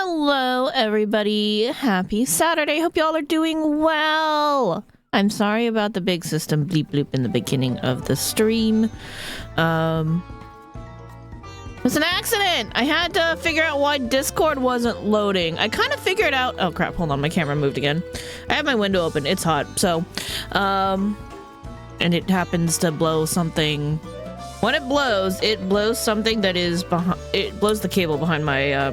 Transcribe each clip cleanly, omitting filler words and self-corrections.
Hello, everybody. Happy Saturday. Hope y'all are doing well. I'm sorry about the big system bleep bloop in the beginning of the stream. It was an accident. I had to figure out why Discord wasn't loading. I kind of figured out... Oh, crap. Hold on. My camera moved again. I have my window open. It's hot. So, and it happens to blow something... When it blows something that is behind... It blows the cable behind my,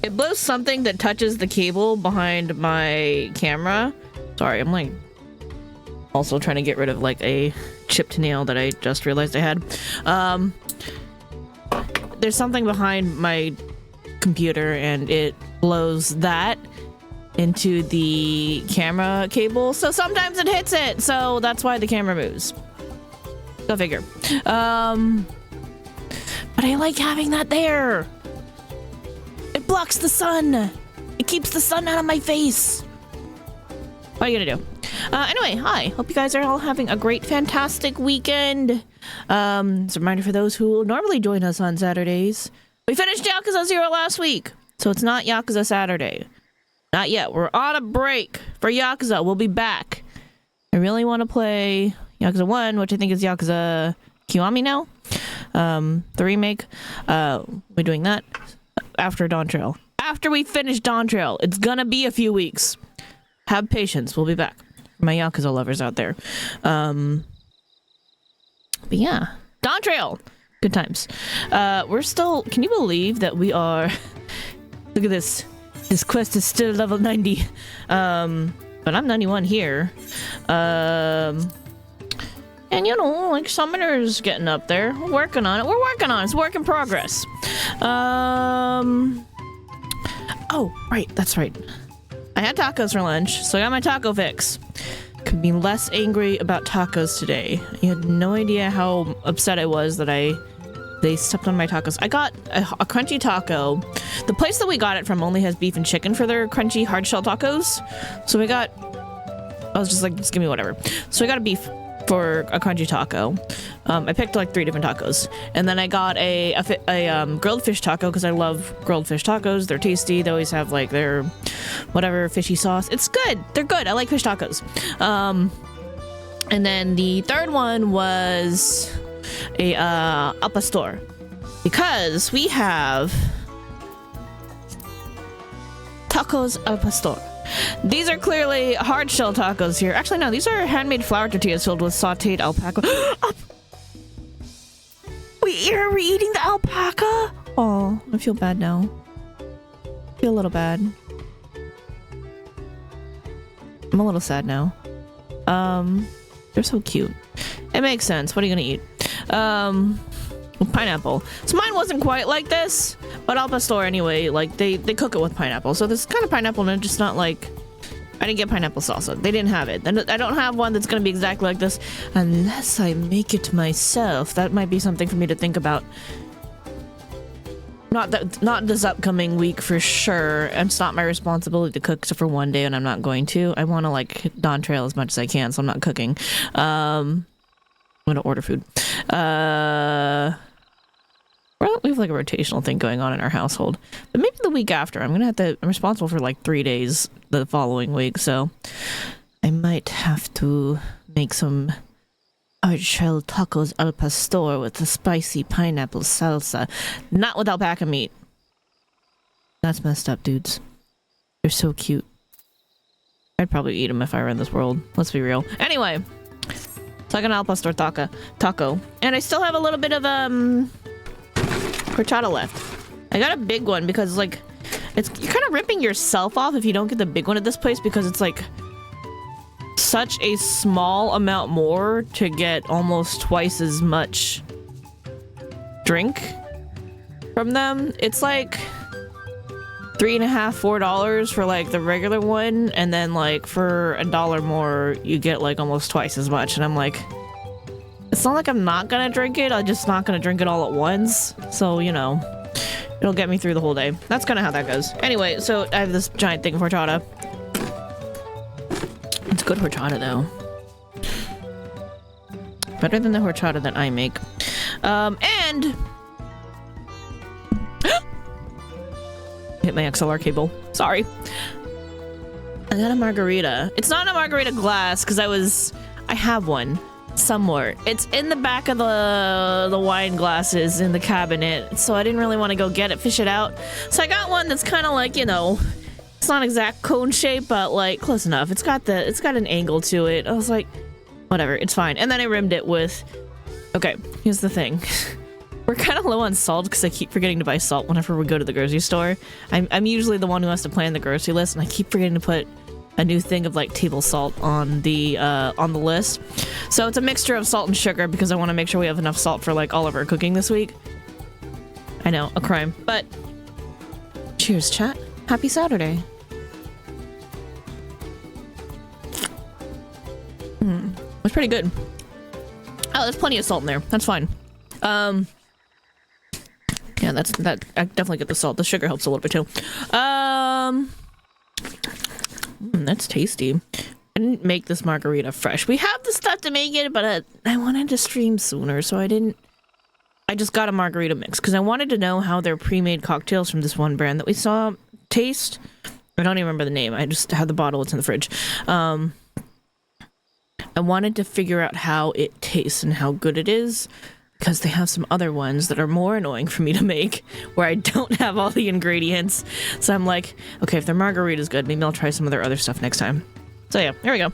It blows something that touches the cable behind my camera. Sorry, I'm like... Also trying to get rid of like a chipped nail that I just realized I had. There's something behind my computer and it blows that into the camera cable. So sometimes it hits it. So that's why the camera moves. Go figure. But I like having that there. It blocks the sun. It keeps the sun out of my face. What are you gonna do? Anyway, hi. Hope you guys are all having a great, fantastic weekend. As a reminder for those who normally join us on Saturdays, we finished Yakuza 0 last week, so it's not Yakuza Saturday. Not yet. We're on a break for Yakuza. We'll be back. I really want to play Yakuza 1, which I think is Yakuza Kiwami now. The remake. We're doing that after Dawntrail. After we finish Dawntrail. It's gonna be a few weeks. Have patience. We'll be back. My Yakuza lovers out there. But yeah. Dawntrail! Good times. We're still... Can you believe that we are... Look at this. This quest is still level 90. But I'm 91 here. And you know, like Summoner's getting up there. We're working on it. We're working on it. It's a work in progress. Oh, right. That's right. I had tacos for lunch, so I got my taco fix. Could be less angry about tacos today. You had no idea how upset I was that they stepped on my tacos. I got a crunchy taco. The place that we got it from only has beef and chicken for their crunchy hard shell tacos. So we got... I was just like, just give me whatever. So I got a beef for a crunchy taco. I picked like 3 different tacos. And then I got a grilled fish taco because I love grilled fish tacos. They're tasty. They always have like their whatever fishy sauce. It's good. They're good. I like fish tacos. And then the third one was a al pastor. Because we have tacos al pastor. These are clearly hard shell tacos here. Actually, no, these are handmade flour tortillas filled with sauteed alpaca. Are we eating the alpaca? Oh, I feel bad now. I feel a little bad. I'm a little sad now. They're so cute. It makes sense. What are you gonna eat? Pineapple. So mine wasn't quite like this, but al pastor anyway, like they cook it with pineapple. So this kind of pineapple and just not like... I didn't get pineapple salsa. They didn't have it. And I don't have one that's gonna be exactly like this unless I make it myself. That might be something for me to think about. Not this upcoming week for sure. It's not my responsibility to cook except for one day, and I'm not going to. I want to like Dawntrail as much as I can, so I'm not cooking. I'm gonna order food. Well, we have like a rotational thing going on in our household, but maybe the week after I'm responsible for like 3 days the following week, so I might have to make some hard shell tacos al pastor with the spicy pineapple salsa, not with alpaca meat. That's messed up, dudes. They're so cute. I'd probably eat them if I were in this world. Let's be real. Anyway, so I got an al pastor taco, and I still have a little bit of horchata left. I got a big one because like you're kind of ripping yourself off if you don't get the big one at this place because it's like such a small amount more to get almost twice as much drink from them. It's like $3.50, $4 for like the regular one, and then like for $1 more you get like almost twice as much, and I'm like, it's not like I'm not gonna drink it, I'm just not gonna drink it all at once. So, you know, it'll get me through the whole day. That's kind of how that goes. Anyway, so I have this giant thing of horchata. It's good horchata, though. Better than the horchata that I make. And hit my XLR cable. Sorry. I got a margarita. It's not a margarita glass because I have one somewhere. It's in the back of the wine glasses in the cabinet, so I didn't really want to go get it, fish it out. So I got one that's kind of like, you know, it's not exact cone shape, but like close enough. It's got an angle to it. I was like, whatever, it's fine. And then I rimmed it with, okay, here's the thing. We're kind of low on salt because I keep forgetting to buy salt whenever we go to the grocery store. I'm usually the one who has to plan the grocery list, and I keep forgetting to put a new thing of like table salt on the list. So it's a mixture of salt and sugar because I want to make sure we have enough salt for like all of our cooking this week. I know, a crime, but cheers, chat. Happy Saturday. It's pretty good. Oh, there's plenty of salt in there. That's fine. Yeah, that. I definitely get the salt. The sugar helps a little bit too. That's tasty. I didn't make this margarita fresh. We have the stuff to make it, but I wanted to stream sooner, so I didn't. I just got a margarita mix because I wanted to know how their pre-made cocktails from this one brand that we saw taste. I don't even remember the name. I just had the bottle. It's in the fridge. I wanted to figure out how it tastes and how good it is, because they have some other ones that are more annoying for me to make where I don't have all the ingredients. So I'm like, okay, if their margarita's good, maybe I'll try some of their other stuff next time. So yeah, here we go.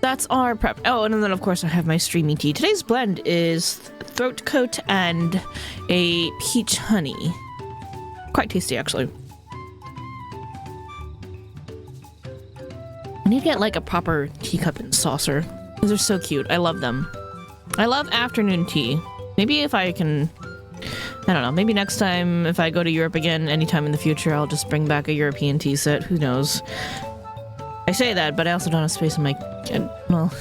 That's our prep. Oh, and then of course I have my streamy tea. Today's blend is throat coat and a peach honey. Quite tasty, actually. I need to get like a proper teacup and saucer. Those are so cute. I love them. I love afternoon tea. Maybe if I can, I don't know, maybe next time if I go to Europe again anytime in the future, I'll just bring back a European tea set. Who knows? I say that, but I also don't have space in my, well,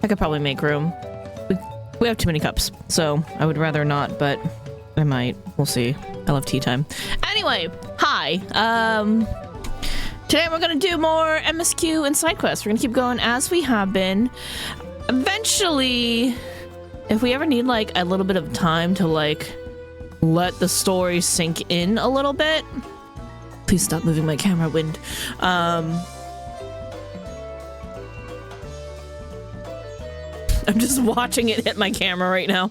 I could probably make room. We have too many cups, so I would rather not, but I might. We'll see. I love tea time. Anyway, hi. Today we're going to do more MSQ and Sidequests. We're going to keep going as we have been. Eventually, if we ever need like a little bit of time to like let the story sink in a little bit, please stop moving my camera, Wind. I'm just watching it hit my camera right now.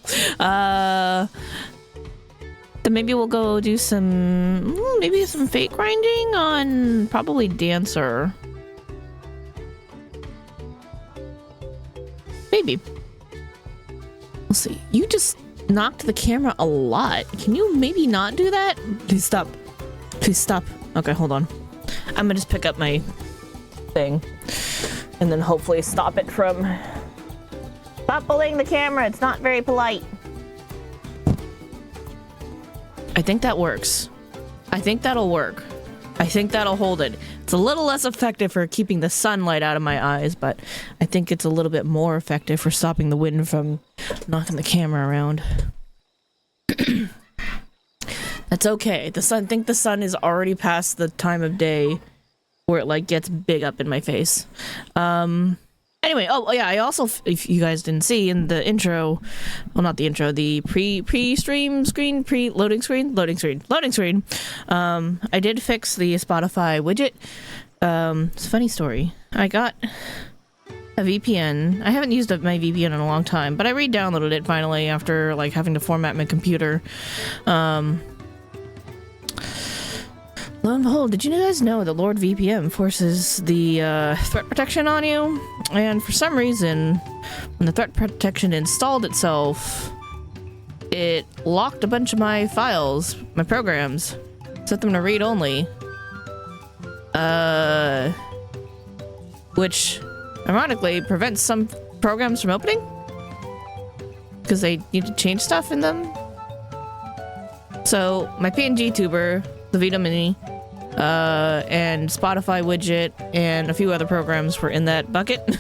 Then maybe we'll go do some, maybe some fate grinding on probably Dancer. Maybe. We'll see. You just knocked the camera a lot. Can you maybe not do that? Please stop. Please stop. Okay, hold on. I'm gonna just pick up my thing and then hopefully stop it from... Stop bullying the camera. It's not very polite. I think that works. I think that'll work. I think that'll hold it. It's a little less effective for keeping the sunlight out of my eyes, but I think it's a little bit more effective for stopping the wind from knocking the camera around. That's okay. The sun, I think the sun is already past the time of day where it like gets big up in my face. Anyway, oh yeah, I also, if you guys didn't see in the intro, well not the intro, the pre-stream screen, loading screen, I did fix the Spotify widget. It's a funny story. I got a VPN. I haven't used my VPN in a long time, but I re-downloaded it finally after like having to format my computer. Lo and behold, did you guys know that Lord VPN forces the threat protection on you? And for some reason, when the threat protection installed itself, it locked a bunch of my files, my programs, set them to read only. Which, ironically, prevents some programs from opening? Because they need to change stuff in them? So, my PNG tuber, the Vita Mini, and Spotify widget, and a few other programs were in that bucket.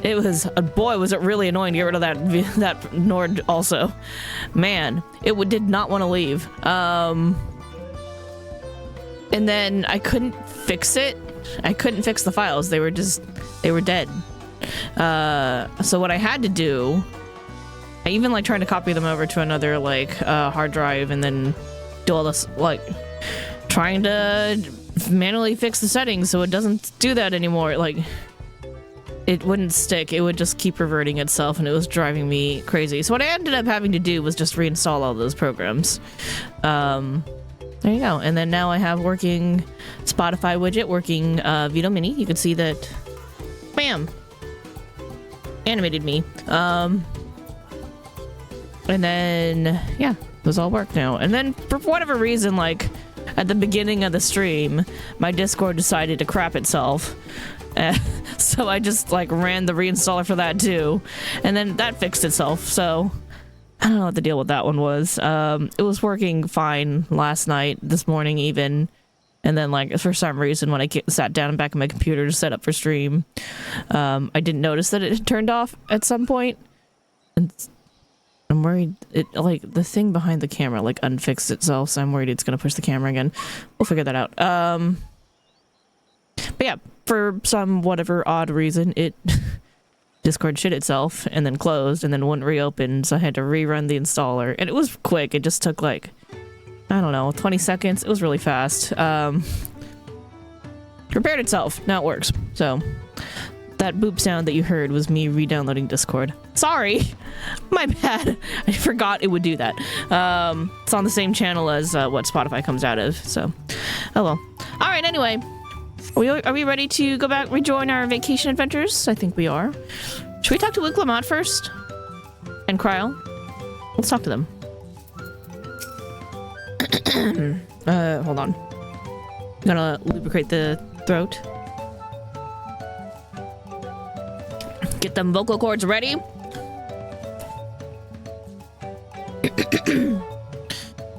It was, boy, was it really annoying to get rid of that Nord also. Man, it did not want to leave. And then I couldn't fix it. I couldn't fix the files. They were dead. So what I had to do, I even like tried to copy them over to another like hard drive and then do all this, like, trying to manually fix the settings so it doesn't do that anymore. Like, it wouldn't stick. It would just keep reverting itself, and it was driving me crazy. So what I ended up having to do was just reinstall all those programs. There you go. And then now I have working Spotify widget, working VoD Mini. You can see that, bam, animated me. And then, yeah, those all work now. And then for whatever reason, like, at the beginning of the stream, my Discord decided to crap itself. So I just, like, ran the reinstaller for that too. And then that fixed itself, so I don't know what the deal with that one was. It was working fine last night, this morning even. And then, like, for some reason, when I sat down back on my computer to set up for stream, I didn't notice that it had turned off at some point. And I'm worried it, like, the thing behind the camera, like, unfixed itself, so I'm worried it's gonna push the camera again. We'll figure that out. But yeah, for some whatever odd reason, it Discord shit itself and then closed and then wouldn't reopen, so I had to rerun the installer. And it was quick. It just took, like, I don't know, 20 seconds. It was really fast. Repaired itself. Now it works. So that boop sound that you heard was me re-downloading Discord. Sorry. My bad. I forgot it would do that. It's on the same channel as what Spotify comes out of, so oh well. All right, anyway. Are we ready to go back, rejoin our vacation adventures? I think we are. Should we talk to Wicklemont first? And Kryl? Let's talk to them. Hold on. I'm gonna lubricate the throat. Get them vocal cords ready.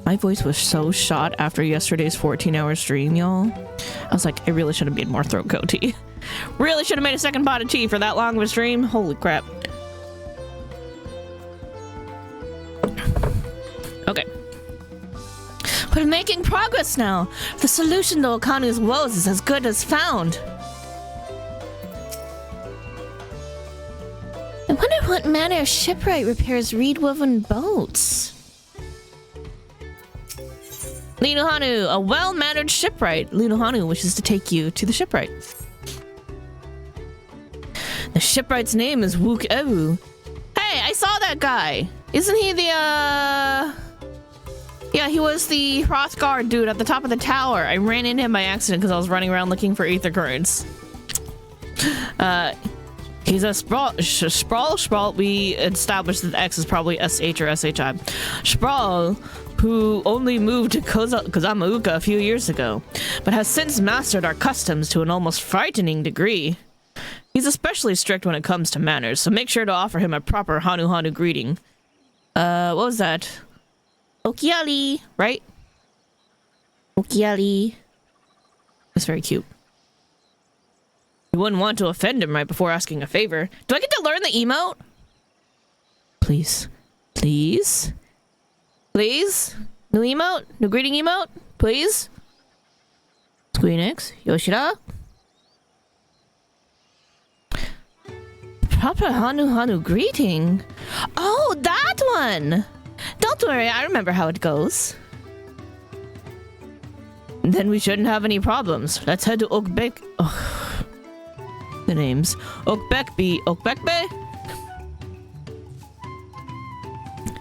My voice was so shot after yesterday's 14-hour stream, y'all. I was like, I really should have made more throat coat tea. Really should have made a second pot of tea for that long of a stream. Holy crap. Okay. We're making progress now. The solution to Okanu's woes is as good as found. I wonder what manner of shipwright repairs reed-woven boats. Linuhanu, a well-mannered shipwright. Linuhanu wishes to take you to the shipwright. The shipwright's name is Wook Ewu. Hey, I saw that guy. Isn't he the, Yeah, he was the Hrothgar dude at the top of the tower. I ran into him by accident because I was running around looking for ether currents. He's a sprawl. We established that X is probably SH or SHI. Sprawl, who only moved to Kazamauka a few years ago, but has since mastered our customs to an almost frightening degree. He's especially strict when it comes to manners, so make sure to offer him a proper Hanu greeting. What was that? Okiali, right? Okiali. That's very cute. You wouldn't want to offend him right before asking a favor. Do I get to learn the emote? Please. Please? Please? New emote? New greeting emote? Please? Squeenix? Yoshida? Proper Hanu greeting? Oh, that one! Don't worry, I remember how it goes. Then we shouldn't have any problems. Let's head to Okbek. Oh, the names. Okbekbe?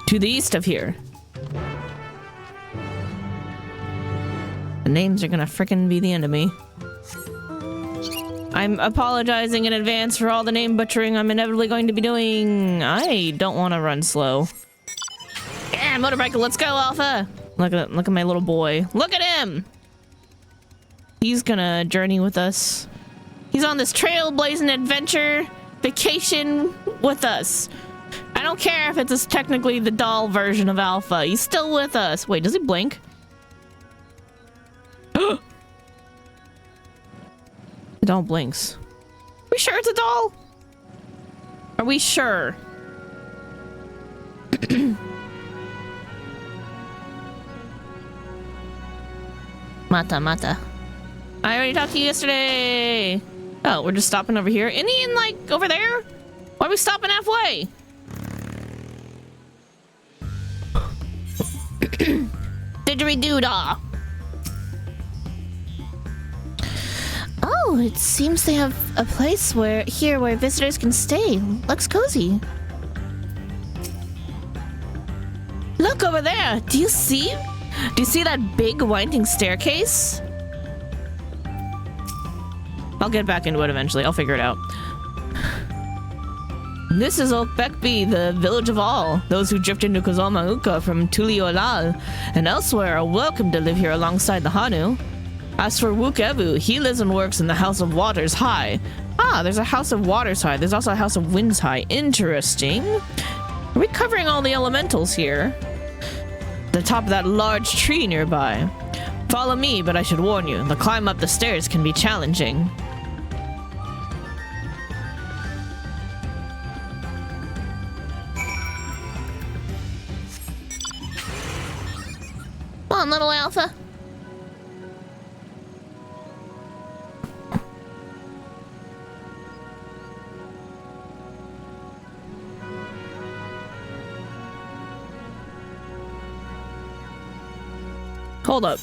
To the east of here. The names are gonna frickin' be the end of me. I'm apologizing in advance for all the name butchering I'm inevitably going to be doing. I don't want to run slow. Yeah, motorbike, let's go, Alpha. Look at my little boy. Look at him. He's gonna journey with us. He's on this trailblazing adventure vacation with us. I don't care if it's technically the doll version of Alpha. He's still with us. Wait, does he blink? The doll blinks. Are we sure it's a doll? Are we sure? Mata. I already talked to you yesterday. Oh, we're just stopping over here. Isn't he in, like, over there? Why are we stopping halfway? Didgeridoo-dah. Oh, it seems they have a place where visitors can stay. Looks cozy. Look over there. Do you see that big winding staircase? I'll get back into it eventually. I'll figure it out. This is Okbekbi, the village of all. Those who drift into Kozomauka from Tuliolal and elsewhere are welcome to live here alongside the Hanu. As for Wukebu, he lives and works in the House of Waters High. Ah, there's a House of Waters High. There's also a House of Winds High. Interesting. Are we covering all the elementals here? The top of that large tree nearby. Follow me, but I should warn you, the climb up the stairs can be challenging. Come on, little alpha. Hold up.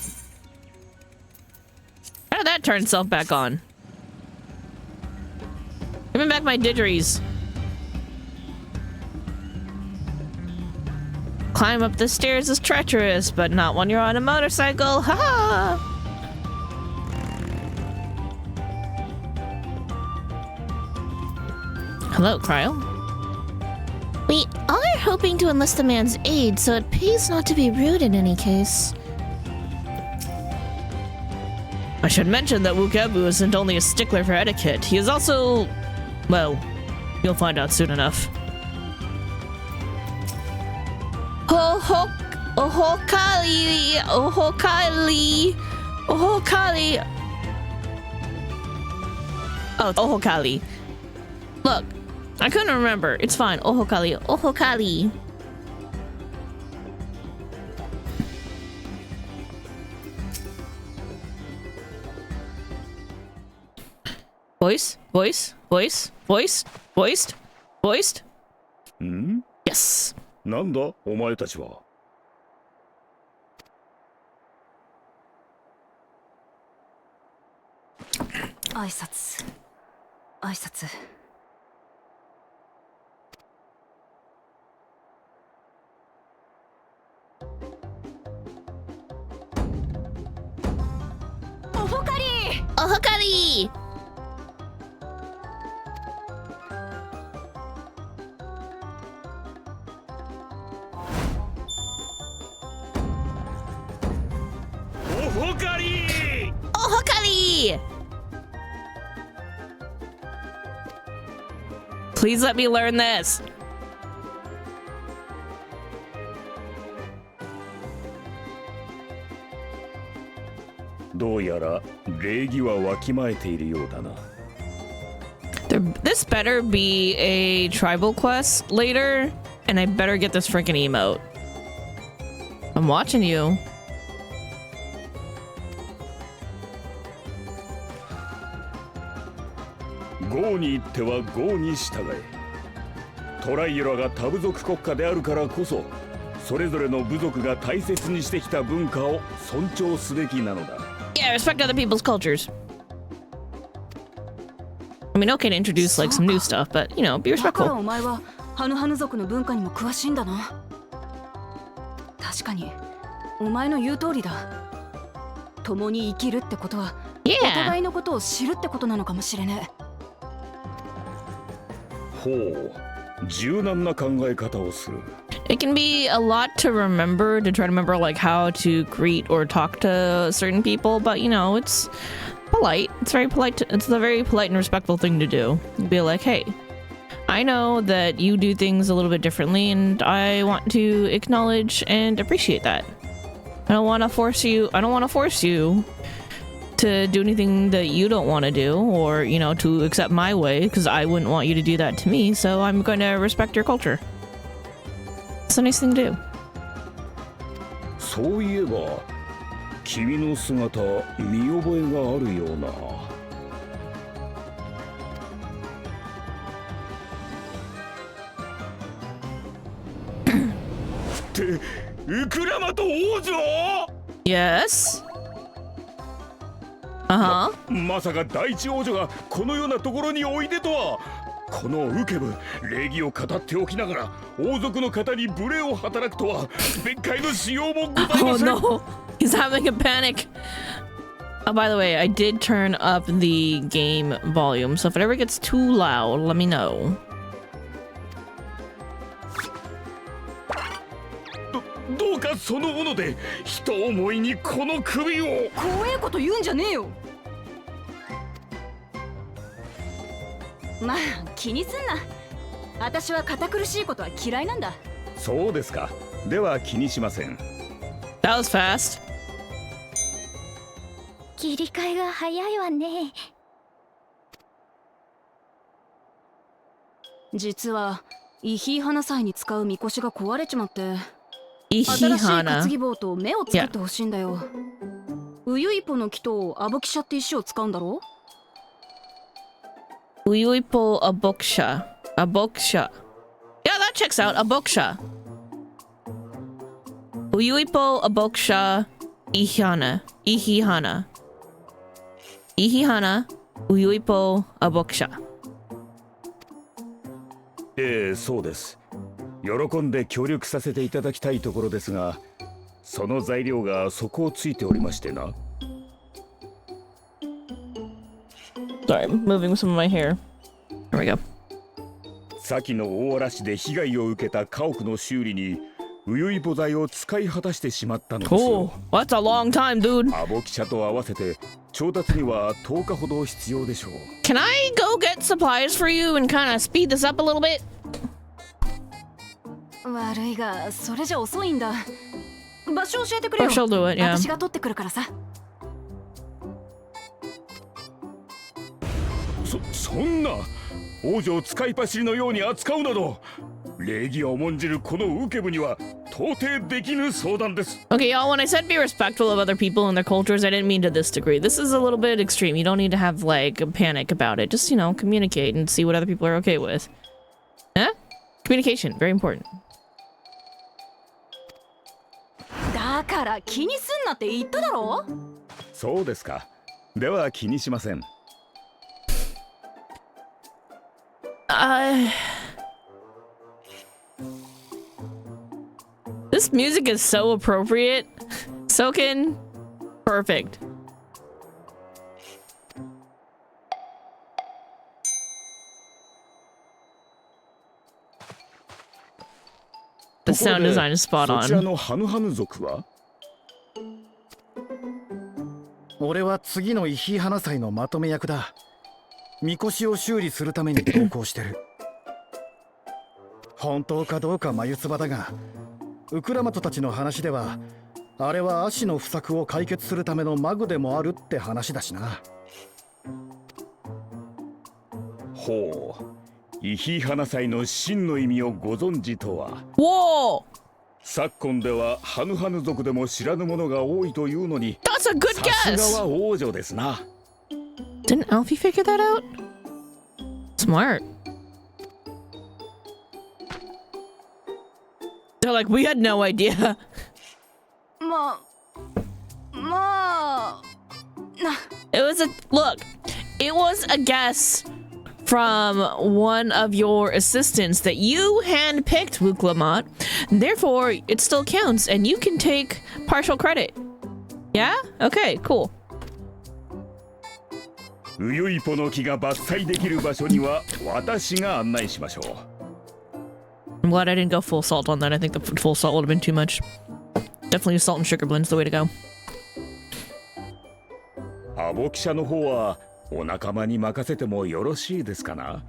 How did that turn itself back on? Give me back my didgeries. Climb up the stairs is treacherous, but not when you're on a motorcycle. Ha ha! Hello, Cryo. We are hoping to enlist a man's aid, so it pays not to be rude in any case. I should mention that Wukebu isn't only a stickler for etiquette, he is also... well, you'll find out soon enough. Ohokali! Oh, Ohokali. Look, I couldn't remember. It's fine. Ohokali. Voiced? Hmm? Yes. なんだお前たちは。挨拶。おほかり。Please let me learn this. どうやら礼儀はわきまえているようだな。This better be a tribal quest later, and I better get this freaking emote. I'm watching you. GO に行っては GO に従え。トライユラが多部族国家であるからこそ、それぞれの部族が大切にしてきた文化を尊重すべきなのだ。Yeah, respect other people's cultures. I mean, okay to introduce like some new stuff, but you know, be respectful. だからお前はハヌハヌ族の文化にも詳しいんだな。確かに、お前の言う通りだ。共に生きるってことは、お互いのことを知るってことなのかもしれねえ。ほう、柔軟な考え方をする。It can be a lot to remember, to try to remember like how to greet or talk to certain people, but you know, it's polite. It's very polite. It's a very polite and respectful thing to do. Be like, hey, I know that you do things a little bit differently, and I want to acknowledge and appreciate that. I don't want to force you to do anything that you don't want to do, or, you know, to accept my way, because I wouldn't want you to do that to me, so I'm going to respect your culture. It's a nice thing to do. そういえば、君の姿、見覚えがあるような。って、ウクラマと王女？ Yes. まさか第一王女がこのようなところにおいでとは。このウケブ礼儀を語っておきながら王族の方に無礼を働くとは別海のしようもございま Oh せん。 no, he's having a panic. Oh, by the way, I did turn up the game volume, so if it ever gets too loud, let me know. どうかそのもので人思いにこの首を。怖えこと言うんじゃねえよ。まあ気にすんな。私は堅苦しいことは嫌いなんだ。そうですか。では気にしません。 That was fast. 切り替えが早いわね。実はイヒーハナ祭に使うみこしが壊れちまって、新しい Ihihana. 担ぎ棒と目を作ってほしいんだよ。ウユイポの木とアボキシャって石を使うんだろ。 Uyuipo Aboksha. Aboksha. Yeah, that checks out. Aboksha. Uyuipo Aboksha Ihihana. Ihihana. Ihihana. Uyuipo Aboksha. そうです。喜んで協力させていただきたいところですが、その材料が底をついておりましてな。 Sorry, moving some of my hair. There we go. 先の大嵐で被害を受けた家屋の修理にウユイポ材を使い果たしてしまったのです Oh, よ。 that's a long time, dude. アボキシャと合わせて調達には10日ほど必要でしょう。 Can I go get supplies for you and kind of speed this up a little bit? 悪いがそれじゃ遅いんだ。場所教えてくれよ。 Or she'll do it, yeah. 私が取ってくるからさ。そんな王女を使い走りのように扱うなど礼儀を重んじるこのウケブには到底できぬ相談です。 Okay, y'all, when I said be respectful of other people and their cultures, I didn't mean to this degree. This is a little bit extreme. You don't need to have, like, a panic about it. Just, you know, communicate and see what other people are okay with. Huh? Communication, very important. だから気にすんなって言っただろ。そうですか。では気にしません。This music is so appropriate. Soken, perfect. The sound design is spot そちら on. のハヌハヌ族は。俺は次のイヒーハナ祭のまとめ役だ。みこしを修理するために同行してる。本当かどうか眉唾だが、ウクラマトたちの話ではあれは足の不作を解決するためのマグでもあるって話だしな。ほう、イヒーハナ祭の真の意味をご存知とは。 Whoa! 昨今ではハヌハヌ族でも知らぬ者が多いというのに、 That's a good さす guess! がは王女ですな。 Didn't Alfie figure that out? Smart. They're like, we had no idea. まあ It was a look. It was a guess from one of your assistants that you handpicked, Luke Lamont. Therefore, it still counts, and you can take partial credit. Yeah? Okay, cool. ウユイポの木が伐採できる場所には私が案内しましょう。 I'm glad I didn't go full salt on that. I think the full salt would have been too much. Definitely salt and sugar blend's the way to go. アボキシャの方はお仲間に任せてもよろしいですかな。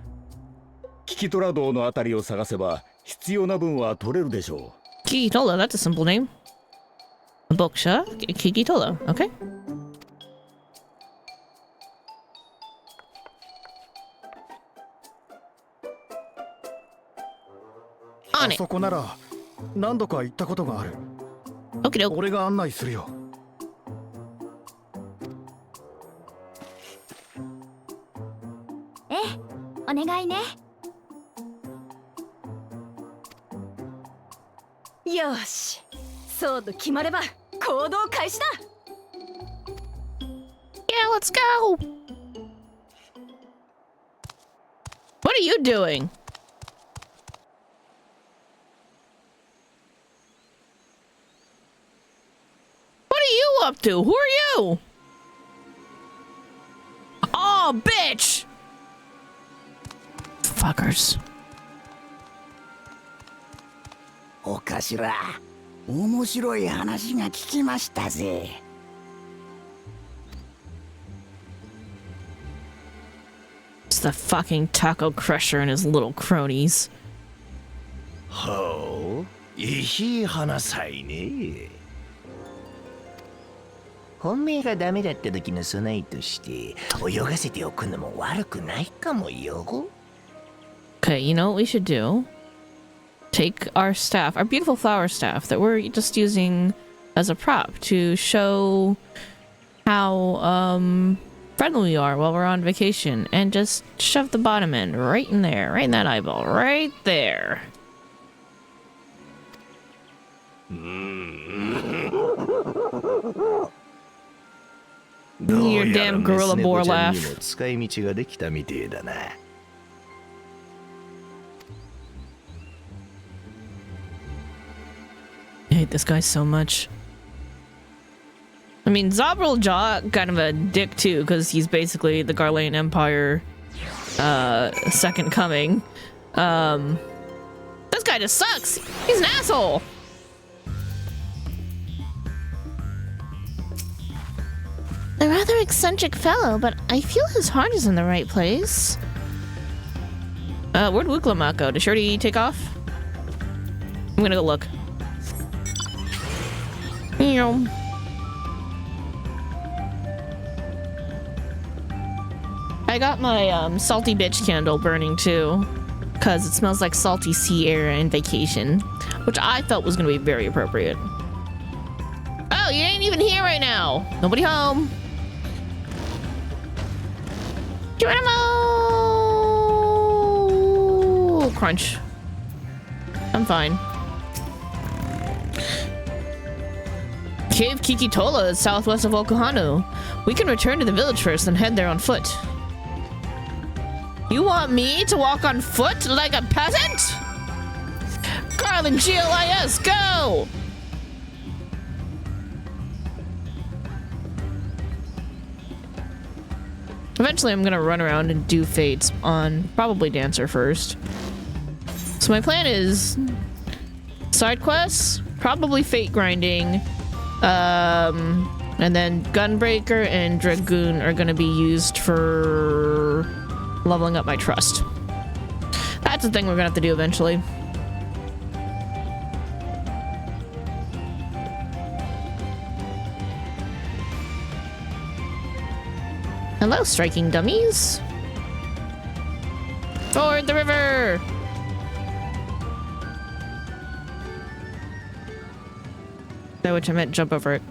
キキトラ道のあたりを探せば必要な分は取れるでしょう。 Kikitola, that's a simple name. Boksha, Kikitola, okay. あそこなら何度か行ったことがある。 Okie doke. 俺が案内するよ。ええ、お願いね。よし、そうと決まればこ行動開始だ。 Yeah, let's go. What are you doing? What are you up to? Who are you? Oh, bitch! Fuckers. お頭、面白い話が聞きましたぜ。It's the fucking taco crusher and his little cronies. ほう、いい話さいね。本命がダメだった時の備えとして泳がせておくのも悪くないかもよ。 Okay, you know what we should do? Take our staff, our beautiful flower staff that we're just using as a prop to show how friendly we are while we're on vacation, and just shove the bottom end right in there, right in that eyeball, right there. Your damn gorilla boar laugh. 使い道ができたみてえだな。I hate this guy so much. I mean, Zobril Jaw kind of a dick too, because he's basically the Garlean Empire second coming. This guy just sucks. He's an asshole. A rather eccentric fellow, but I feel his heart is in the right place. Where'd Wuklamak go? Did she already take off? I'm gonna go look. I got my salty bitch candle burning too, because it smells like salty sea air and vacation, which I felt was gonna be very appropriate. Oh, you ain't even here right now. Nobody home. Geronimo! Crunch. I'm fine. Cave Kikitola is southwest of Okuhanu. We can return to the village first and head there on foot. You want me to walk on foot like a peasant? Garland GLIS, go! Eventually I'm gonna run around and do fates on probably Dancer first. So my plan is side quests, probably fate grinding, and then Gunbreaker and Dragoon are gonna be used for leveling up my trust. That's the thing we're gonna have to do eventually. Hello, striking dummies. Ford the river! By which I meant jump over it.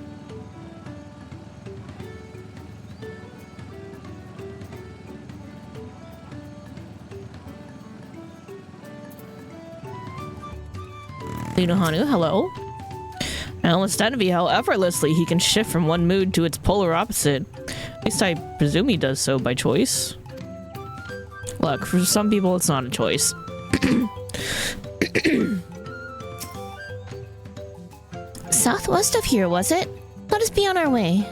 Lunohanu, hello. Now it's done to be how effortlessly he can shift from one mood to its polar opposite. At least I presume he does so by choice. Look, for some people it's not a choice. Southwest of here, was it? Let us be on our way.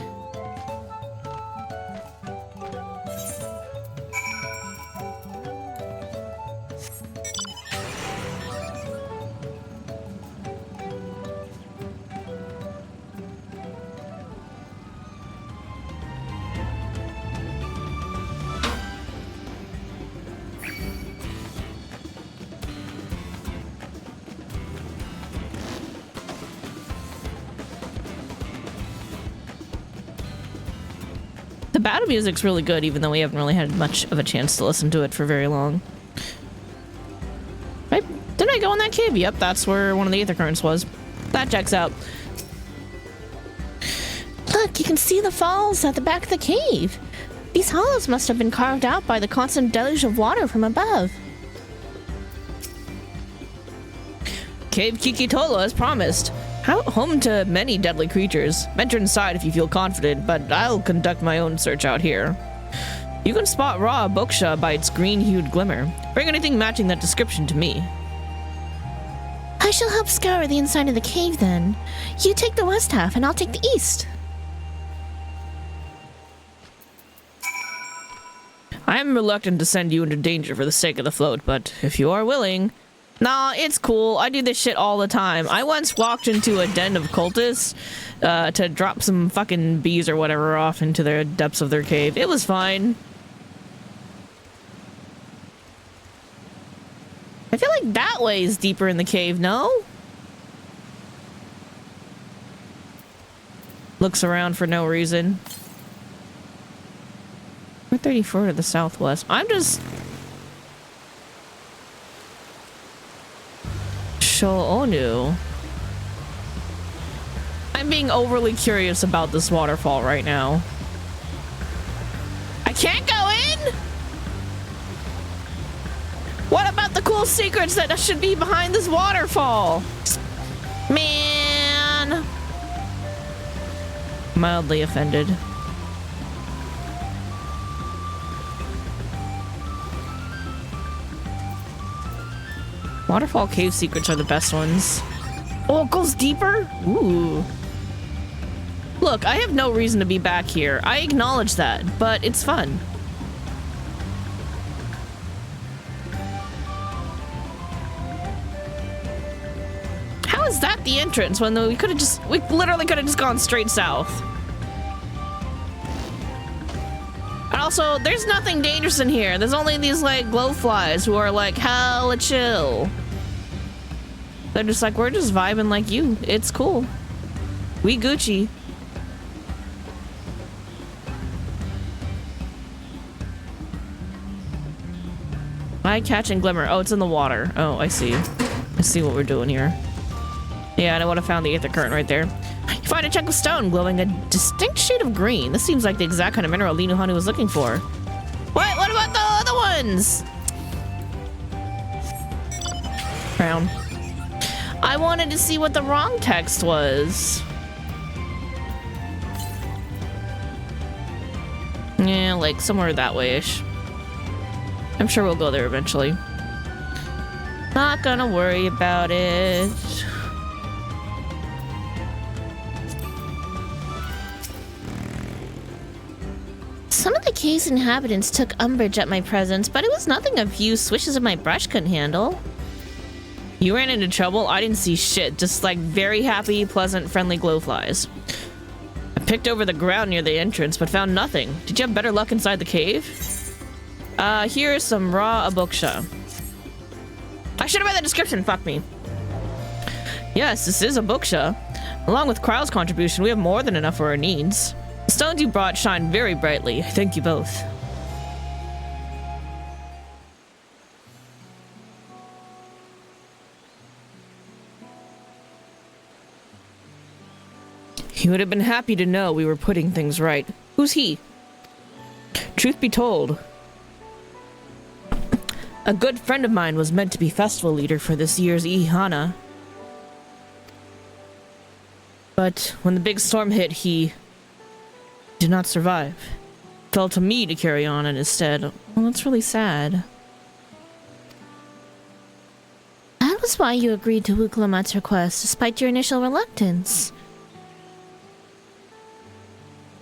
The battle music's really good, even though we haven't really had much of a chance to listen to it for very long. Right? Didn't I go in that cave? Yep, that's where one of the Aether Currents was. That checks out. Look, you can see the falls at the back of the cave. These hollows must have been carved out by the constant deluge of water from above. Cave Kikitola as promised. Home to many deadly creatures. Venture inside if you feel confident, but I'll conduct my own search out here. You can spot raw boksha by its green-hued glimmer. Bring anything matching that description to me. I shall help scour the inside of the cave then. You take the west half and I'll take the east. I am reluctant to send you into danger for the sake of the float, but if you are willing... Nah, it's cool. I do this shit all the time. I once walked into a den of cultists to drop some fucking bees or whatever off into the depths of their cave. It was fine. I feel like that way is deeper in the cave, no? Looks around for no reason. We're 34 to the southwest. I'm just... Onu. I'm being overly curious about this waterfall right now. I can't go in? What about the cool secrets that should be behind this waterfall? Man. Mildly offended. Waterfall cave secrets are the best ones. Oh, it goes deeper? Ooh. Look, I have no reason to be back here. I acknowledge that, but it's fun. How is that the entrance when we literally could have just gone straight south? And also, there's nothing dangerous in here. There's only these, like, glowflies who are, like, hella chill. They're just like, we're just vibing like you. It's cool. We Gucci. Eye catch and glimmer. Oh, it's in the water. Oh, I see. I see what we're doing here. Yeah, and I would have found the aether current right there. You find a chunk of stone glowing a distinct shade of green. This seems like the exact kind of mineral Linuhanu was looking for. What about the other ones? Brown. I wanted to see what the wrong text was. Yeah, like somewhere that way-ish. I'm sure we'll go there eventually. Not gonna worry about it. Some of the cave's inhabitants took umbrage at my presence, but it was nothing a few swishes of my brush couldn't handle. You ran into trouble? I didn't see shit. Just like very happy, pleasant, friendly glowflies. I picked over the ground near the entrance, but found nothing. Did you have better luck inside the cave? Here is some raw aboksha. I should have read the description, fuck me. Yes, this is aboksha. Along with Krau's contribution, we have more than enough for our needs. The stones you brought shine very brightly. I thank you both. He would have been happy to know we were putting things right. Who's he? Truth be told, a good friend of mine was meant to be festival leader for this year's Ihana. But when the big storm hit, he did not survive. It fell to me to carry on instead. Well, that's really sad. That was why you agreed to Wukulamat's request, despite your initial reluctance.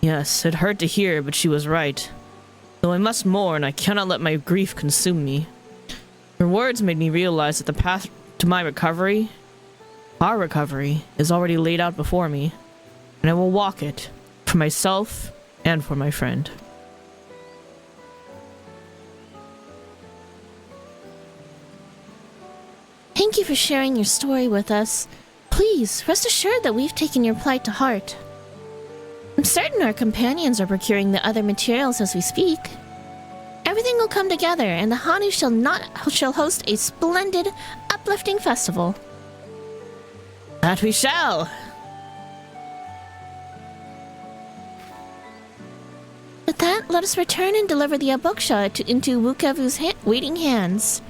Yes, it hurt to hear, but she was right. Though I must mourn, I cannot let my grief consume me. Her words made me realize that the path to my recovery, our recovery, is already laid out before me, and I will walk it, for myself and for my friend. Thank you for sharing your story with us. Please, rest assured that we've taken your plight to heart. I'm certain our companions are procuring the other materials as we speak. Everything will come together, and the Hanu shall host a splendid, uplifting festival. That we shall! With that, let us return and deliver the aboksha into Wukevu's waiting hands.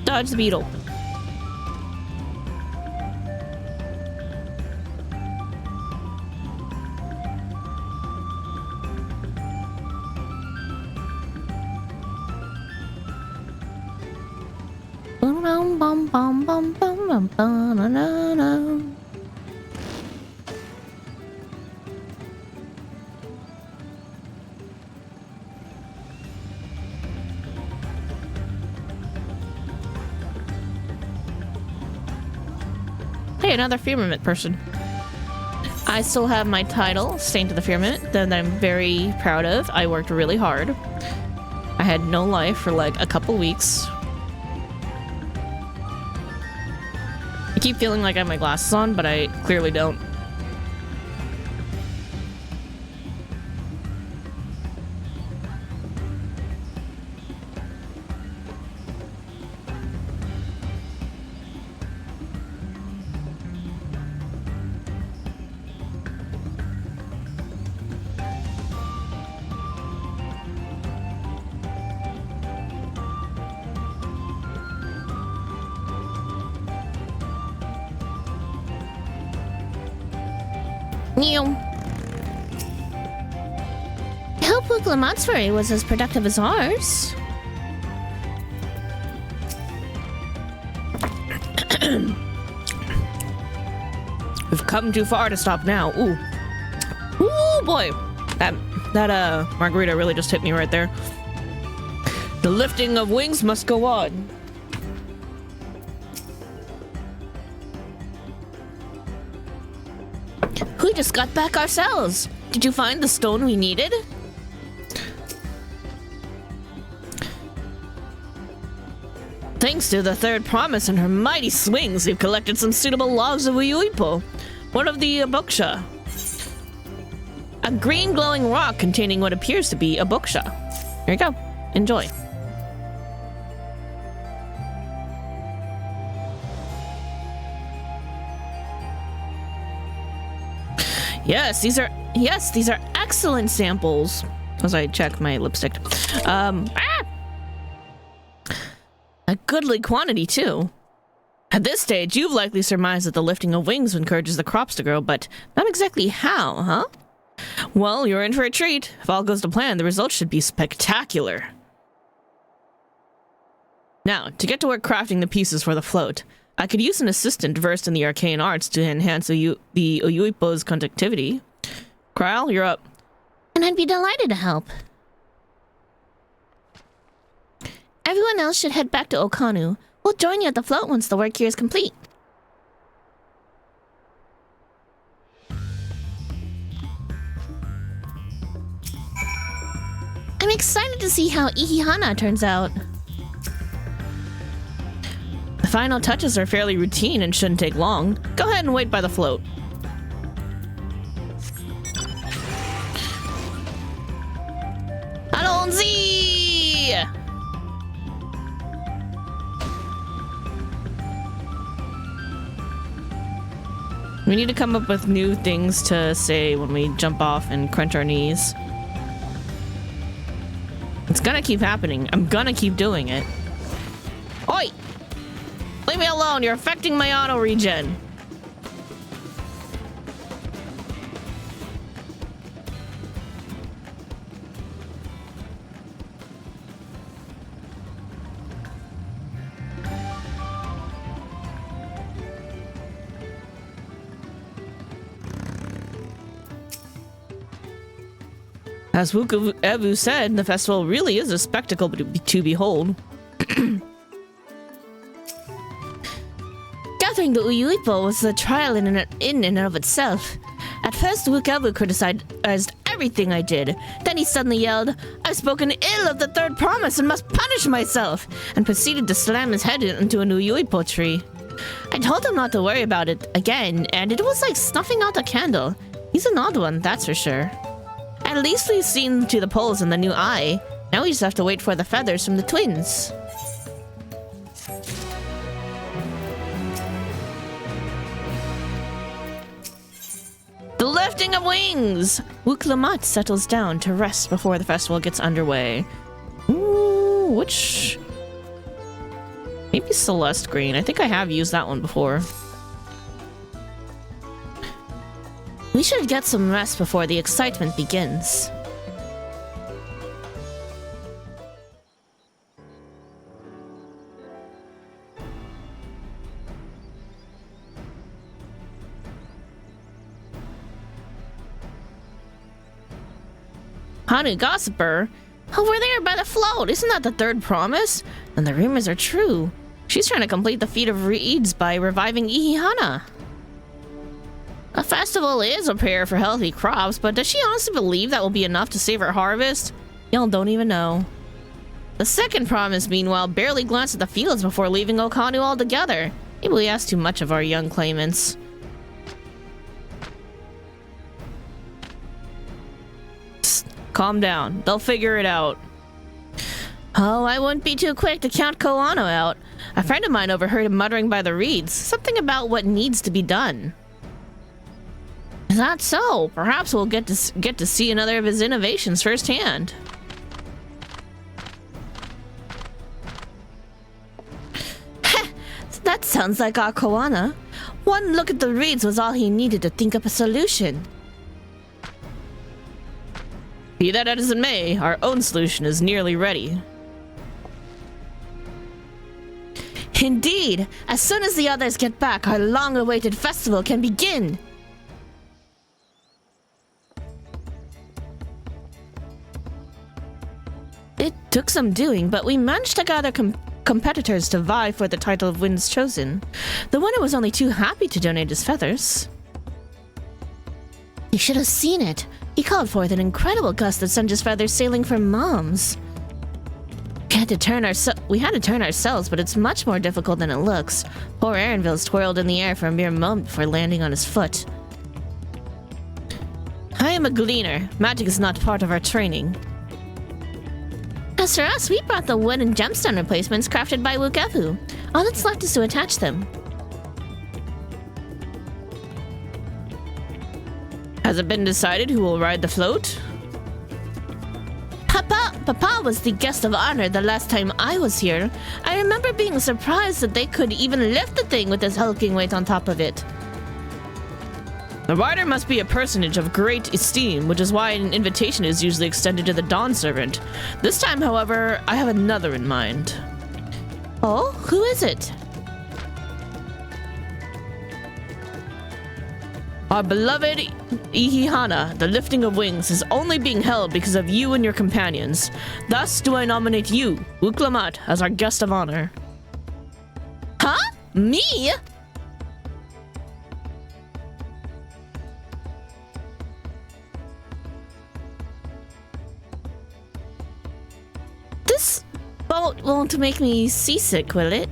Dodge the beetle. Hey, another firmament person. I still have my title, Saint of the Firmament, that I'm very proud of. I worked really hard. I had no life for like a couple weeks. I keep feeling like I have my glasses on, but I clearly don't. I hope Wuklamat's furry was as productive as ours. We've come too far to stop now. Ooh. Ooh, boy. That margarita really just hit me right there. The lifting of wings must go on. We just got back ourselves. Did you find the stone we needed? Thanks to the third promise and her mighty swings, we've collected some suitable logs of Uyuipo. What of the boksha? A green glowing rock containing what appears to be a boksha. Here you go. Enjoy. Yes, these are excellent samples. As I check my lipstick. A goodly quantity, too. At this stage, you've likely surmised that the lifting of wings encourages the crops to grow, but not exactly how, huh? Well, you're in for a treat. If all goes to plan, the results should be spectacular. Now, to get to work crafting the pieces for the float, I could use an assistant versed in the arcane arts to enhance the Uyuipo's conductivity. Krile, you're up. And I'd be delighted to help. Everyone else should head back to Okanu. We'll join you at the float once the work here is complete. I'm excited to see how Ihihana turns out. The final touches are fairly routine and shouldn't take long. Go ahead and wait by the float. Alonzi! We need to come up with new things to say when we jump off and crunch our knees. It's gonna keep happening. I'm gonna keep doing it. Oi! Leave me alone, you're affecting my auto regen. As Wukaevu said, the festival really is a spectacle to behold. Gathering the Uyuipo was a trial in and of itself. At first, Wukaevu criticized everything I did. Then he suddenly yelled, "I've spoken ill of the third promise and must punish myself," and proceeded to slam his head into an Uyuipo tree. I told him not to worry about it again, and it was like snuffing out a candle. He's an odd one, that's for sure. At least we've seen to the poles in the new eye. Now we just have to wait for the feathers from the twins. The lifting of wings! Wuklamat settles down to rest before the festival gets underway. Ooh, Maybe Celeste Green. I think I have used that one before. We should get some rest before the excitement begins. Honey Gossiper? Over there by the float, isn't that the third promise? And the rumors are true. She's trying to complete the feat of reeds by reviving Ihihana. A festival is a prayer for healthy crops, but does she honestly believe that will be enough to save her harvest? Y'all don't even know. The second promise, meanwhile, barely glanced at the fields before leaving Okanu altogether. Maybe we asked too much of our young claimants. Psst, calm down. They'll figure it out. Oh, I wouldn't be too quick to count Koano out. A friend of mine overheard him muttering by the reeds, something about what needs to be done. Is that so? Perhaps we'll get to see another of his innovations firsthand. That sounds like our Koana. One look at the reeds was all he needed to think up a solution. Be that as it may, our own solution is nearly ready. Indeed! As soon as the others get back, our long-awaited festival can begin! It took some doing, but we managed to gather competitors to vie for the title of Winds Chosen. The winner was only too happy to donate his feathers. You should have seen it. He called forth an incredible gust that sent his feathers sailing for moms. We had to turn ourselves, but it's much more difficult than it looks. Poor Aaronville's twirled in the air for a mere moment before landing on his foot. I am a gleaner. Magic is not part of our training. As for us, we brought the wood and gemstone replacements crafted by Wukefu. All that's left is to attach them. Has it been decided who will ride the float? Papa was the guest of honor the last time I was here. I remember being surprised that they could even lift the thing with this hulking weight on top of it. The rider must be a personage of great esteem, which is why an invitation is usually extended to the Dawn Servant. This time, however, I have another in mind. Oh, who is it? Our beloved Ihihana, the lifting of wings, is only being held because of you and your companions. Thus do I nominate you, Uklamat, as our guest of honor. Huh? Me? This boat won't make me seasick, will it?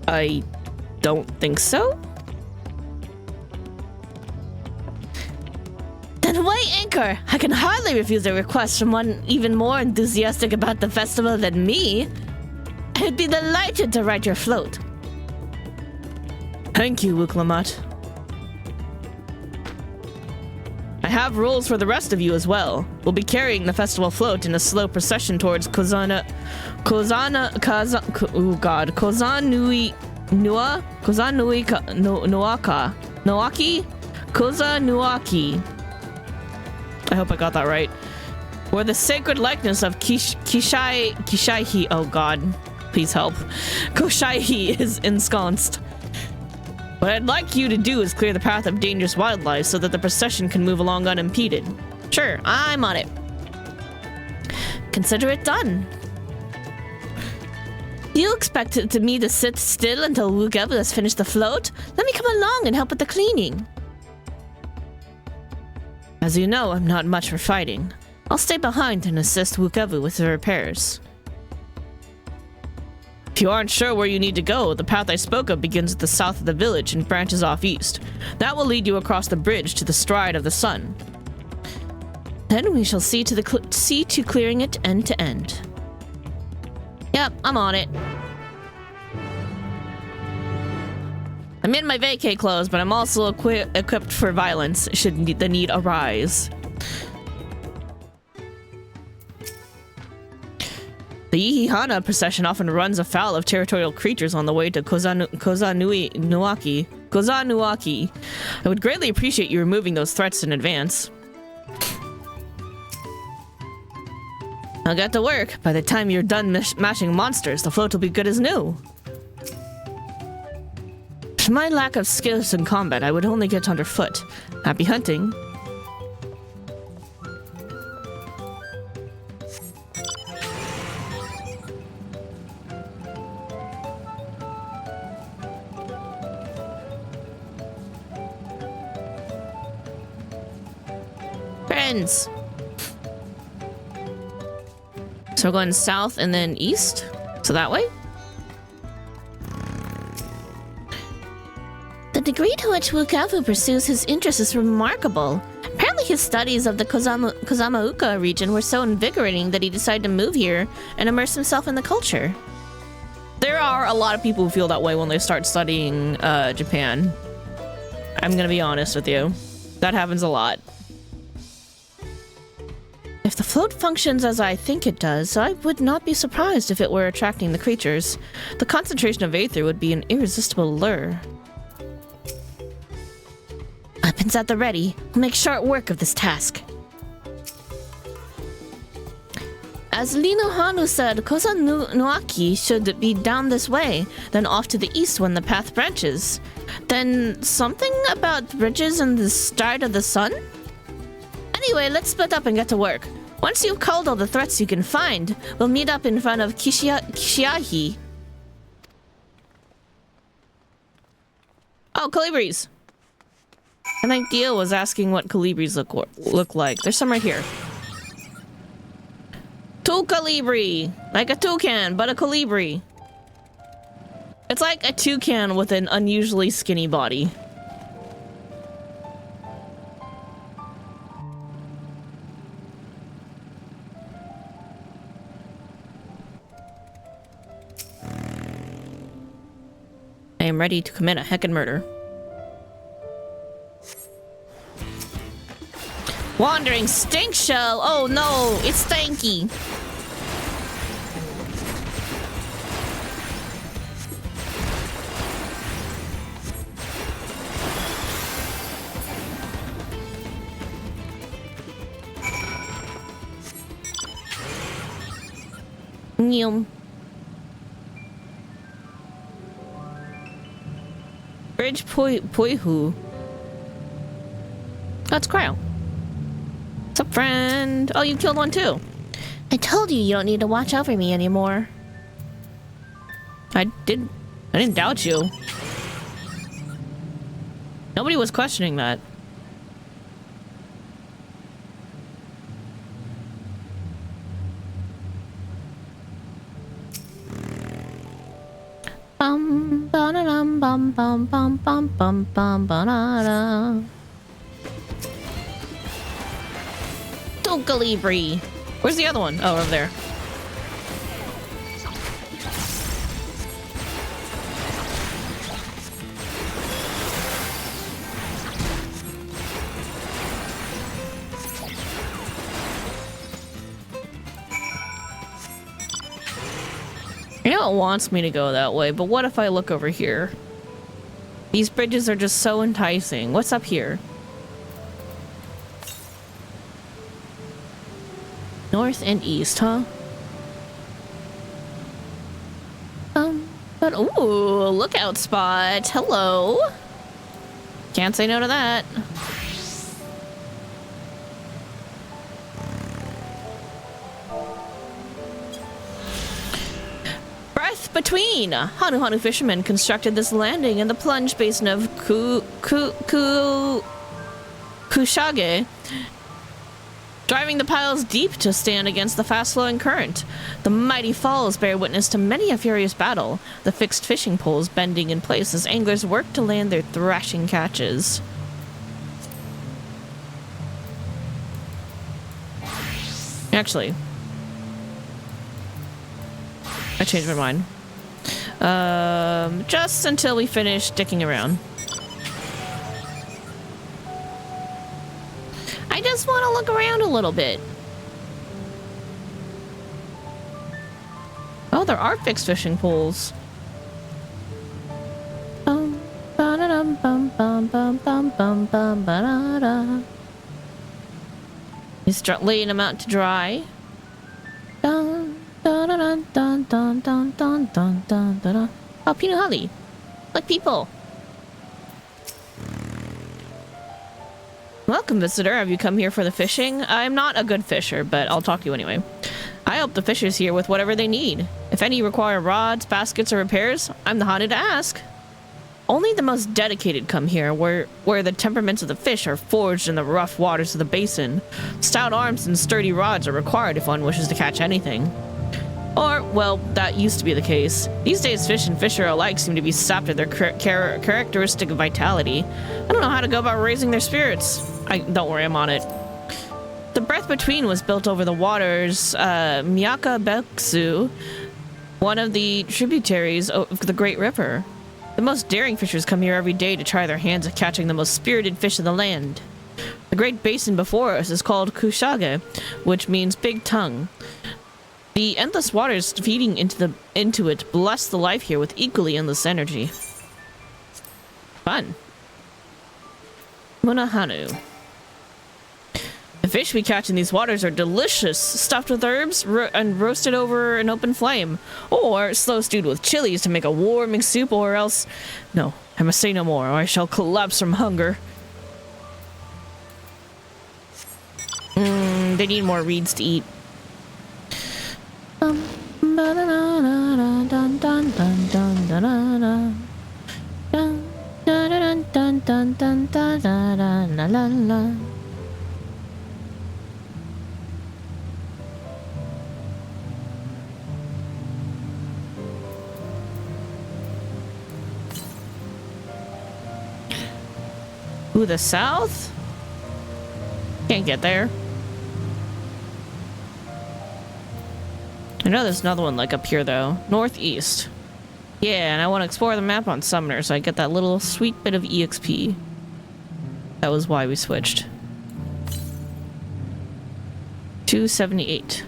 I don't think so. Then weigh anchor! I can hardly refuse a request from one even more enthusiastic about the festival than me. I'd be delighted to ride your float. Thank you, Wuklamat. I have rules for the rest of you as well. We'll be carrying the festival float in a slow procession towards Kozanui Kozanuaki. I hope I got that right. Where the sacred likeness of Kishaihi, oh god, please help. Koshaihi is ensconced. What I'd like you to do is clear the path of dangerous wildlife so that the procession can move along unimpeded. Sure, I'm on it. Consider it done. You expect me to sit still until Wukefu has finished the float? Let me come along and help with the cleaning. As you know, I'm not much for fighting. I'll stay behind and assist Wukefu with the repairs. If you aren't sure where you need to go, the path I spoke of begins at the south of the village and branches off east. That will lead you across the bridge to the Stride of the Sun. Then we shall see to clearing it end to end. Yep, I'm on it. I'm in my vacay clothes, but I'm also equipped for violence should the need arise. The Ihihana procession often runs afoul of territorial creatures on the way to Kozanuaki. I would greatly appreciate you removing those threats in advance. I'll get to work. By the time you're done mashing monsters, the float will be good as new. For my lack of skills in combat, I would only get underfoot. Happy hunting. Friends. So we're going south and then east? So that way? The degree to which Wukafu pursues his interests is remarkable. Apparently his studies of the Kozamauka region were so invigorating that he decided to move here and immerse himself in the culture. There are a lot of people who feel that way when they start studying Japan. I'm gonna be honest with you. That happens a lot. If the float functions as I think it does, I would not be surprised if it were attracting the creatures. The concentration of Aether would be an irresistible lure. Weapons at the ready. We'll make short work of this task. As Linohanu said, Kozanuaki should be down this way, then off to the east when the path branches. Then something about bridges and the start of the sun? Anyway, let's split up and get to work. Once you've culled all the threats you can find, we'll meet up in front of Kishiahi. Oh, colibris! I think Dio was asking what colibris look like. There's some right here. Two colibri! Like a toucan, but a colibri. It's like a toucan with an unusually skinny body. I am ready to commit a heckin' murder. Wandering stink shell! Oh no, it's stanky! Nyum. Bridge Poihu. That's Cryo. What's up, friend? Oh, you killed one too. I told you you don't need to watch over me anymore. I didn't doubt you. Nobody was questioning that. Bum bum bum bum bum bum bum bum banana. Colibri. Where's the other one? Oh, over there. I know it wants me to go that way, but what if I look over here? These bridges are just so enticing. What's up here? North and east, huh? But ooh, lookout spot. Hello. Can't say no to that. Breath between. Hanu fishermen constructed this landing in the plunge basin of Kushage, driving the piles deep to stand against the fast-flowing current. The mighty falls bear witness to many a furious battle, the fixed fishing poles bending in place as anglers work to land their thrashing catches. Actually, I changed my mind. Just until we finish dicking around. I just want to look around a little bit. Oh, there are fixed fishing poles. You start laying them out to dry. Oh, Pinuhali. Like people. Welcome, visitor. Have you come here for the fishing? I'm not a good fisher, but I'll talk to you anyway. I help the fishers here with whatever they need. If any require rods, baskets, or repairs, I'm the Hanu to ask. Only the most dedicated come here, where the temperaments of the fish are forged in the rough waters of the basin. Stout arms and sturdy rods are required if one wishes to catch anything. Or, well, that used to be the case. These days, fish and fisher alike seem to be sapped of their characteristic vitality. I don't know how to go about raising their spirits. Don't worry, I'm on it. The breath between was built over the waters, Miyaka Beksu, one of the tributaries of the Great River. The most daring fishers come here every day to try their hands at catching the most spirited fish of the land. The great basin before us is called Kushage, which means big tongue. The endless waters feeding into it bless the life here with equally endless energy. Fun. Munahanu. The fish we catch in these waters are delicious, stuffed with herbs and roasted over an open flame, or slow stewed with chilies to make a warming soup, or else... No, I must say no more, or I shall collapse from hunger. They need more reeds to eat. Ooh, the south? Can't get there. I know there's another one like up here though. Northeast. Yeah, and I want to explore the map on Summoner so I get that little sweet bit of EXP. That was why we switched. 278.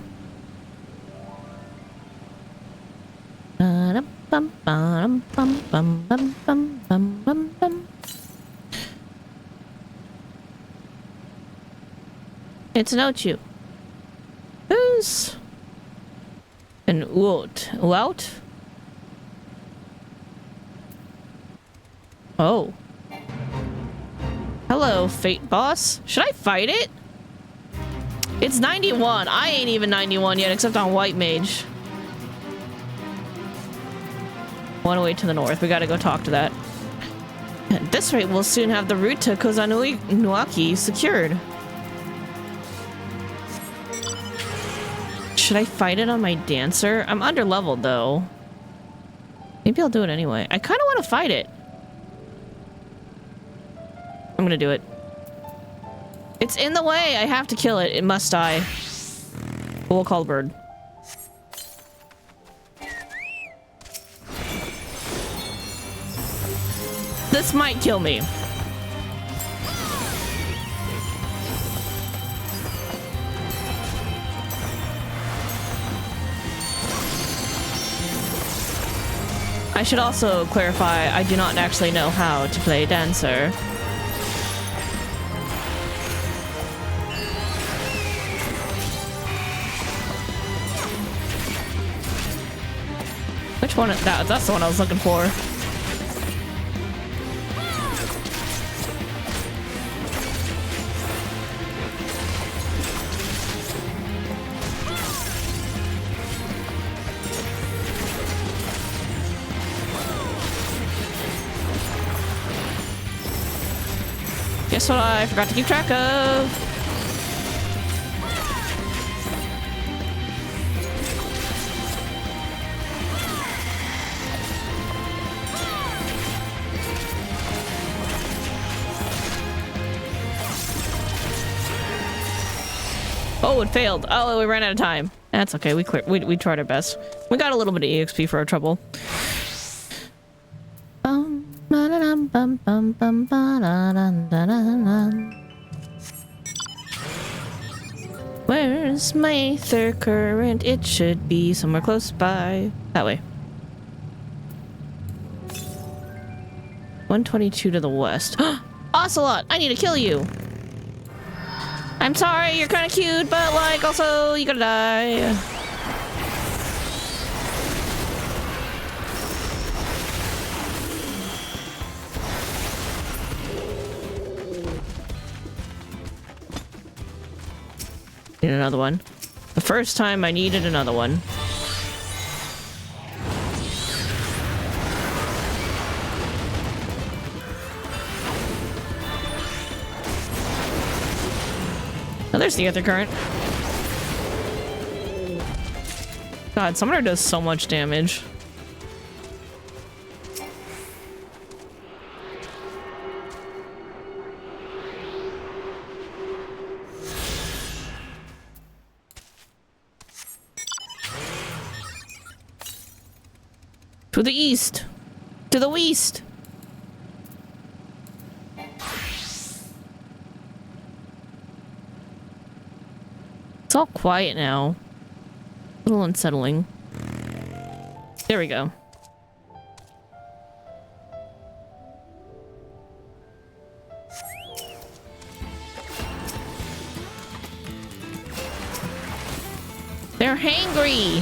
It's an Ochu. Who's an Wout? Oh. Hello, Fate Boss. Should I fight it? It's 91. I ain't even 91 yet, except on White Mage. One way to the north. We gotta go talk to that. At this rate, we'll soon have the route to Kozanui Nuaki secured. Should I fight it on my dancer? I'm under-leveled, though. Maybe I'll do it anyway. I kind of want to fight it. I'm gonna do it. It's in the way. I have to kill it. It must die. We'll call the bird. This might kill me. I should also clarify, I do not actually know how to play dancer. Which one is that? That's the one I was looking for. Guess what I forgot to keep track of? Oh, it failed. Oh, we ran out of time. That's okay. We tried our best. We got a little bit of EXP for our trouble. Where's my third current? It should be somewhere close by. That way. 122 to the west. Ocelot, I need to kill you. I'm sorry, you're kind of cute, but like also you gotta die. Need another one. The first time I needed another one. Oh, there's the ether current. God, Summoner does so much damage. To the east! To the west! It's all quiet now. A little unsettling. There we go. They're hangry!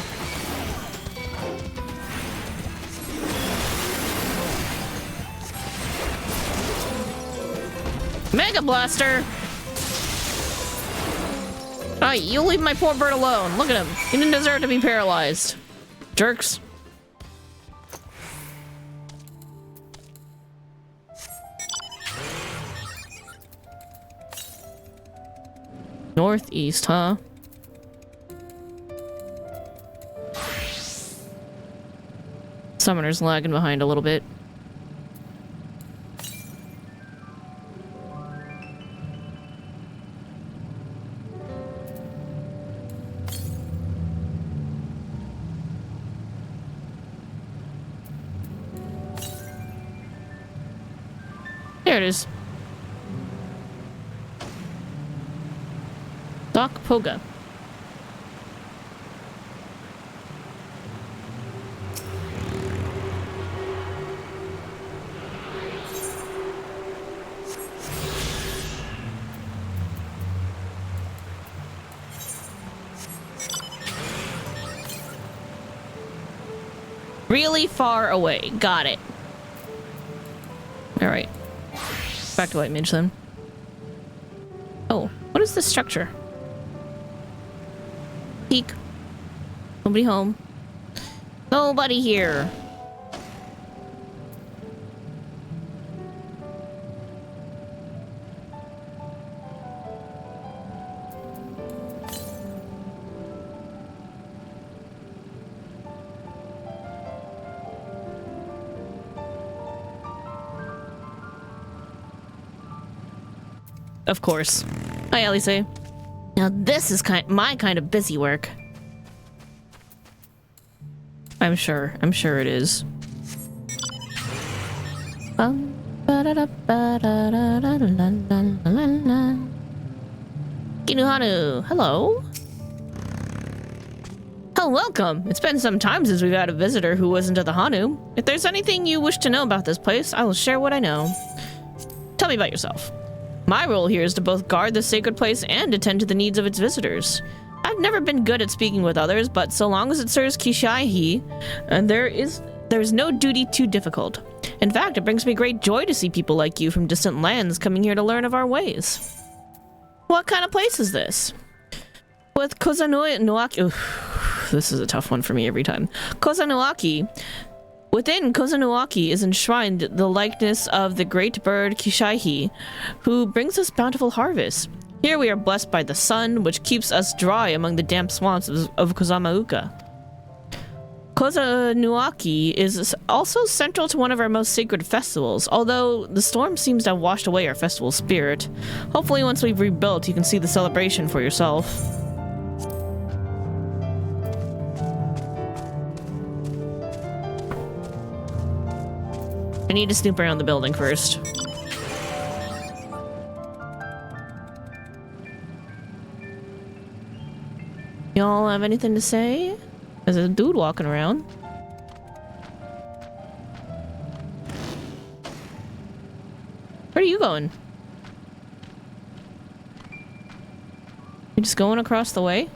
Mega Blaster! Alright, you leave my poor bird alone. Look at him. He didn't deserve to be paralyzed. Jerks. Northeast, huh? Summoner's lagging behind a little bit. There it is. Doc Poga. Really far away. Got it. Alright. Back to White Mage then. Oh, what is this structure? Peek. Nobody home. Nobody here. Of course. Hi, Alice. Now this is my kind of busy work. I'm sure it is. Kinuhanu, hello. Oh, welcome. It's been some time since we've had a visitor who wasn't at the Hanu. If there's anything you wish to know about this place, I will share what I know. Tell me about yourself. My role here is to both guard the sacred place and attend to the needs of its visitors. I've never been good at speaking with others, but so long as it serves Kishaihi, and there's no duty too difficult. In fact, it brings me great joy to see people like you from distant lands coming here to learn of our ways. What kind of place is this? With Kozanuaki... This is a tough one for me every time. Kozanuaki... Within Kozanuaki is enshrined the likeness of the great bird Kishaihi, who brings us bountiful harvests. Here we are blessed by the sun, which keeps us dry among the damp swamps of Kozamauka. Kozanuaki is also central to one of our most sacred festivals, although the storm seems to have washed away our festival spirit. Hopefully once we've rebuilt, you can see the celebration for yourself. I need to snoop around the building first. Y'all have anything to say? There's a dude walking around. Where are you going? You just going across the way?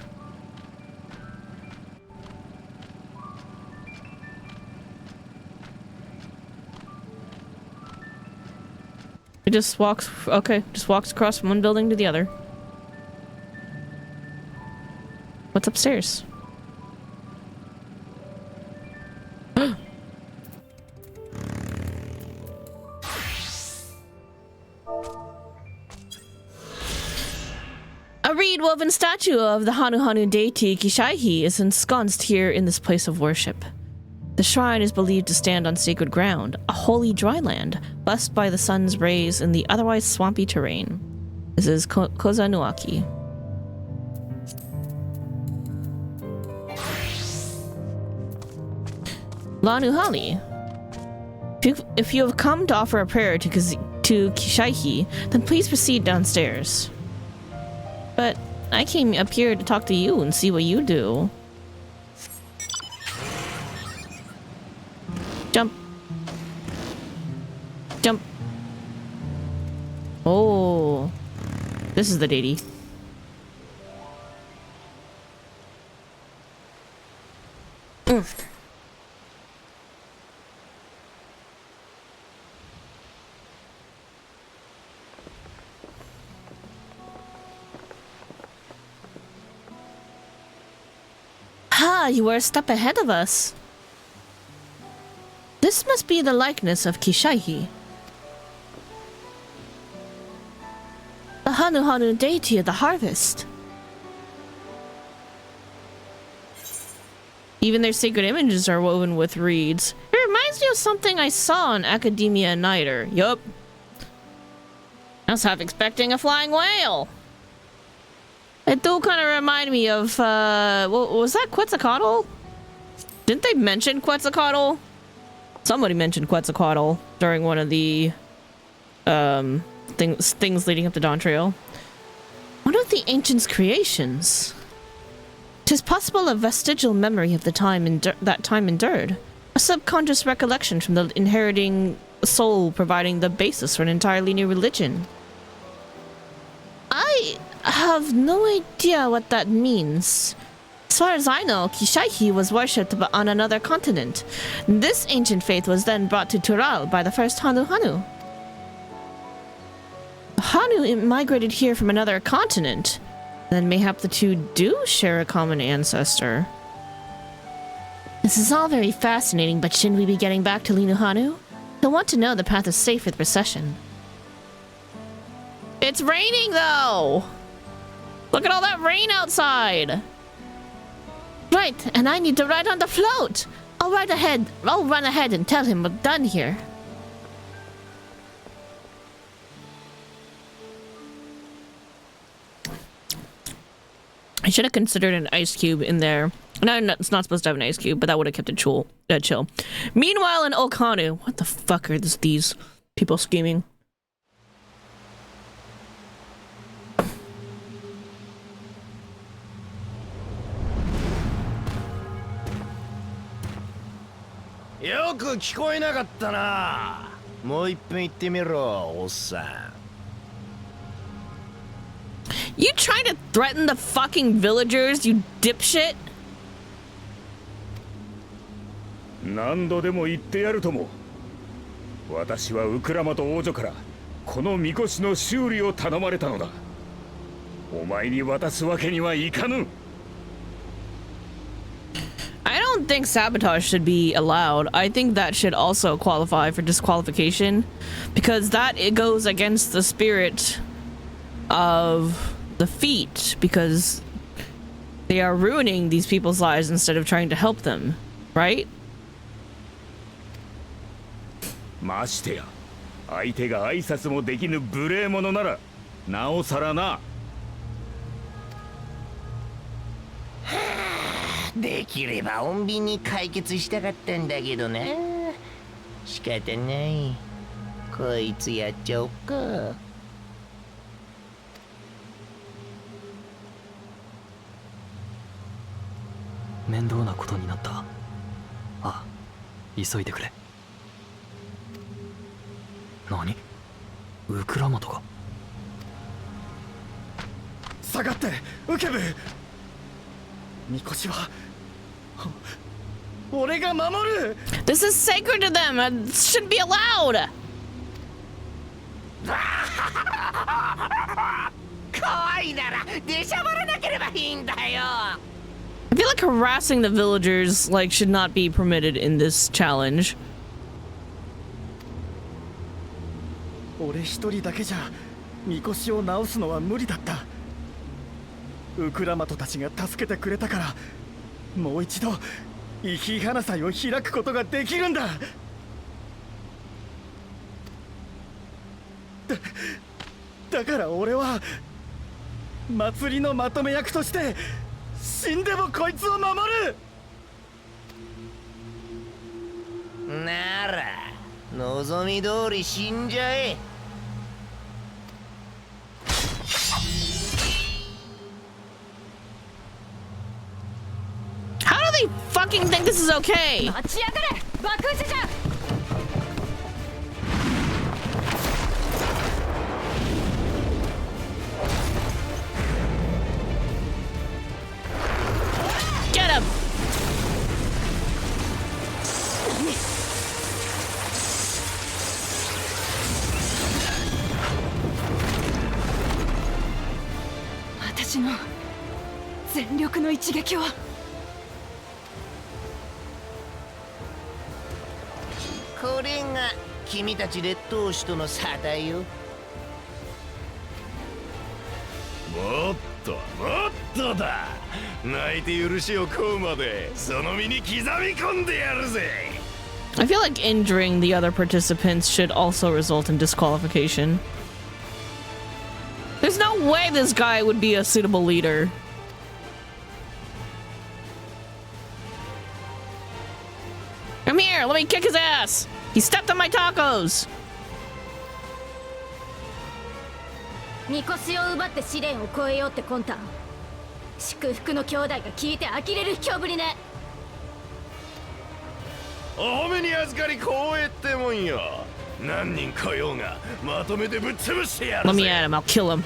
It just walks, okay, just walks across from one building to the other. What's upstairs? A reed-woven statue of the Hanu deity Kishaihi is ensconced here in this place of worship. The shrine is believed to stand on sacred ground, a holy dry land, blessed by the sun's rays in the otherwise swampy terrain. This is Kozanuaki. Lanuhali. If you have come to offer a prayer to Kishaihi, then please proceed downstairs. But I came up here to talk to you and see what you do. Jump. Jump. Oh. This is the deity. Ah, you were a step ahead of us. This must be the likeness of Kishaihi, the Hanu deity of the harvest. Even their sacred images are woven with reeds. It reminds me of something I saw on Academia Nighter. Yup. I was half expecting a flying whale. It do kind of remind me of, was that Quetzalcoatl? Didn't they mention Quetzalcoatl? Somebody mentioned Quetzalcoatl during one of the, things leading up to Dawntrail. One of the ancients' creations. 'Tis possible a vestigial memory of the time that time endured. A subconscious recollection from the inheriting soul providing the basis for an entirely new religion. I have no idea what that means. As far as I know, Kishaihi was worshipped on another continent. This ancient faith was then brought to Tural by the first Hanu. Hanu migrated here from another continent. Then mayhap the two do share a common ancestor. This is all very fascinating, but shouldn't we be getting back to Linuhanu? He'll want to know the path is safe with procession. It's raining though! Look at all that rain outside! Right, and I need to ride on the float! I'll run ahead and tell him we're done here. I should have considered an ice cube in there. No, it's not supposed to have an ice cube, but that would have kept it chill. Meanwhile, in Okanu, what the fuck are these people scheming? You trying to threaten the fucking villagers, you dipshit? 何度でも言ってやるとも。私はウクラマと王女からこのみこしの修理を頼まれたのだ。お前に渡すわけにはいかぬ。I don't think sabotage should be allowed. I think that should also qualify for disqualification because it goes against the spirit of the feat because they are ruining these people's lives instead of trying to help them, right? ましてや相手が挨拶もできぬ無礼者ならなおさらな。できれば穏便に解決したかったんだけどな。仕方ない。こいつやっちゃおっか。面倒なことになった。ああ、急いでくれ。何？ウクラマとか。下がってウケブ。みこしは俺が守る。 This is sacred to them. It shouldn't be allowed. 怖いなら出しゃばらなければいいんだよ。 I feel like harassing the villagers like should not be permitted in this challenge. 俺一人だけじゃみこしを直すのは無理だった。ウクラマトたちが助けてくれたからもう一度イヒイ花祭を開くことができるんだ。だから俺は祭りのまとめ役として死んでもこいつを守る。なら望み通り死んじゃえ。How do they fucking think this is okay? 立ち上がれ爆打ちじゃ。Get him! 私の全力の一撃を。これが君たち劣等種との差だよ。もっともっとだ。泣いて許しを請うまでその身に刻み込んでやるぜ。 I feel like injuring the other participants should also result in disqualification. There's no way this guy would be a suitable leader. Come here, let me kick his ass. He stepped on my tacos. みこしを奪って試練を超えようって魂胆。祝福の兄弟が聞いて呆れる卑怯ぶりね。お褒めに預かり光栄ってもんよ。何人来ようがまとめてぶっ潰してやる Let ぜ。 me at him, I'll kill him.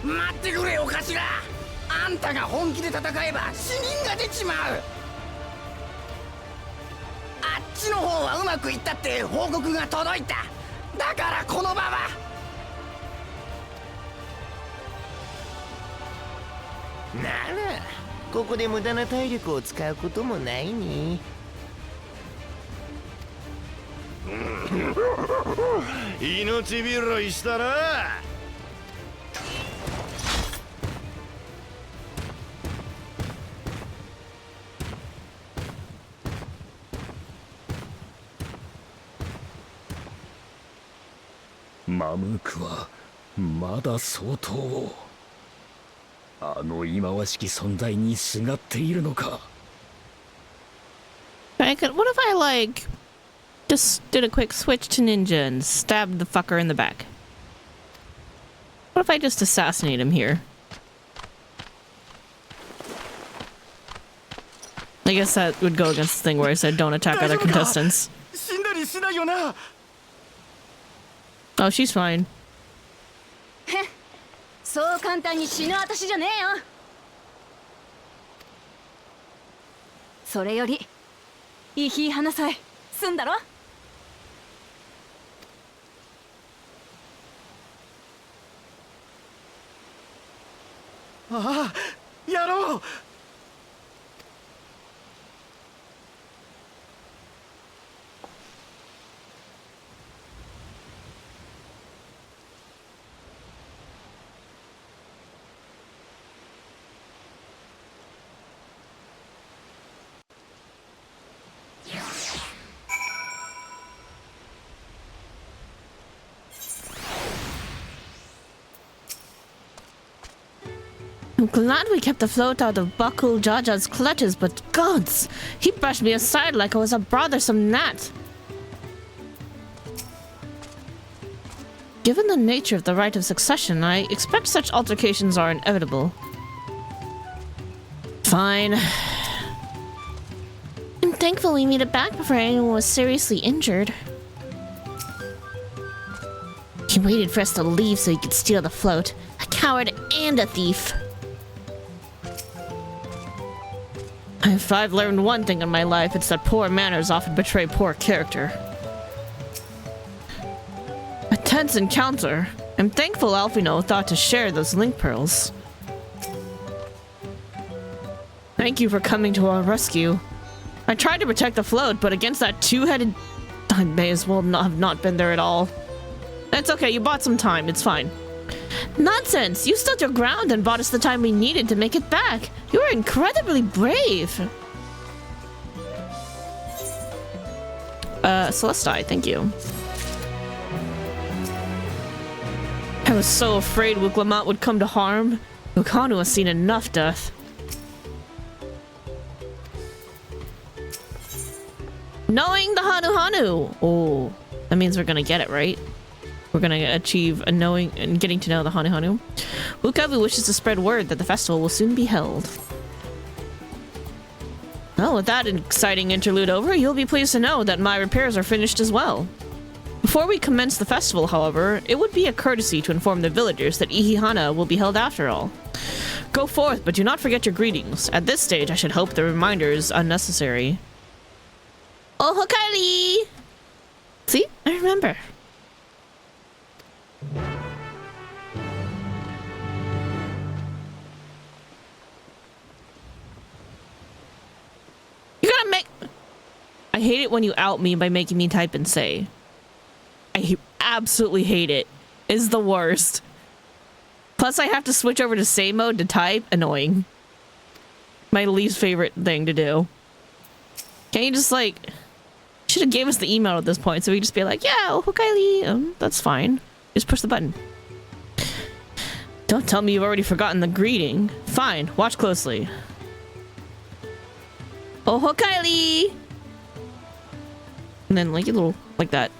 待ってくれお頭。あんたが本気で戦えば死人が出ちまう。あっちの方はうまくいったって報告が届いた。だからこの場は。ならここで無駄な体力を使うこともないね。命拾いしたな。マムークはまだ相当あの忌まわしき存在にすがっているのか。 What if I like just did a quick switch to ninja and stabbed the fucker in the back? What if I just assassinate him here? I guess that would go against the thing where I said don't attack other contestants. 死んだりしないよな。 Oh, she's fine. そう簡単に死ぬ私じゃねえよ。それよりいい日花さえ済んだろ。ああ、やろう。I'm glad we kept the float out of Bakul Jaja's clutches, but gods, he brushed me aside like I was a bothersome gnat. Given the nature of the right of succession, I expect such altercations are inevitable. Fine. I'm thankful we made it back before anyone was seriously injured. He waited for us to leave so he could steal the float. A coward and a thief. If I've learned one thing in my life, it's that poor manners often betray poor character. A tense encounter. I'm thankful Alphino thought to share those link pearls. Thank you for coming to our rescue. I tried to protect the float, but against that two-headed... I may as well have not been there at all. It's okay, you bought some time, it's fine. Nonsense! You stood your ground and bought us the time we needed to make it back. You were incredibly brave. Celestai, thank you. I was so afraid Wuklamot would come to harm. Ukanu has seen enough death. Knowing the Hanu Hanu! Oh, that means we're gonna get it, right? We're gonna achieve a knowing and getting to know the Hanu Hanu. Wukavu wishes to spread word that the festival will soon be held. Well, with that exciting interlude over, you'll be pleased to know that my repairs are finished as well. Before we commence the festival, however, it would be a courtesy to inform the villagers that Ihihana will be held after all. Go forth, but do not forget your greetings. At this stage, I should hope the reminder is unnecessary. Oh, Kylie! See? I remember. You're gonna make... I hate it when you out me by making me type and say. I absolutely hate it. It's the worst. Plus I have to switch over to say mode to type. Annoying. My least favorite thing to do. Can't you just like... Should have gave us the email at this point so we could just be like, yeah, oh, Kylie, that's fine. Just push the button. Don't tell me you've already forgotten the greeting. Fine, watch closely. Oh, Kylie! And then like a little, like that.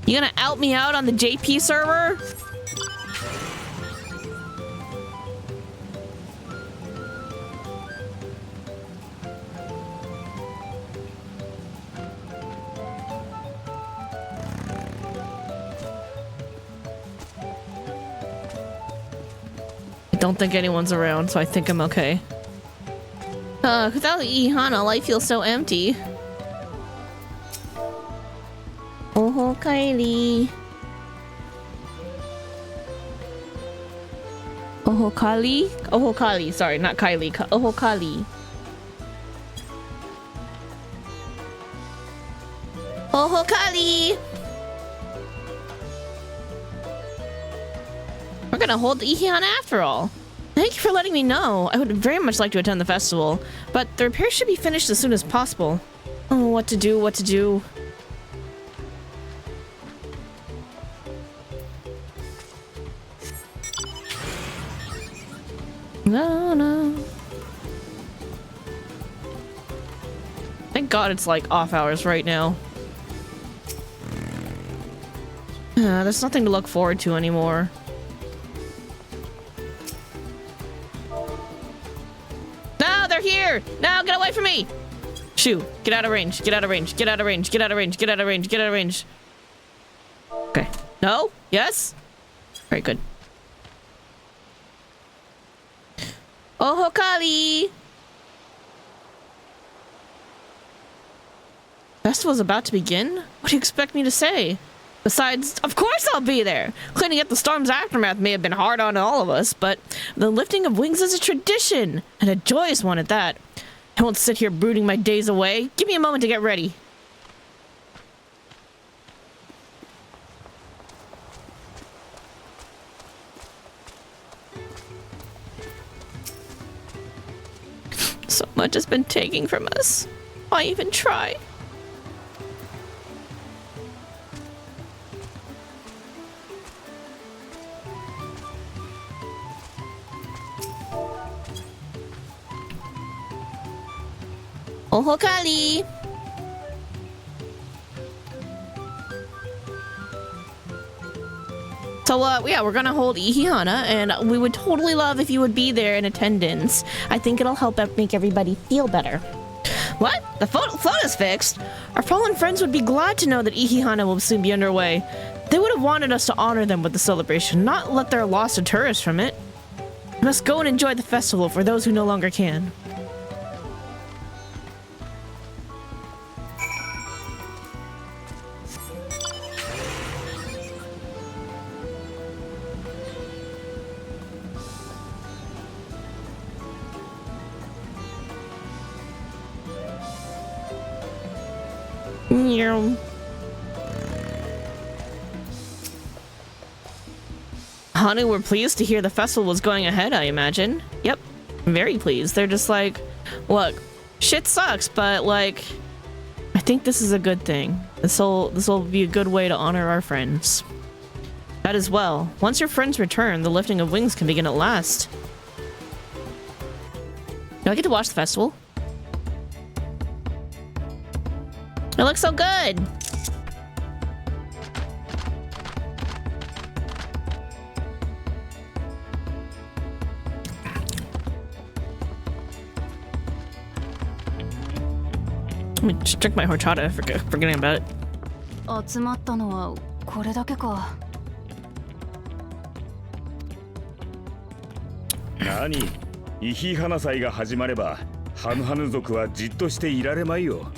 You gonna out me out on the JP server? I don't think anyone's around, so I think I'm okay. Without Ihana, life feels so empty. Oh, Kylie. Oh, Kali? Oh, Kali. Sorry, not Kylie. Oh, Kali. Oh, Kali. We're gonna hold the Ihana after all. Thank you for letting me know. I would very much like to attend the festival, but the repairs should be finished as soon as possible. Oh, what to do, what to do. No. Thank God it's like off hours right now. There's nothing to look forward to anymore. No, they're here! No, get away from me! Shoo, get out of range, get out of range, get out of range, get out of range, get out of range, get out of range. Okay. No? Yes? Very good. Oh, Kali! Festival's about to begin? What do you expect me to say? Besides, of course I'll be there! Cleaning up the storm's aftermath may have been hard on all of us, but the lifting of wings is a tradition, and a joyous one at that. I won't sit here brooding my days away. Give me a moment to get ready. So much has been taken from us. Why even try? Oh, Kali! So, yeah, we're gonna hold Ihihana, and we would totally love if you would be there in attendance. I think it'll help make everybody feel better. What? The float is fixed? Our fallen friends would be glad to know that Ihihana will soon be underway. They would have wanted us to honor them with the celebration, not let their loss deter us from it. We must go and enjoy the festival for those who no longer can. Yeah. Hanu were pleased to hear the festival was going ahead, I imagine. Yep, very pleased. They're just like, look, shit sucks, but like, I think this is a good thing. This will be a good way to honor our friends. That as well. Once your friends return, the lifting of wings can begin at last. Do I get to watch the festival? It looks so good! Let me just drink my horchata, forgetting about it. 集まったのはこれだけか。何？イヒハナ祭が始まれば、ハヌハヌ族はじっとしていられまいよ。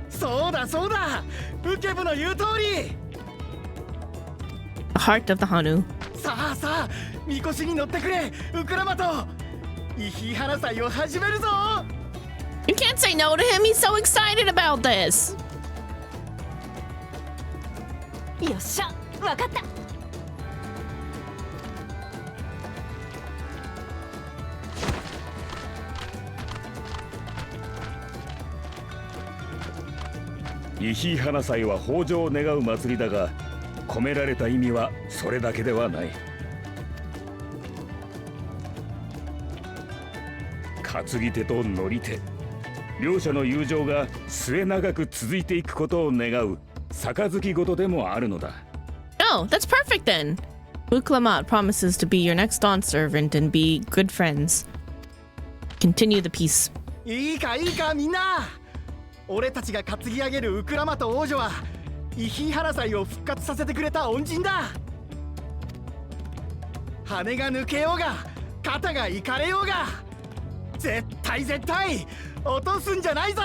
そうだそうだ、ウケブの言う通り。 The heart of the Hanu. さあさあ、みこしに乗ってくれ、ウクラマト。イヒハナ祭を始めるぞ。 You can't say no to him, he's so excited about this! よっしゃ、わかった。イヒハナ祭は豊穣を願う祭りだが、込められた意味はそれだけではない。担ぎ手と乗り手、両者の友情が末永く続いていくことを願う杯事でもあるのだ。Oh, that's perfect then! Uklamat promises to be your next dawn servant and be good friends. Continue the peace. いいかいいかみんな。俺たちが担ぎ上げるウクラマト王女はイヒハナ祭を復活させてくれた恩人だ。羽が抜けようが肩がいかれようが絶対絶対落とすんじゃないぞ。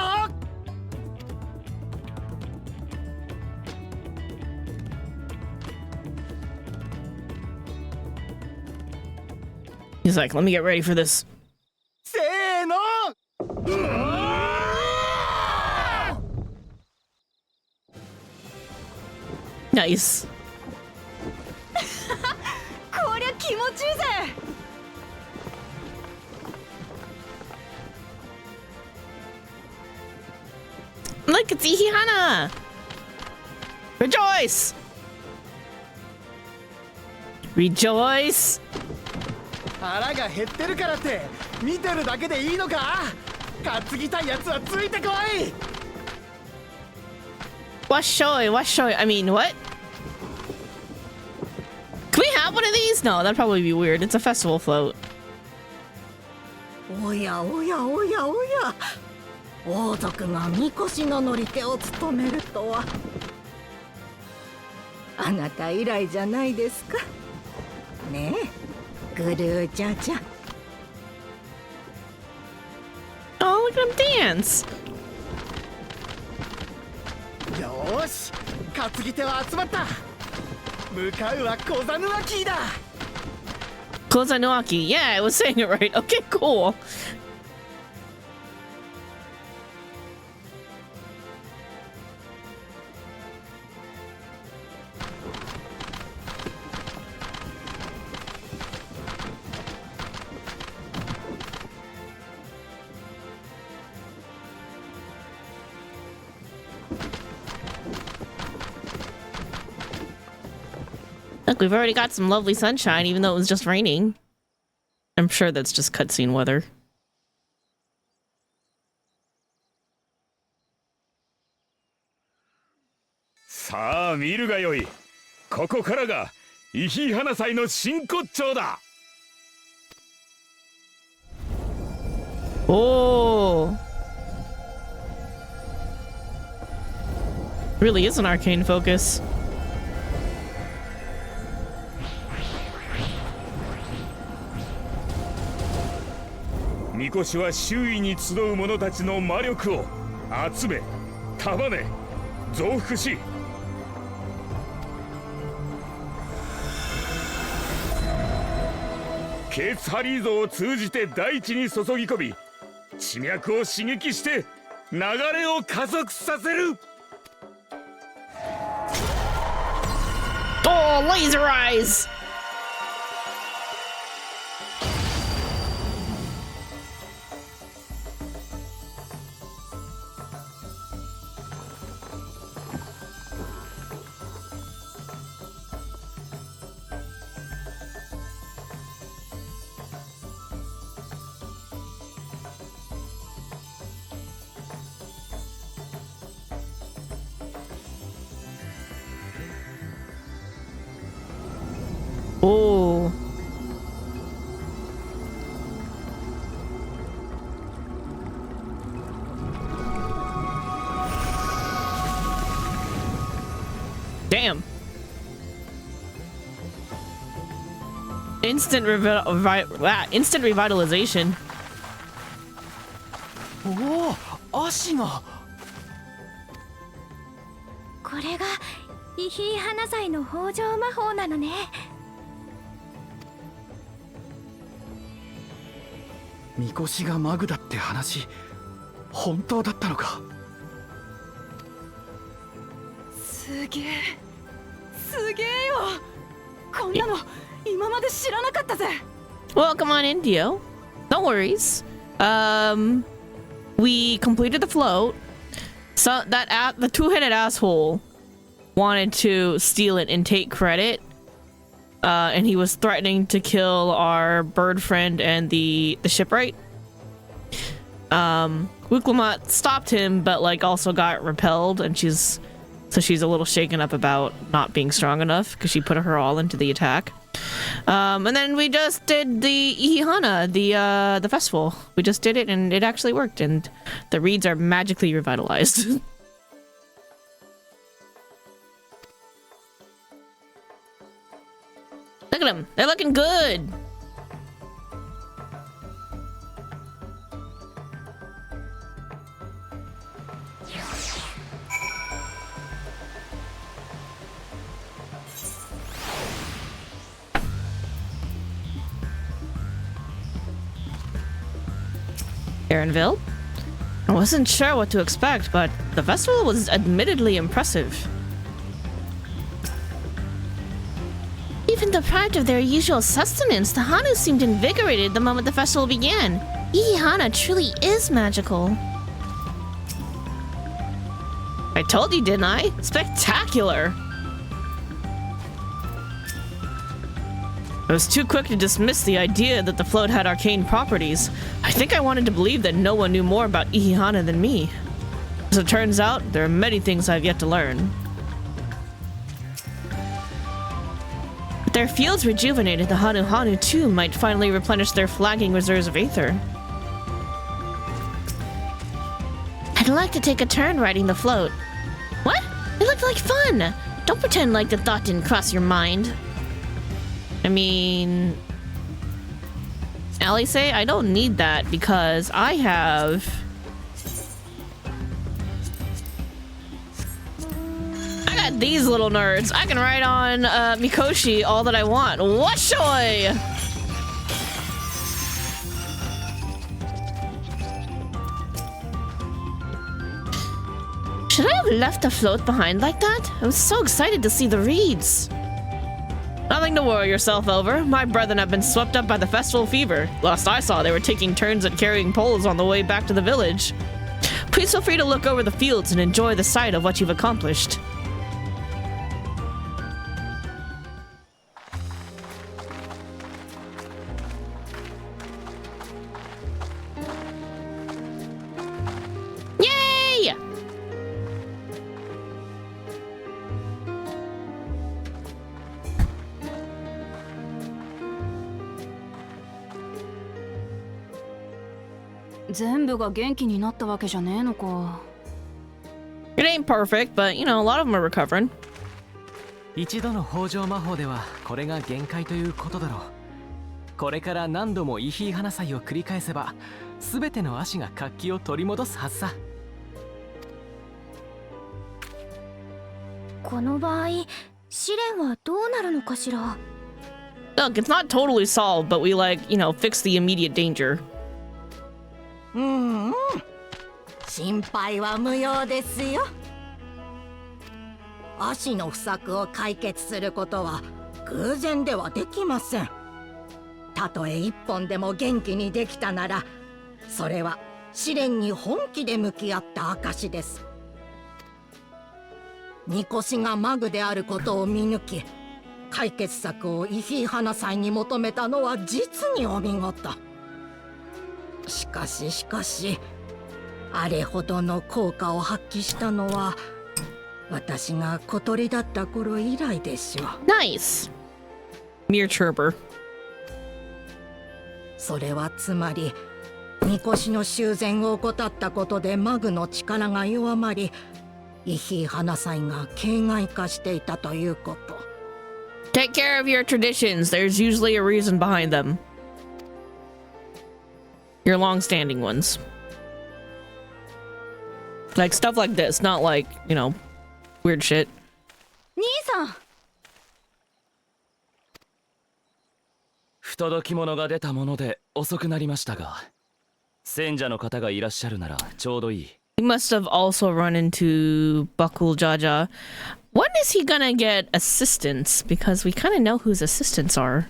He's like, let me get ready for this. せーの。 Nice. こりゃ気持ちいいぜ。 Look, it's Ihihana! Rejoice! Rejoice! 腹が減ってるからって見てるだけでいいのか。担ぎたいやつはついてこい。 Washoy, washoy. I mean, what? Can we have one of these? No, that'd probably be weird. It's a festival float. おやおやおやおや、王族がみこしの乗り手を務めるとは。あなた以来じゃないですかねえ、グルージャジャ。 Oh, look at him dance! よーし、担ぎ手は集まった。向かうはコザヌアキーだ。 Kozanuaki. Yeah, I was saying it right. Okay, cool. Look, we've already got some lovely sunshine, even though it was just raining. I'm sure that's just cutscene weather. さあ見るがよい。ここからがイヒ花祭の真骨頂だ。 Oh. Really is an arcane focus. Mikoshi は周囲に集う者たちの魔力を集め、束ね、増幅し、ケーツハリー像を通じて大地に注ぎ込み、地脈を刺激して流れを加速させる。 Oh, laser eyes! Oh. Damn. Instant revitalization. おお、足が。これがイヒー花祭の豊穣魔法なのね。みこしがマグだって話、本当だったのか。すげえ、すげえよ。こんなの今まで知らなかったぜ。 Welcome on in, Dio. No worries. We completed the float. So the two-headed asshole wanted to steal it and take credit. And he was threatening to kill our bird friend and the shipwright. Wuklamot stopped him, but like also got repelled, and she's a little shaken up about not being strong enough because she put her all into the attack. And then we just did the Ihihana, the festival. We just did it, and it actually worked, and the reeds are magically revitalized. Look at them. They're looking good. Aaronville? I wasn't sure what to expect, but the festival was admittedly impressive. Even deprived of their usual sustenance, the Hanu seemed invigorated the moment the festival began. Ihihana truly is magical. I told you, didn't I? Spectacular! I was too quick to dismiss the idea that the float had arcane properties. I think I wanted to believe that no one knew more about Ihihana than me. As it turns out, there are many things I've yet to learn. With their fields rejuvenated, the Hanu too might finally replenish their flagging reserves of aether. I'd like to take a turn riding the float. What? It looked like fun! Don't pretend like the thought didn't cross your mind. I mean... Alice, I don't need that because I have... I got these little nerds. I can ride on Mikoshi all that I want. Washoy! Should I have left the float behind like that? I was so excited to see the reeds. Nothing to worry yourself over. My brethren have been swept up by the festival fever. Last I saw, they were taking turns at carrying poles on the way back to the village. Please feel free to look over the fields and enjoy the sight of what you've accomplished. Yay! 全部が元気になったわけじゃねえのか。It ain't perfect, but you know, a lot of them are recovering. 一度の北条魔法ではこれが限界ということだろう。これから何度もイヒイ花祭を繰り返せば全ての足が活気を取り戻すはずさ。この場合、試練はどうなるのかしら。 Look, it's not totally solved, but we fix the immediate danger. うんうん、心配は無用ですよ。足の不作を解決することは偶然ではできません。たとえ一本でも元気にできたなら、それは試練に本気で向き合った証です。みこしがマグであることを見抜き、解決策をイヒイ花祭に求めたのは実にお見事。しかしあれほどの効果を発揮したのは私が小鳥だった頃以来でしょう。 Nice. Mere chirper. それはつまりみこしの修繕を怠ったことでマグの力が弱まり、イヒイ花祭が形骸化していたということ。 Take care of your traditions. There's usually a reason behind them. Your long-standing ones. Like stuff like this, not like, weird shit. 兄さん。不届き者が出たもので遅くなりましたが、選者の方がいらっしゃるならちょうどいい。We must have also run into Bakul Jaja. When is he gonna get assistants? Because we kind of know whose assistants are.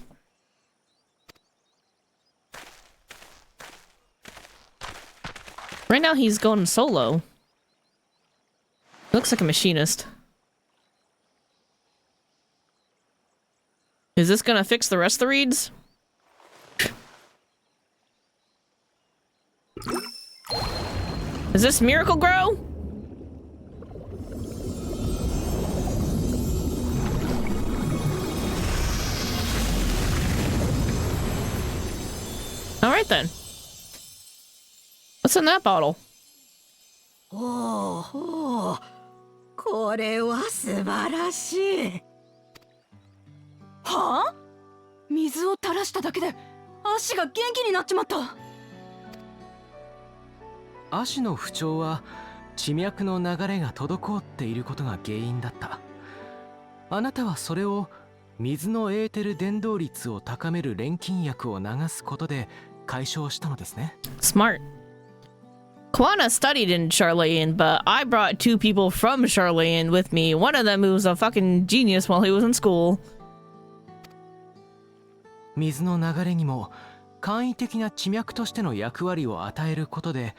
Right now he's going solo. Looks like a machinist. Is this gonna fix the rest of the reeds? Is this Miracle Grow? Alright then. What's in that bottle? おお、これは素晴らしい。はあ？水を垂らしただけで足が元気になっちまった。足の不調は地脈の流れが滞っていることが原因だった。あなたはそれを水のエーテル伝導率を高める錬金薬を流すことで解消したのですね。 Smart. Kwana studied in Charlayan, but I brought two people from Charlayan with me. One of them was a fucking genius while he was in school. 水の流れにも簡易的な地脈としての役割を与えることで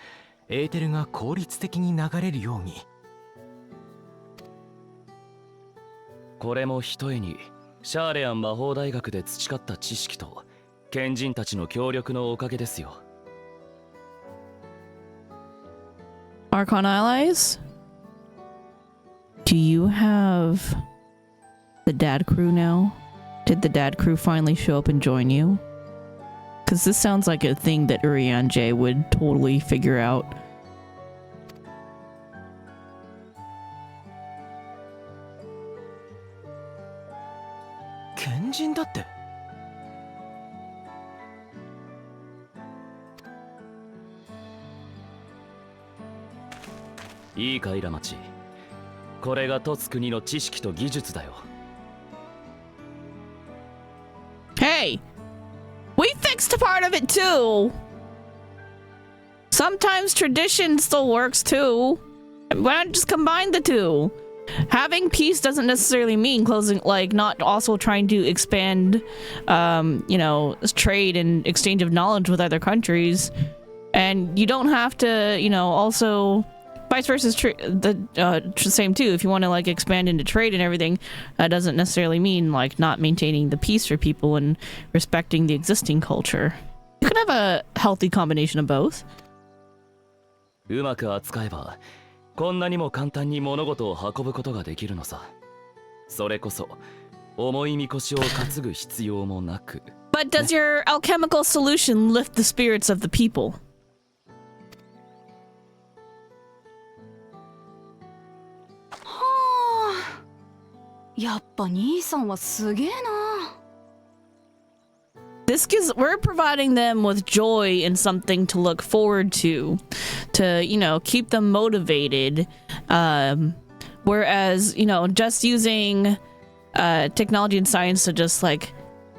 エーテルが効率的に流れるように。これもひとえにシャーレアン魔法大学で培った知識と賢人たちの協力のおかげですよ。Archon allies? Do you have the dad crew now? Did the dad crew finally show up and join you? Because this sounds like a thing that Urian J would totally figure out. Kenjin だって。いいかイラマチ。これが凸国の知識と技術だよ。Hey! We fixed a part of it too! Sometimes tradition still works too. Why not just combine the two? Having peace doesn't necessarily mean closing, not also trying to expand, trade and exchange of knowledge with other countries. And you don't have to, also... Vice versa is same too. If you want to expand into trade and everything, that doesn't necessarily mean not maintaining the peace for people and respecting the existing culture. You can have a healthy combination of both. うまく扱えばこんなにも簡単に物事を運ぶことができるのさ。それこそ重いみこしを担ぐ必要もなく。But does your alchemical solution lift the spirits of the people? やっぱ兄さんはすげえな。 This gives, we're providing them with joy and something to look forward to, you know, keep them motivated. Whereas, you know, just using technology and science to just like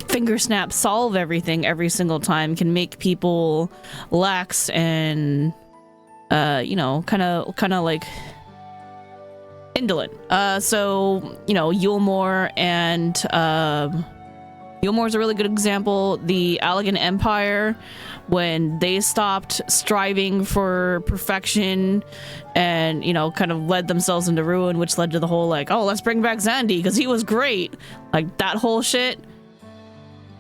finger snap solve everything every single time can make people lax and, you know, kind of like indolent. So, you know, Yulmore and Yulmore's a really good example. The Allegan Empire, when they stopped striving for perfection and, you know, kind of led themselves into ruin, which led to the whole like, oh, let's bring back Xandi because he was great. Like that whole shit.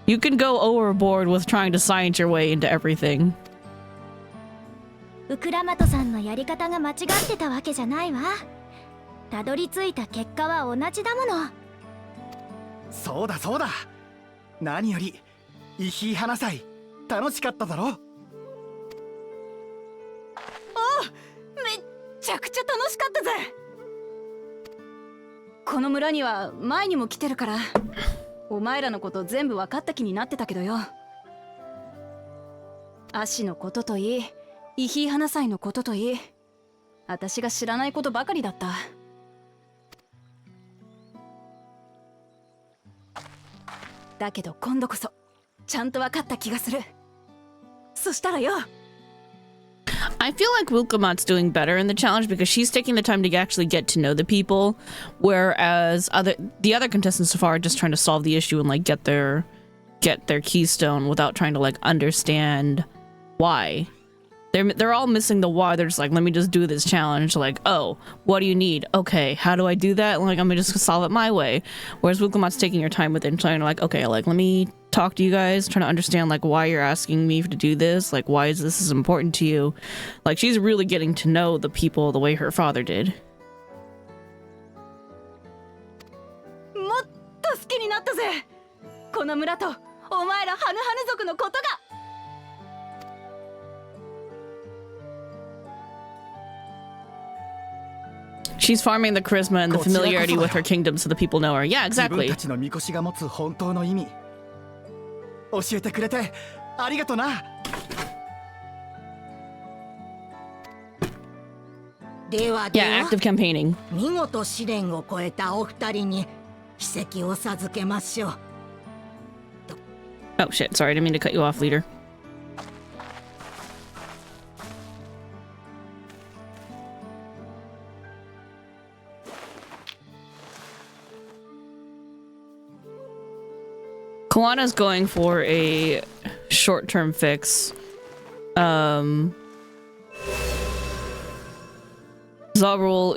You can go overboard with trying to science your way into everything. ウクラマトさんのやり方が間違ってたわけじゃないわ。たどり着いた結果は同じだもの。そうだそうだ。何よりイヒー花祭楽しかっただろ。めっちゃくちゃ楽しかったぜ。この村には前にも来てるから、お前らのこと全部分かった気になってたけどよ。アシのことといい、イヒー花祭のことといい、私が知らないことばかりだった。だけど今度こそちゃんと分かった気がする。そしたらよ。I feel like Wilkamat's doing better in the challenge because she's taking the time to actually get to know the people, whereas the other contestants so far are just trying to solve the issue and like get their keystone without trying to like understand why. They're all missing the why. They're just like, let me just do this challenge. Like, oh, what do you need? Okay, how do I do that? Like, I'm gonna just solve it my way. Whereas Wilkamat's taking your time with it and trying to like, okay, like let me talk to you guys, trying to understand like why you're asking me to do this. Like, why is this is important to you? Like, she's really getting to know the people the way her father did. もっと好きになったぜ。この村とお前らハヌハヌ族のことが。She's farming the charisma and the familiarity with her kingdom so the people know her. Yeah, exactly. 自分たちのみこしが持つ本当の意味教えてくれてありがとな。では Yeah, active campaigning. 見事試練を超えたお二人に奇跡を授けましょう。 Oh shit, sorry, I didn't mean to cut you off, leader. Kawana's going for a short-term fix. Zarul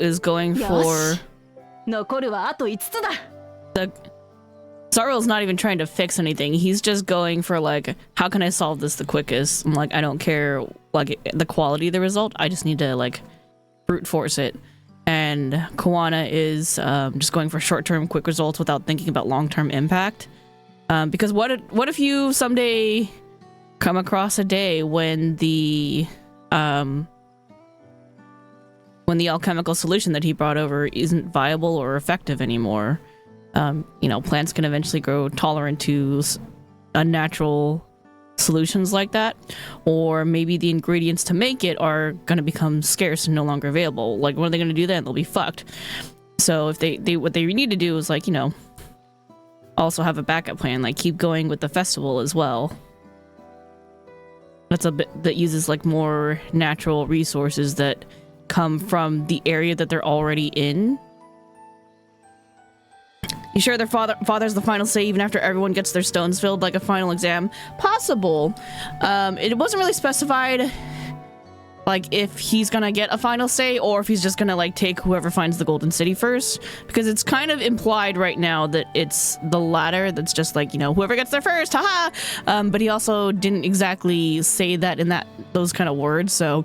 is going for... 残るはあと5つだ。 Zarul's not even trying to fix anything. He's just going for like, how can I solve this the quickest? I'm like, I don't care like the quality of the result. I just need to like brute force it. And Kawana is just going for short-term quick results without thinking about long-term impact. Because what if you someday come across a day when the alchemical solution that he brought over isn't viable or effective anymore? You know, plants can eventually grow tolerant to unnatural solutions like that, or maybe the ingredients to make it are going to become scarce and no longer available. Like, what are they going to do then? They'll be fucked. So if they what they need to do is like, you know, also have a backup plan, like keep going with the festival as well. That's a bit that uses like more natural resources that come from the area that they're already in. You sure their father's the final say even after everyone gets their stones filled, like a final exam? Possible. It wasn't really specified like if he's gonna get a final say or if he's just gonna like take whoever finds the golden city first, because it's kind of implied right now that it's the latter, that's just like, you know, whoever gets there first, haha. But he also didn't exactly say that in those kind of words, so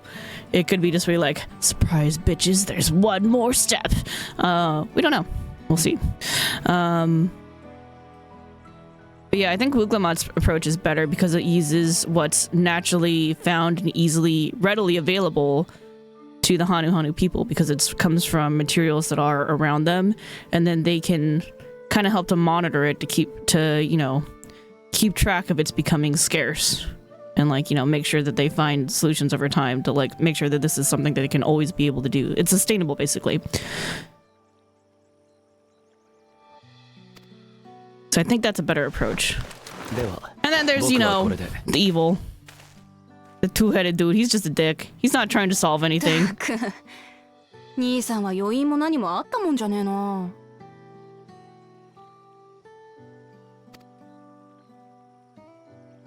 it could be just really like, surprise bitches, there's one more step. We don't know. We'll see. But yeah, I think Wuglamat's approach is better because it uses what's naturally found and readily available to the Hanu people, because it comes from materials that are around them, and then they can kind of help to monitor it to keep track of its becoming scarce. And like, make sure that they find solutions over time to like make sure that this is something that they can always be able to do. It's sustainable, basically. So I think that's a better approach. And then there's, the evil. The two-headed dude. He's just a dick. He's not trying to solve anything. 兄さんは余韻も何もあったもんじゃねえな。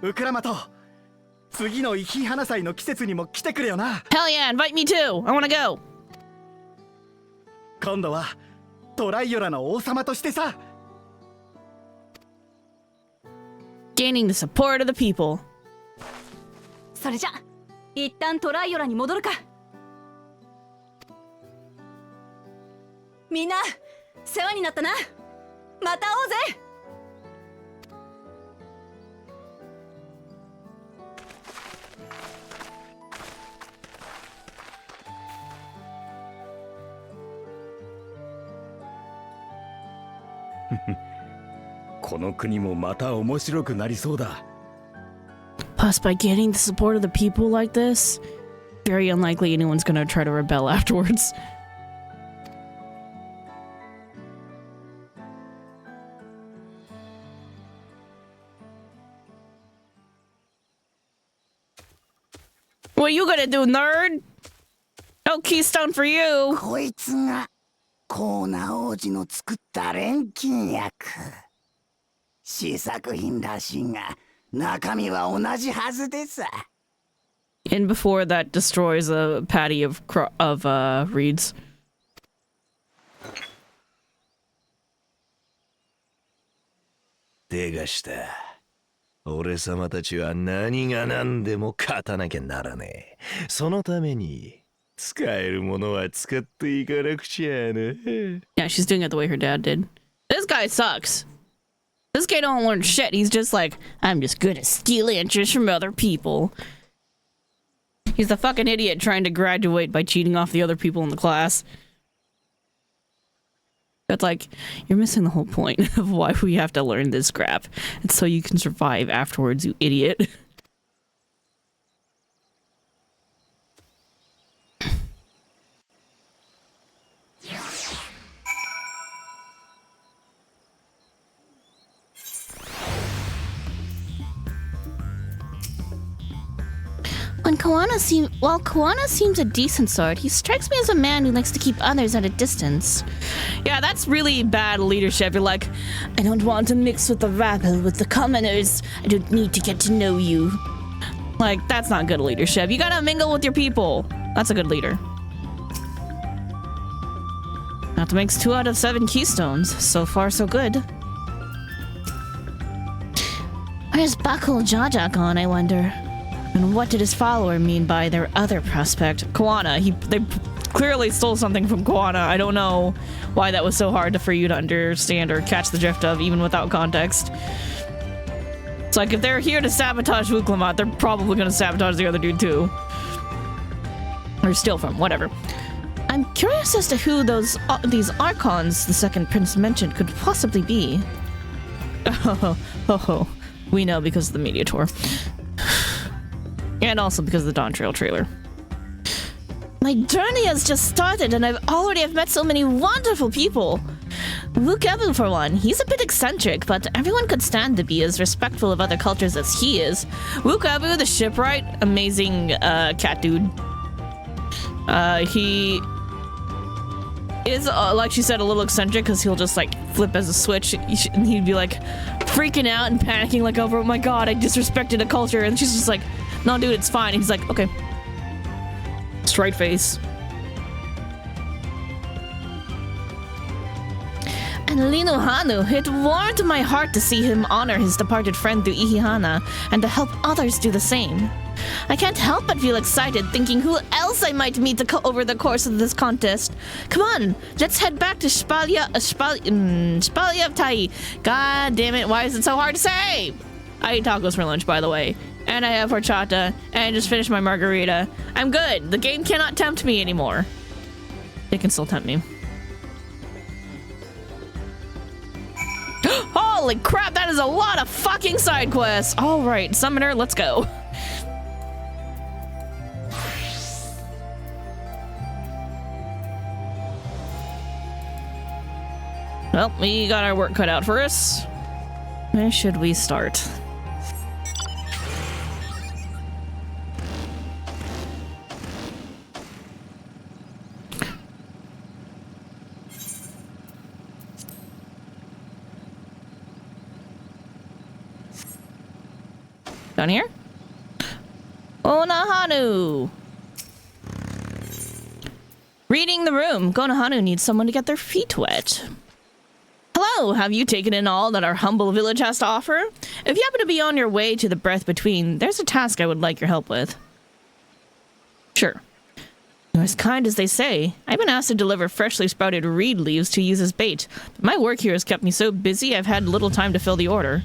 ウクラマト、次のイヒ花祭の季節にも来てくれよな。Hell yeah, invite me too. I wanna go. 今度はトライオラの王様としてさ。Gaining the support of the people. それじゃ、一旦トライオラに戻るか。みんな、世話になったな。また会おうぜ。この国もまた面白くなりそうだ。Plus, by getting the support of the people like this, very unlikely anyone's gonna try to rebel afterwards. What are you gonna do, nerd? No keystone for you. こいつがコーナ王子の作った錬金薬。試作品らしいが、中身は同じはずでさ。And before that destroys a patty of reeds. 手がした。俺様たちは何が何でも勝たなきゃならねえ。そのために使えるものは使っていかなくちゃな。Yeah, she's doing it the way her dad did. This guy sucks. This guy don't learn shit. He's just like, I'm just good at stealing answers from other people. He's the fucking idiot trying to graduate by cheating off the other people in the class. That's like, you're missing the whole point of why we have to learn this crap. It's so you can survive afterwards, you idiot. While Koana seems a decent sort, he strikes me as a man who likes to keep others at a distance. Yeah, that's really bad leadership. You're like, I don't want to mix with the rabble, with the commoners. I don't need to get to know you. Like, that's not good leadership. You gotta mingle with your people. That's a good leader. That makes 2 out of 7 keystones. So far, so good. Where's Bakul Jajak gone, I wonder? And what did his follower mean by their other prospect? Koana. They clearly stole something from Koana. I don't know why that was so hard for you to understand or catch the drift of, even without context. It's like, if they're here to sabotage Wuklamat, they're probably gonna sabotage the other dude too. Or steal from, whatever. I'm curious as to who these Archons the second prince mentioned could possibly be. Oh, we know because of the media tour. And also because of the Dawntrail trailer. My journey has just started and I already have met so many wonderful people. Wukabu for one, he's a bit eccentric, but everyone could stand to be as respectful of other cultures as he is. Wukabu, the shipwright, amazing cat dude. He is, like she said, a little eccentric because he'll just like flip as a switch and he'd be like freaking out and panicking like, oh my god, I disrespected a culture, and she's just like, no dude, it's fine. And he's like, okay. Straight face. And Linuhanu, it warmed my heart to see him honor his departed friend through Ihihana and to help others do the same. I can't help but feel excited thinking who else I might meet over the course of this contest. Come on, let's head back to Spalia of Tai. God damn it, why is it so hard to say? I ate tacos for lunch, by the way. And I have horchata, and I just finished my margarita. I'm good. The game cannot tempt me anymore. It can still tempt me. Holy crap, that is a lot of fucking side quests. All right, Summoner, let's go. Well, we got our work cut out for us. Where should we start? Down here? Konohanu! Reading the room. Konohanu needs someone to get their feet wet. Hello, have you taken in all that our humble village has to offer? If you happen to be on your way to the Breath Between, there's a task I would like your help with. Sure. You're as kind as they say. I've been asked to deliver freshly sprouted reed leaves to use as bait, but my work here has kept me so busy I've had little time to fill the order.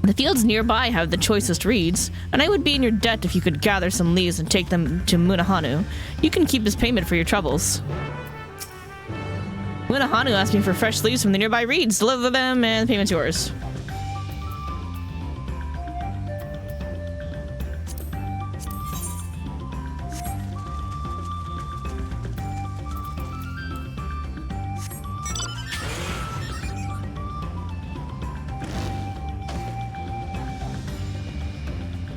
The fields nearby have the choicest reeds, and I would be in your debt if you could gather some leaves and take them to Munahanu. You can keep as payment for your troubles. Munahanu asked me for fresh leaves from the nearby reeds. Deliver them, and the payment's yours.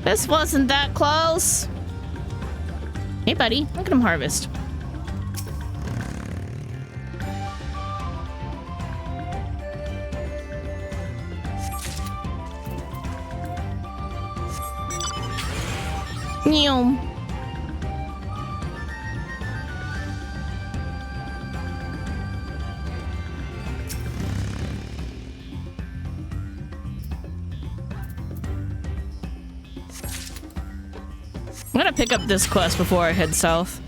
This wasn't that close. Hey, buddy. Look at him harvest. Meow. I'm gonna pick up this quest before I head south.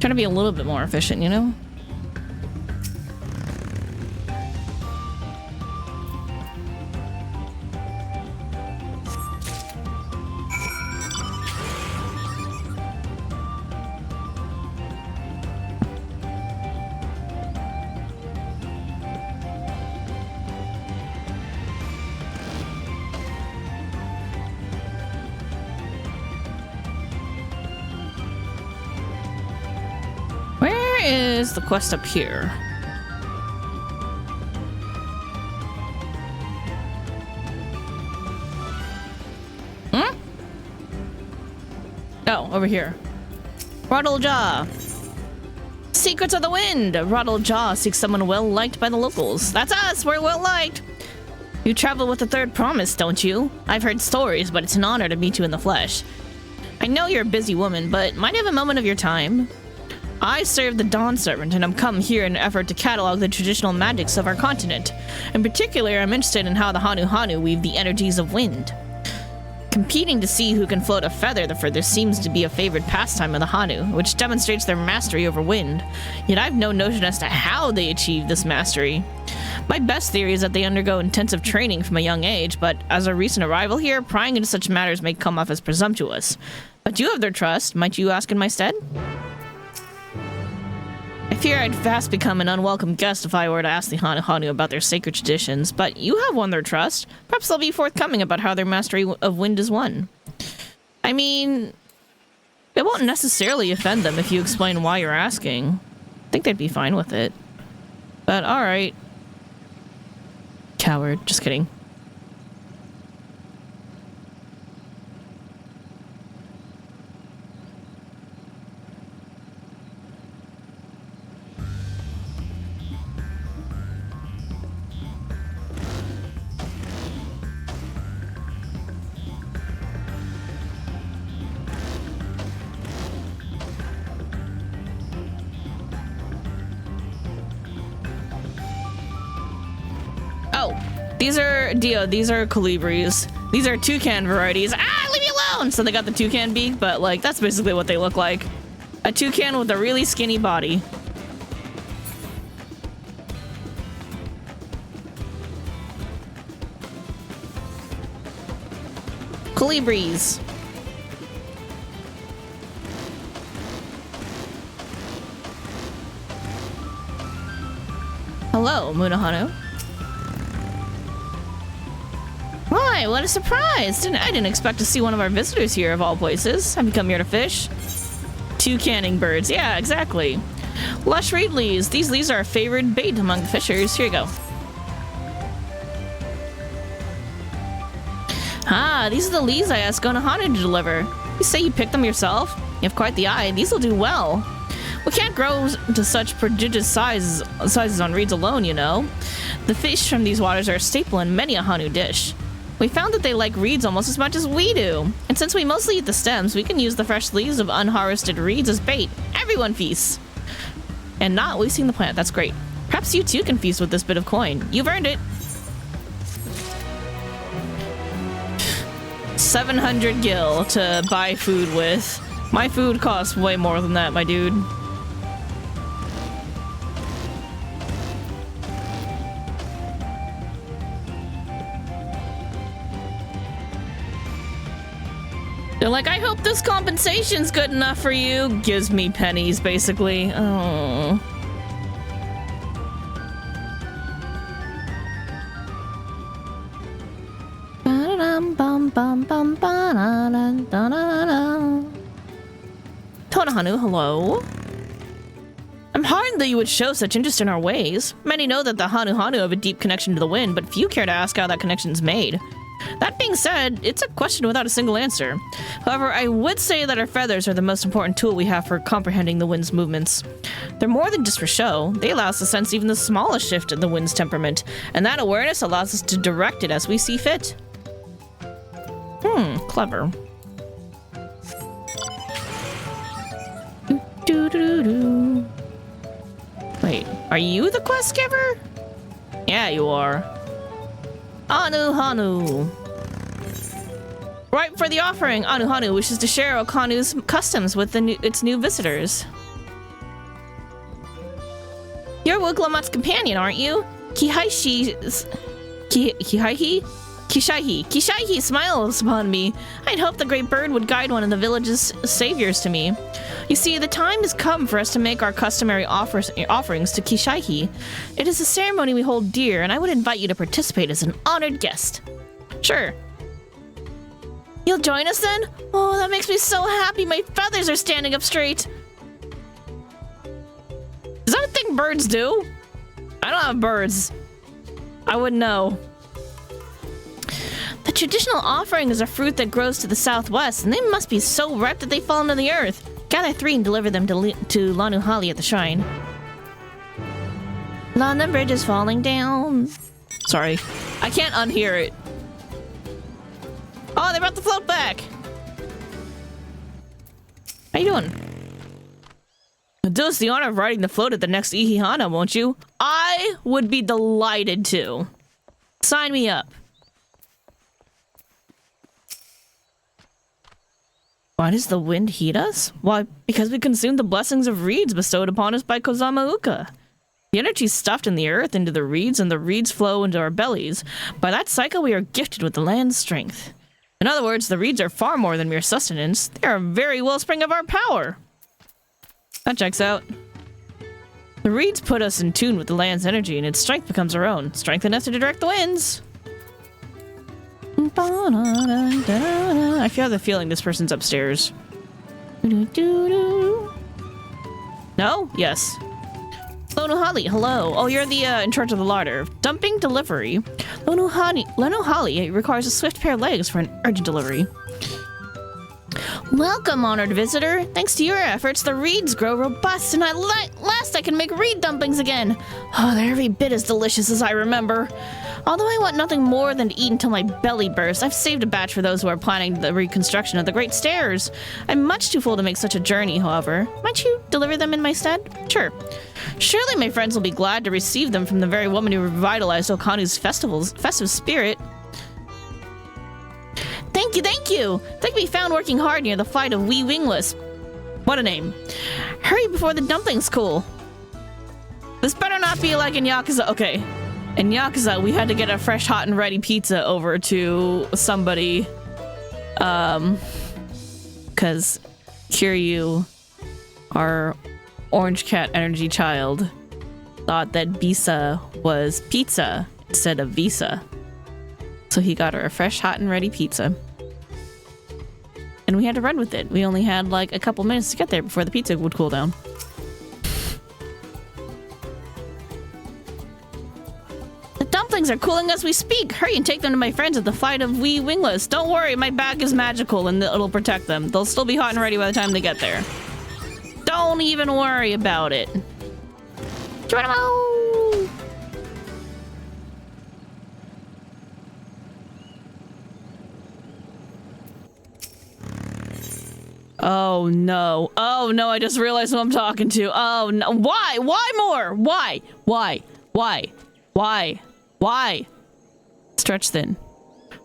Trying to be a little bit more efficient, you know? Is the quest up here? Hmm? Oh, over here. Rattle Jaw. Secrets of the Wind. Rattle Jaw seeks someone well liked by the locals. That's us. We're well liked. You travel with the Third Promise, don't you? I've heard stories, but it's an honor to meet you in the flesh. I know you're a busy woman, but might I have a moment of your time? I serve the Dawn Servant, and I'm come here in an effort to catalog the traditional magics of our continent. In particular, I'm interested in how the Hanu weave the energies of wind. Competing to see who can float a feather the furthest seems to be a favorite pastime of the Hanu, which demonstrates their mastery over wind. Yet I've no notion as to how they achieve this mastery. My best theory is that they undergo intensive training from a young age, but as a recent arrival here, prying into such matters may come off as presumptuous. But you have their trust. Might you ask in my stead? I fear I'd fast become an unwelcome guest if I were to ask the Hanu about their sacred traditions, but you have won their trust. Perhaps they'll be forthcoming about how their mastery of wind is won. I mean, it won't necessarily offend them if you explain why you're asking. I think they'd be fine with it. But alright. Coward. Just kidding. These are these are colibris. These are toucan varieties. Ah, leave me alone! So they got the toucan beak, but like that's basically what they look like. A toucan with a really skinny body. Colibris. Hello, Munahano. Why, what a surprise! I didn't expect to see one of our visitors here, of all places. Have you come here to fish? 2 canning birds. Yeah, exactly. Lush reed leaves. These leaves are a favorite bait among the fishers. Here you go. Ah, these are the leaves I asked Konohana to deliver. You say you picked them yourself? You have quite the eye. These will do well. We can't grow to such prodigious sizes on reeds alone, you know. The fish from these waters are a staple in many a Hanu dish. We found that they like reeds almost as much as we do. And since we mostly eat the stems, we can use the fresh leaves of unharvested reeds as bait. Everyone feasts. And not wasting the plant. That's great. Perhaps you too can feast with this bit of coin. You've earned it. 700 gil to buy food with. My food costs way more than that, my dude. They're like, I hope this compensation's good enough for you. Gives me pennies, basically. Oh. Konohana, hello. I'm heartened that you would show such interest in our ways. Many know that the Hanu have a deep connection to the wind, but few care to ask how that connection's made. That being said, it's a question without a single answer. However, I would say that our feathers are the most important tool we have for comprehending the wind's movements. They're more than just for show. They allow us to sense even the smallest shift in the wind's temperament, and that awareness allows us to direct it as we see fit. Clever. Wait, are you the quest giver? Yeah, you are. Hanu. Right for the offering. Hanu wishes to share Okanu's customs with its new visitors. You're Wuglamat's companion, aren't you? Kishaihi smiles upon me. I'd hoped the great bird would guide one of the village's saviors to me. You see, the time has come for us to make our customary offerings to Kishaihi. It is a ceremony we hold dear, and I would invite you to participate as an honored guest. Sure. You'll join us then? Oh, that makes me so happy. My feathers are standing up straight. Is that a thing birds do? I don't have birds. I wouldn't know. The traditional offering is a fruit that grows to the southwest, and they must be so ripe that they fall into the earth. Gather 3 and deliver them to Lanuhali at the shrine. London Bridge is falling down. Sorry. I can't unhear it. Oh, they brought the float back! How you doing? Do us the honor of riding the float at the next Ihihana, won't you? I would be delighted to. Sign me up. Why does the wind heat us? Why, because we consume the blessings of reeds bestowed upon us by Kozama Uka. The energy is stuffed in the earth into the reeds, and the reeds flow into our bellies. By that cycle, we are gifted with the land's strength. In other words, the reeds are far more than mere sustenance. They are a very wellspring of our power. That checks out. The reeds put us in tune with the land's energy, and its strength becomes our own. Strength enough to direct the winds. I feel the feeling this person's upstairs. No? Yes. Lanuhali, hello. Oh, you're the in charge of the larder. Dumping delivery. Lanuhali requires a swift pair of legs for an urgent delivery. Welcome, honored visitor. Thanks to your efforts, the reeds grow robust, and at last I can make reed dumplings again. Oh, they're every bit as delicious as I remember. Although I want nothing more than to eat until my belly bursts, I've saved a batch for those who are planning the reconstruction of the Great Stairs. I'm much too full to make such a journey, however. Might you deliver them in my stead? Sure. Surely my friends will be glad to receive them from the very woman who revitalized Okanu's festive spirit. Thank you, thank you! They can be found working hard near the flight of Wee Wingless. What a name. Hurry before the dumplings cool. This better not be like in Yakuza. Okay. In Yakuza, we had to get a fresh, hot, and ready pizza over to somebody. Because Kiryu, our orange cat energy child, thought that Bisa was pizza instead of Visa. So he got her a fresh, hot, and ready pizza. And we had to run with it. We only had like a couple minutes to get there before the pizza would cool down. The dumplings are cooling as we speak. Hurry and take them to my friends at the Fight of Wee Wingless. Don't worry, my bag is magical and it'll protect them. They'll still be hot and ready by the time they get there. Don't even worry about it. Geronimo! Oh no. Oh no, I just realized who I'm talking to. Oh no. Why? Why more? Why? Why? Why? Why? Why? Stretch thin.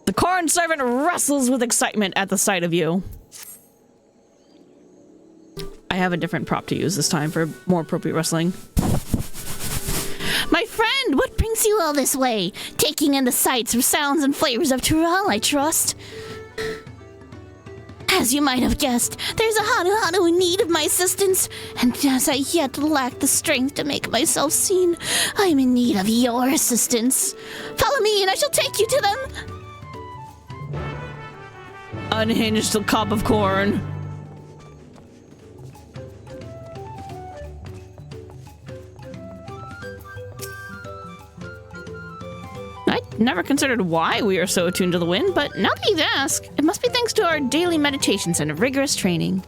The corn servant wrestles with excitement at the sight of you. I have a different prop to use this time for more appropriate wrestling. My friend, what brings you all this way? Taking in the sights, sounds, and flavors of Tural, I trust. As you might have guessed, there's a Hanu in need of my assistance, and as I yet lack the strength to make myself seen, I'm in need of your assistance. Follow me and I shall take you to them. Unhinged cob of corn. I never considered why we are so attuned to the wind, but now that you ask, it must be thanks to our daily meditations and rigorous training.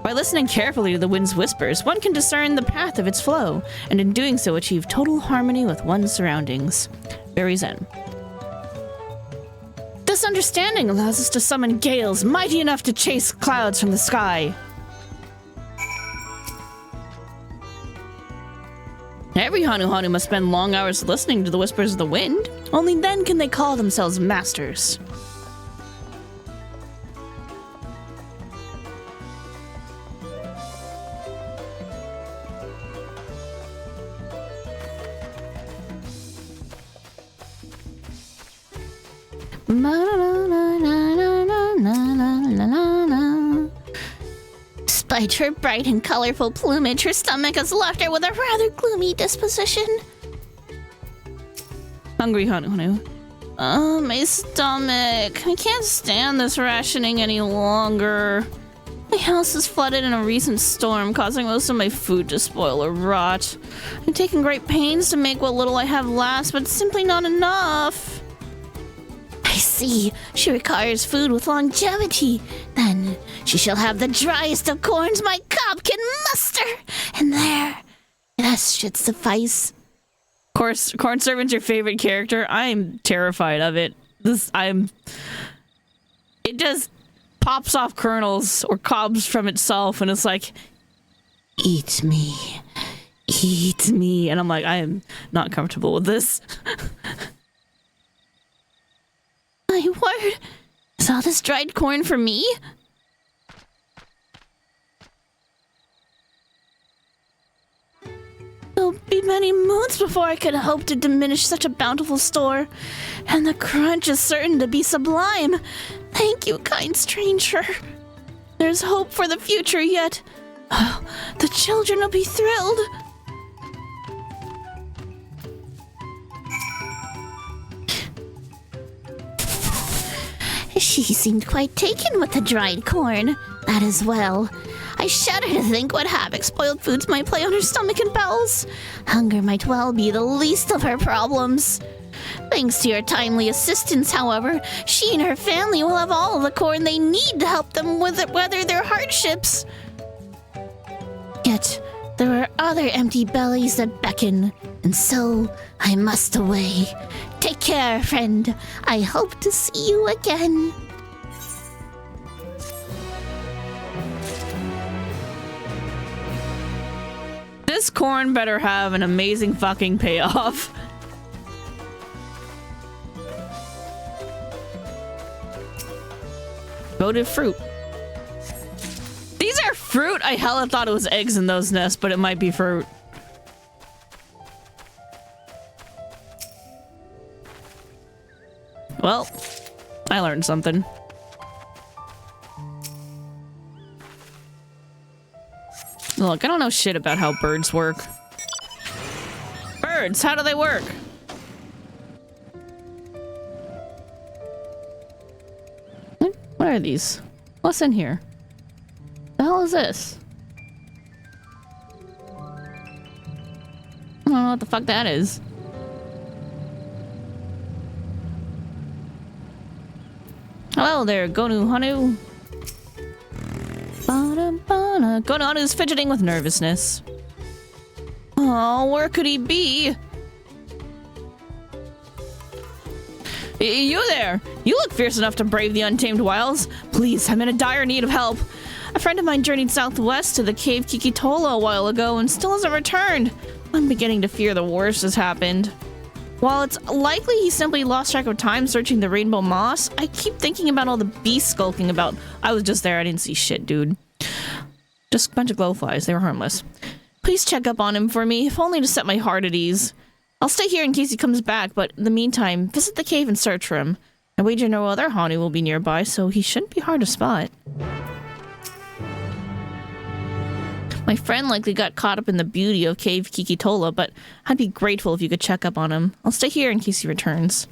By listening carefully to the wind's whispers, one can discern the path of its flow, and in doing so achieve total harmony with one's surroundings. Very zen. This understanding allows us to summon gales mighty enough to chase clouds from the sky. Every Hanu must spend long hours listening to the whispers of the wind. Only then can they call themselves masters. Despite her bright and colorful plumage, her stomach has left her with a rather gloomy disposition. Hungry Hanu. Oh, my stomach. I can't stand this rationing any longer. My house is flooded in a recent storm, causing most of my food to spoil or rot. I'm taking great pains to make what little I have last, but it's simply not enough. I see. She requires food with longevity. Then she shall have the driest of corns my cob can muster. And there, that should suffice. Of course, Corn Servant's your favorite character. I'm terrified of it. It just pops off kernels or cobs from itself, and it's like, eat me. Eat me. And I'm like, I am not comfortable with this. My word, is all this dried corn for me? It'll be many moons before I could hope to diminish such a bountiful store, and the crunch is certain to be sublime. Thank you, kind stranger. There's hope for the future yet. Oh, the children will be thrilled. She seemed quite taken with the dried corn. That is well. I shudder to think what havoc spoiled foods might play on her stomach and bowels. Hunger might well be the least of her problems. Thanks to your timely assistance, however, she and her family will have all the corn they need to help them weather their hardships. Yet, there are other empty bellies that beckon, and so I must away. Take care, friend. I hope to see you again. This corn better have an amazing fucking payoff. Voted fruit. These are fruit? I hella thought it was eggs in those nests, but it might be fruit. Well, I learned something. Look, I don't know shit about how birds work. words? How do they work? What are these? What's in here? The hell is this? I don't know what the fuck that is. Hello there, Gonu Hanu. Gonu Hanu is fidgeting with nervousness. Oh, where could he be? You there! You look fierce enough to brave the untamed wilds. Please, I'm in a dire need of help. A friend of mine journeyed southwest to the cave Kikitola a while ago and still hasn't returned. I'm beginning to fear the worst has happened. While it's likely he simply lost track of time searching the rainbow moss, I keep thinking about all the beasts skulking about. I was just there, I didn't see shit, dude. Just a bunch of glowflies, they were harmless. Please check up on him for me, if only to set my heart at ease. I'll stay here in case he comes back, but in the meantime, visit the cave and search for him. I wager no other Hanu will be nearby, so he shouldn't be hard to spot. My friend likely got caught up in the beauty of Cave Kikitola, but I'd be grateful if you could check up on him. I'll stay here in case he returns.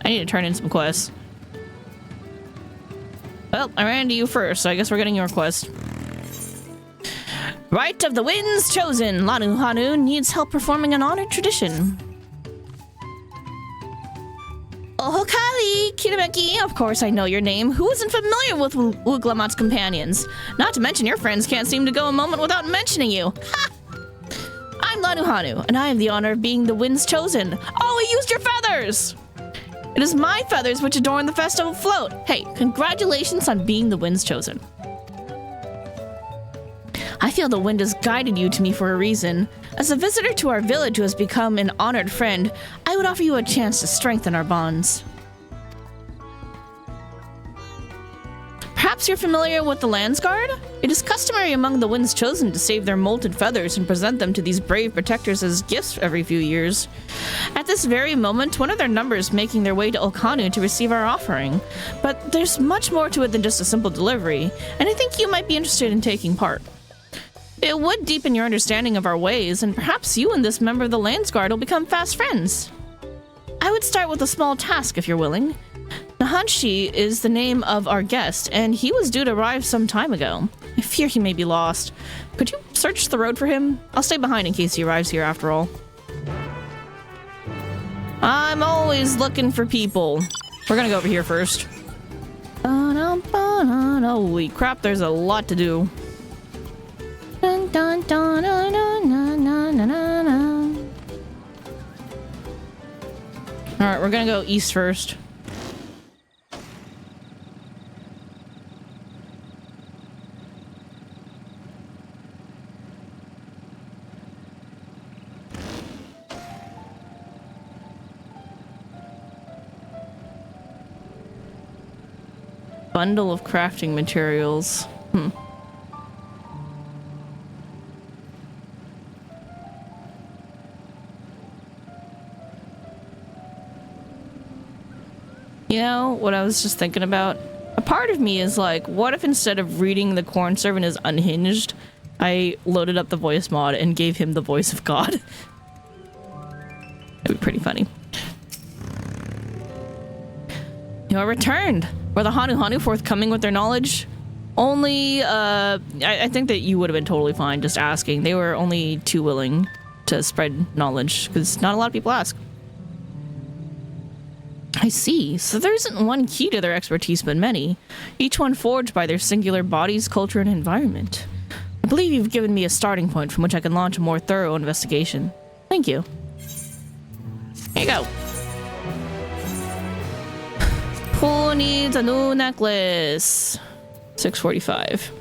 I need to turn in some quests. Well, I ran into you first, so I guess we're getting your quest. Rite of the Winds Chosen! Lanu Hanu needs help performing an honored tradition. Oh, Kali! Kirameki! Of course I know your name. Who isn't familiar with Wuglamat's companions? Not to mention your friends can't seem to go a moment without mentioning you. Ha! I'm Lanu Hanu, and I have the honor of being the Winds Chosen. Oh, he used your feathers! It is my feathers which adorn the festival float. Hey, congratulations on being the Winds Chosen. I feel the wind has guided you to me for a reason. As a visitor to our village who has become an honored friend, I would offer you a chance to strengthen our bonds. Perhaps you're familiar with the Landsguard? It is customary among the Winds Chosen to save their molted feathers and present them to these brave protectors as gifts every few years. At this very moment, one of their number is making their way to Okanu to receive our offering. But there's much more to it than just a simple delivery, and I think you might be interested in taking part. It would deepen your understanding of our ways, and perhaps you and this member of the Landsguard will become fast friends. I would start with a small task if you're willing. Nahanshi is the name of our guest, and he was due to arrive some time ago. I fear he may be lost. Could you search the road for him? I'll stay behind in case he arrives here after all. I'm always looking for people. We're gonna go over here first. Holy crap, there's a lot to do. Alright, we're gonna go east first. Bundle of crafting materials. You know, what I was just thinking about? A part of me is like, what if instead of reading the Corn Servant is unhinged, I loaded up the voice mod and gave him the voice of God? That'd be pretty funny. You are returned! Were the Hanu forthcoming with their knowledge? Only, I think that you would have been totally fine just asking. They were only too willing to spread knowledge, because not a lot of people ask. I see. So there isn't one key to their expertise, but many. Each one forged by their singular bodies, culture, and environment. I believe you've given me a starting point from which I can launch a more thorough investigation. Thank you. Here you go. Who needs a new necklace? 645.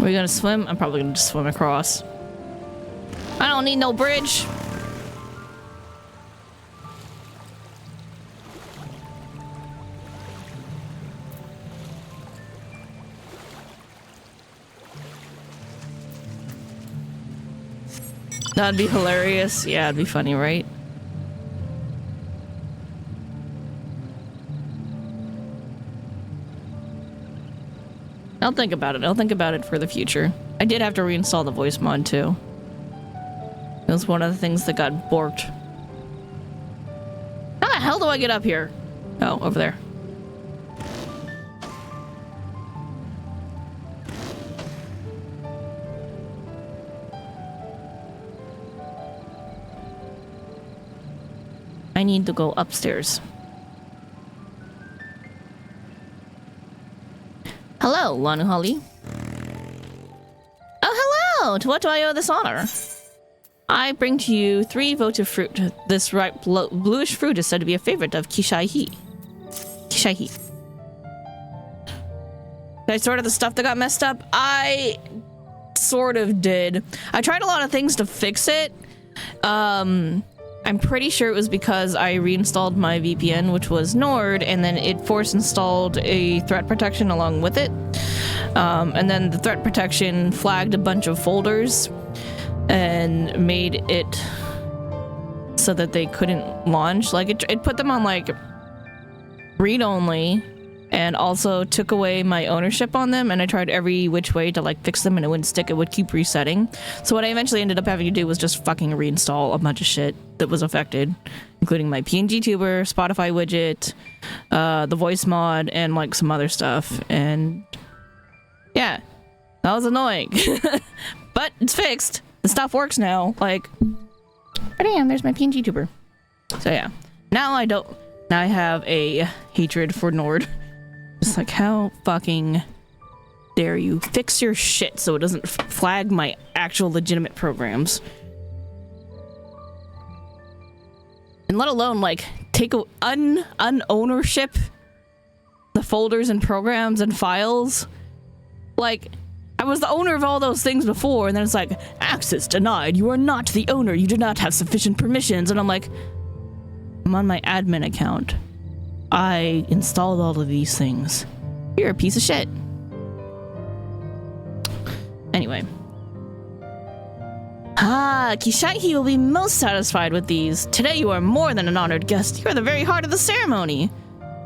Are we gonna swim? I'm probably gonna just swim across. I don't need no bridge. That'd be hilarious. Yeah, it'd be funny, right? I'll think about it. I'll think about it for the future. I did have to reinstall the voice mod too. It was one of the things that got borked. How the hell do I get up here? Oh, over there. I need to go upstairs. Hello, Lanuhali. Oh, hello! To what do I owe this honor? I bring to you 3 votive fruit. This ripe bluish fruit is said to be a favorite of Kishaihi. Kishaihi. Did I sort of the stuff that got messed up? I sort of did. I tried a lot of things to fix it. I'm pretty sure it was because I reinstalled my VPN, which was Nord, and then it force installed a threat protection along with it. And then the threat protection flagged a bunch of folders and made it so that they couldn't launch. Like it put them on like read only, and also took away my ownership on them, and I tried every which way to like fix them and it wouldn't stick. It would keep resetting. So what I eventually ended up having to do was just fucking reinstall a bunch of shit that was affected, including my PNG tuber, Spotify widget, the voice mod, and like some other stuff. And yeah, that was annoying. But it's fixed. The stuff works now. Like, but damn, there's my PNG tuber. So yeah, now I have a hatred for Nord. Just like, how fucking dare you fix your shit so it doesn't flag my actual legitimate programs. And let alone like take ownership the folders and programs and files. Like, I was the owner of all those things before, and then it's like, access denied, you are not the owner, you do not have sufficient permissions. And I'm like, I'm on my admin account. I installed all of these things. You're a piece of shit. Anyway. Ah, Kishaihi will be most satisfied with these. Today you are more than an honored guest. You are the very heart of the ceremony.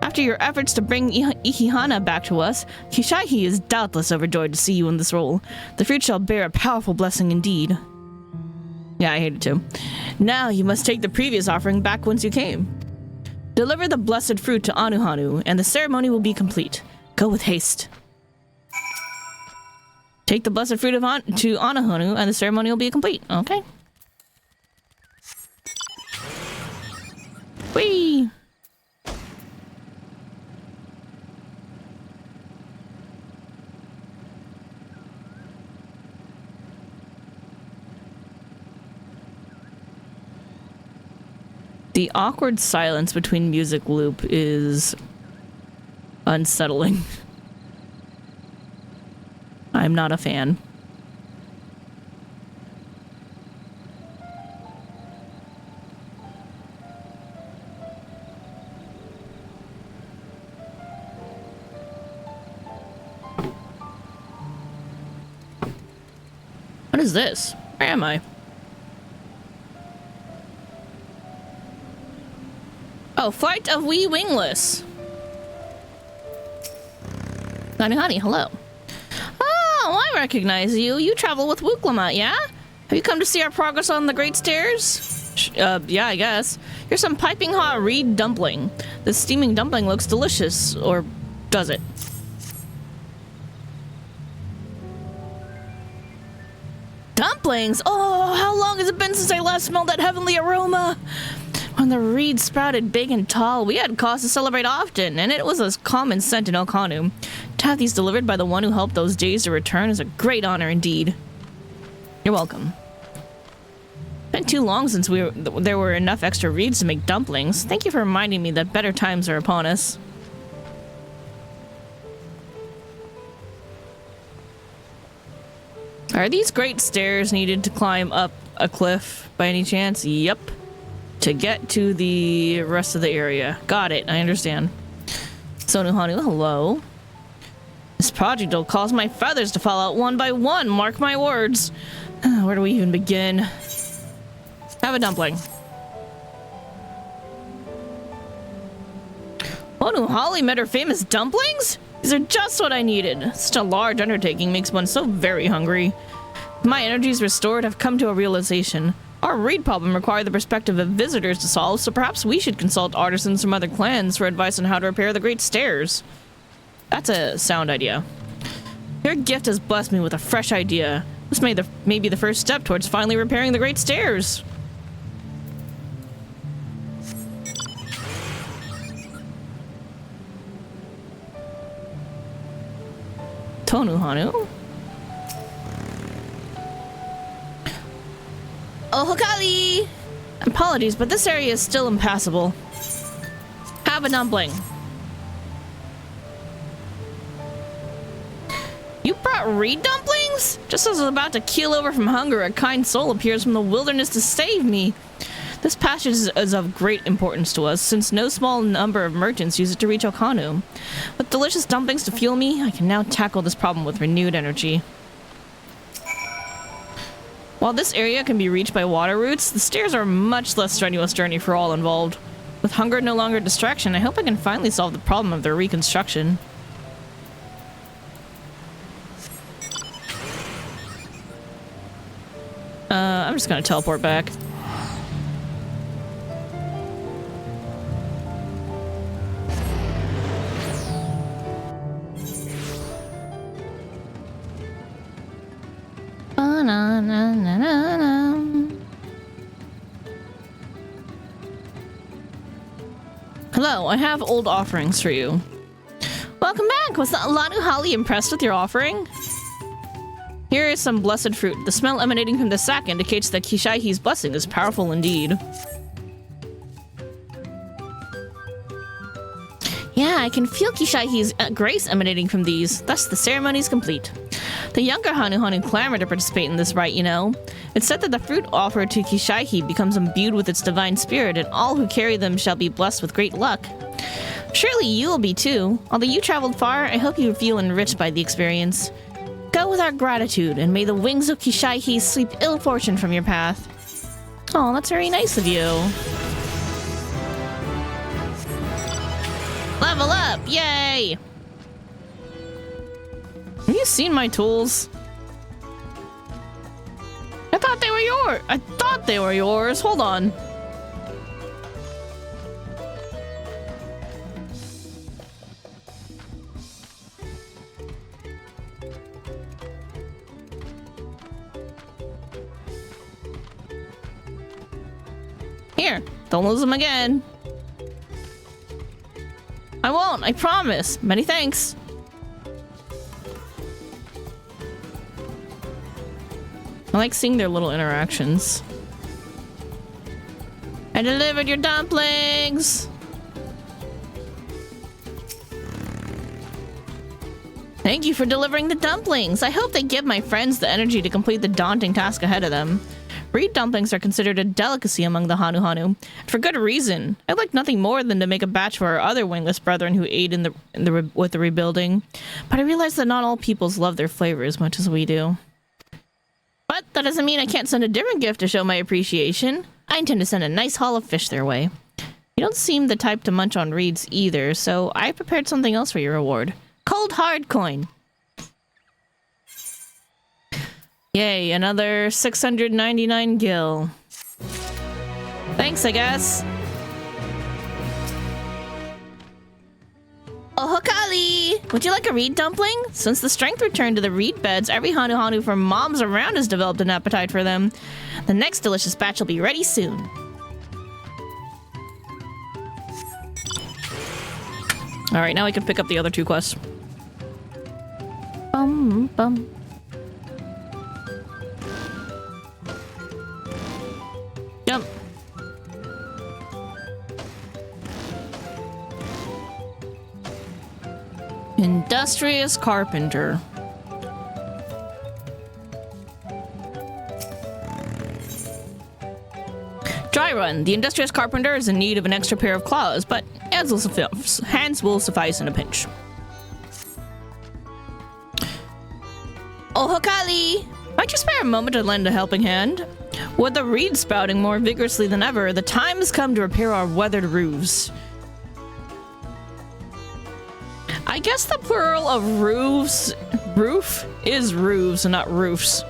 After your efforts to bring Ihihana back to us, Kishaihi is doubtless overjoyed to see you in this role. The fruit shall bear a powerful blessing indeed. Yeah, I hate it too. Now you must take the previous offering back whence you came. Deliver the blessed fruit to Anuhanu, and the ceremony will be complete. Go with haste. Take the blessed fruit to Anuhanu, and the ceremony will be complete. Okay. Whee! The awkward silence between music loop is unsettling. I'm not a fan. What is this? Where am I? Oh, Flight of Wee Wingless. Honey, hello. Oh, I recognize you. You travel with Wuklamat, yeah? Have you come to see our progress on the Great Stairs? Yeah, I guess. Here's some piping hot reed dumpling. This steaming dumpling looks delicious, or does it? Dumplings? Oh, how long has it been since I last smelled that heavenly aroma? When the reeds sprouted big and tall, we had cause to celebrate often, and it was a common scent in Okanu. To have these delivered by the one who helped those days to return is a great honor indeed. You're welcome. It's been too long since there were enough extra reeds to make dumplings. Thank you for reminding me that better times are upon us. Are these great stairs needed to climb up a cliff by any chance? Yep. To get to the rest of the area. Got it, I understand. Sonuhanu, hello. This project will cause my feathers to fall out one by one, mark my words. Where do we even begin? Have a dumpling. Holly made her famous dumplings? These are just what I needed. Such a large undertaking makes one so very hungry. With my energies restored, I've come to a realization. Our reed problem required the perspective of visitors to solve, so perhaps we should consult artisans from other clans for advice on how to repair the great stairs. That's a sound idea. Your gift has blessed me with a fresh idea. This may be the first step towards finally repairing the great stairs. Tonuhanu? Oh, Hokali! Apologies, but this area is still impassable. Have a dumpling. You brought reed dumplings? Just as I was about to keel over from hunger, a kind soul appears from the wilderness to save me. This passage is of great importance to us, since no small number of merchants use it to reach Okanu. With delicious dumplings to fuel me, I can now tackle this problem with renewed energy. While this area can be reached by water routes, the stairs are a much less strenuous journey for all involved. With hunger no longer a distraction, I hope I can finally solve the problem of their reconstruction. I'm just gonna teleport back. Hello, I have old offerings for you. Welcome back! Was the Alanu Holly impressed with your offering? Here is some blessed fruit. The smell emanating from the sack indicates that Kishaihi's blessing is powerful indeed. Yeah, I can feel Kishaihi's grace emanating from these. Thus, the ceremony is complete. The younger Hanuhanu clamor to participate in this rite, you know. It's said that the fruit offered to Kishaihi becomes imbued with its divine spirit, and all who carry them shall be blessed with great luck. Surely you will be too. Although you traveled far, I hope you feel enriched by the experience. Go with our gratitude, and may the wings of Kishaihi sweep ill fortune from your path. Oh, that's very nice of you. Level up! Yay! Have you seen my tools? I thought they were yours. I thought they were yours. Hold on. Here, don't lose them again. I won't, I promise. Many thanks. I like seeing their little interactions. I delivered your dumplings! Thank you for delivering the dumplings! I hope they give my friends the energy to complete the daunting task ahead of them. Reed dumplings are considered a delicacy among the Hanuhanu, for good reason. I'd like nothing more than to make a batch for our other wingless brethren who aid with the rebuilding. But I realize that not all peoples love their flavor as much as we do. But that doesn't mean I can't send a different gift to show my appreciation. I intend to send a nice haul of fish their way. You don't seem the type to munch on reeds either, so I prepared something else for your reward. Cold hard coin. Yay, another 699 gil. Thanks, I guess. Oh, Hokali! Would you like a reed dumpling? Since the strength returned to the reed beds, every Hanuhanu from moms around has developed an appetite for them. The next delicious batch will be ready soon. Alright, now we can pick up the other two quests. Bum, bum. Jump. Industrious carpenter. run. The industrious carpenter is in need of an extra pair of claws, but hands will suffice in a pinch. Oh, Hokali! Might you spare a moment to lend a helping hand? With the reed spouting more vigorously than ever, the time has come to repair our weathered roofs. I guess the plural of roof is roofs and not roofs.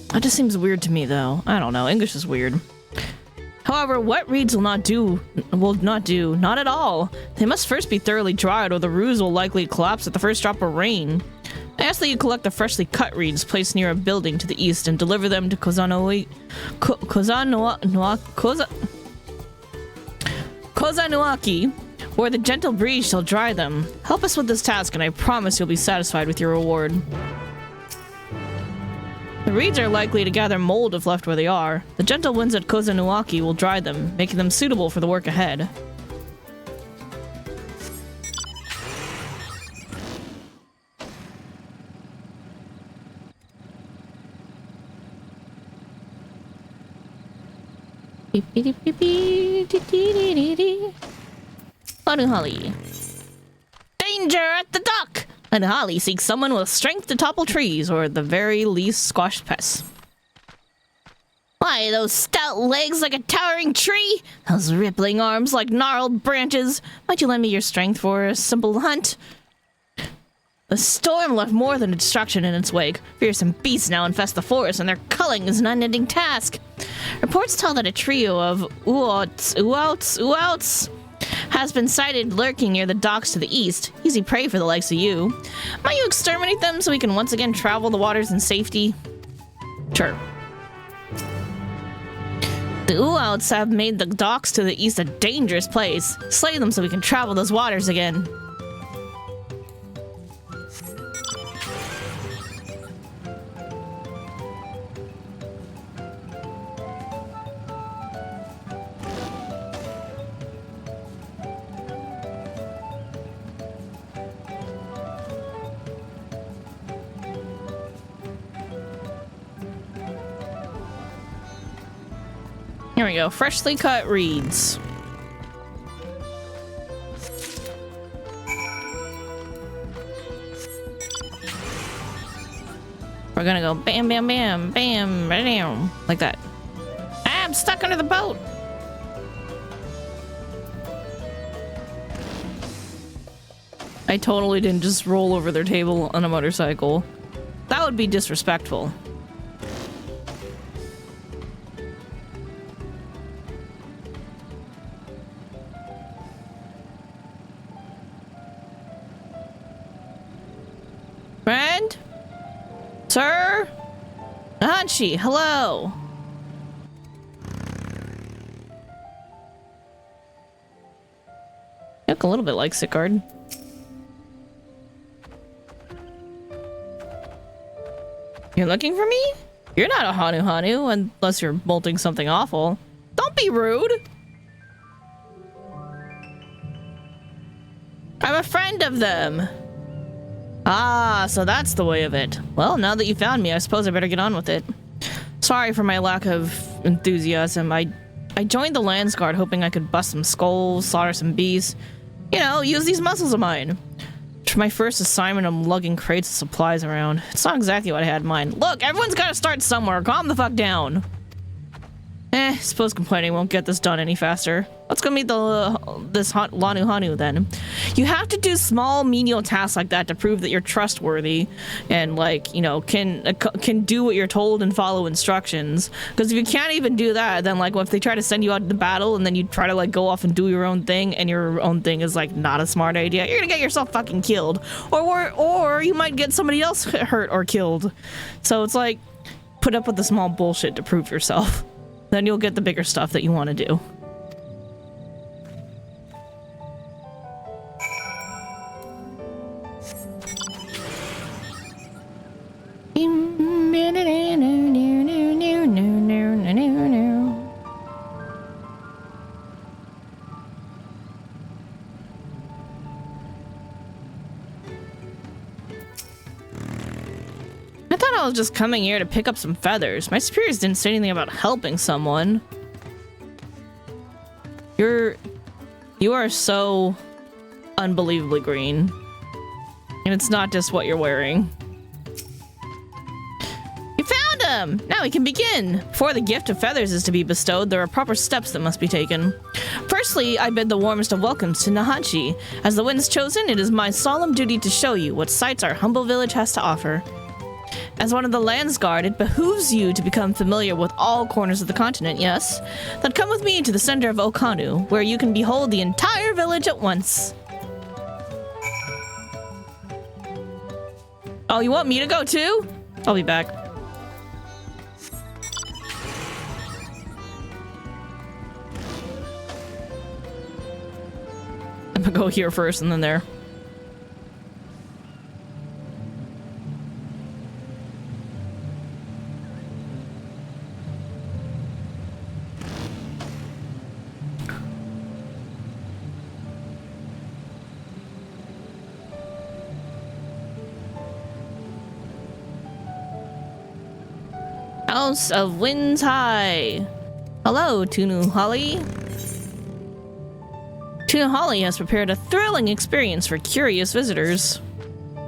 That just seems weird to me, though. I don't know. English is weird. However, wet reeds will not do. Not at all. They must first be thoroughly dried, or the roofs will likely collapse at the first drop of rain. I ask that you collect the freshly cut reeds placed near a building to the east and deliver them to Kozanuaki, where the gentle breeze shall dry them. Help us with this task, and I promise you'll be satisfied with your reward. The reeds are likely to gather mold if left where they are. The gentle winds at Kozanuaki will dry them, making them suitable for the work ahead. Lanuhali. Danger at the dock! Lanuhali seeks someone with strength to topple trees, or at the very least squash pests. Why, those stout legs like a towering tree? Those rippling arms like gnarled branches? Might you lend me your strength for a simple hunt? The storm left more than a destruction in its wake. Fearsome beasts now infest the forest, and their culling is an unending task. Reports tell that a trio of Uouts has been sighted lurking near the docks to the east. Easy prey for the likes of you. Might you exterminate them so we can once again travel the waters in safety? Sure. The Uouts have made the docks to the east a dangerous place. Slay them so we can travel those waters again. Here we go. Freshly cut reeds. We're gonna go bam, bam, bam, bam, bam, like that. I'm stuck under the boat. I totally didn't just roll over their table on a motorcycle. That would be disrespectful. Friend? Sir? Hanshi, hello. You look a little bit like Sicard. You're looking for me? You're not a Hanu unless you're bolting something awful. Don't be rude. I'm a friend of them. Ah, so that's the way of it. Well, now that you found me, I suppose I better get on with it. Sorry for my lack of enthusiasm. I joined the Lands Guard hoping I could bust some skulls, slaughter some beasts. You know, use these muscles of mine. For my first assignment, I'm lugging crates of supplies around. It's not exactly what I had in mind. Look, everyone's gotta start somewhere. Calm the fuck down. Suppose complaining won't get this done any faster. Let's go meet this Lanuhanu then. You have to do small menial tasks like that to prove that you're trustworthy and, like, you know, can do what you're told and follow instructions. Because if you can't even do that, then, like, if they try to send you out into battle and then you try to, like, go off and do your own thing and your own thing is, like, not a smart idea, you're gonna get yourself fucking killed. Or you might get somebody else hurt or killed. So it's like, put up with the small bullshit to prove yourself. Then you'll get the bigger stuff that you want to do. I thought thought I was just coming here to pick up some feathers. My superiors didn't say anything about helping someone. You are so unbelievably green. And it's not just what you're wearing. You found him! Now we can begin! Before the gift of feathers is to be bestowed, there are proper steps that must be taken. Firstly, I bid the warmest of welcomes to Nahachi. As the Wind's chosen, it is my solemn duty to show you what sights our humble village has to offer. As one of the Land's Guard, it behooves you to become familiar with all corners of the continent, yes? Then come with me to the center of Okanu, where you can behold the entire village at once. Oh, you want me to go too? I'll be back. I'm gonna go here first and then there. House of Winds High. Hello, Tunu Holly. Tunu Holly has prepared a thrilling experience for curious visitors.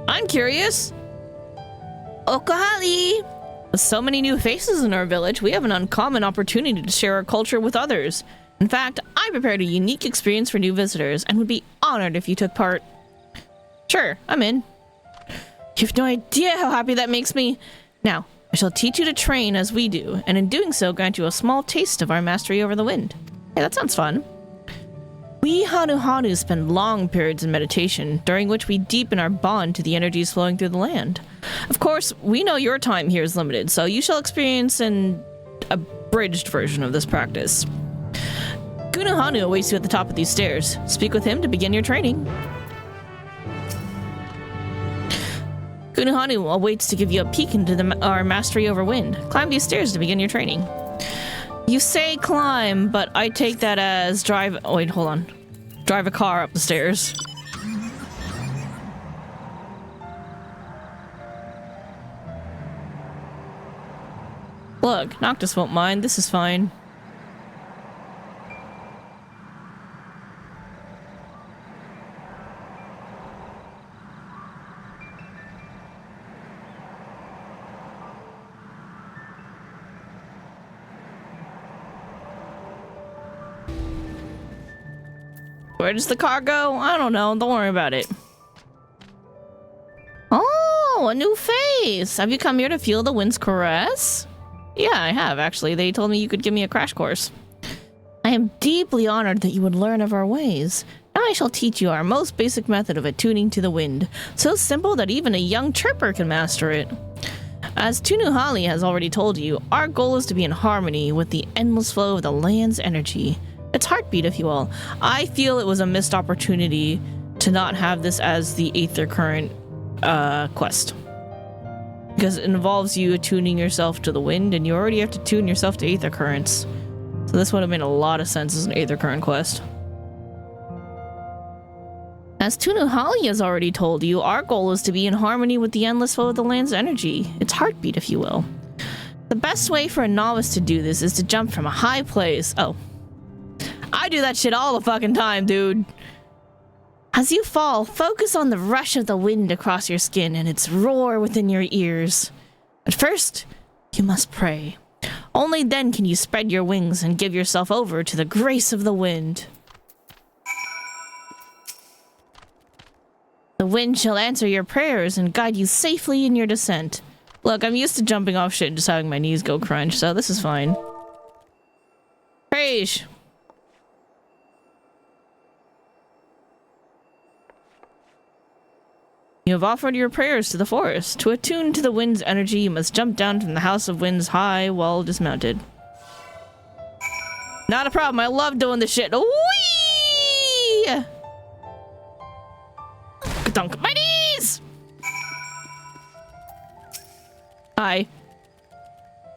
I'm curious. Okahali. With so many new faces in our village, we have an uncommon opportunity to share our culture with others. In fact, I prepared a unique experience for new visitors and would be honored if you took part. Sure, I'm in. You have no idea how happy that makes me. Now, I shall teach you to train as we do, and in doing so grant you a small taste of our mastery over the wind. Hey, that sounds fun. We Hanu spend long periods in meditation, during which we deepen our bond to the energies flowing through the land. Of course, we know your time here is limited, so you shall experience an abridged version of this practice. Gunuhanu awaits you at the top of these stairs. Speak with him to begin your training. Gunuhanu awaits to give you a peek into our mastery over wind. Climb these stairs to begin your training. You say climb, but I take that as drive... Oh, wait, hold on. Drive a car up the stairs. Look, Noctis won't mind. This is fine. Where does the car go? I don't know. Don't worry about it. Oh, a new face. Have you come here to feel the wind's caress? Yeah, I have, actually. They told me you could give me a crash course. I am deeply honored that you would learn of our ways. Now I shall teach you our most basic method of attuning to the wind. So simple that even a young chirper can master it. As Tunuhali has already told you, our goal is to be in harmony with the endless flow of the land's energy. Its heartbeat, if you will. I feel it was a missed opportunity to not have this as the Aether Current quest. Because it involves you attuning yourself to the wind, and you already have to tune yourself to Aether Currents. So this would have made a lot of sense as an Aether Current quest. As Tunuhali has already told you, our goal is to be in harmony with the endless flow of the land's energy. Its heartbeat, if you will. The best way for a novice to do this is to jump from a high place. Oh. I do that shit all the fucking time, dude. As you fall, focus on the rush of the wind across your skin and its roar within your ears. At first, you must pray. Only then can you spread your wings and give yourself over to the grace of the wind. The wind shall answer your prayers and guide you safely in your descent. Look, I'm used to jumping off shit and just having my knees go crunch, so this is fine. Praise. You have offered your prayers to the forest. To attune to the wind's energy, you must jump down from the House of Winds high while dismounted. Not a problem. I love doing this shit. Whee! Dunk my knees! Hi.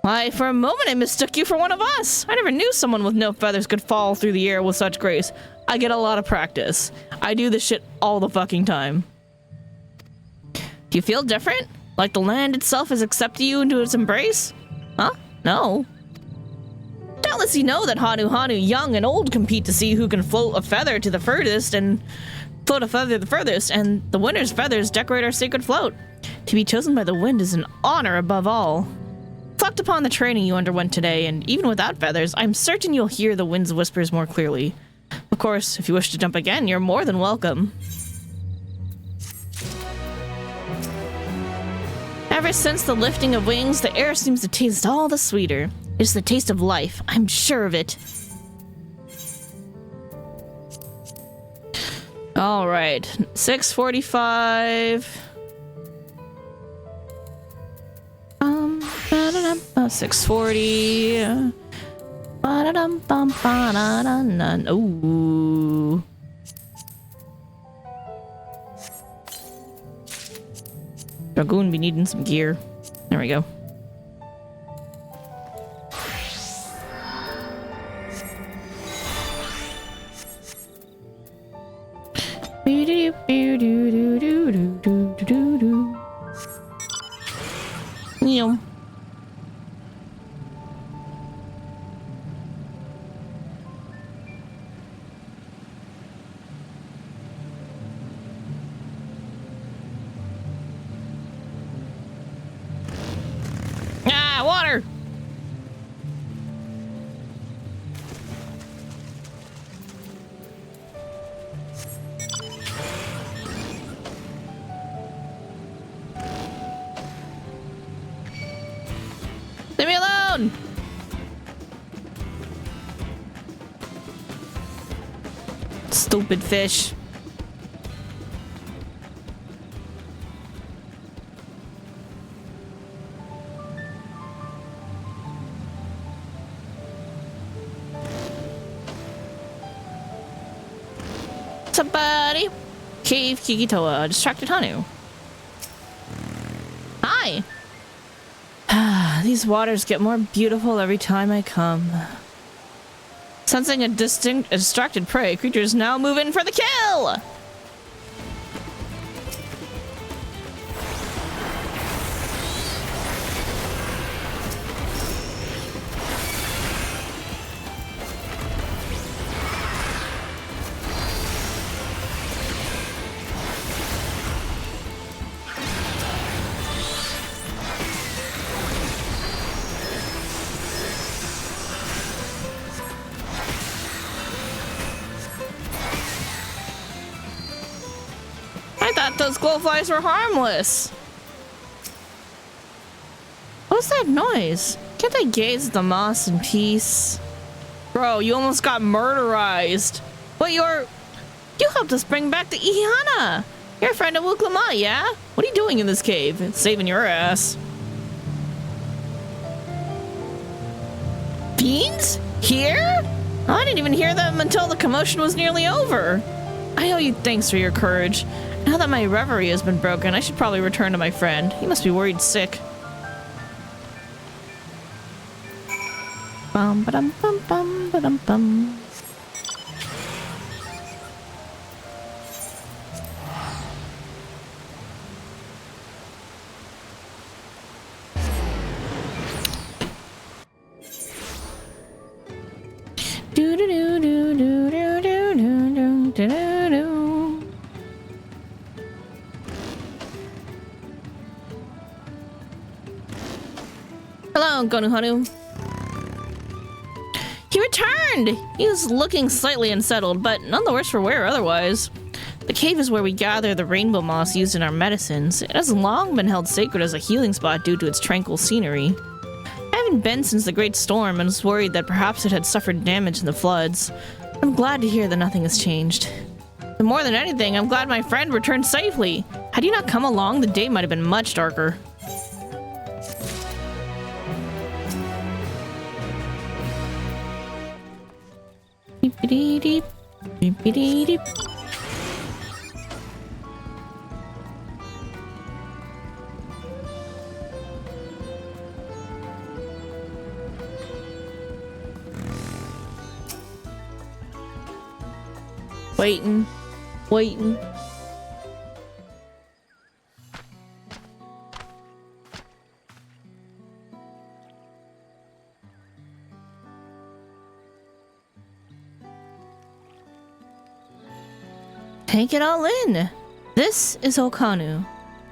Why, for a moment I mistook you for one of us. I never knew someone with no feathers could fall through the air with such grace. I get a lot of practice. I do this shit all the fucking time. Do you feel different? Like the land itself has accepted you into its embrace? Huh? No. Doubtless you know that Hanu young and old compete to see who can float a feather to the furthest and float a feather the furthest, and the winner's feathers decorate our sacred float. To be chosen by the wind is an honor above all. Reflect upon the training you underwent today, and even without feathers, I'm certain you'll hear the wind's whispers more clearly. Of course, if you wish to jump again, you're more than welcome. Ever since the lifting of wings, the air seems to taste all the sweeter. It's the taste of life, I'm sure of it. All right, 6:45. 6:40. Ooh. Dragoon be needing some gear. There we go. Yeah. Ah, water! Leave me alone! Stupid fish. What's up, buddy? Cave Kikitoa, distracted Hanu. Hi! These waters get more beautiful every time I come. Sensing a distracted prey, creatures now move in for the kill! I thought those glowflies were harmless. What's that noise? Can't I gaze at the moss in peace? Bro, you almost got murderized. But you helped us bring back the Ihana. You're a friend of Wuklama, yeah? What are you doing in this cave? It's saving your ass. Fiends? Here? Oh, I didn't even hear them until the commotion was nearly over. I owe you thanks for your courage. Now that my reverie has been broken, I should probably return to my friend. He must be worried sick. Bum ba dum bum bum ba dum bum. Do do do do do do do do do do do. Hello, Gonuhanu. He returned! He was looking slightly unsettled, but none the worse for wear otherwise. The cave is where we gather the rainbow moss used in our medicines. It has long been held sacred as a healing spot due to its tranquil scenery. I haven't been since the Great Storm and was worried that perhaps it had suffered damage in the floods. I'm glad to hear that nothing has changed. But more than anything, I'm glad my friend returned safely. Had you not come along, the day might have been much darker. Beep-a-dee-deep. Beep-a-dee-deep. Waiting. Take it all in. This is Okanu.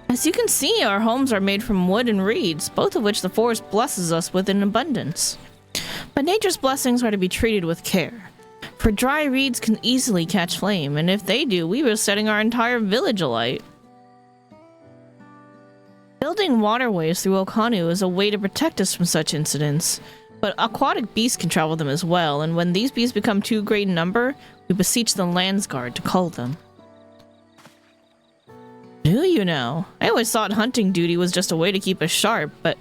As you can see, our homes are made from wood and reeds, both of which the forest blesses us with in abundance. But nature's blessings are to be treated with care. For dry reeds can easily catch flame, and if they do, we risk setting our entire village alight. Building waterways through Okanu is a way to protect us from such incidents, but aquatic beasts can travel them as well, and when these beasts become too great in number, we beseech the Landsguard to cull them. Do you know? I always thought hunting duty was just a way to keep us sharp, but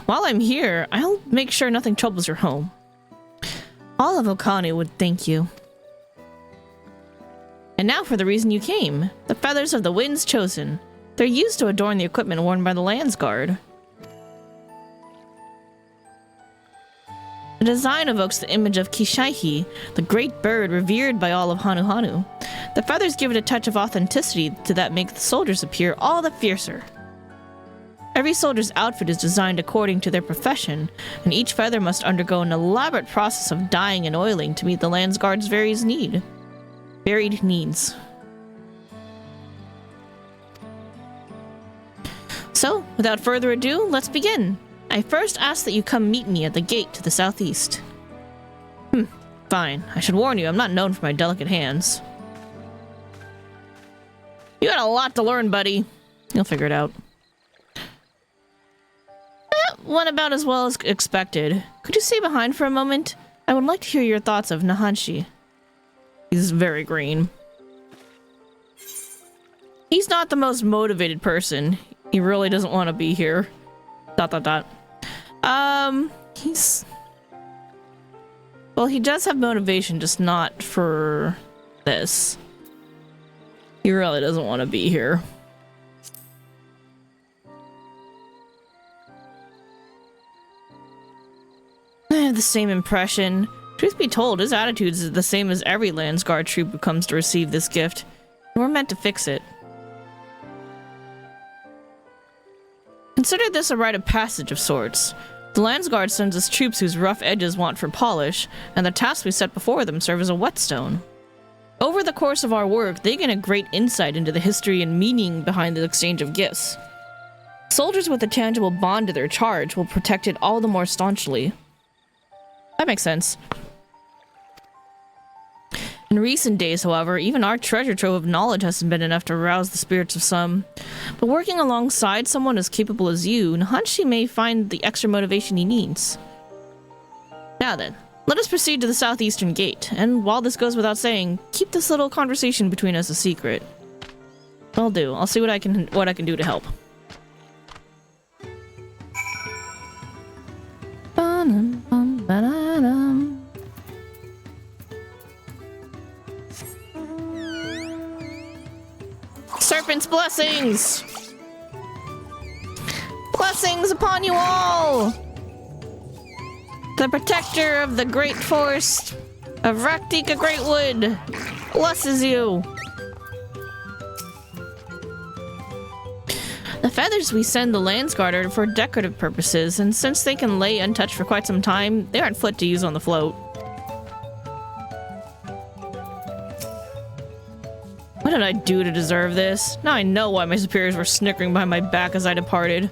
while I'm here, I'll make sure nothing troubles your home. All of Okanu would thank you. And now for the reason you came. The feathers of the winds chosen. They're used to adorn the equipment worn by the Landsguard. The design evokes the image of Kishaihi, the great bird revered by all of Hanuhanu. The feathers give it a touch of authenticity to that make the soldiers appear all the fiercer. Every soldier's outfit is designed according to their profession, and each feather must undergo an elaborate process of dyeing and oiling to meet the Landsguard's varied needs. So, without further ado, let's begin. I first ask that you come meet me at the gate to the southeast. Fine. I should warn you, I'm not known for my delicate hands. You got a lot to learn, buddy. You'll figure it out. Went about as well as expected. Could you stay behind for a moment? I would like to hear your thoughts of Nahanshi. He's very green. He's not the most motivated person. He really doesn't want to be here. ... Well, he does have motivation, just not for this. He really doesn't want to be here. I have the same impression. Truth be told, his attitude is the same as every Landsguard troop who comes to receive this gift. We're meant to fix it. Consider this a rite of passage of sorts. The Landsguard sends us troops whose rough edges want for polish, and the tasks we set before them serve as a whetstone. Over the course of our work, they gain a great insight into the history and meaning behind the exchange of gifts. Soldiers with a tangible bond to their charge will protect it all the more staunchly. That makes sense. In recent days, however, even our treasure trove of knowledge hasn't been enough to rouse the spirits of some. But working alongside someone as capable as you, Nahanshi may find the extra motivation he needs. Now then, let us proceed to the southeastern gate, and while this goes without saying, keep this little conversation between us a secret. I'll do. I'll see what I can do to help. Serpent's blessings! Blessings upon you all! The protector of the great forest of Raktika Greatwood blesses you! The feathers we send the Landsguard are for decorative purposes, and since they can lay untouched for quite some time, they aren't fit to use on the float. What did I do to deserve this? Now I know why my superiors were snickering behind my back as I departed.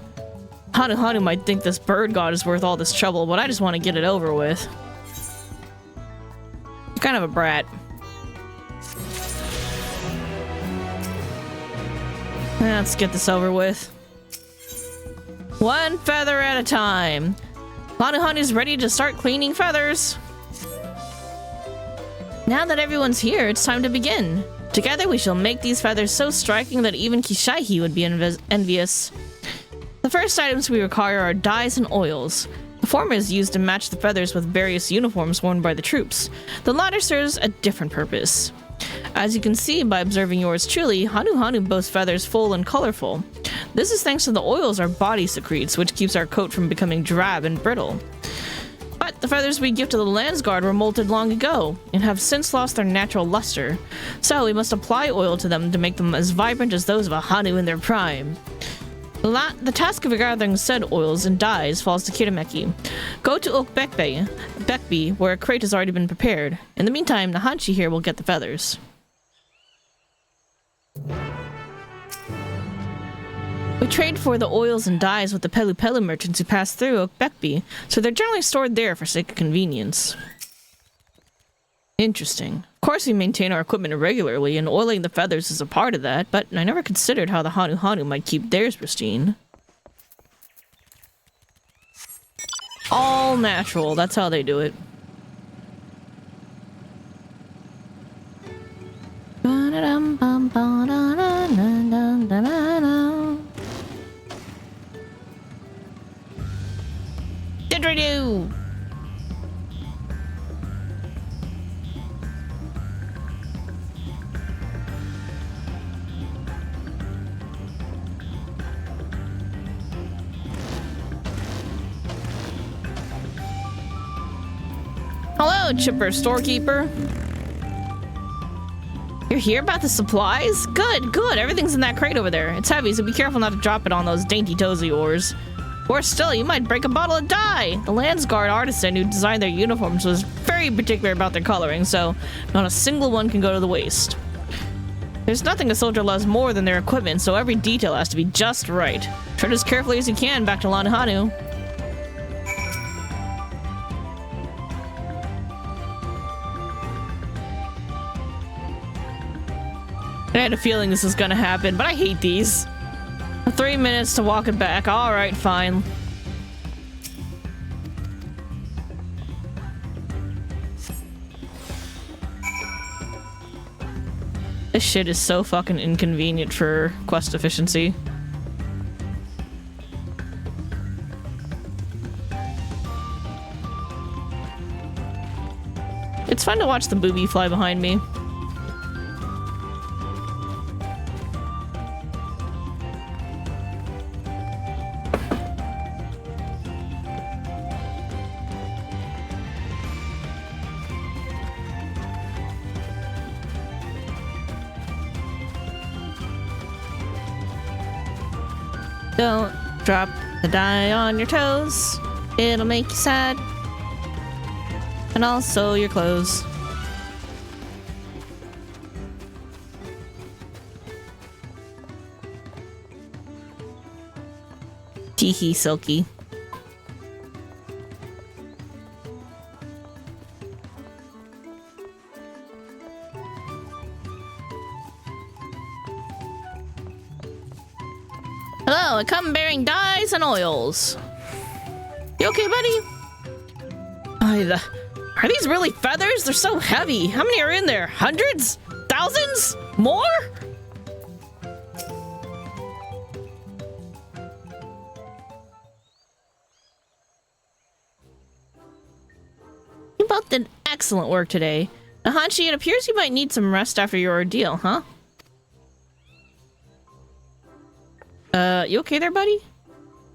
Hanuhanu might think this bird god is worth all this trouble, but I just want to get it over with. You're kind of a brat. Let's get this over with. One feather at a time. Hanuhanu's ready to start cleaning feathers. Now that everyone's here, it's time to begin. Together we shall make these feathers so striking that even Kishaihi would be envious. The first items we require are dyes and oils. The former is used to match the feathers with various uniforms worn by the troops. The latter serves a different purpose. As you can see by observing yours truly, Hanuhanu boasts feathers full and colorful. This is thanks to the oils our body secretes, which keeps our coat from becoming drab and brittle. But the feathers we give to the Landsguard were molted long ago, and have since lost their natural luster. So we must apply oil to them to make them as vibrant as those of a Hanu in their prime. The task of gathering said oils and dyes falls to Kirameki. Go to Oak Bekbi, where a crate has already been prepared. In the meantime, Nahanshi here will get the feathers. We trade for the oils and dyes with the Pelu Pelu merchants who pass through Okbekbi, so they're generally stored there for sake of convenience. Interesting. Of course we maintain our equipment regularly, and oiling the feathers is a part of that, but I never considered how the Hanu Hanu might keep theirs pristine. All natural, that's how they do it. Didgeridoo! Hello, chipper storekeeper. You're here about the supplies? Good, good. Everything's in that crate over there. It's heavy, so be careful not to drop it on those dainty toes of yours. Or still, you might break a bottle of dye. The Landsguard artisan who designed their uniforms was very particular about their coloring, so not a single one can go to the waste. There's nothing a soldier loves more than their equipment, so every detail has to be just right. Tread as carefully as you can back to Lanahanu. I had a feeling this was gonna happen, but I hate these. 3 minutes to walk it back. Alright, fine. This shit is so fucking inconvenient for quest efficiency. It's fun to watch the booby fly behind me. Don't drop the dye on your toes. It'll make you sad. And also your clothes. Teehee, Silky. Hello, I come bearing dyes and oils. You okay, buddy? Are these really feathers? They're so heavy. How many are in there? Hundreds? Thousands? More? You both did excellent work today. Hanshi, it appears you might need some rest after your ordeal, huh? You okay there, buddy?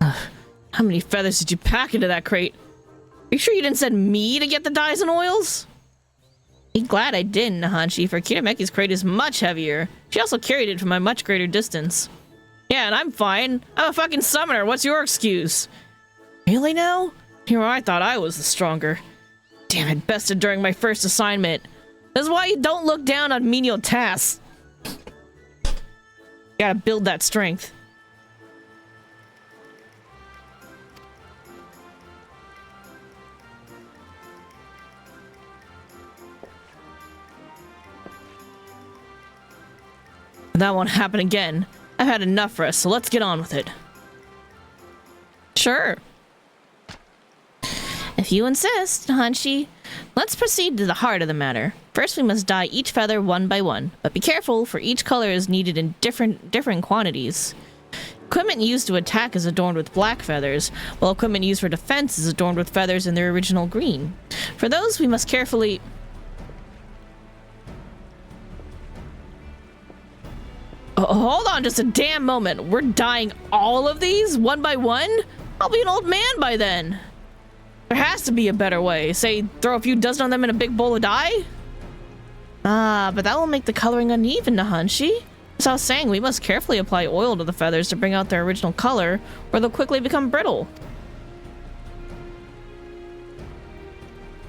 How many feathers did you pack into that crate? Are you sure you didn't send me to get the dyes and oils? Be glad I didn't, Nahanshi, for Kitameki's crate is much heavier. She also carried it from a much greater distance. Yeah, and I'm fine. I'm a fucking summoner. What's your excuse? Really now? Here I thought I was the stronger. Damn it, bested during my first assignment. That's why you don't look down on menial tasks. You gotta build that strength. That won't happen again. I've had enough rest, so let's get on with it. Sure. If you insist, Hanshi. Let's proceed to the heart of the matter. First, we must dye each feather one by one, but be careful, for each color is needed in different quantities. Equipment used to attack is adorned with black feathers, while equipment used for defense is adorned with feathers in their original green. For those, we must carefully... Hold on just a damn moment. We're dyeing all of these one by one? I'll be an old man by then. There has to be a better way. Say, throw a few dozen of them in a big bowl of dye? Ah, but that will make the coloring uneven, Nahanshi. As I was saying, we must carefully apply oil to the feathers to bring out their original color, or they'll quickly become brittle.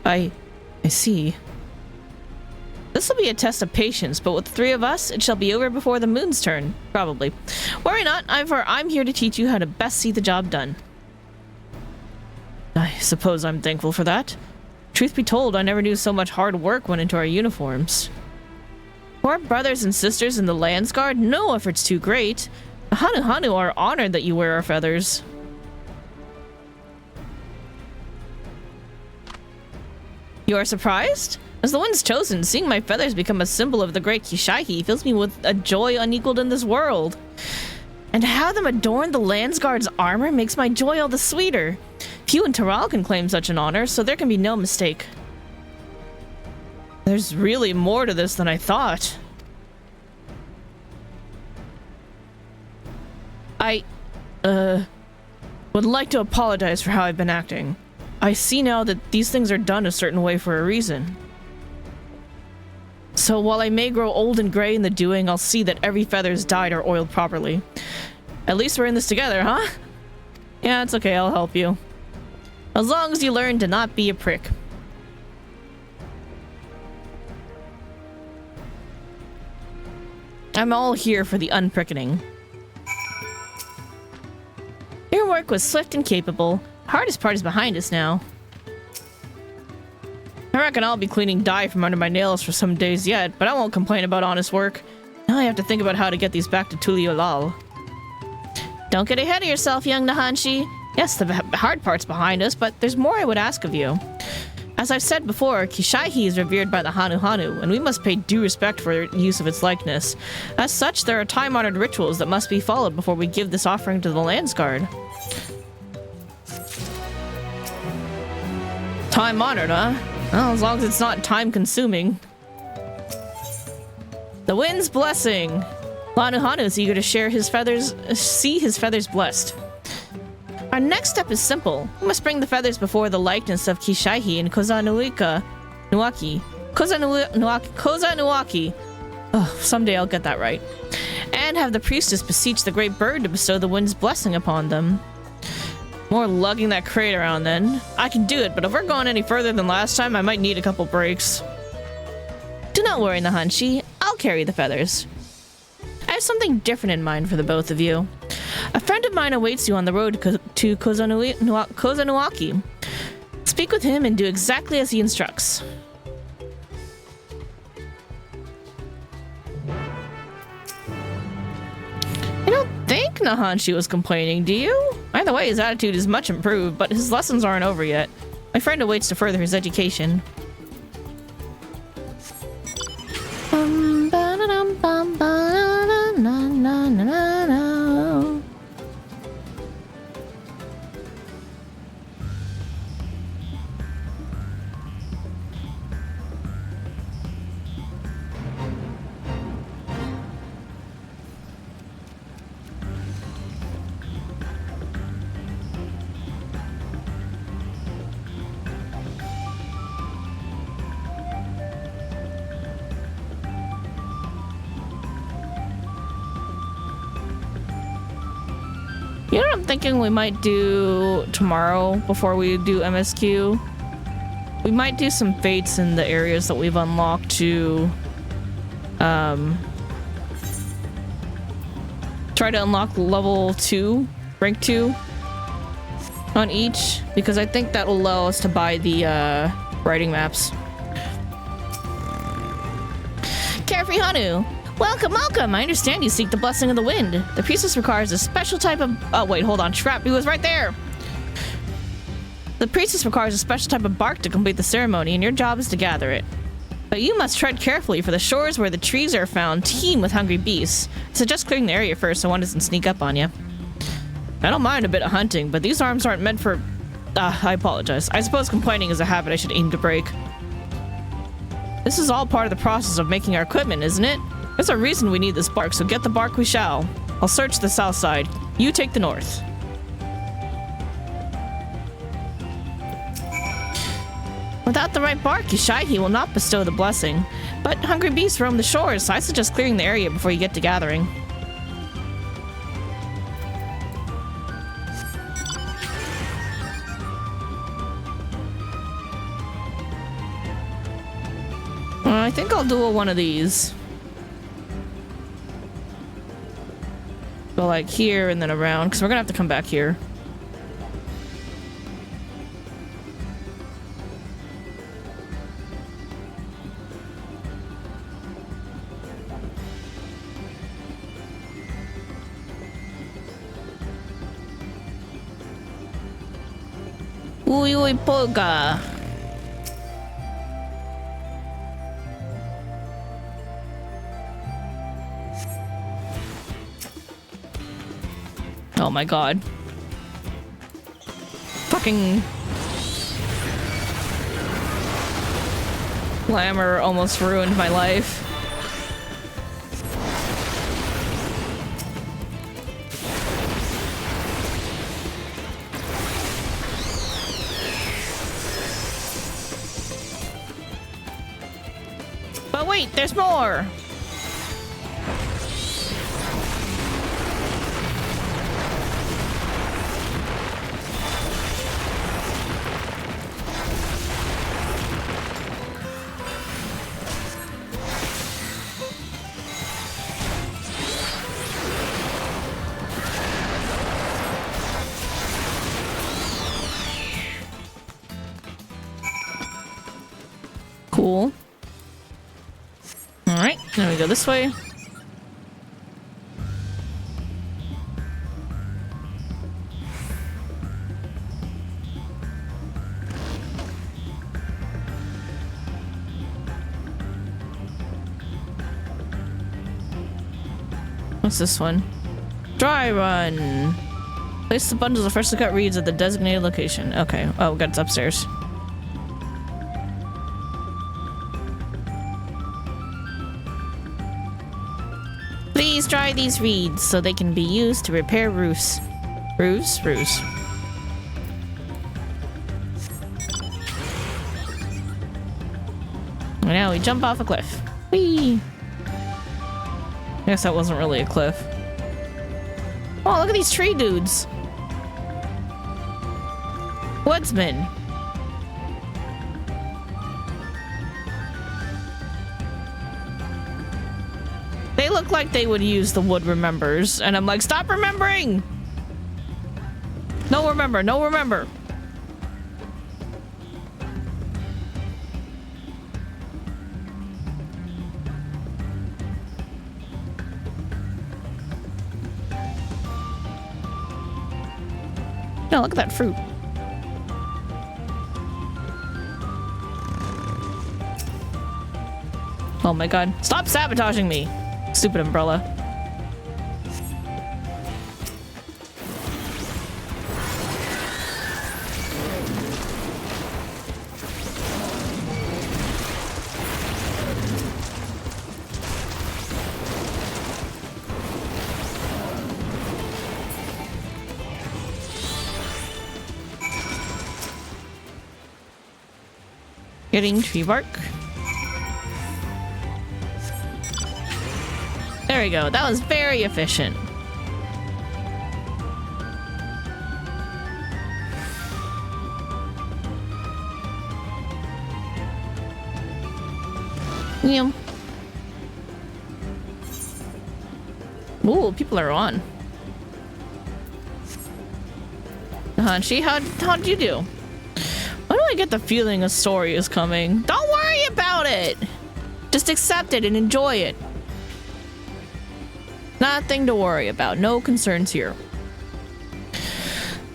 I see. This will be a test of patience, but with the three of us, it shall be over before the moon's turn. Probably. Worry not, I'm here to teach you how to best see the job done. I suppose I'm thankful for that. Truth be told, I never knew so much hard work went into our uniforms. For our brothers and sisters in the Lands Guard, no effort's too great. The Hanu are honored that you wear our feathers. You are surprised? As the one's chosen, seeing my feathers become a symbol of the great Kishihi fills me with a joy unequaled in this world. And to have them adorn the Lands Guard's armor makes my joy all the sweeter. Few in Taral can claim such an honor, so there can be no mistake. There's really more to this than I thought. I, would like to apologize for how I've been acting. I see now that these things are done a certain way for a reason. So while I may grow old and gray in the doing, I'll see that every feather is dyed or oiled properly. At least we're in this together, huh? Yeah, it's okay, I'll help you. As long as you learn to not be a prick. I'm all here for the unprickening. Your work was swift and capable. The hardest part is behind us now. I reckon I'll be cleaning dye from under my nails for some days yet, but I won't complain about honest work. Now I have to think about how to get these back to Tuliolal. Don't get ahead of yourself, young Nahanshi. Yes, the hard part's behind us, but there's more I would ask of you. As I've said before, Kishihi is revered by the Hanu, and we must pay due respect for the use of its likeness. As such, there are time-honored rituals that must be followed before we give this offering to the Lands Guard. Time-honored, huh? Well, as long as it's not time-consuming. The wind's blessing. Hanu is eager to share his feathers, see his feathers blessed. Our next step is simple. We must bring the feathers before the likeness of Kishihi and Kozanuaki. Kozanuaki. Oh, someday I'll get that right. And have the priestess beseech the great bird to bestow the wind's blessing upon them. More lugging that crate around then. I can do it, but if we're going any further than last time, I might need a couple breaks. Do not worry, Nahanshi. I'll carry the feathers. I have something different in mind for the both of you. A friend of mine awaits you on the road to Kozanuaki. Speak with him and do exactly as he instructs. I don't think Nahanshi was complaining, do you? Either way, his attitude is much improved, but his lessons aren't over yet. My friend awaits to further his education. You know what I'm thinking we might do tomorrow before we do MSQ? We might do some fates in the areas that we've unlocked to try to unlock level 2, rank 2 on each, because I think that will allow us to buy the writing maps. Carefree Hanu! Welcome, welcome! I understand you seek the blessing of the wind. The priestess requires a special type of... Oh, wait, hold on. Trap, he was right there! The priestess requires a special type of bark to complete the ceremony, and your job is to gather it. But you must tread carefully, for the shores where the trees are found teem with hungry beasts. I suggest clearing the area first so one doesn't sneak up on you. I don't mind a bit of hunting, but these arms aren't meant for... I apologize. I suppose complaining is a habit I should aim to break. This is all part of the process of making our equipment, isn't it? There's a reason we need this bark, so get the bark we shall. I'll search the south side. You take the north. Without the right bark, Kishihi will not bestow the blessing. But hungry beasts roam the shores, so I suggest clearing the area before you get to gathering. I think I'll do one of these. Go like here and then around, because we're gonna have to come back here. Uy, uy, polka. Oh my god. Fucking glamour almost ruined my life. But wait, there's more! Cool. Alright, now we go this way. What's this one? Dry run! Place the bundles of freshly cut reeds at the designated location. Okay. Oh, God, it's upstairs. Please dry these reeds so they can be used to repair roofs. Roofs? Now we jump off a cliff. Whee! I guess that wasn't really a cliff. Oh, look at these tree dudes. Woodsman. They look like they would use the wood remembers, and I'm like, stop remembering! No remember, no remember. No, look at that fruit. Oh my god. Stop sabotaging me! Stupid umbrella. Getting tree bark. There we go. That was very efficient. Yeah. Ooh, people are on. Hanshi, how'd you do? Why do I get the feeling a story is coming? Don't worry about it! Just accept it and enjoy it. Nothing to worry about. No concerns here.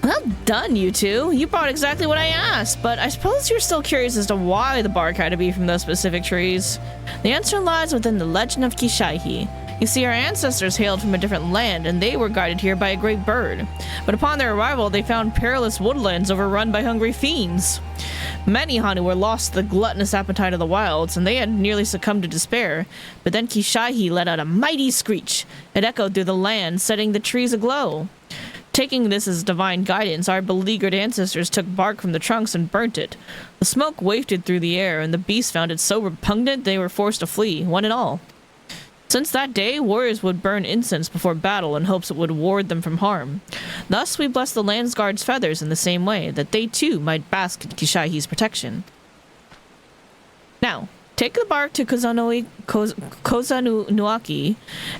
Well done, you two. You brought exactly what I asked, but I suppose you're still curious as to why the bark had to be from those specific trees. The answer lies within the legend of Kishaihi. You see, our ancestors hailed from a different land, and they were guided here by a great bird. But upon their arrival, they found perilous woodlands overrun by hungry fiends. Many Hanu were lost to the gluttonous appetite of the wilds, and they had nearly succumbed to despair. But then Kishaihi let out a mighty screech. It echoed through the land, setting the trees aglow. Taking this as divine guidance, our beleaguered ancestors took bark from the trunks and burnt it. The smoke wafted through the air, and the beasts found it so repugnant they were forced to flee, one and all. Since that day, warriors would burn incense before battle in hopes it would ward them from harm. Thus, we bless the Landsguard's feathers in the same way, that they too might bask in Kishaihi's protection. Now, take the bark to Kozanuaki,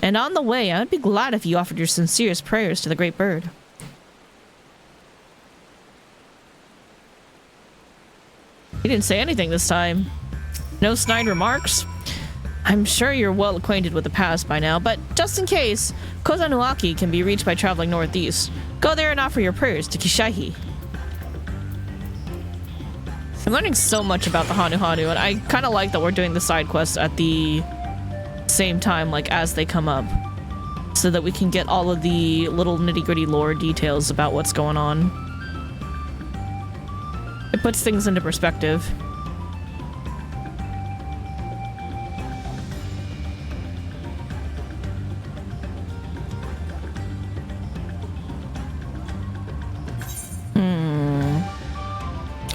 and on the way, I'd be glad if you offered your sincerest prayers to the great bird. He didn't say anything this time. No snide remarks? I'm sure you're well acquainted with the past by now, but just in case, Kozanuaki can be reached by traveling northeast. Go there and offer your prayers to Kishahi. I'm learning so much about the Hanu Hanu, and I kind of like that we're doing the side quests at the same time, like as they come up, so that we can get all of the little nitty-gritty lore details about what's going on. It puts things into perspective.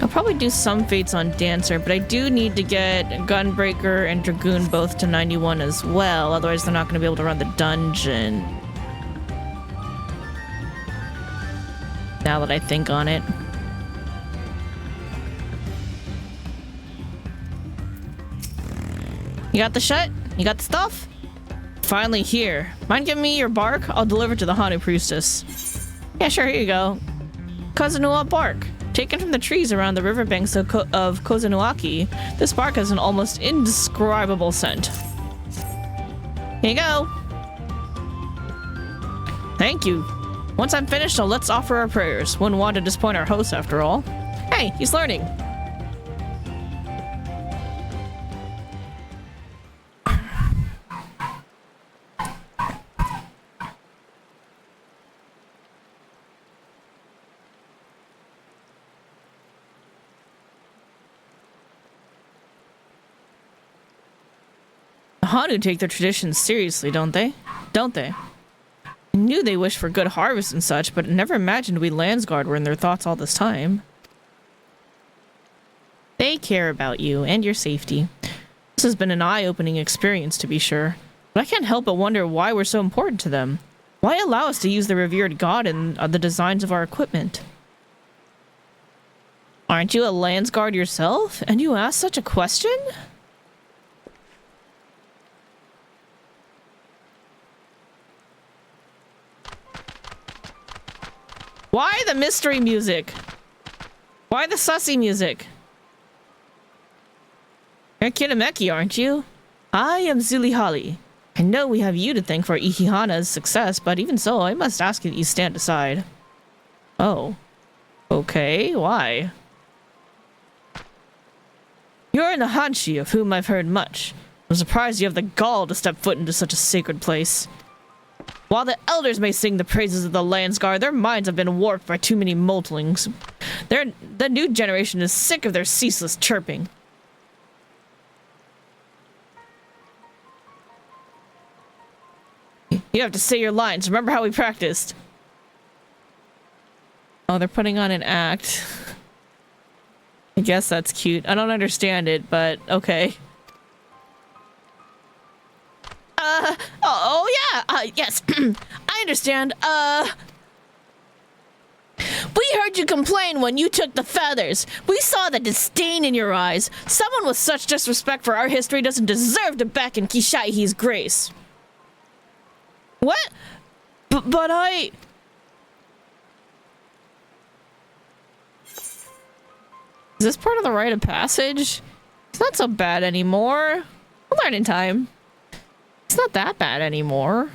I'll probably do some fates on Dancer, but I do need to get Gunbreaker and Dragoon both to 91 as well, otherwise they're not going to be able to run the dungeon. Now that I think on it. You got the shut? You got the stuff? Finally here. Mind giving me your bark? I'll deliver to the Hanu Priestess. Yeah, sure, here you go. Kozanuwa bark. Taken from the trees around the riverbanks of Kozanuaki, this bark has an almost indescribable scent. Here you go. Thank you. Once I'm finished, let's offer our prayers. Wouldn't want to disappoint our host after all. Hey, he's learning. Hanu take their traditions seriously, don't they? I knew they wished for good harvest and such, but never imagined we Landsguard were in their thoughts all this time. They care about you and your safety. This has been an eye-opening experience, to be sure, but I can't help but wonder why we're so important to them. Why allow us to use the revered god in the designs of our equipment? Aren't you a Landsguard yourself? And you ask such a question? Why the mystery music? Why the sussy music? You're Kitameki, aren't you? I am Zulihali. I know we have you to thank for Ihihana's success, but even so, I must ask you that you stand aside. Oh. Okay, why? You're an Ahanshi, of whom I've heard much. I'm surprised you have the gall to step foot into such a sacred place. While the elders may sing the praises of the Landsguard, their minds have been warped by too many moltlings. The new generation is sick of their ceaseless chirping. You have to say your lines. Remember how we practiced. Oh, they're putting on an act. I guess that's cute. I don't understand it, but okay. Yes. I understand. We heard you complain when you took the feathers. We saw the disdain in your eyes. Someone with such disrespect for our history doesn't deserve to beckon Kishaihi's grace. What? But I... Is this part of the rite of passage? It's not so bad anymore. We'll learn in time. It's not that bad anymore.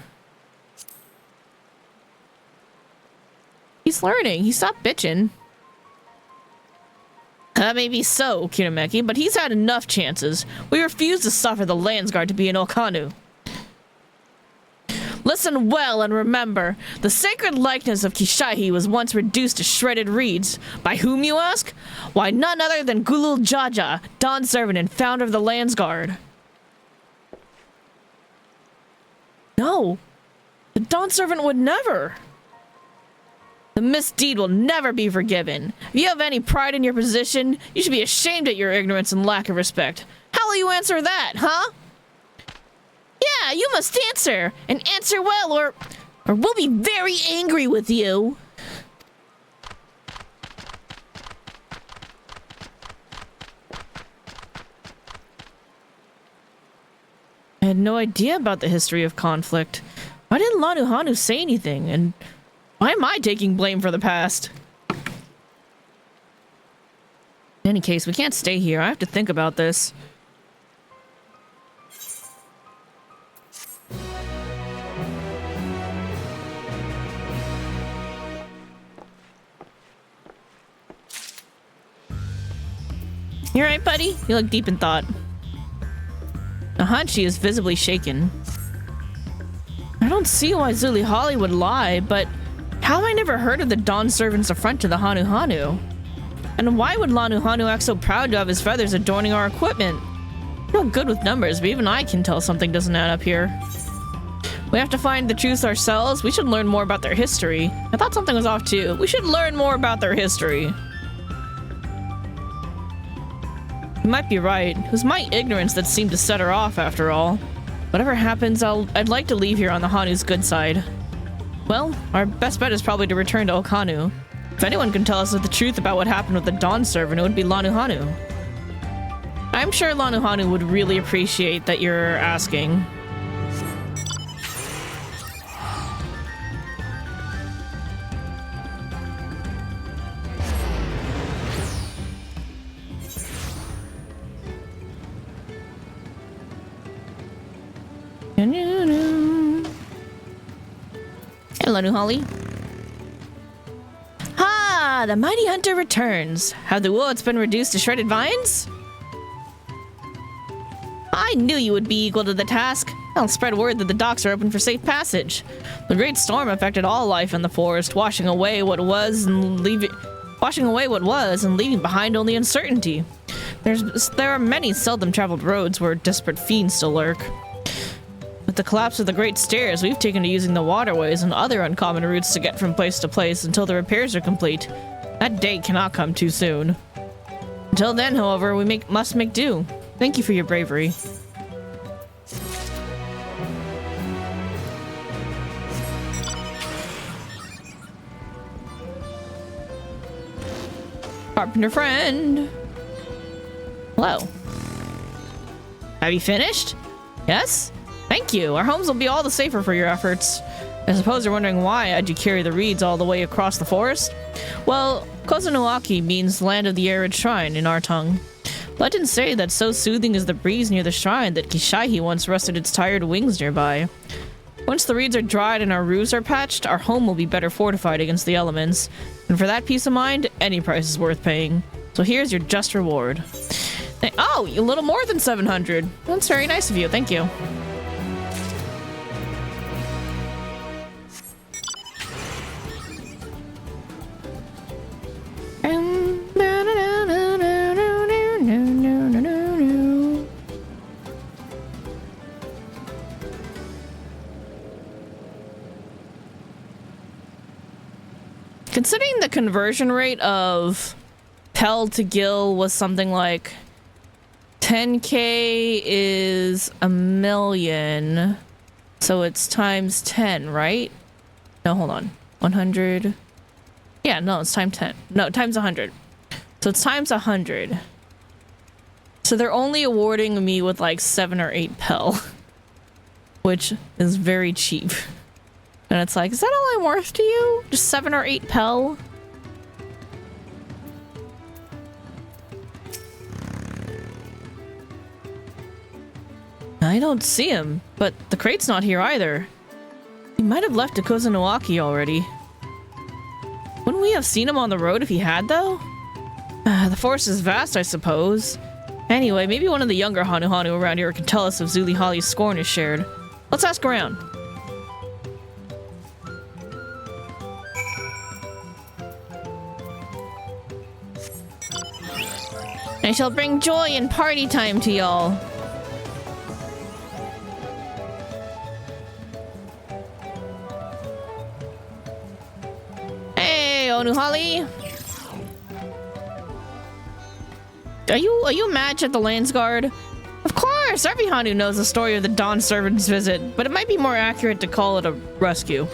He's learning. He stopped bitching. That may be so, Kitameki, but he's had enough chances. We refuse to suffer the Landsguard to be an Okanu. Listen well and remember, the sacred likeness of Kishaihi was once reduced to shredded reeds. By whom, you ask? Why, none other than Gulul Jaja, Dawn Servant and founder of the Landsguard. No, the Dawn Servant would never. The misdeed will never be forgiven. If you have any pride in your position, you should be ashamed at your ignorance and lack of respect. How will you answer that, huh? Yeah, you must answer, and answer well, or we'll be very angry with you. I had no idea about the history of conflict. Why didn't Lanuhanu say anything? And why am I taking blame for the past? In any case, we can't stay here. I have to think about this. You alright, buddy? You look deep in thought. Nahanchi is visibly shaken. I don't see why Zuli Holly would lie, but how have I never heard of the Dawn Servant's affront to the Hanuhanu? And why would Lanuhanu act so proud to have his feathers adorning our equipment? I'm not good with numbers, but even I can tell something doesn't add up here. We have to find the truth ourselves. We should learn more about their history. I thought something was off too. We should learn more about their history. You might be right. It was my ignorance that seemed to set her off after all. Whatever happens, I'd like to leave here on the Hanu's good side. Well, our best bet is probably to return to Okanu. If anyone can tell us the truth about what happened with the Dawn Servant, it would be Lanuhanu. I'm sure Lanuhanu would really appreciate that you're asking. Hello, New Holly. Ha! The mighty hunter returns. Have the woods been reduced to shredded vines? I knew you would be equal to the task. I'll spread word that the docks are open for safe passage. The great storm affected all life in the forest, washing away what was and leaving behind only uncertainty. There are many seldom traveled roads where desperate fiends still lurk. With the collapse of the Great Stairs, we've taken to using the waterways and other uncommon routes to get from place to place until the repairs are complete. That day cannot come too soon. Until then, however, we must make do. Thank you for your bravery. Carpenter friend. Hello. Have you finished? Yes? Thank you. Our homes will be all the safer for your efforts. I suppose you're wondering why I'd you carry the reeds all the way across the forest? Well, Kozunoaki means land of the arid shrine in our tongue. Legends say that so soothing is the breeze near the shrine that Kishihi once rested its tired wings nearby. Once the reeds are dried and our roofs are patched, our home will be better fortified against the elements. And for that peace of mind, any price is worth paying. So here's your just reward. Oh, a little more than 700. That's very nice of you. Thank you. Considering the conversion rate of Pell to Gil was something like 10k is a million, so it's times 10, right? No, hold on. 100. Yeah, no, it's times 10. No, times 100. So it's times 100. So they're only awarding me with like 7 or 8 Pell, which is very cheap. And it's like, is that all I'm worth to you? Just 7 or 8 Pell? I don't see him, but the crate's not here either. He might have left to Kozunoaki already. Wouldn't we have seen him on the road if he had, though? The forest is vast, I suppose. Anyway, maybe one of the younger Hanuhanu around here can tell us if Zuli Holly's scorn is shared. Let's ask around. I shall bring joy and party time to y'all. Hey, Onuhali. Are you mad at the Landsguard? Of course, every Hanu knows the story of the Dawn Servant's visit, but it might be more accurate to call it a rescue.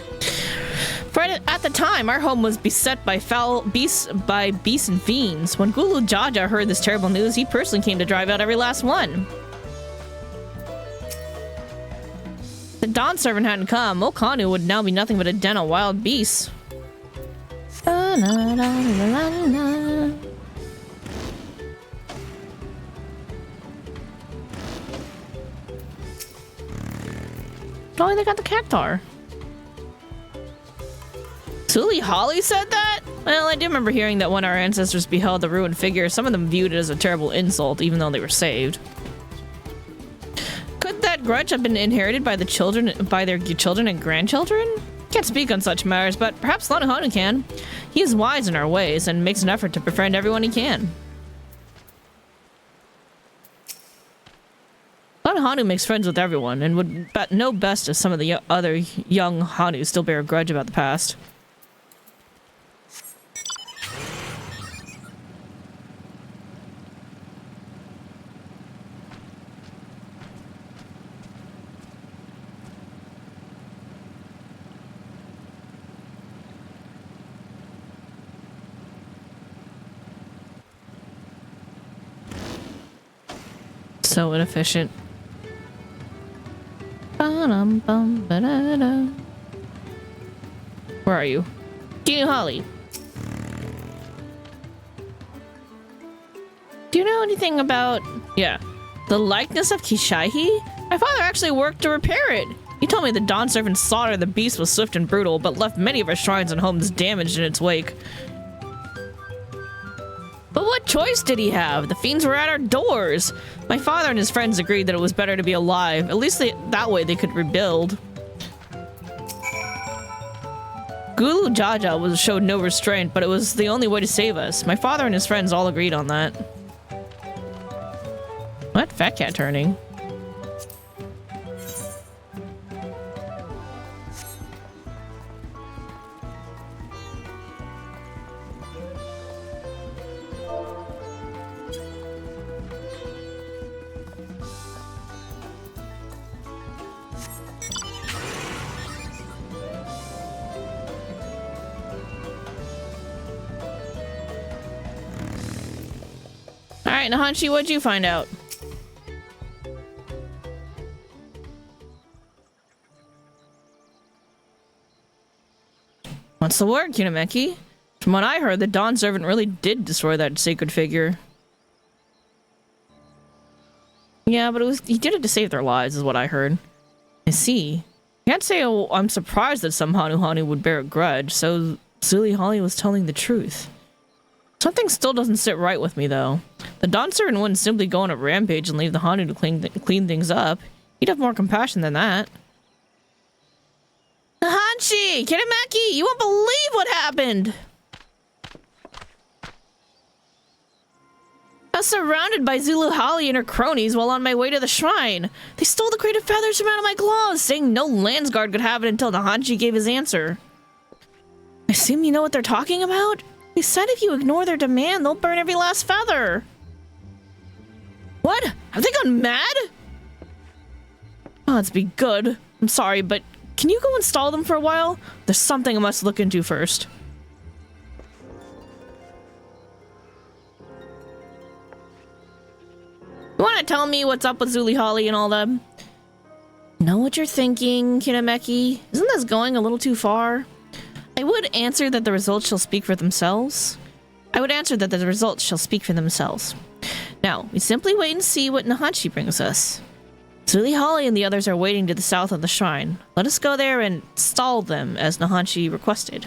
At the time, our home was beset by foul beasts and fiends. When Gulu Jaja heard this terrible news, he personally came to drive out every last one. The Dawn servant hadn't come, Okanu would now be nothing but a den of wild beasts. Oh, they got the cactar. Sully Holly said that? Well, I do remember hearing that when our ancestors beheld the ruined figure, some of them viewed it as a terrible insult, even though they were saved. Could that grudge have been inherited by their children and grandchildren? Can't speak on such matters, but perhaps Lanuhanu can. He is wise in our ways and makes an effort to befriend everyone he can. Lanuhanu makes friends with everyone and would know best if some of the other young Hanu still bear a grudge about the past. So inefficient. Where are you? Kinu Holly. Do you know anything about... Yeah. The likeness of Kishaihi? My father actually worked to repair it. He told me the Dawn Servant slaughtered the beast was swift and brutal, but left many of our shrines and homes damaged in its wake. But what choice did he have? The fiends were at our doors. My father and his friends agreed that it was better to be alive. At least that way they could rebuild. Gulu Jaja showed no restraint, but it was the only way to save us. My father and his friends all agreed on that. What? Fat cat turning. Alright, Nahanshi, what'd you find out? What's the word, Kinameki? From what I heard, the Dawn Servant really did destroy that sacred figure. Yeah, but he did it to save their lives, is what I heard. I see. I can't say I'm surprised that some Hanu would bear a grudge, so Sully Holly was telling the truth. Something still doesn't sit right with me, though. The Dawn Servant wouldn't simply go on a rampage and leave the Hanu to clean things up. He'd have more compassion than that. Nahanshi! Kinameki! You won't believe what happened! I was surrounded by Zulu Holly and her cronies while on my way to the shrine. They stole the crate of feathers from out of my claws, saying no Landsguard could have it until Nahanshi gave his answer. I assume you know what they're talking about? They said if you ignore their demand, they'll burn every last feather. What? Have they gone mad? Oh, let's be good. I'm sorry, but can you go install them for a while? There's something I must look into first. You want to tell me what's up with Zuli Holly and all them? Know what you're thinking, Kinameki? Isn't this going a little too far? I would answer that the results shall speak for themselves. Now, we simply wait and see what Nahanshi brings us. Zuli Holly and the others are waiting to the south of the shrine. Let us go there and stall them as Nahanshi requested.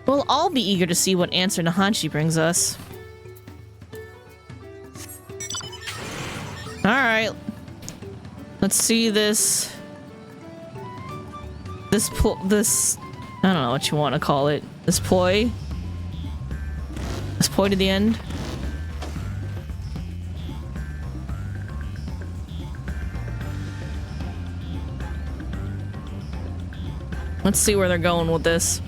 We'll all be eager to see what answer Nahanshi brings us. Alright. Let's see this... This... I don't know what you want to call it. This ploy? This ploy to the end? Let's see where they're going with this.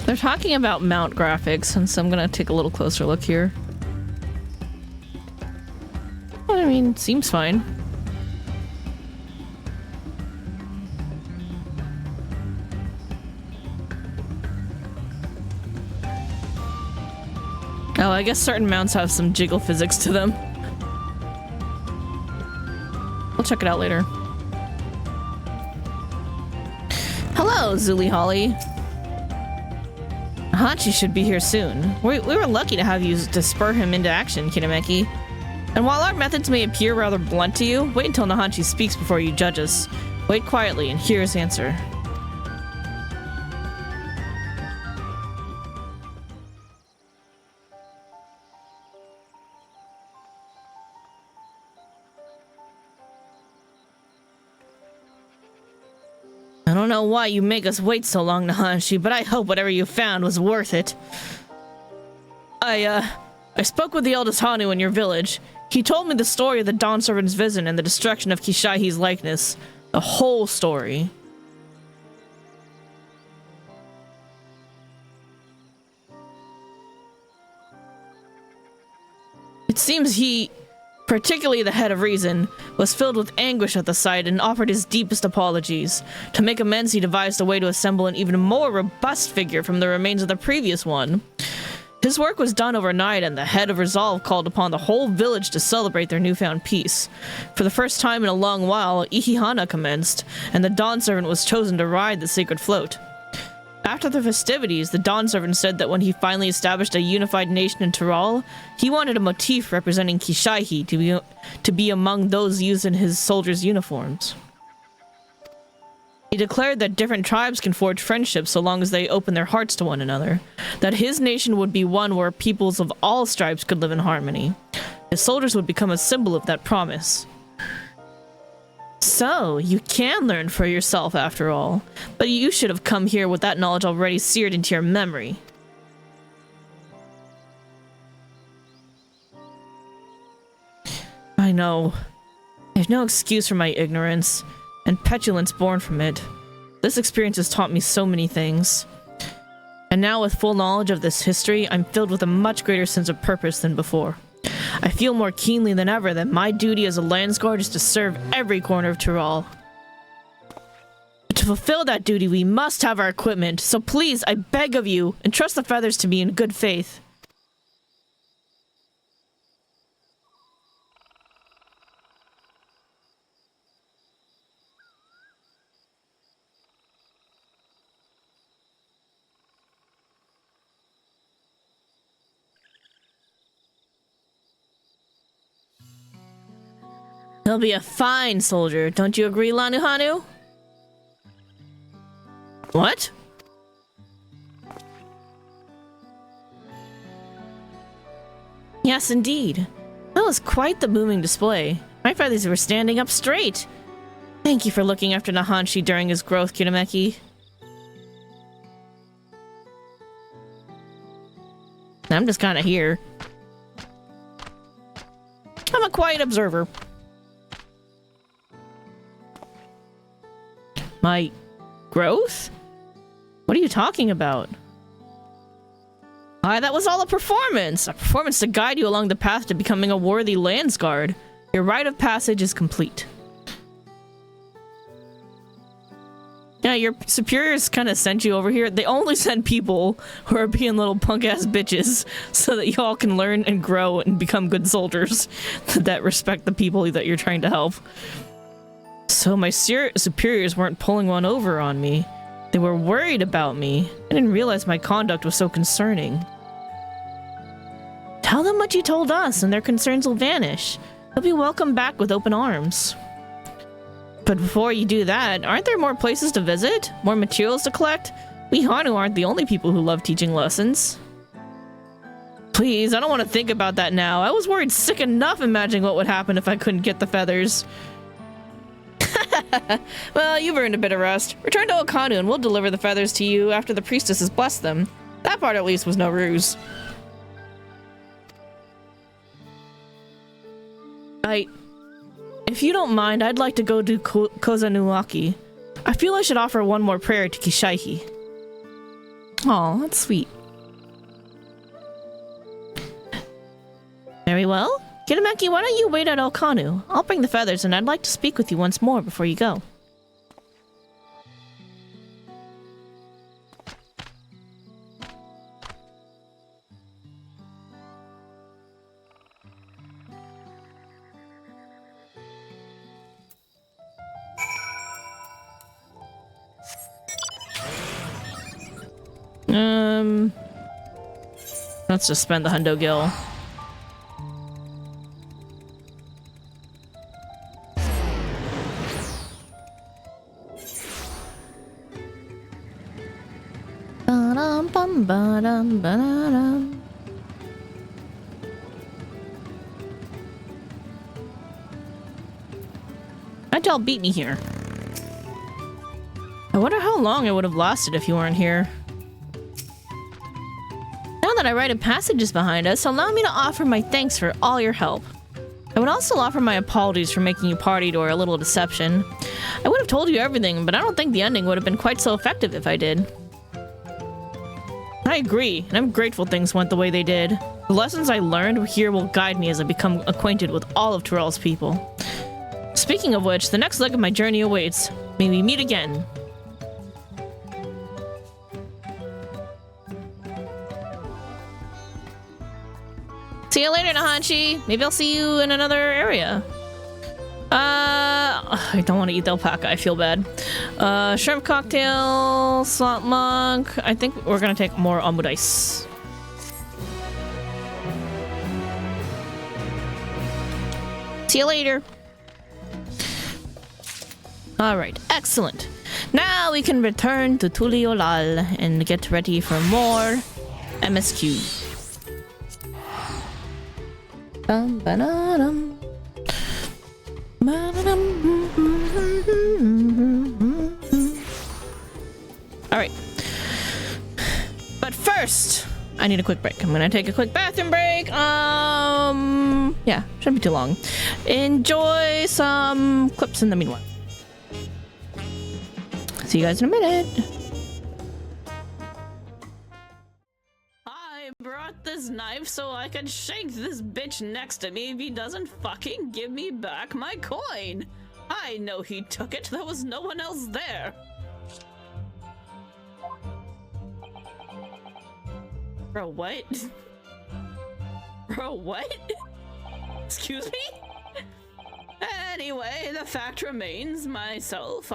They're talking about mount graphics, and so I'm gonna take a little closer look here. Well, I mean, seems fine. Oh, I guess certain mounts have some jiggle physics to them. We'll check it out later. Hello, Zuli Holly. Hachi should be here soon. We were lucky to have you to spur him into action, Kinemeki. And while our methods may appear rather blunt to you, wait until Nahanchi speaks before you judge us. Wait quietly and hear his answer. I don't know why you make us wait so long, Nahanshi, but I hope whatever you found was worth it. I spoke with the eldest Hanu in your village. He told me the story of the Dawn Servant's vision and the destruction of Kishaihi's likeness. The whole story. It seems he, particularly the head of reason, was filled with anguish at the sight and offered his deepest apologies. To make amends, he devised a way to assemble an even more robust figure from the remains of the previous one. His work was done overnight, and the head of resolve called upon the whole village to celebrate their newfound peace. For the first time in a long while, Ihihana commenced, and the Dawn Servant was chosen to ride the sacred float. After the festivities, the Dawn Servant said that when he finally established a unified nation in Tyrol, he wanted a motif representing Kishaihi to be among those used in his soldiers' uniforms. He declared that different tribes can forge friendships so long as they open their hearts to one another, that his nation would be one where peoples of all stripes could live in harmony. His soldiers would become a symbol of that promise. So, you can learn for yourself after all, but you should have come here with that knowledge already seared into your memory. I know. There's no excuse for my ignorance, and petulance born from it. This experience has taught me so many things. And now with full knowledge of this history, I'm filled with a much greater sense of purpose than before. I feel more keenly than ever that my duty as a Landsguard is to serve every corner of Tyrol. To fulfill that duty, we must have our equipment, so please, I beg of you, entrust the feathers to me in good faith. He'll be a fine soldier, don't you agree, Lanuhanu? What? Yes, indeed. That was quite the booming display. My feathers were standing up straight. Thank you for looking after Nahanshi during his growth, Kinemeki. I'm just kind of here. I'm a quiet observer. My growth? What are you talking about? Why, that was all a performance to guide you along the path to becoming a worthy Landsguard. Your rite of passage is complete. Yeah, your superiors kind of sent you over here. They only send people who are being little punk-ass bitches so that y'all can learn and grow and become good soldiers that respect the people that you're trying to help. So my superiors weren't pulling one over on me. They were worried about me. I didn't realize my conduct was so concerning. Tell them what you told us and their concerns will vanish. They'll be welcomed back with open arms. But before you do that, aren't there more places to visit? More materials to collect? We Hanu aren't the only people who love teaching lessons. Please, I don't want to think about that now. I was worried sick enough imagining what would happen if I couldn't get the feathers. Well, you've earned a bit of rest. Return to Okanu and we'll deliver the feathers to you after the priestess has blessed them. That part at least was no ruse. If you don't mind, I'd like to go to Kozanuaki. I feel I should offer one more prayer to Kishaihi. Aw, that's sweet. Very well. Kitamaki, why don't you wait at Elkanu? I'll bring the feathers, and I'd like to speak with you once more before you go. Let's just spend the Hundo Gil. How'd y'all beat me here? I wonder how long it would have lasted if you weren't here. Now that I write in passages behind us, allow me to offer my thanks for all your help. I would also offer my apologies for making you party to our little deception. I would have told you everything, but I don't think the ending would have been quite so effective if I did. I agree, and I'm grateful things went the way they did. The lessons I learned here will guide me as I become acquainted with all of Terrell's people. Speaking of which, the next leg of my journey awaits. May we meet again. See you later, Nahanchi. Maybe I'll see you in another area. I don't want to eat the alpaca. I feel bad. Shrimp cocktail, slot monk. I think we're gonna take more omurice. See you later. Alright, excellent. Now we can return to Tuliolal and get ready for more MSQ. Alright. But first, I need a quick break. I'm gonna take a quick bathroom break. Yeah, shouldn't be too long. Enjoy some clips in the meanwhile. See you guys in a minute. I brought this knife so I can shake this bitch next to me if he doesn't fucking give me back my coin. I know he took it. There was no one else there. Bro, what? Bro, what? Excuse me? Anyway, the fact remains, myself,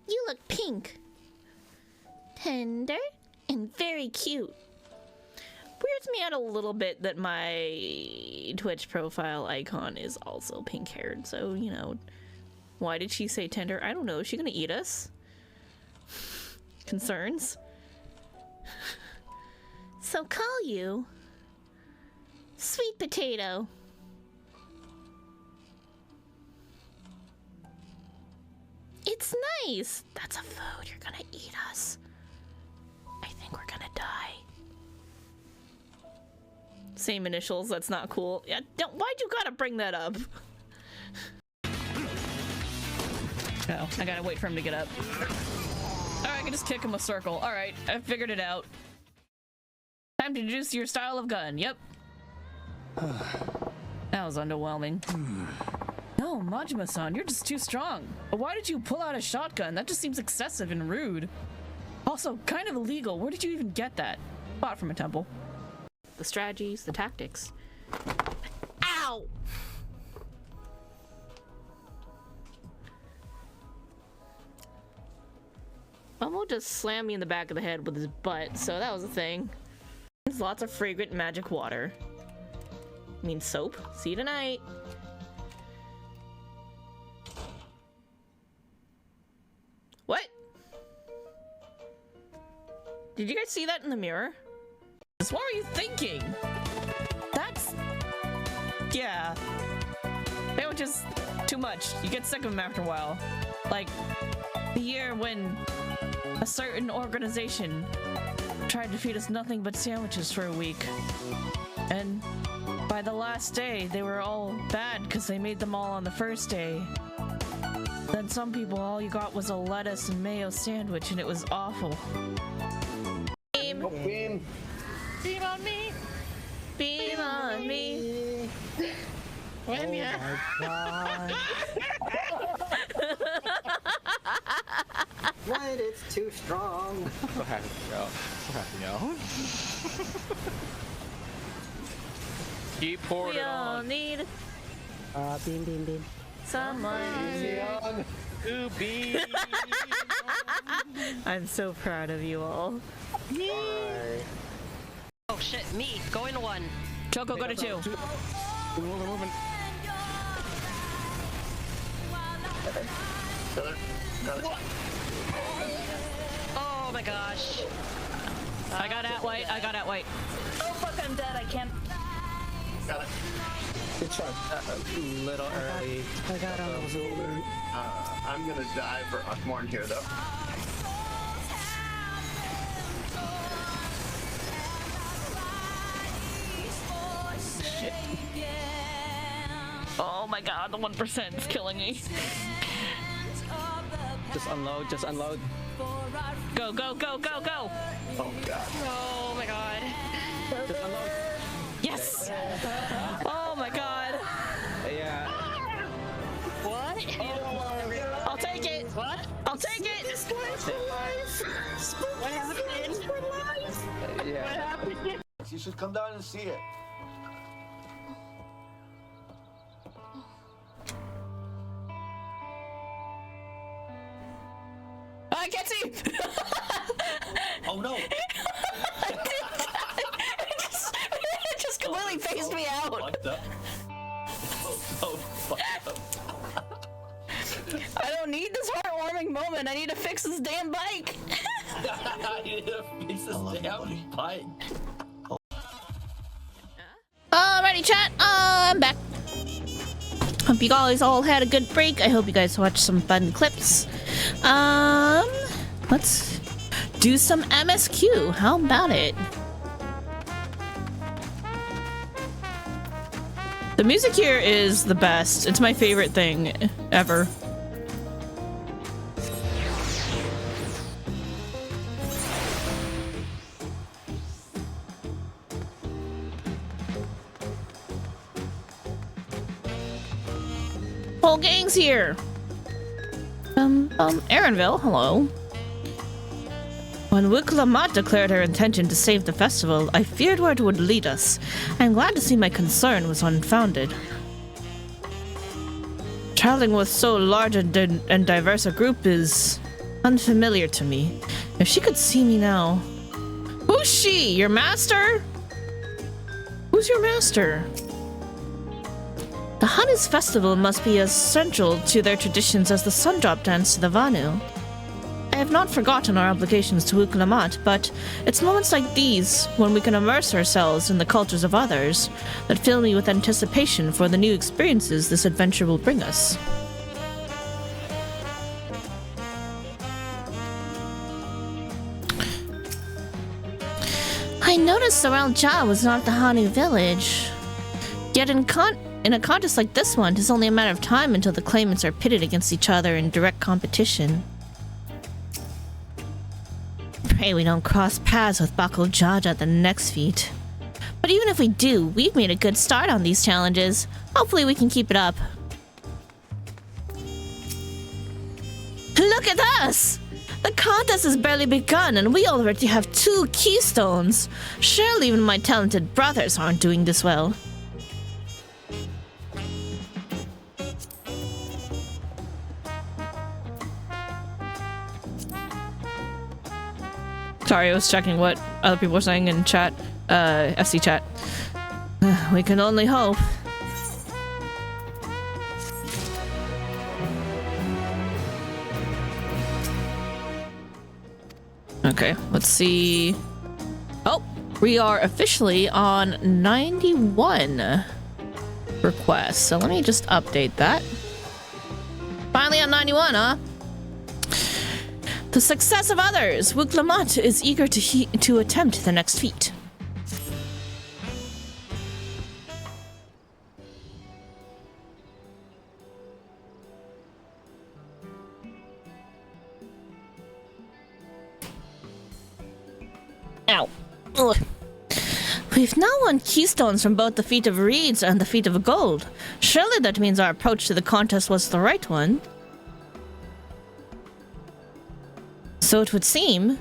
You look pink. Tender and very cute. Weirds me out a little bit that my Twitch profile icon is also pink-haired, so, you know. Why did she say tender? I don't know. Is she gonna eat us? Concerns? So call you Sweet Potato. It's nice. That's a food. You're gonna eat us. I think we're gonna die. Same initials. That's not cool. Yeah, why'd you gotta bring that up? Oh, I gotta wait for him to get up. Alright, I can just kick him a circle. Alright, I figured it out. Time to introduce your style of gun. Yep. That was underwhelming. No, Majima-san, you're just too strong. But why did you pull out a shotgun? That just seems excessive and rude. Also, kind of illegal. Where did you even get that? Bought from a temple. The strategies, the tactics. Ow! Momo just slammed me in the back of the head with his butt, so that was a thing. There's lots of fragrant magic water. I mean soap. See you tonight. What? Did you guys see that in the mirror? What were you thinking? That's... yeah. They were just too much. You get sick of them after a while. Like, the year when a certain organization tried to feed us nothing but sandwiches for a week. And by the last day, they were all bad because they made them all on the first day. Then some people, all you got was a lettuce and mayo sandwich and it was awful. Beam. Beam on me. Beam on me. When you. When it's too strong. So happy, yo. So happy, yo. Keep pouring We it all on. need Beam. someone. To be. I'm so proud of you all. Oh shit, me. Go into 1. Choco, go to 2. Moving. Oh my gosh. I got at white. Oh fuck, I'm dead. I can't. Good try. Little early. I got him. I'm gonna die for Akmorn here though. Shit. Oh my god, the 1% is killing me. Just unload. Go. Oh god. Oh my god. Just unload. Yes! Oh my god. Yeah. What? I'll take it. What? I'll take it. What happened? Yeah. You should come down and see it. I can't see. Oh no! it just completely phased me out. Fucked up. So fucked up. I don't need this heartwarming moment. I need to fix this damn bike. I need to fix this damn bike. Alrighty, chat. I'm back. Hope you guys all had a good break. I hope you guys watched some fun clips. Let's do some MSQ. How about it? The music here is the best. It's my favorite thing ever. Whole gang's here. Aaronville, hello. When Wiklamat declared her intention to save the festival, I feared where it would lead us. I'm glad to see my concern was unfounded. Traveling with so large and diverse a group is unfamiliar to me. If she could see me now... Who's she? Your master? Who's your master? The Hanu's festival must be as central to their traditions as the Sundrop dance to the Vanu. I have not forgotten our obligations to Wiklamat, but it's moments like these, when we can immerse ourselves in the cultures of others, that fill me with anticipation for the new experiences this adventure will bring us. I noticed Soral Ja was not the Hanu village. Yet in a contest like this one, it is only a matter of time until the claimants are pitted against each other in direct competition. Pray we don't cross paths with Bakul Jaja at the next feat. But even if we do, we've made a good start on these challenges. Hopefully we can keep it up. Look at us! The contest has barely begun and we already have 2 keystones. Surely even my talented brothers aren't doing this well. Sorry, I was checking what other people were saying in chat, FC chat. We can only hope. Okay, let's see. Oh, we are officially on 91 requests, so let me just update that. Finally on 91, huh? The success of others! Wiklamat is eager to attempt the next feat. Ow. Ugh. We've now won keystones from both the Feat of Reeds and the Feat of Gold. Surely that means our approach to the contest was the right one. So it would seem.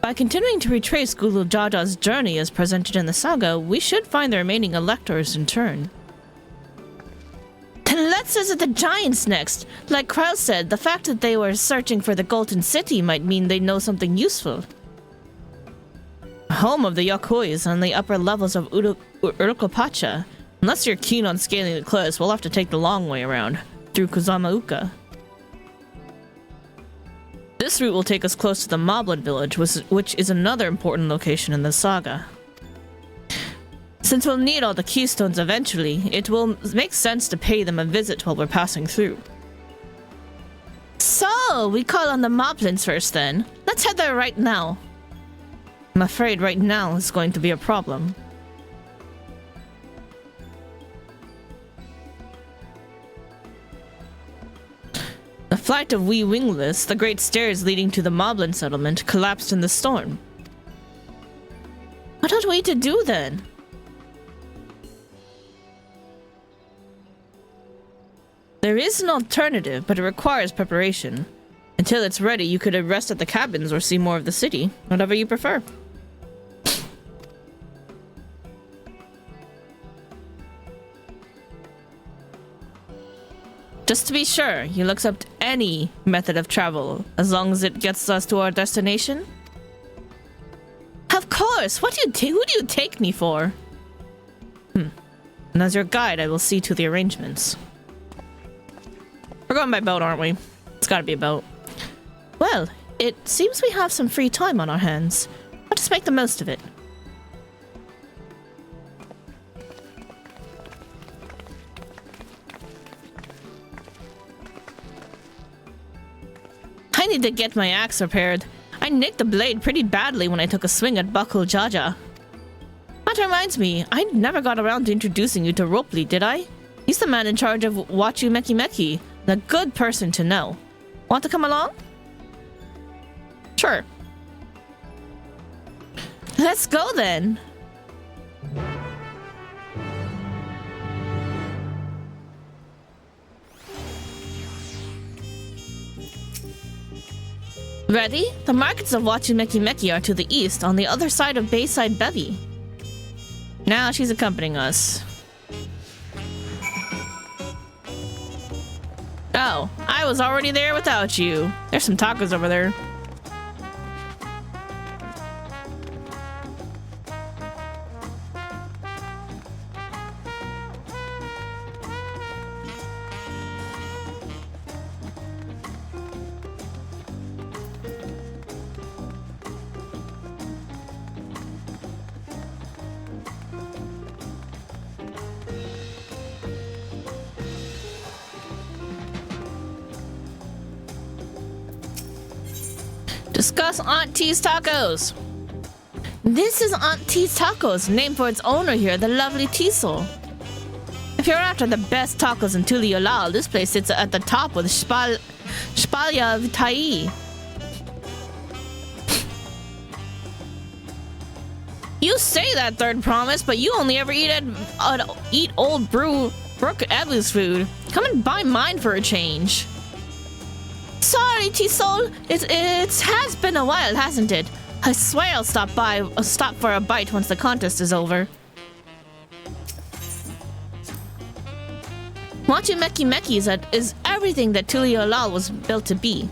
By continuing to retrace Gulu Jaja's journey as presented in the saga, we should find the remaining electors in turn. Then let's visit the giants next. Like Kraus said, the fact that they were searching for the Golden City might mean they know something useful. Home of the Yokuis on the upper levels of Urukopacha. Unless you're keen on scaling the cliffs, we'll have to take the long way around, through Kuzamauka. This route will take us close to the Moblin village, which is another important location in the saga. Since we'll need all the keystones eventually, it will make sense to pay them a visit while we're passing through. So, we call on the Moblins first then. Let's head there right now. I'm afraid right now is going to be a problem. The flight of wee wingless, the great stairs leading to the Moblin settlement, collapsed in the storm. What are we to do then? There is an alternative, but it requires preparation. Until it's ready, you could rest at the cabins or see more of the city, whatever you prefer. Just to be sure, you'll accept any method of travel, as long as it gets us to our destination? Of course! Who do you take me for? And as your guide, I will see to the arrangements. We're going by boat, aren't we? It's gotta be a boat. Well, it seems we have some free time on our hands. Let us make the most of it. I need to get my axe repaired. I nicked the blade pretty badly when I took a swing at Buckle Jaja. That reminds me, I never got around to introducing you to Ropely, did I? He's the man in charge of Wachu Meki Meki, the good person to know. Want to come along? Sure. Let's go then. Ready? The markets of Wachu Meki Meki are to the east, on the other side of Bayside Bevy. Now she's accompanying us. Oh, I was already there without you. There's some tacos over there. Discuss Aunt T's Tacos. This is Aunt T's Tacos, named for its owner here, the lovely Teasel. If you're after the best tacos in Tuliolal, this place sits at the top with Spalya Vitae. You say that, Third Promise, but you only ever eat old Brooke Ebu's food. Come and buy mine for a change. Sorry, T-Soul. It has been a while, hasn't it? I swear I'll stop for a bite once the contest is over. Wachu Meki Meki is everything that Tuliolal was built to be.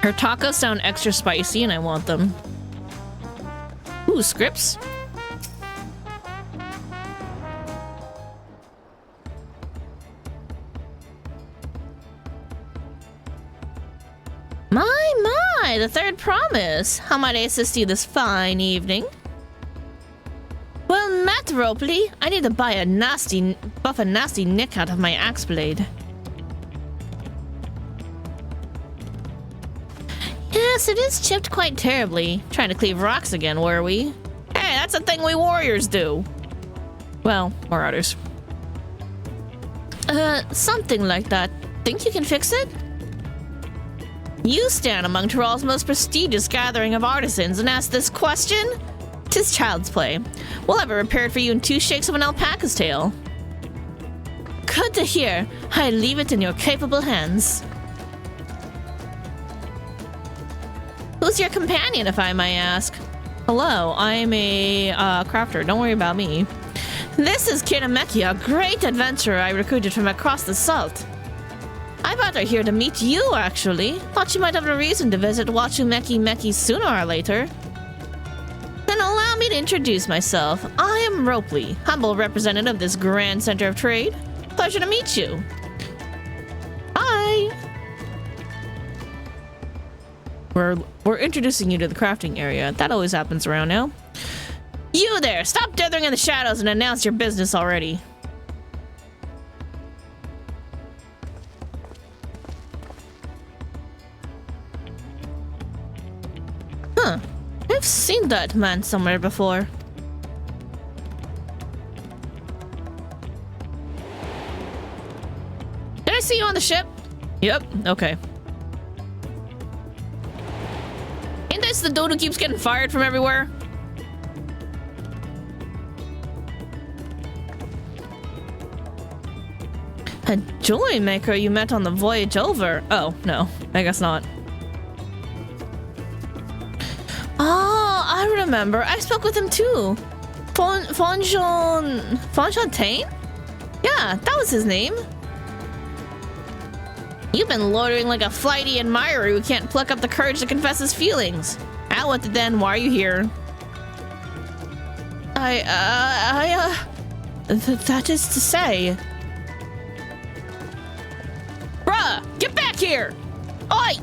Her tacos sound extra spicy and I want them. Ooh, scripts. My, the Third Promise. How might I assist you this fine evening? Well met, Ropely. I need to buff a nasty nick out of my axe blade. Yes, it is chipped quite terribly. Trying to cleave rocks again, were we? Hey, that's a thing we warriors do. Well, or others. Something like that. Think you can fix it? You stand among Tyrell's most prestigious gathering of artisans and ask this question? 'Tis child's play. We'll have it repaired for you in 2 shakes of an alpaca's tail. Good to hear. I leave it in your capable hands. Who's your companion, if I may ask? Hello, I'm a crafter. Don't worry about me. This is Kirameki, a great adventurer I recruited from across the salt. I brought her here to meet you, actually. Thought you might have a reason to visit Wachumeki sooner or later. Then allow me to introduce myself. I am Ropely, humble representative of this grand center of trade. Pleasure to meet you. Hi. We're introducing you to the crafting area. That always happens around now. You there! Stop dithering in the shadows and announce your business already. Huh. I've seen that man somewhere before. Did I see you on the ship? Yep, okay. Ain't this the dude who keeps getting fired from everywhere? A joy maker you met on the voyage over. Oh, no. I guess not. Oh, I remember. I spoke with him too. Fonfontaine? Yeah, that was his name. You've been loitering like a flighty admirer who can't pluck up the courage to confess his feelings. Out with it then. Why are you here? That is to say... Bruh! Get back here! Oi!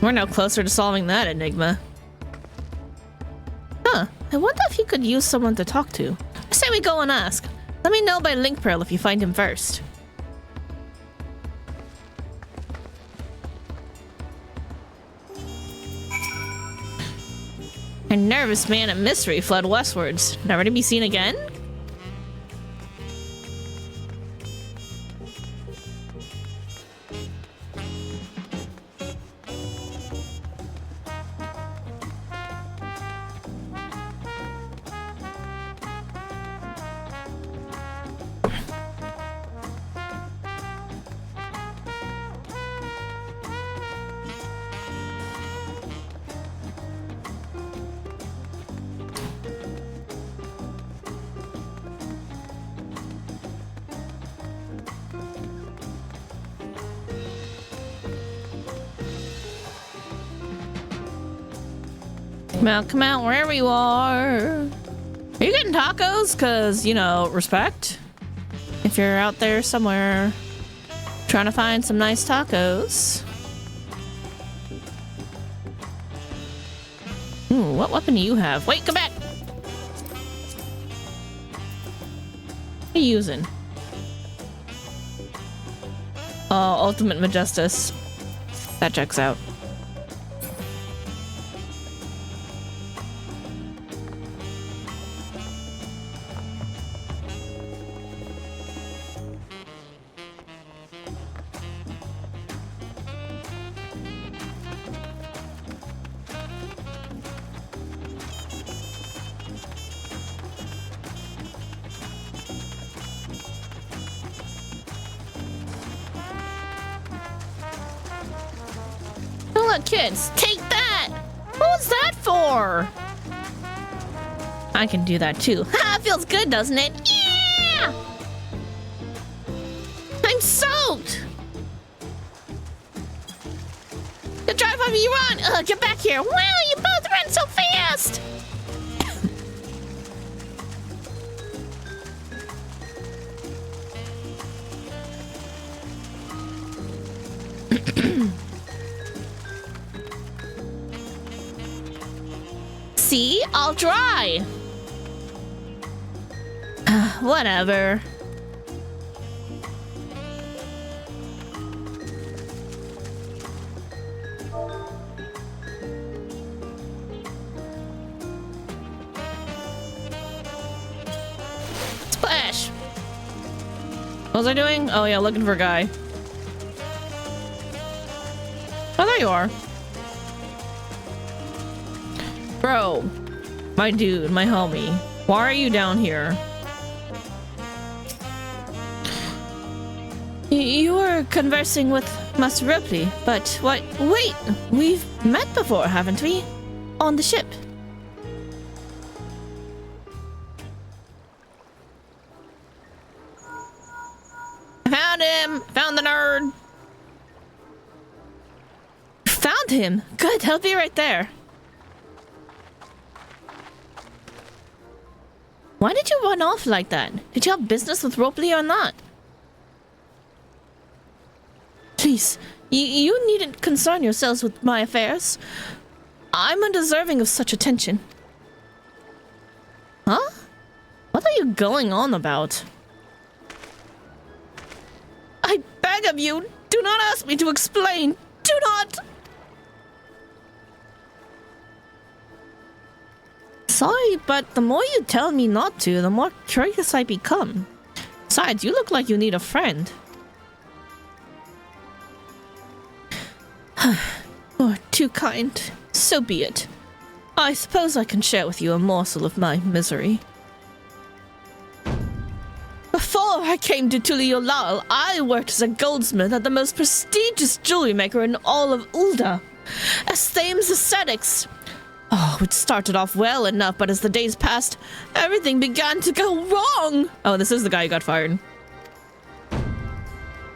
We're no closer to solving that enigma. Huh. I wonder if he could use someone to talk to. I say we go and ask. Let me know by link pearl if you find him first. A nervous man of mystery fled westwards, never to be seen again? Come out wherever you are. Are you getting tacos? Cause, you know, respect. If you're out there somewhere trying to find some nice tacos. Ooh, what weapon do you have? Wait, come back! What are you using? Oh, Ultimate Majestus. That checks out. Kids, take that! What's that for? I can do that too. Ha! Feels good, doesn't it? Yeah! I'm soaked! The drive over you run! Get back here! Wow, you both ran so fast! See? I'll try. Whatever. What was I doing? Oh yeah, looking for a guy. Oh, there you are. Bro. My dude, my homie. Why are you down here? You were conversing with Master Ripley, but what? Wait, we've met before, haven't we? On the ship. Found him! Found the nerd! Found him! Good, I'll be right there. Why did you run off like that? Did you have business with Ripley or not? Please, you needn't concern yourselves with my affairs. I'm undeserving of such attention. Huh? What are you going on about? I beg of you, do not ask me to explain. Do not! Sorry, but the more you tell me not to, the more curious I become. Besides, you look like you need a friend. You're too kind. So be it. I suppose I can share with you a morsel of my misery. Before I came to Tuliolal, I worked as a goldsmith at the most prestigious jewelry maker in all of Ulda, Thames Aesthetics. Oh, it started off well enough, but as the days passed, everything began to go wrong. Oh, this is the guy who got fired.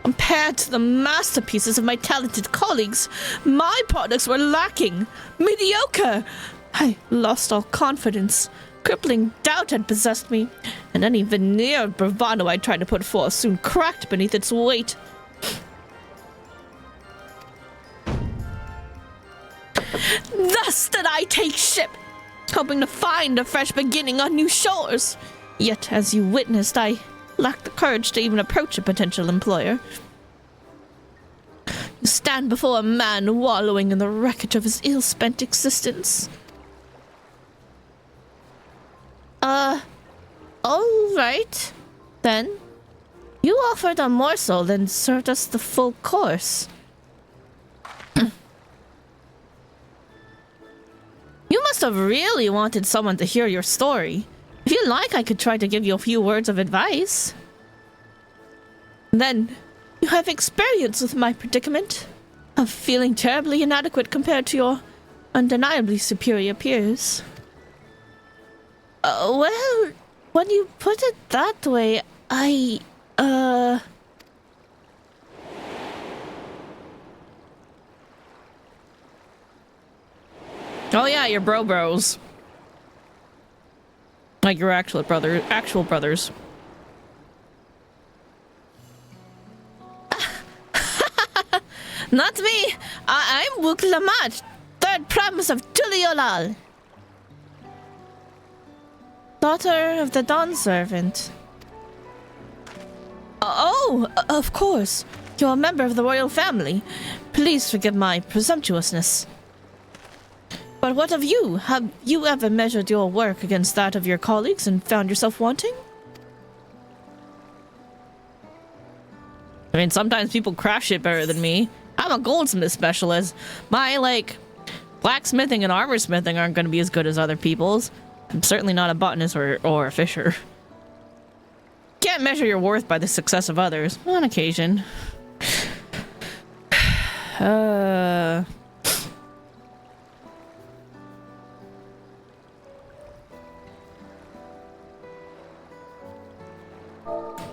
Compared to the masterpieces of my talented colleagues, my products were lacking, mediocre. I lost all confidence. Crippling doubt had possessed me, and any veneer of bravado I tried to put forth soon cracked beneath its weight. Thus did I take ship, hoping to find a fresh beginning on new shores. Yet, as you witnessed, I lacked the courage to even approach a potential employer. You stand before a man wallowing in the wreckage of his ill-spent existence. All right, then. You offered a morsel, then served us the full course. You must have really wanted someone to hear your story. If you like, I could try to give you a few words of advice. Then, you have experience with my predicament of feeling terribly inadequate compared to your undeniably superior peers. Well, when you put it that way, Oh yeah, your bros. Like your actual brothers. Not me! I'm Wook Lamat, third promise of Tuliolal. Daughter of the Dawn Servant. Oh, of course. You're a member of the royal family. Please forgive my presumptuousness. But what of you? Have you ever measured your work against that of your colleagues and found yourself wanting? I mean, sometimes people craft shit better than me. I'm a goldsmith specialist. My, blacksmithing and armor smithing aren't going to be as good as other people's. I'm certainly not a botanist or a fisher. Can't measure your worth by the success of others. On occasion.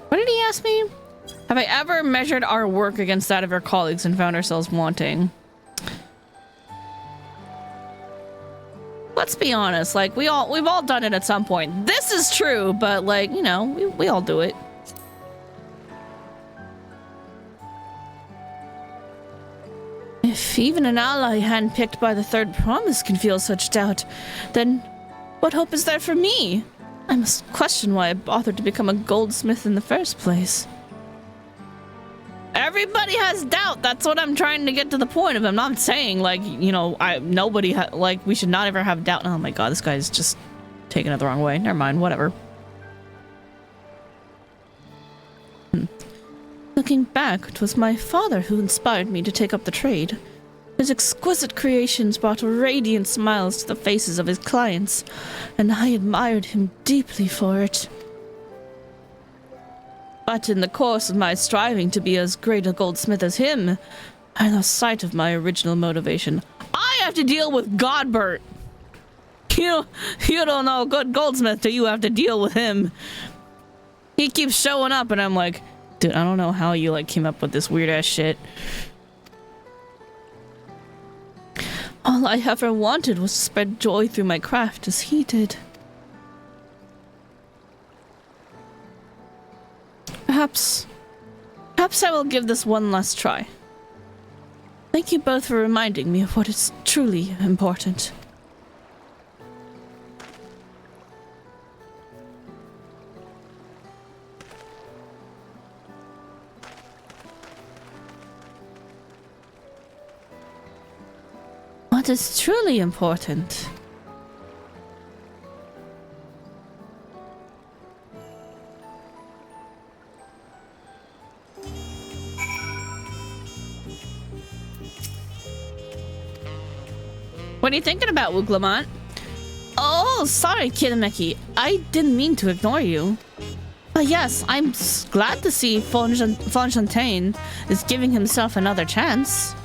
What did he ask me? Have I ever measured our work against that of our colleagues and found ourselves wanting? Let's be honest, we've all done it at some point. This is true, but we all do it. If even an ally handpicked by the third promise can feel such doubt, then what hope is there for me? I must question why I bothered to become a goldsmith in the first place. Everybody has doubt. That's what I'm trying to get to the point of. I'm not saying we should not ever have doubt. Oh my god, this guy's just taking it the wrong way. Never mind, whatever. Looking back, it was my father who inspired me to take up the trade. His exquisite creations brought radiant smiles to the faces of his clients, and I admired him deeply for it. But in the course of my striving to be as great a goldsmith as him, I lost sight of my original motivation. I have to deal with Godbert! You don't know a good goldsmith till you have to deal with him. He keeps showing up and I'm like, dude, I don't know how you like came up with this weird ass shit. All I ever wanted was to spread joy through my craft as he did. Perhaps I will give this one last try. Thank you both for reminding me of what is truly important. What is truly important? What are you thinking about, Wooglamont? Oh, sorry, Kitameki. I didn't mean to ignore you. But yes, I'm glad to see Fonfontaine is giving himself another chance.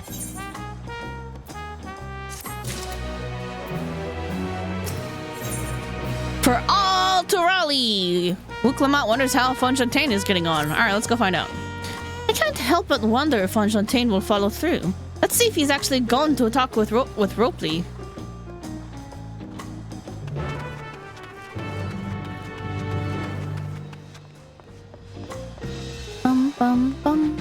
For all to rally! Wooglamont wonders how Fonfontaine is getting on. Alright, let's go find out. I can't help but wonder if Fonfontaine will follow through. Let's see if he's actually gone to a talk with Ropley. Bum bum bum.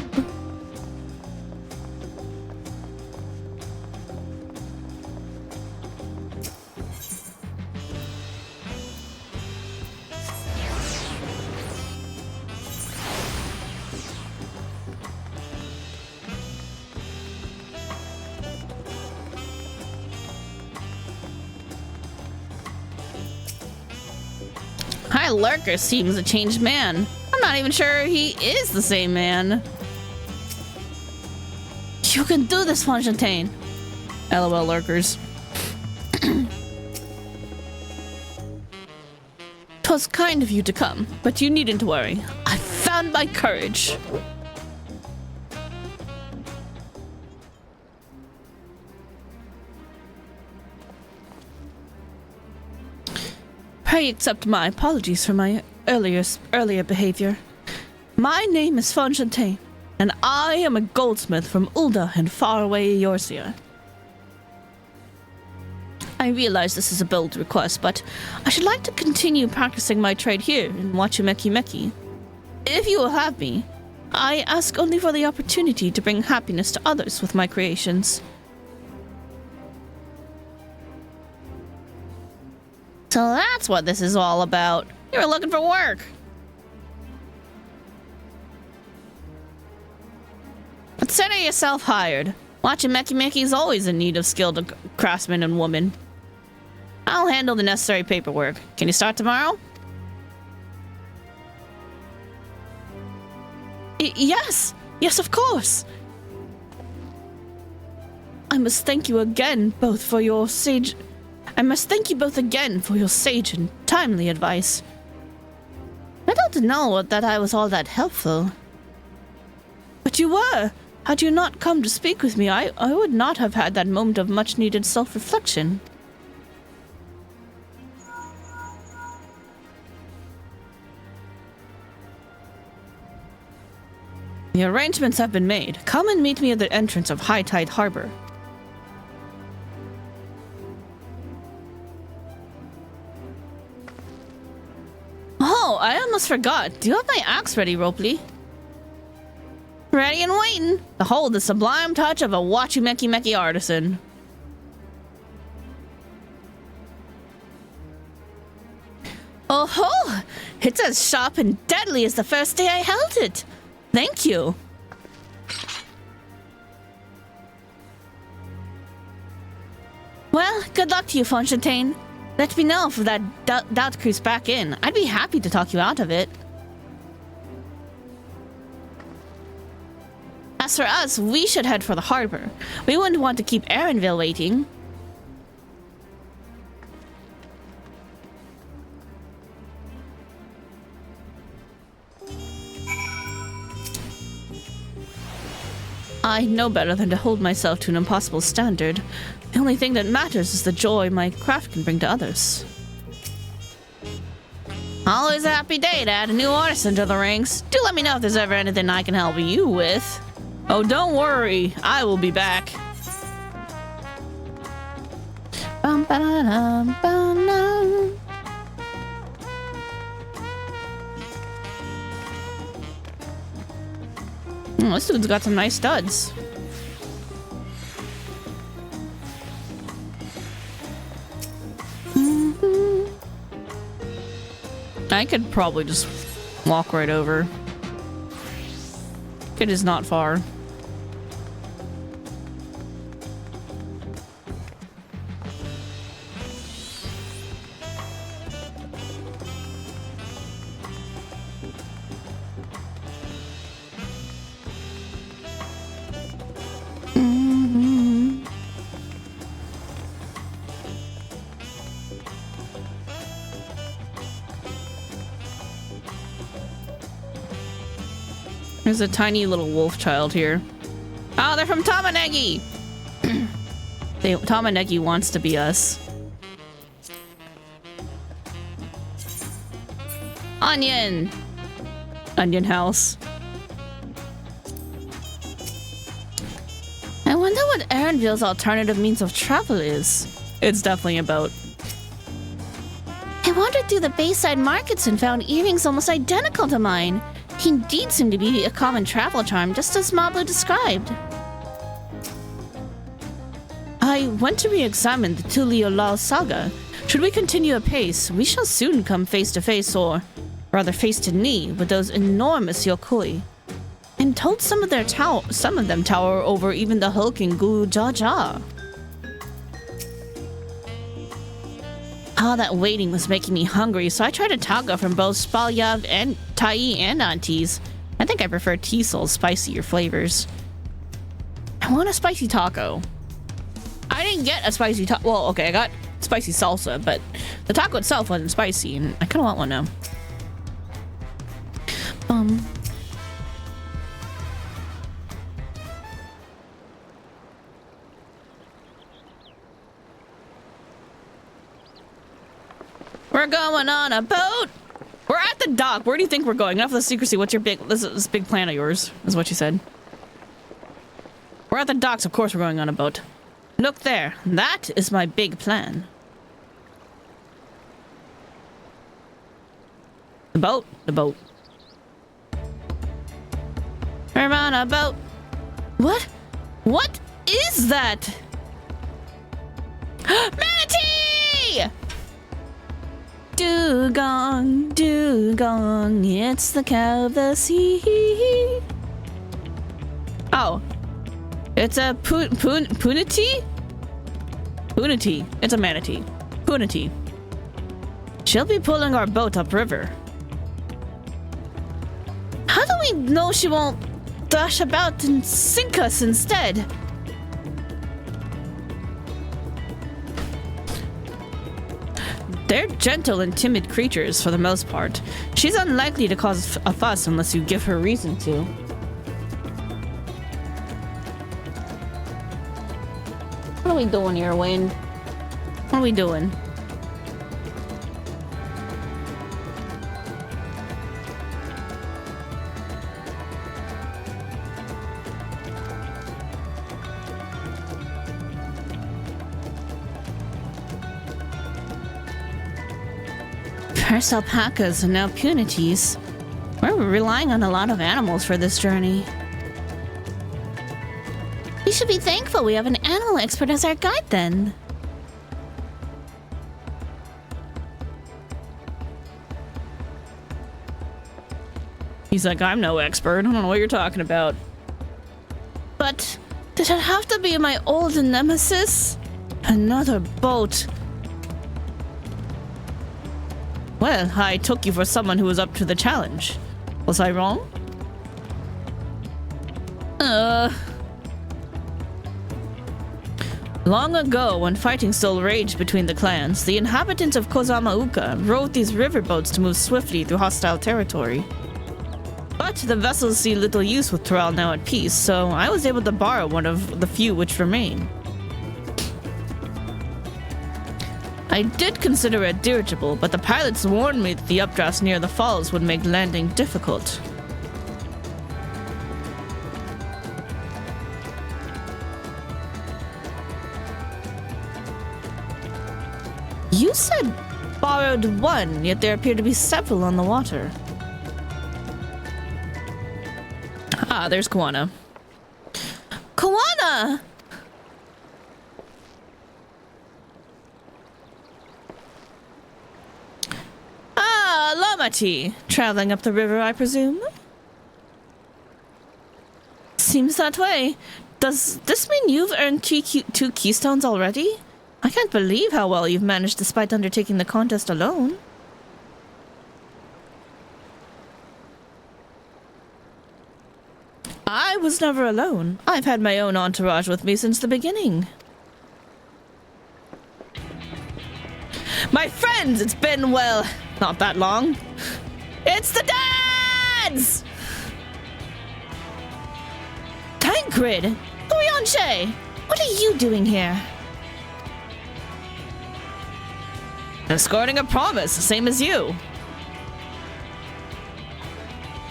High Lurker seems a changed man. I'm not even sure he is the same man. You can do this, Fonfontaine. LOL, Lurkers. 'Twas kind of you to come, but you needn't worry. I found my courage. Pray accept my apologies for my earlier behavior. My name is Fonfontaine, and I am a goldsmith from Ulda in faraway Eorzea. I realize this is a bold request, but I should like to continue practicing my trade here in Wachumeki Meki. If you will have me, I ask only for the opportunity to bring happiness to others with my creations. So that's what this is all about. You were looking for work. Consider yourself hired. Wachumeki Meki is always in need of skilled craftsmen and women. I'll handle the necessary paperwork. Can you start tomorrow? Yes! Yes, of course! I must thank you again both for your sage... I must thank you both again for your sage and timely advice. I don't know that I was all that helpful. But you were! Had you not come to speak with me, I would not have had that moment of much-needed self-reflection. The arrangements have been made. Come and meet me at the entrance of High Tide Harbor. Oh, I almost forgot. Do you have my axe ready, Ropley? Ready and waiting. Behold the sublime touch of a Wachumeki Meki artisan. Oh-ho! It's as sharp and deadly as the first day I held it. Thank you. Well, good luck to you, Fonfontaine. Let me know if that doubt creeps back in. I'd be happy to talk you out of it. for us, we should head for the harbor. We wouldn't want to keep Erenville waiting. I know better than to hold myself to an impossible standard. The only thing that matters is the joy my craft can bring to others. Always a happy day to add a new artisan to the ranks. Do let me know if there's ever anything I can help you with. Oh, don't worry. I will be back. Bum, ba-da-dum, ba-dum. Oh, this dude's got some nice studs. I could probably just walk right over. It is not far. There's a tiny little wolf child here. Oh, they're from Tamanegi! Tamanegi wants to be us. Onion! Onion house. I wonder what Erenville's alternative means of travel is. It's definitely a boat. I wandered through the Bayside markets and found earrings almost identical to mine. He indeed seemed to be a common travel charm, just as Mabu described. I went to re-examine the Tuliolao saga. Should we continue apace, we shall soon come face to face, or rather face to knee, with those enormous yokoi. And told some of them tower over even the hulking Gu Jaja. All that waiting was making me hungry, so I tried a taco from both Spalyav and Tai and Aunties. I think I prefer Tiesel's spicier flavors. I want a spicy taco. I didn't get a spicy taco. Well, okay, I got spicy salsa, but the taco itself wasn't spicy, and I kind of want one now. We're going on a boat. We're at the dock. Where do you think we're going? Enough of the secrecy. What's your this big plan of yours? Is what you said. We're at the docks. Of course we're going on a boat. Look there. That is my big plan. The boat. The boat. We're on a boat. What? What is that? Manatee! Dugong, dugong, it's the cow of the sea. Oh. It's a punity? Punity. It's a manatee. Punity. She'll be pulling our boat upriver. How do we know she won't dash about and sink us instead? They're gentle and timid creatures for the most part. She's unlikely to cause a fuss unless you give her reason to. What are we doing here, Wayne? What are we doing? First alpacas and now punities. We're relying on a lot of animals for this journey. We should be thankful we have an animal expert as our guide then. He's like, I'm no expert. I don't know what you're talking about. But did it have to be my old nemesis? Another boat. Well, I took you for someone who was up to the challenge. Was I wrong? Long ago, when fighting still raged between the clans, the inhabitants of Kozamauka rowed these riverboats to move swiftly through hostile territory. But the vessels see little use with Toral now at peace, so I was able to borrow one of the few which remain. I did consider it dirigible, but the pilots warned me that the updrafts near the falls would make landing difficult. You said borrowed one, yet there appear to be several on the water. Ah, there's Kawana. Kawana! Ah, Lamati. Traveling up the river, I presume? Seems that way. Does this mean you've earned two keystones already? I can't believe how well you've managed despite undertaking the contest alone. I was never alone. I've had my own entourage with me since the beginning. My friends, it's been, well, not that long. It's the dads! Tancred! Orianche! What are you doing here? Escorting a promise, same as you.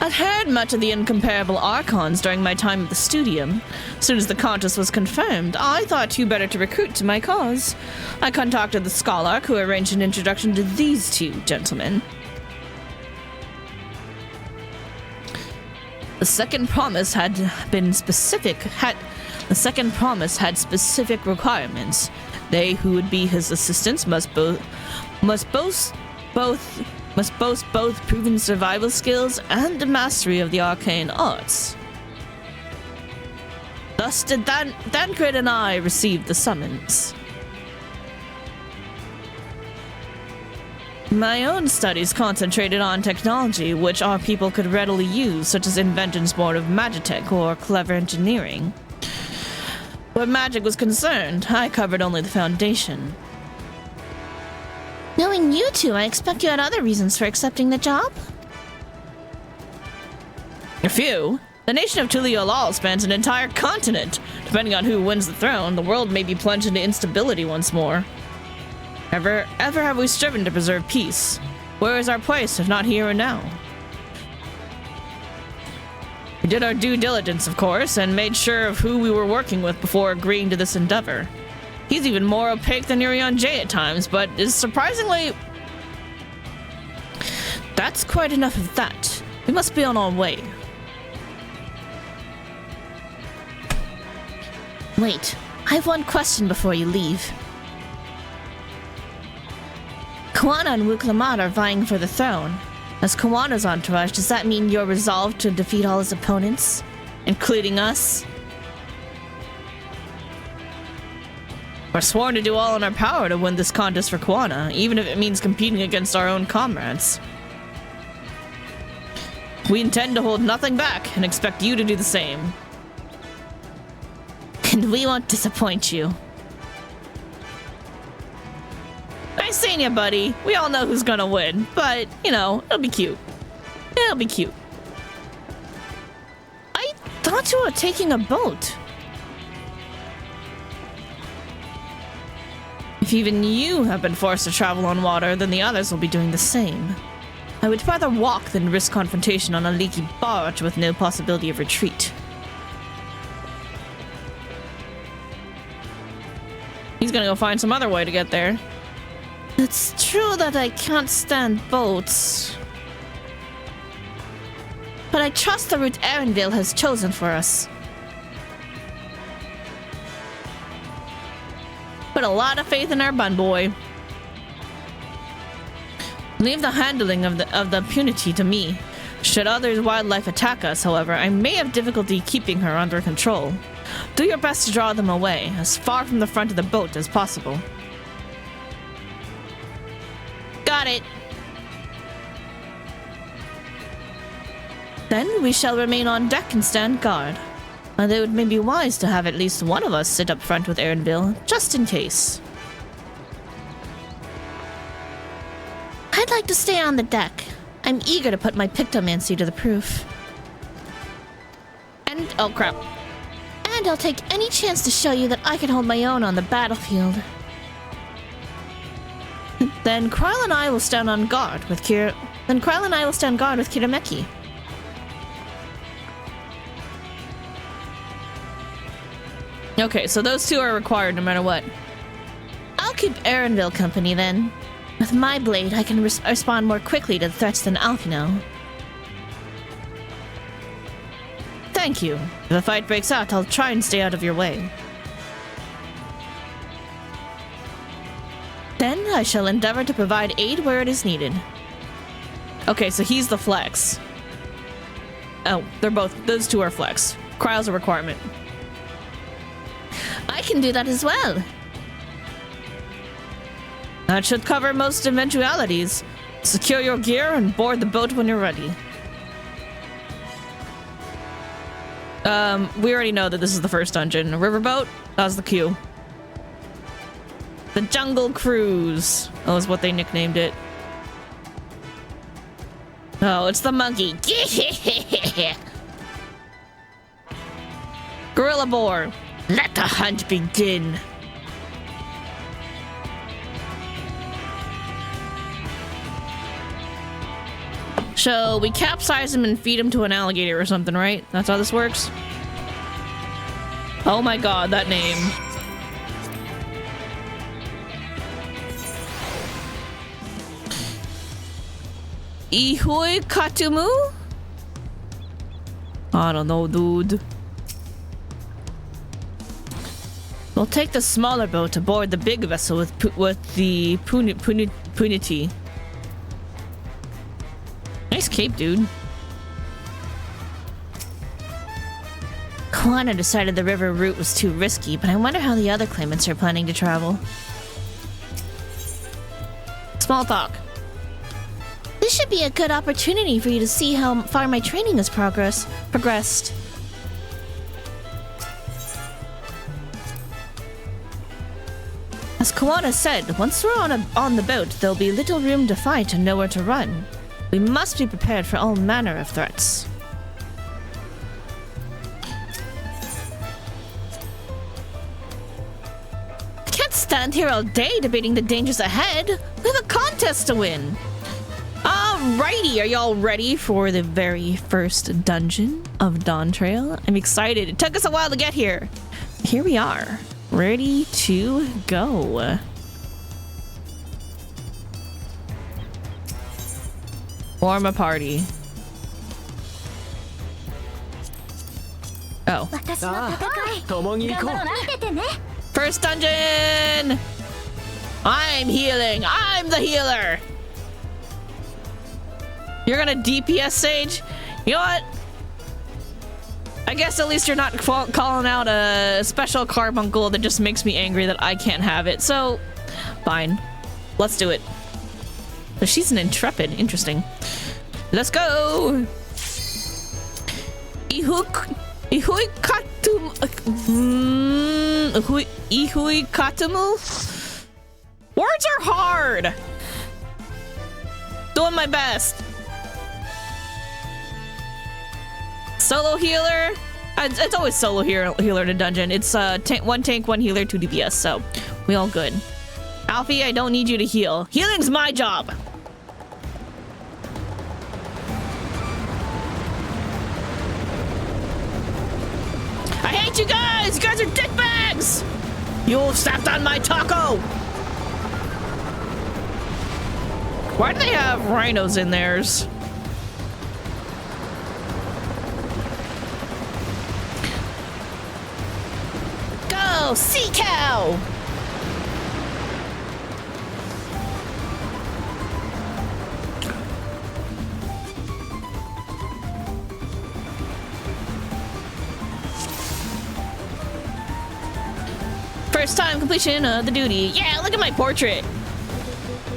I'd heard much of the incomparable Archons during my time at the Studium. As soon as the contest was confirmed, I thought you better to recruit to my cause. I contacted the Scholarch, who arranged an introduction to these two gentlemen. The second promise had specific requirements. They who would be his assistants must boast both proven survival skills and a mastery of the arcane arts. Thus did Tancred and I receive the summons. My own studies concentrated on technology which our people could readily use, such as inventions born of magitech or clever engineering. Where magic was concerned, I covered only the foundation. Knowing you two, I expect you had other reasons for accepting the job? A few. The nation of Tuliolal spans an entire continent. Depending on who wins the throne, the world may be plunged into instability once more. Ever have we striven to preserve peace? Where is our place, if not here and now? We did our due diligence, of course, and made sure of who we were working with before agreeing to this endeavor. He's even more opaque than Urianger at times, but is surprisingly... That's quite enough of that. We must be on our way. Wait, I have one question before you leave. Kawana and Wuklamat are vying for the throne. As Kawana's entourage, does that mean you're resolved to defeat all his opponents? Including us? We're sworn to do all in our power to win this contest for Kawana, even if it means competing against our own comrades. We intend to hold nothing back and expect you to do the same. And we won't disappoint you. Nice seeing you, buddy. We all know who's gonna win, but, you know, it'll be cute. It'll be cute. I thought you were taking a boat. If even you have been forced to travel on water, then the others will be doing the same. I would rather walk than risk confrontation on a leaky barge with no possibility of retreat. He's gonna go find some other way to get there. It's true that I can't stand boats. But I trust the route Arendelle has chosen for us. Put a lot of faith in our bun boy. Leave the handling of the punity to me. Should other wildlife attack us, however, I may have difficulty keeping her under control. Do your best to draw them away, as far from the front of the boat as possible. Got it. Then we shall remain on deck and stand guard. It would maybe be wise to have at least one of us sit up front with Erenville, just in case. I'd like to stay on the deck. I'm eager to put my pictomancy to the proof. And, oh crap. And I'll take any chance to show you that I can hold my own on the battlefield. Then Kryl and I will stand on guard with Kirameki. Okay, so those two are required no matter what. I'll keep Erenville company then. With my blade, I can respond more quickly to the threats than Alphino. Thank you. If the fight breaks out, I'll try and stay out of your way. Then I shall endeavor to provide aid where it is needed. Okay, so he's the flex. Oh, those two are flex. Kryl's a requirement. I can do that as well. That should cover most eventualities. Secure your gear and board the boat when you're ready. We already know that this is the first dungeon. A riverboat? That was the queue. The Jungle Cruise. That was what they nicknamed it. Oh, it's the monkey. Gorilla Boar. Let the hunt begin. So we capsize him and feed him to an alligator or something, right? That's how this works? Oh my god, that name. Ihui Katumu? I don't know, dude. We'll take the smaller boat aboard the big vessel with the punity. Nice cape, dude. Kwana decided the river route was too risky, but I wonder how the other claimants are planning to travel. Small talk. This should be a good opportunity for you to see how far my training has progressed. As Kwana said, once we're on the boat, there'll be little room to fight and nowhere to run. We must be prepared for all manner of threats. I can't stand here all day debating the dangers ahead. We have a contest to win. Alrighty, are y'all ready for the very first dungeon of Dawntrail? I'm excited. It took us a while to get here. Here we are, ready to go. Form a party. Oh. First dungeon! I'm healing! I'm the healer! You're gonna DPS Sage? You know what? I guess at least you're not calling out a special carbuncle that just makes me angry that I can't have it. So, fine. Let's do it. But she's an intrepid. Interesting. Let's go! Ihui Katumu? Words are hard! Doing my best. Solo healer? It's always solo healer in a dungeon. It's one tank, one healer, 2 DPS, so we all good. Alfie, I don't need you to heal. Healing's my job! I hate you guys! You guys are dickbags! You stepped on my taco! Why do they have rhinos in theirs? Go, sea cow! First time completion of the duty. Yeah, look at my portrait.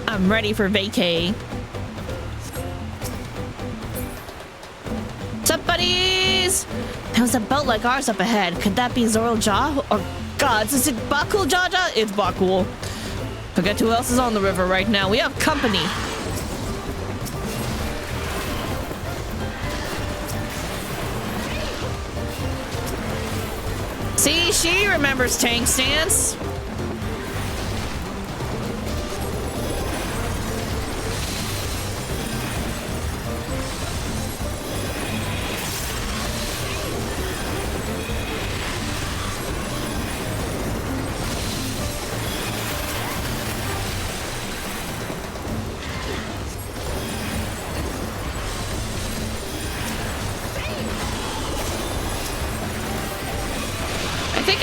I'm ready for vacay. What's up, buddies? There was a boat like ours up ahead. Could that be Zoral Jaw? Or gods, is it Bakul Jaja? It's Bakul. Forget who else is on the river right now. We have company. See, she remembers tank stance.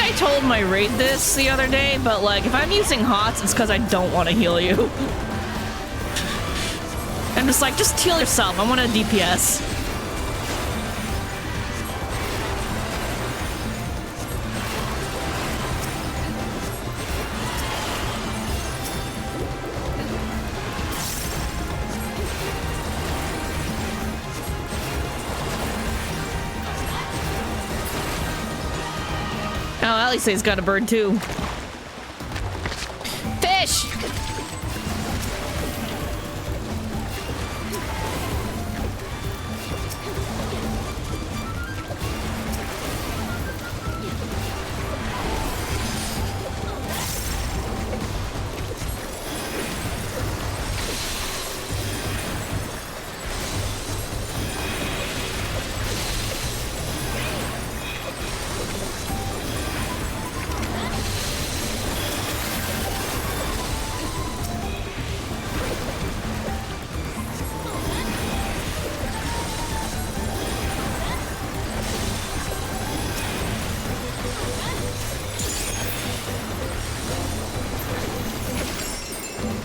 I told my raid this the other day, but like if I'm using HOTS, it's because I don't want to heal you. I'm just like, just heal yourself. I want a DPS. Oh, Alice's got a bird too. Fish!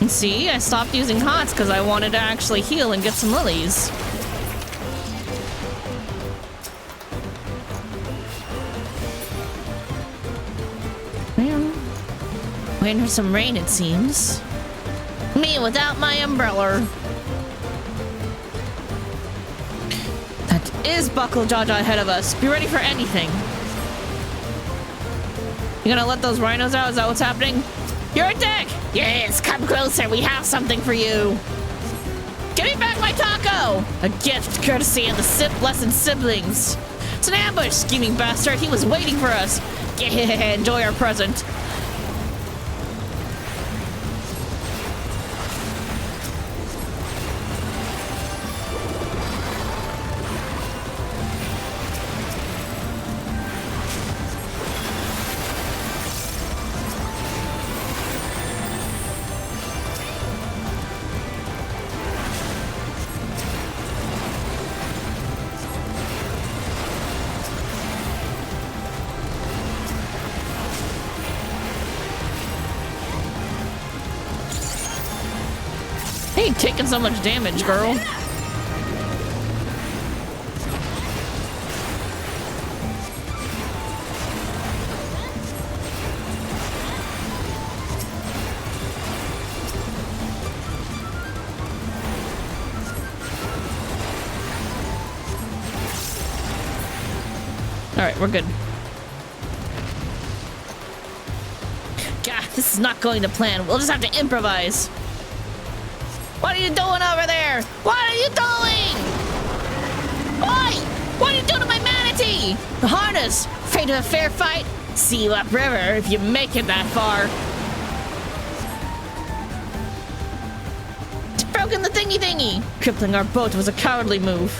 See, I stopped using HOTS because I wanted to actually heal and get some lilies. Well, waiting for some rain, it seems. Me without my umbrella. That is Buckle Jaja ahead of us. Be ready for anything. You gonna let those rhinos out? Is that what's happening? You're a dick! Yes, come closer. We have something for you. Give me back my taco! A gift courtesy of the blessed siblings. It's an ambush, scheming bastard. He was waiting for us. Yeah, enjoy our present. Hey, taking so much damage, girl. Alright, we're good. Gah, this is not going to plan. We'll just have to improvise. What are you doing over there? What are you doing? Oi! What are you doing to my manatee? The harness. Afraid of a fair fight? See you upriver if you make it that far. It's broken the thingy. Crippling our boat was a cowardly move.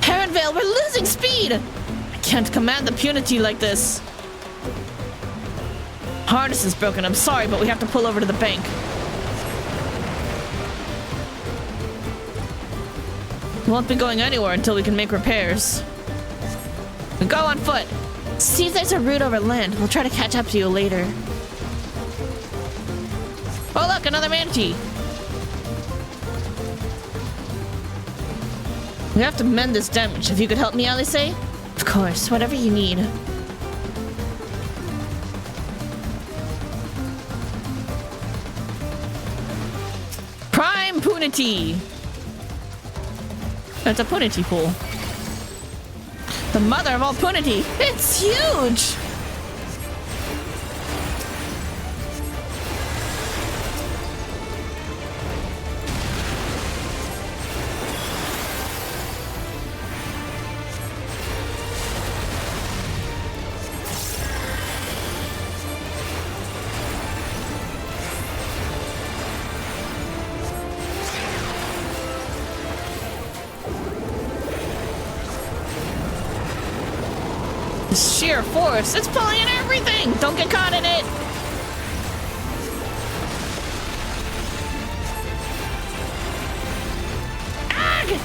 Heronvale, we're losing speed! I can't command the punity like this. Harness is broken. I'm sorry, but we have to pull over to the bank. We won't be going anywhere until we can make repairs. We go on foot. See if there's a route over land. We'll try to catch up to you later. Oh, look, another manatee. We have to mend this damage. If you could help me, Alice? Of course, whatever you need. Prime Punity. That's a punity pool. The mother of all punity. It's huge! Sheer force. It's pulling in everything. Don't get caught in it. Ag!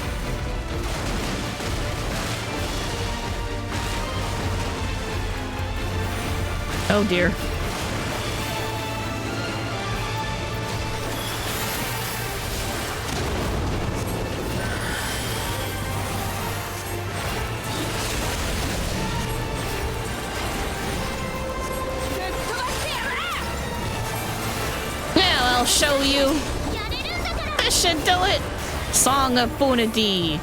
Oh dear. I'll show you. I should do it. Song of Punity.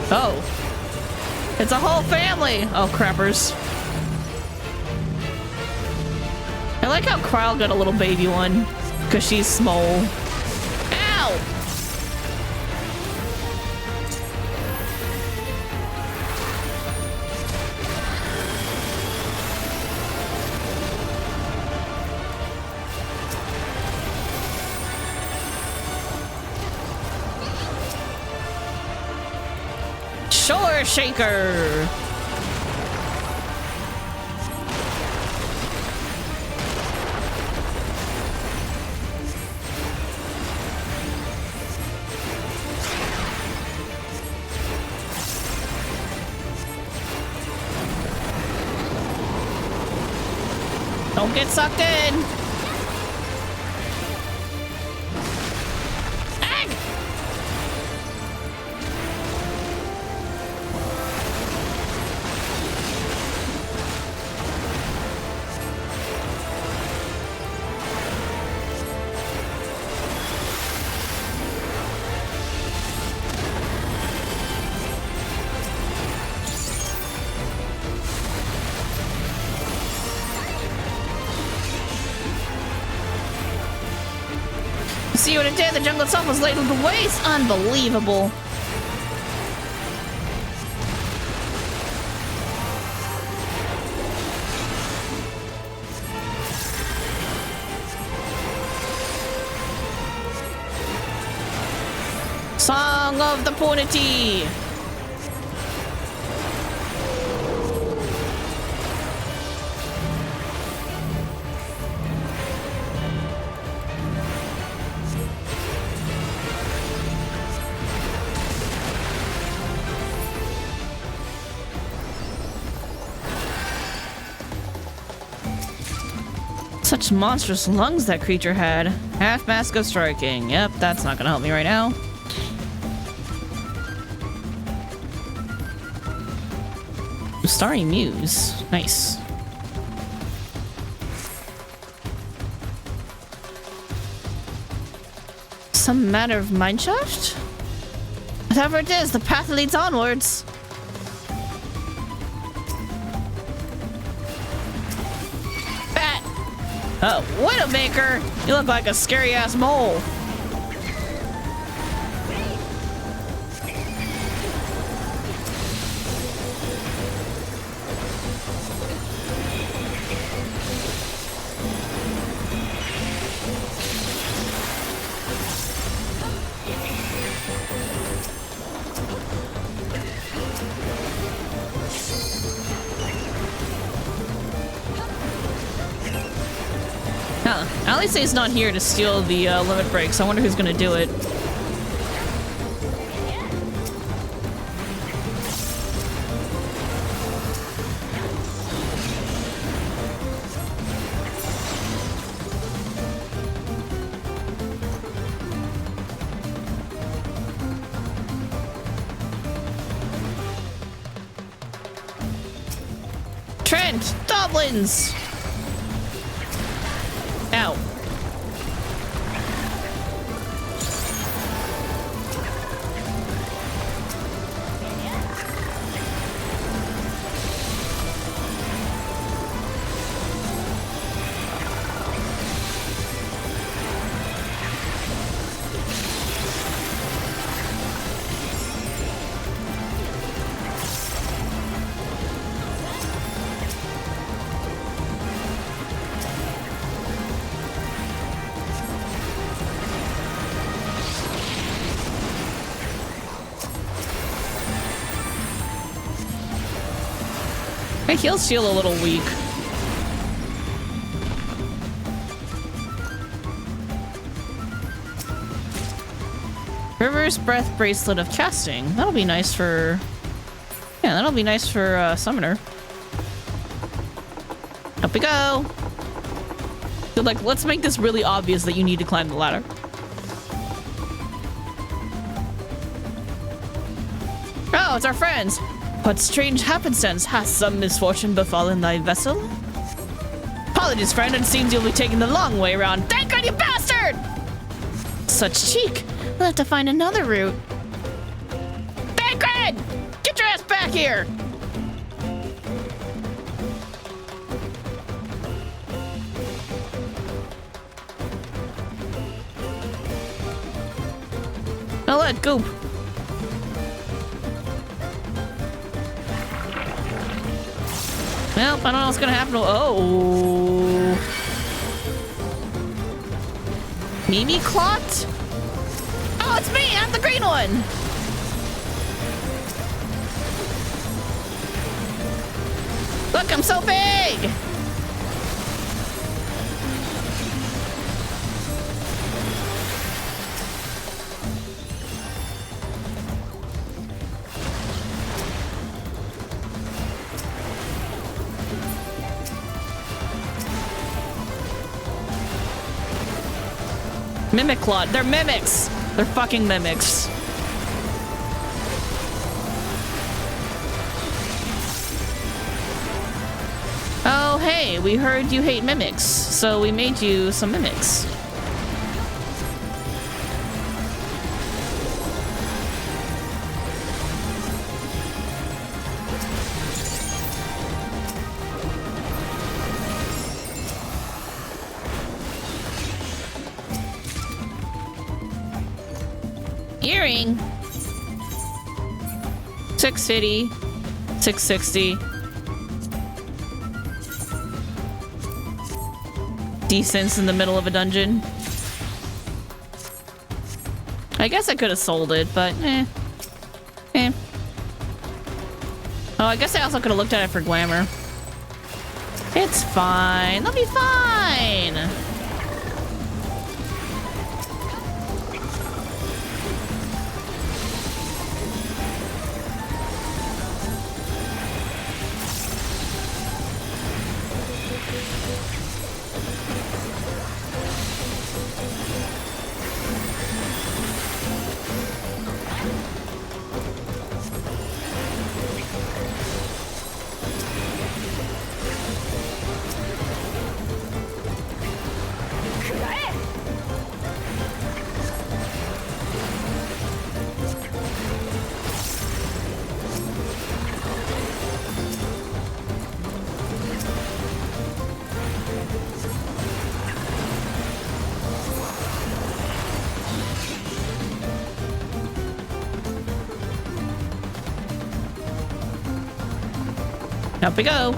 Oh. It's a whole family. Oh, crappers. I like how Kryle got a little baby one. Because she's small. Ow! Shore Shaker! Don't get sucked in! See what it did? The jungle itself was laid with the waste. Unbelievable. Song of the Punity. Such monstrous lungs that creature had. Half mask of striking. Yep, that's not gonna help me right now. Starry Muse. Nice. Some matter of mineshaft? Whatever it is, the path leads onwards. Oh, Widowmaker! You look like a scary-ass mole. At least he's not here to steal the limit breaks. I wonder who's gonna do it. Trent! Goblins! Ow. My heals feel a little weak. Reverse Breath Bracelet of Casting. That'll be nice for... Yeah, that'll be nice for Summoner. Up we go! So, like, let's make this really obvious that you need to climb the ladder. Oh, it's our friends! What strange happenstance has some misfortune befallen thy vessel? Apologies, friend. It seems you'll be taking the long way around. Thank God, you bastard! Such cheek. We'll have to find another route. Bankred! Get your ass back here! Now let go. Well, I don't know what's gonna happen. Oh. Mimi Clot? Oh, it's me! I'm the green one! Look, I'm so big! Mimic Clot. They're mimics! They're fucking mimics. Oh, hey, we heard you hate mimics, so we made you some mimics. Earring. 650, 660. Decents in the middle of a dungeon. I guess I could have sold it, but eh. Oh, I guess I also could have looked at it for glamour. It's fine. They'll be fine. Up we go.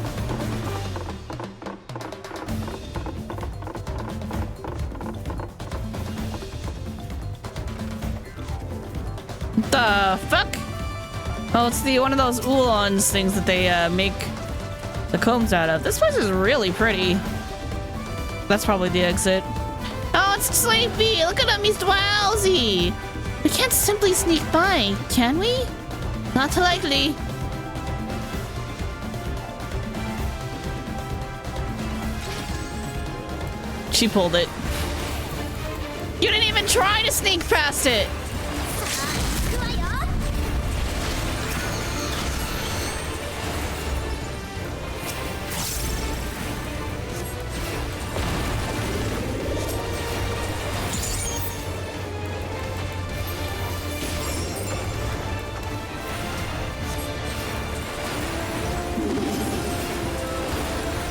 What the fuck? Oh, it's the one of those oolons things that they make the combs out of. This place is really pretty. That's probably the exit. Oh, it's Sleepy. Look at him. He's drowsy. We can't simply sneak by, can we? Not likely. She pulled it. You didn't even try to sneak past it.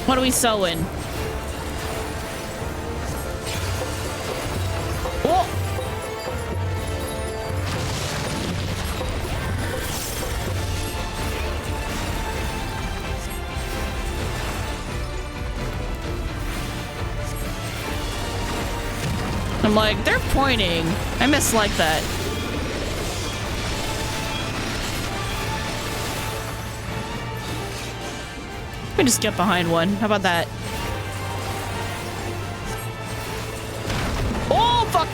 What are we sewing? Oh! I'm like, they're pointing. I mislike that. Let me just get behind one. How about that? Oh, fuck!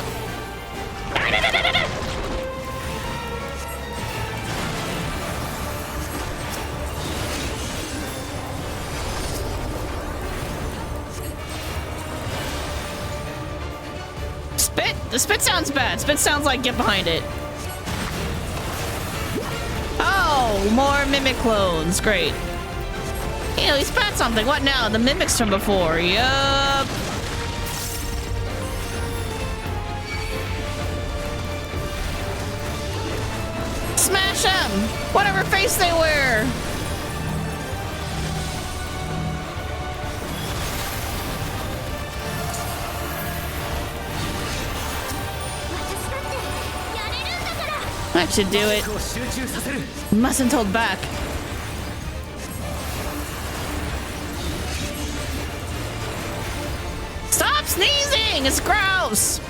Spit? The spit sounds bad. Spit sounds like get behind it. Oh, more mimic clones. Great. Ew, he spat something. What now? The mimics from before. Yup. Smash them! Whatever face they wear! I should do it. Mustn't hold back. Stop sneezing! It's gross!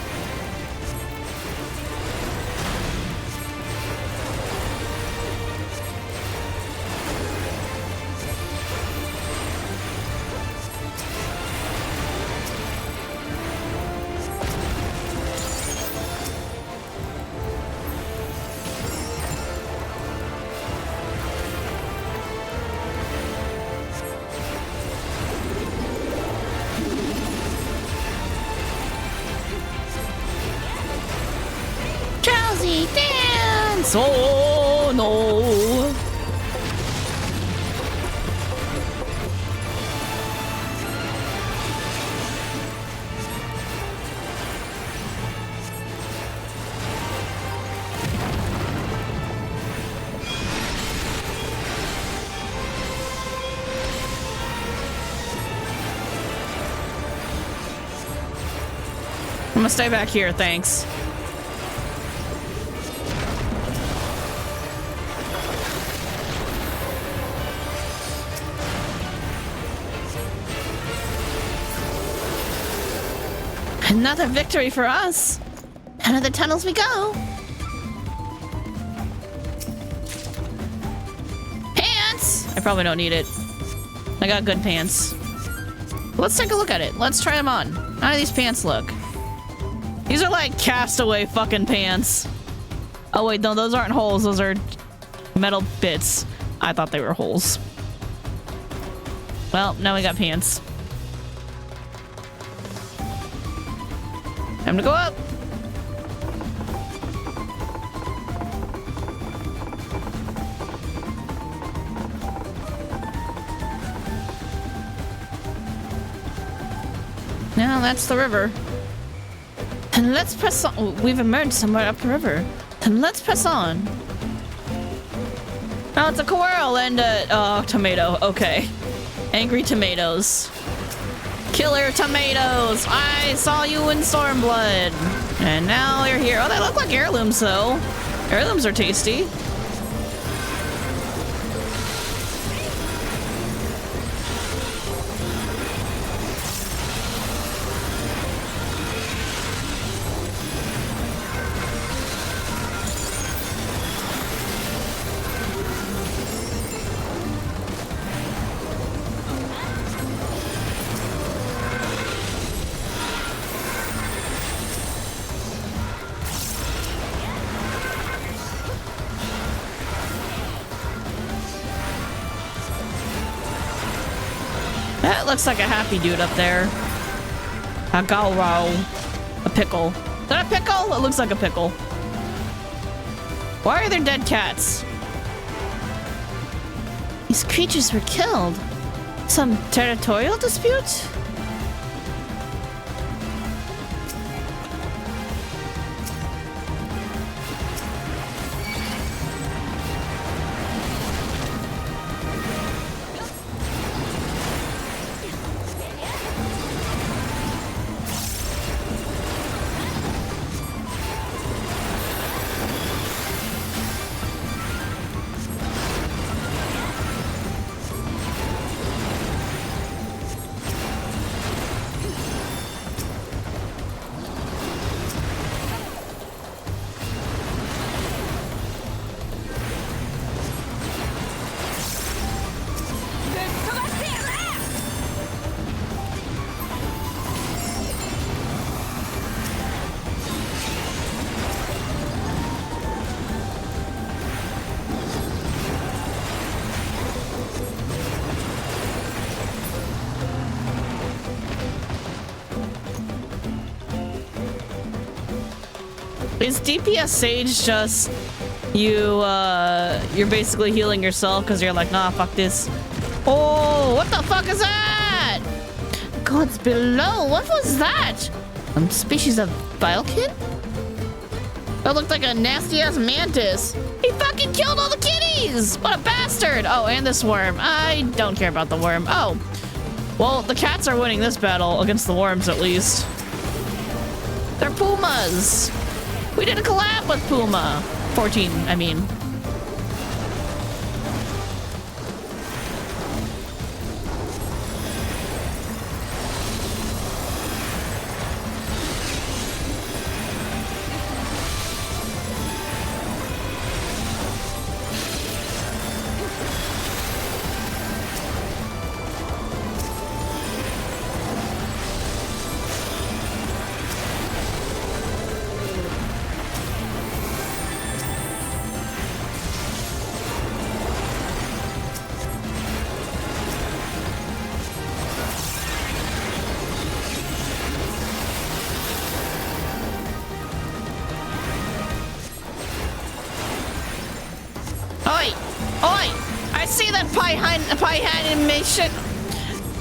Dance! Oh no! I'm gonna stay back here, thanks. Another victory for us. Another tunnels we go. Pants! I probably don't need it. I got good pants. Let's take a look at it. Let's try them on. How do these pants look? These are like castaway fucking pants. Oh wait, no, those aren't holes. Those are metal bits. I thought they were holes. Well, now we got pants. Time to go up. Now that's the river. And let's press on. Oh, we've emerged somewhere up the river. And let's press on. Oh, it's a squirrel and a tomato. Okay. Angry tomatoes. Killer tomatoes! I saw you in Stormblood! And now you're here. Oh, they look like heirlooms, though. Heirlooms are tasty. That looks like a happy dude up there. A galro. A pickle. Is that a pickle? It looks like a pickle. Why are there dead cats? These creatures were killed. Some territorial dispute? Is DPS Sage just you're basically healing yourself because you're like, nah, fuck this. Oh, what the fuck is that? Gods below, what was that? Species of Bilekin? That looked like a nasty ass mantis. He fucking killed all the kitties! What a bastard! Oh, and this worm. I don't care about the worm. Oh. Well, the cats are winning this battle against the worms at least. They're pumas. We did a collab with Puma. 14, I mean.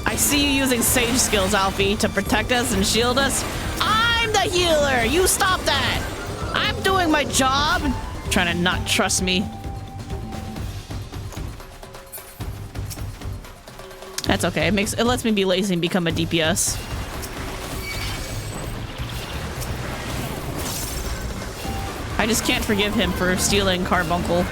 I see you using Sage skills, Alfie, to protect us and shield us. I'm the healer! You stop that! I'm doing my job! Trying to not trust me. That's okay. It lets me be lazy and become a DPS. I just can't forgive him for stealing Carbuncle.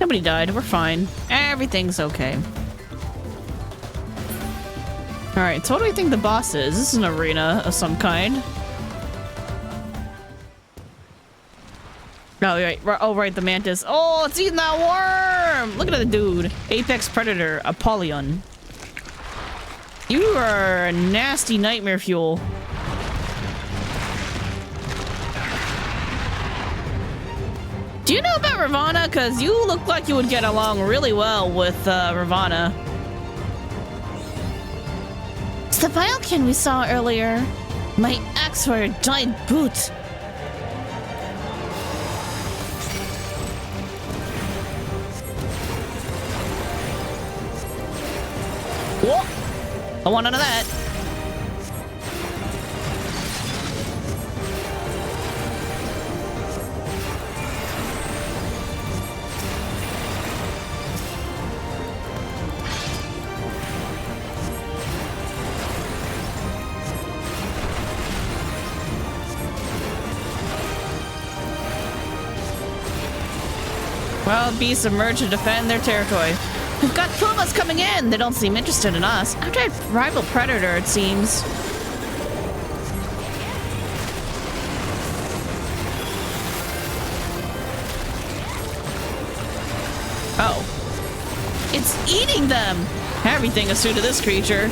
Nobody died. We're fine. Everything's okay. Alright, so what do we think the boss is? This is an arena of some kind. Oh, right. Oh, right, the mantis. Oh, it's eating that worm! Look at the dude. Apex Predator, Apollyon. You are a nasty nightmare fuel. Do you know about Ravana? Because you look like you would get along really well with Ravana. It's the Vilekin we saw earlier. My axe for a giant boot. Whoa! I want none of that. Well, beasts emerge to defend their territory. We've got pumas coming in! They don't seem interested in us. After a rival predator, it seems. Oh. It's eating them! Everything is due to this creature.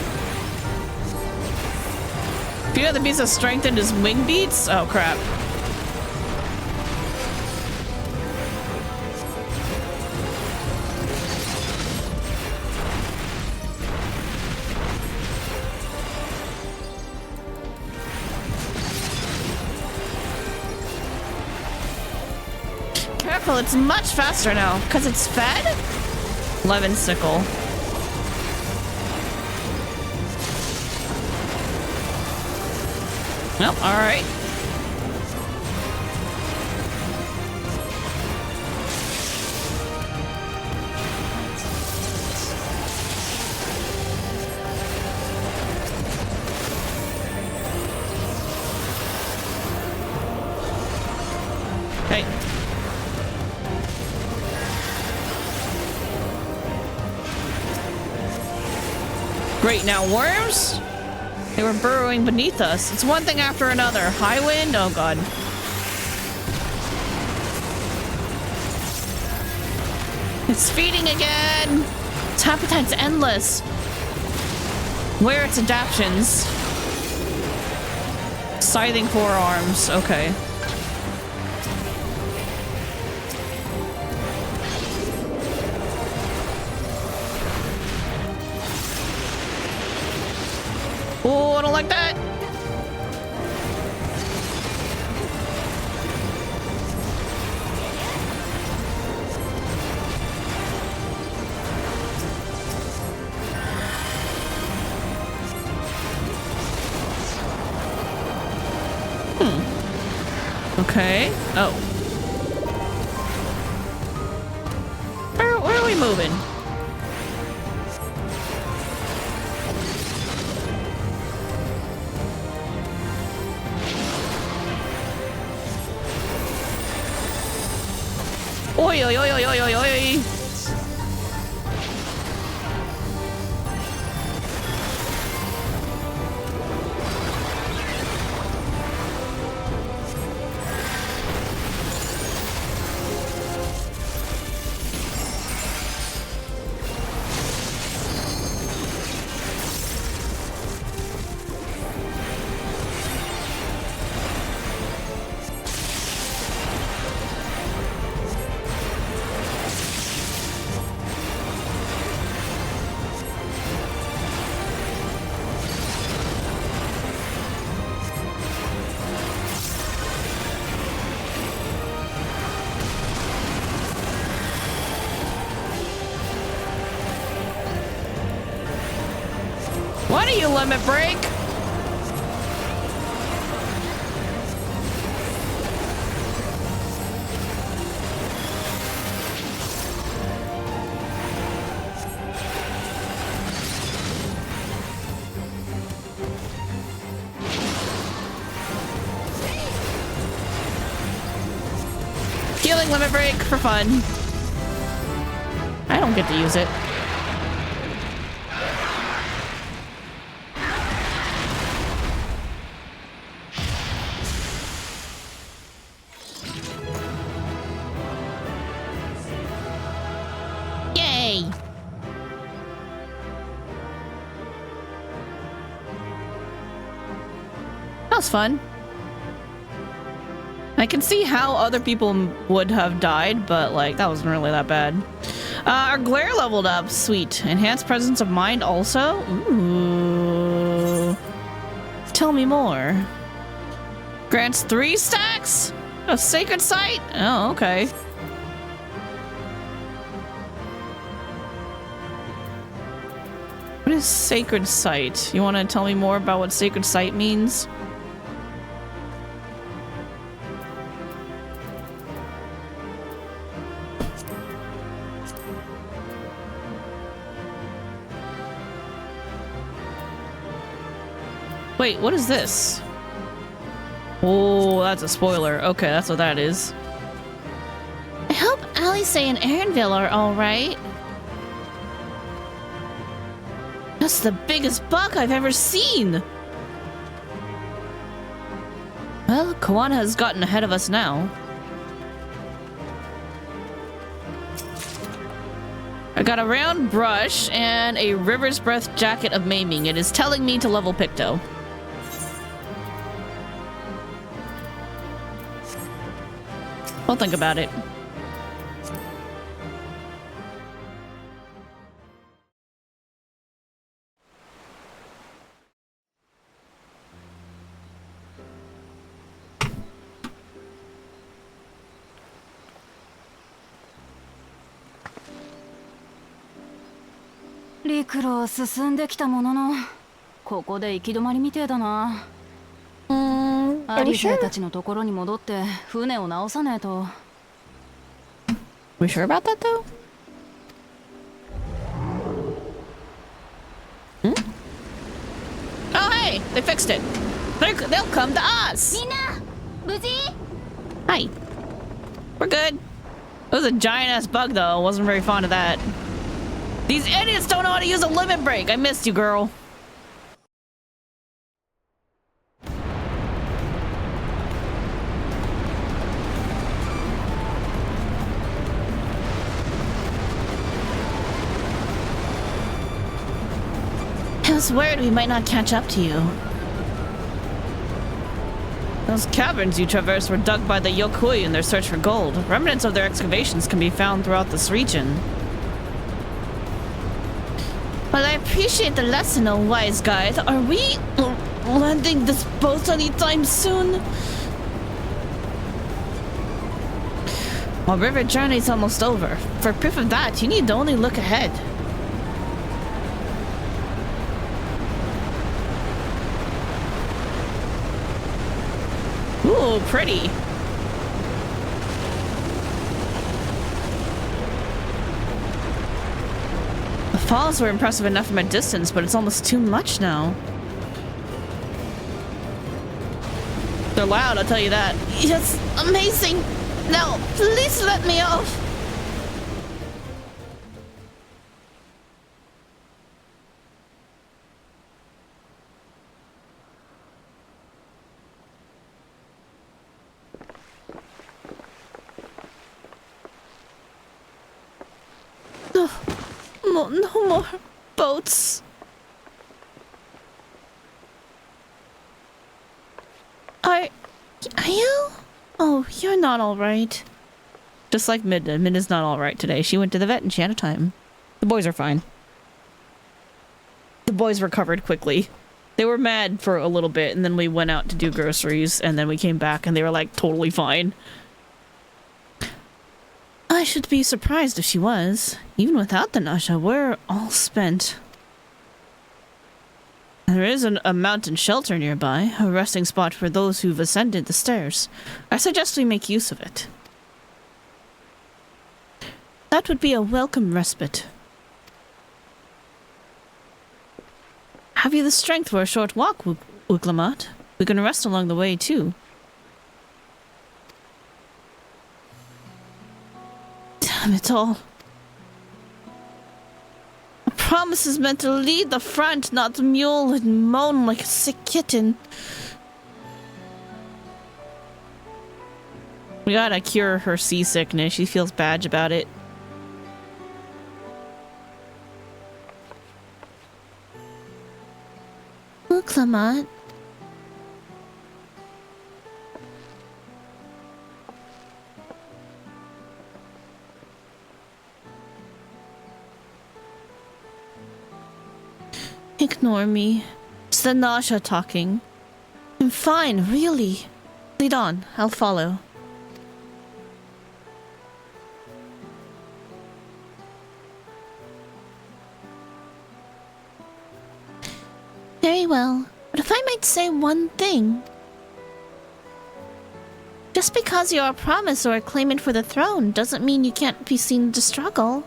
Few of the beasts have strengthened his wing beats? Oh, crap. Careful, it's much faster now, because it's fed? Levin sickle. Nope, alright. Hey. Great, now worms? They were burrowing beneath us. It's one thing after another. High wind? Oh god. It's feeding again! Its appetite's endless. Where are its adaptions? Scything forearms. Okay. Oh, I don't like that. Okay. Oh. Where are we moving? Oi, oi, oi, oi, oi, oi, oi. Why do you limit break? Healing limit break for fun. I don't get to use it. That was fun. I can see how other people would have died, but like that wasn't really that bad. Our glare leveled up. Sweet. Enhanced presence of mind also. Ooh. Tell me more. Grants 3 stacks? A sacred site? Oh, okay. What is sacred site? You want to tell me more about what sacred site means? Wait, what is this? Oh, that's a spoiler. Okay, that's what that is. I hope Alice and Aaronville are alright. That's the biggest buck I've ever seen! Well, Kawana has gotten ahead of us now. I got a round brush and a River's Breath jacket of maiming. It is telling me to level Picto. I'll think about it.陸路進んできたものの、ここで行き止まりみてえだな。アリセたちのところに戻って船を直さねえと。We sure about that though? Hmm? Oh hey, they fixed it. They'll come to us. みんな、無事？はい。We're good. It was a giant-ass bug, though. I wasn't very fond of that. These idiots don't know how to use a limit break. I missed you, girl. I was worried we might not catch up to you. Those caverns you traversed were dug by the Yokoi in their search for gold. Remnants of their excavations can be found throughout this region. Well, I appreciate the lesson, oh wise guide. Are we landing this boat anytime soon? Our river journey's almost over. For proof of that, you need to only look ahead. Ooh, pretty. The falls were impressive enough from a distance, but it's almost too much now. They're loud, I'll tell you that. Yes, amazing. Now, please let me off. No more boats. Are you? Oh, you're not all right. Just like Midna. Midna's not all right today. She went to the vet and she had a time. The boys are fine. The boys recovered quickly. They were mad for a little bit, and then we went out to do groceries, and then we came back, and they were like totally fine. I should be surprised if she was. Even without the nausea, we're all spent. There is a mountain shelter nearby, a resting spot for those who've ascended the stairs. I suggest we make use of it. That would be a welcome respite. Have you the strength for a short walk, Uklamat? We can rest along the way, too. Damn it all. A promise is meant to lead the front, not to mule and moan like a sick kitten. We gotta cure her seasickness. She feels bad about it. Uklamat. Ignore me. It's the nausea talking. I'm fine, really. Lead on. I'll follow. Very well. But if I might say one thing. Just because you're a promise or a claimant for the throne doesn't mean you can't be seen to struggle.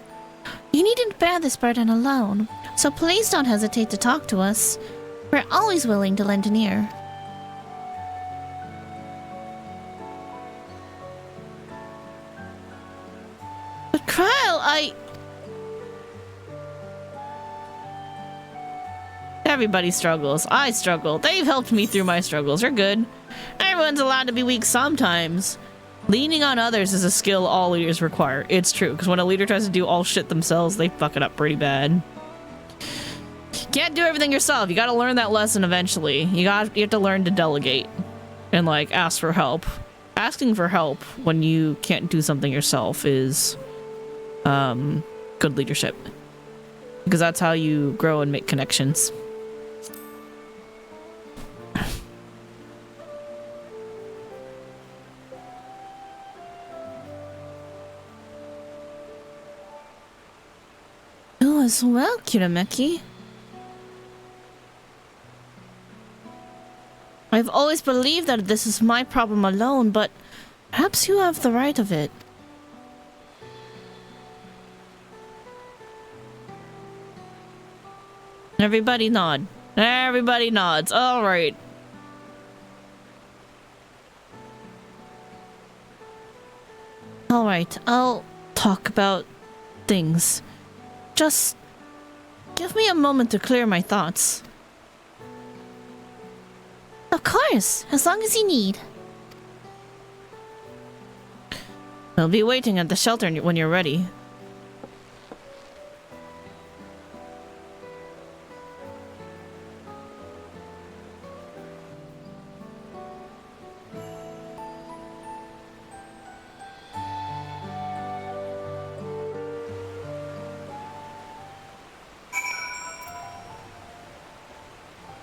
You needn't bear this burden alone, so please don't hesitate to talk to us. We're always willing to lend an ear. But Kyle, Everybody struggles. I struggle. They've helped me through my struggles. They're good. Everyone's allowed to be weak sometimes. Leaning on others is a skill all leaders require. It's true, because when a leader tries to do all shit themselves, they fuck it up pretty bad. Can't do everything yourself. You gotta learn that lesson eventually. You have to learn to delegate and like ask for help. Asking for help when you can't do something yourself is good leadership, because that's how you grow and make connections. You as well, Kirameki. I've always believed that this is my problem alone, but perhaps you have the right of it. Everybody nod. Everybody nods. All right. Alright, I'll talk about things. Just give me a moment to clear my thoughts. Of course, as long as you need. I'll be waiting at the shelter when you're ready.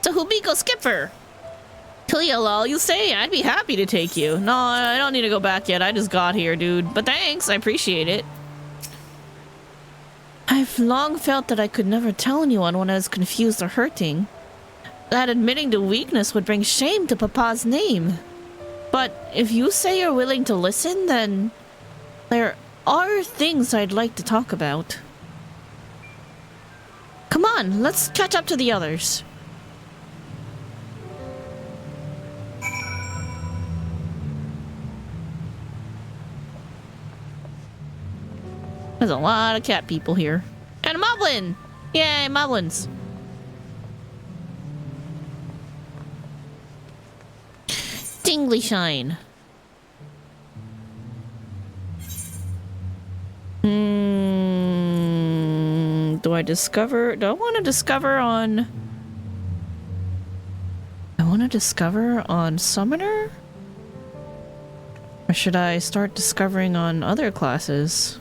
So Hubiko Skipper! Lol, you say? I'd be happy to take you. No, I don't need to go back yet. I just got here, dude. But thanks, I appreciate it. I've long felt that I could never tell anyone when I was confused or hurting. That admitting to weakness would bring shame to Papa's name. But if you say you're willing to listen, then there are things I'd like to talk about. Come on, let's catch up to the others. There's a lot of cat people here. And a moblin! Yay, moblins! Tingly shine. Do I discover... Do I want to discover on... I want to discover on Summoner? Or should I start discovering on other classes?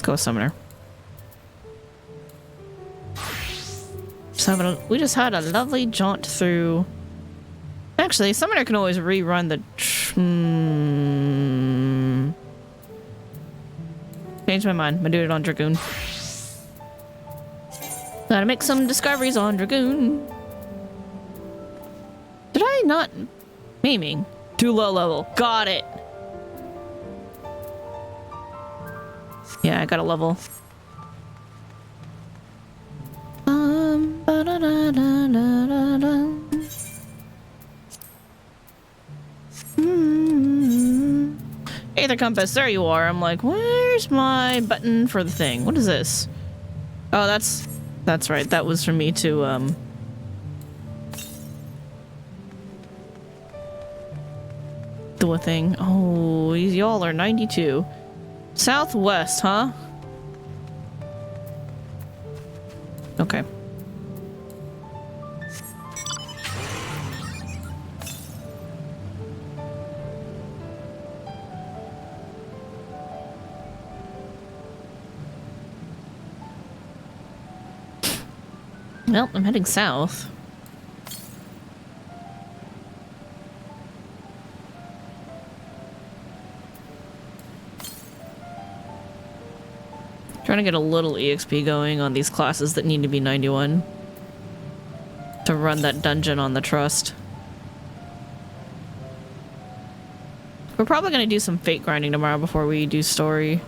Go with Summoner. We just had a lovely jaunt through... Actually, Summoner can always rerun the... Change my mind. I'm gonna do it on Dragoon. Gotta make some discoveries on Dragoon. Did I not... Maiming. Too low level. Got it. Yeah, I got a level. Aether Compass, there you are. I'm like, where's my button for the thing? What is this? Oh, that's right. That was for me to, do a thing. Oh, y'all are 92. Southwest, huh? Okay. Well, I'm heading south. Trying to get a little EXP going on these classes that need to be 91 to run that dungeon on the trust. We're probably going to do some fate grinding tomorrow before we do story.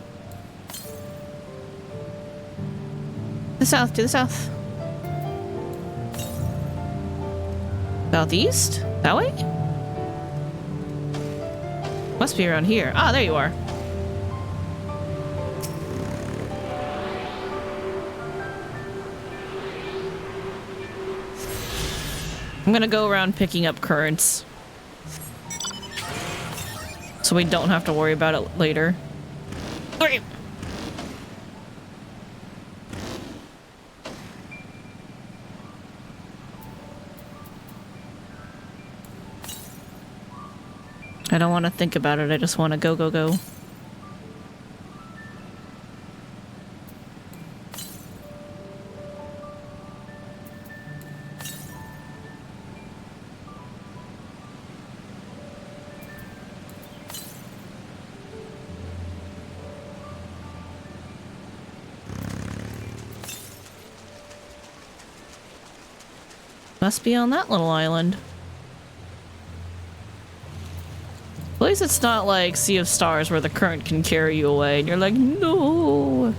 To the south, to the south. Southeast? That way? Must be around here. Ah, there you are. I'm gonna go around picking up currents. So we don't have to worry about it later. Okay. I don't want to think about it, I just want to go, go, go. Must be on that little island. At least it's not like Sea of Stars where the current can carry you away and you're like, no.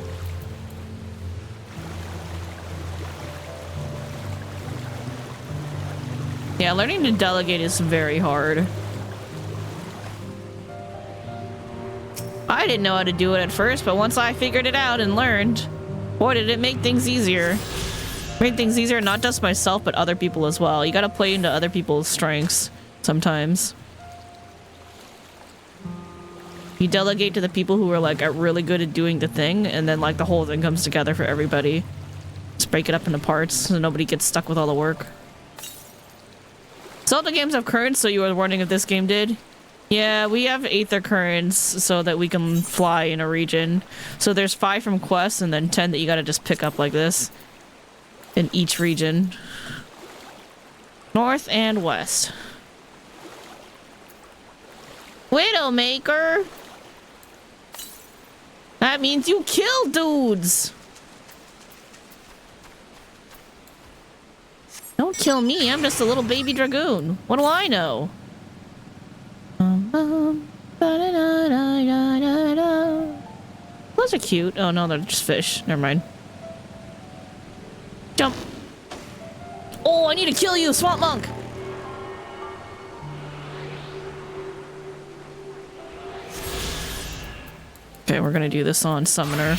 Yeah, learning to delegate is very hard. I didn't know how to do it at first, but once I figured it out and learned, boy, did it make things easier. Made things easier, not just myself, but other people as well. You gotta play into other people's strengths sometimes. You delegate to the people who are like really good at doing the thing, and then like the whole thing comes together for everybody. Just break it up into parts so nobody gets stuck with all the work. Zelda games have currents, so you were wondering if this game did? Yeah, we have Aether currents so that we can fly in a region. So there's 5 from quests and then 10 that you gotta just pick up like this in each region. North and west. Widowmaker! That means you kill dudes! Don't kill me, I'm just a little baby dragoon. What do I know? Those are cute. Oh no, they're just fish. Never mind. Jump. Oh, I need to kill you, Swamp Monk! Okay, we're gonna do this on Summoner.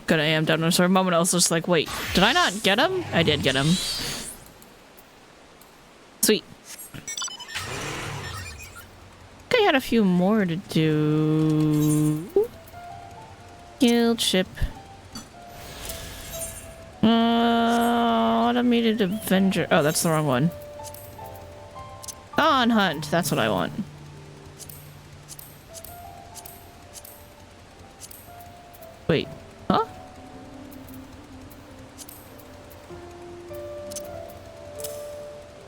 Good, I am done. For a moment I was just like, wait, did I not get him? I did get him. Sweet. I had a few more to do. Guild ship. Automated Avenger. Oh, that's the wrong one. Dawn Hunt. That's what I want. Wait. Huh?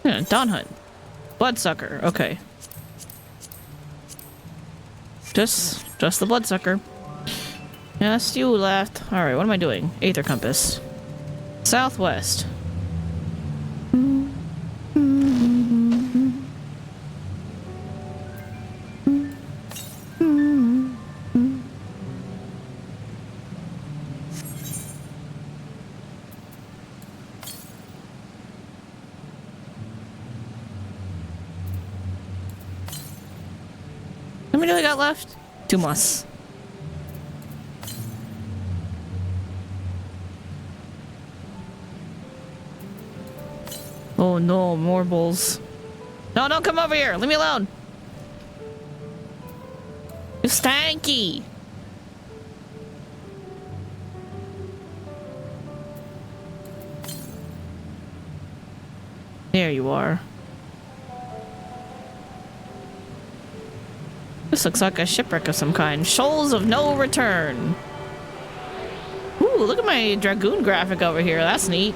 Yeah, Dawn Hunt. Bloodsucker. Okay. Just the bloodsucker. Yes, you left. Alright, what am I doing? Aether Compass. Southwest. How many do I got left? 2 months. Oh no, more bulls. No, don't come over here. Leave me alone. You stanky. There you are. This looks like a shipwreck of some kind. Shoals of no return. Ooh, look at my dragoon graphic over here. That's neat.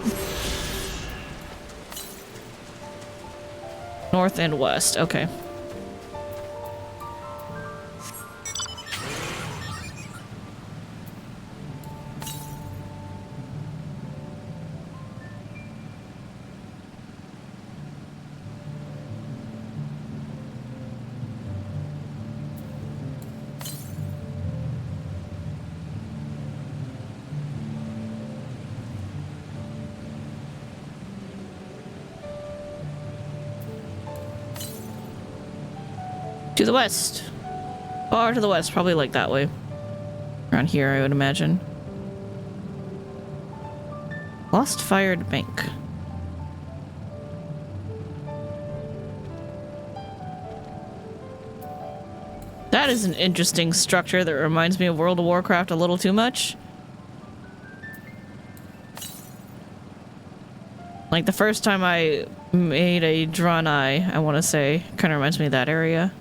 North and west. Okay. To the west. Far to the west, probably like that way. Around here, I would imagine. Lost Fired Bank. That is an interesting structure that reminds me of World of Warcraft a little too much. Like the first time I made a drawn eye, I want to say, kind of reminds me of that area.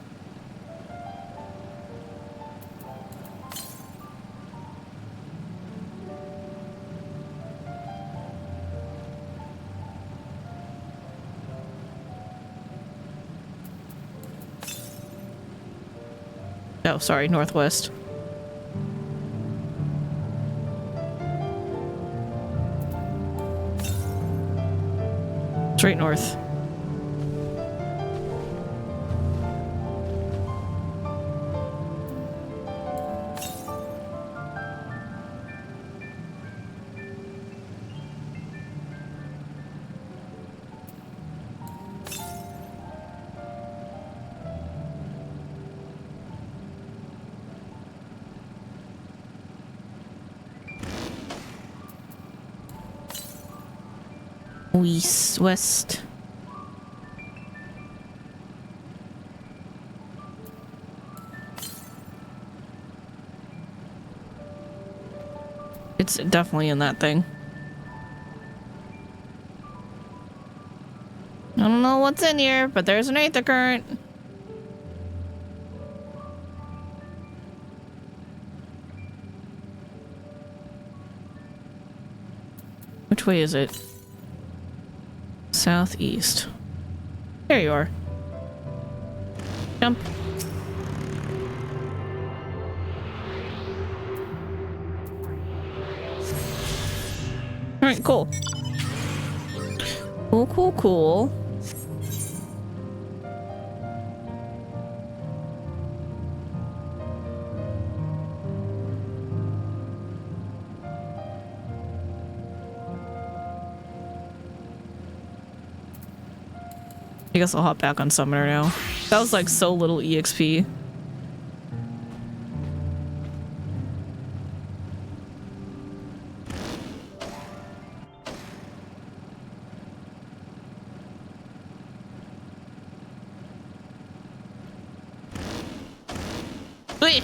Oh, sorry, northwest. Straight north. West. It's definitely in that thing. I don't know what's in here, but there's an aether current. Which way is it? Southeast. There you are. Jump. Alright, cool. Cool. I guess I'll hop back on Summoner now. That was like so little EXP. Wait!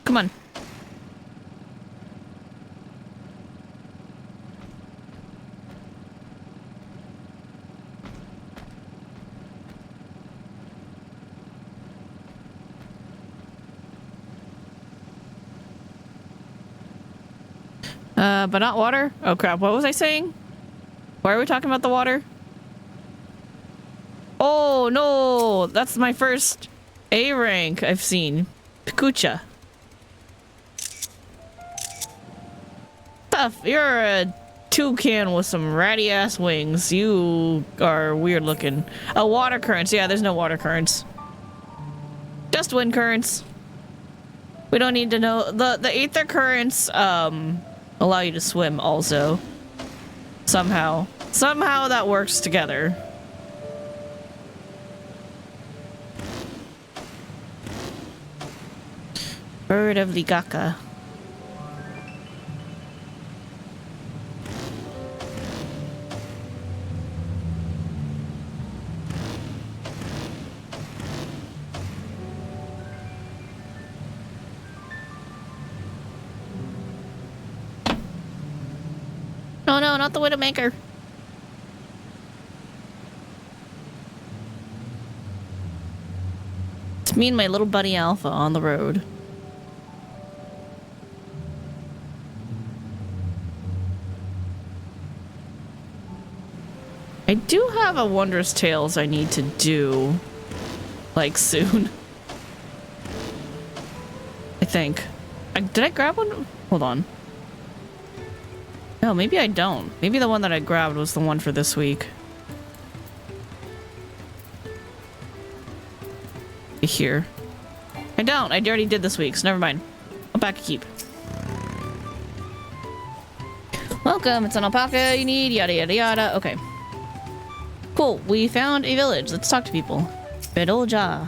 Come on. But not water? Oh crap, what was I saying? Why are we talking about the water? Oh no! That's my first A rank I've seen. Pikucha. Tough, you're a toucan with some ratty ass wings. You are weird looking. Oh, water currents. Yeah, there's no water currents. Just wind currents. We don't need to know. The aether currents, allow you to swim also. Somehow that works together. Bird of Ligaka. Oh no, not the Widowmaker. It's me and my little buddy Alpha on the road. I do have a Wondrous Tales I need to do, like, soon. I think. Did I grab one? Hold on. No, maybe I don't. Maybe the one that I grabbed was the one for this week. Here. I don't. I already did this week, so never mind. I'll back a keep. Welcome, it's an alpaca you need, yada yada yada. Okay. Cool, we found a village. Let's talk to people. Bedolja.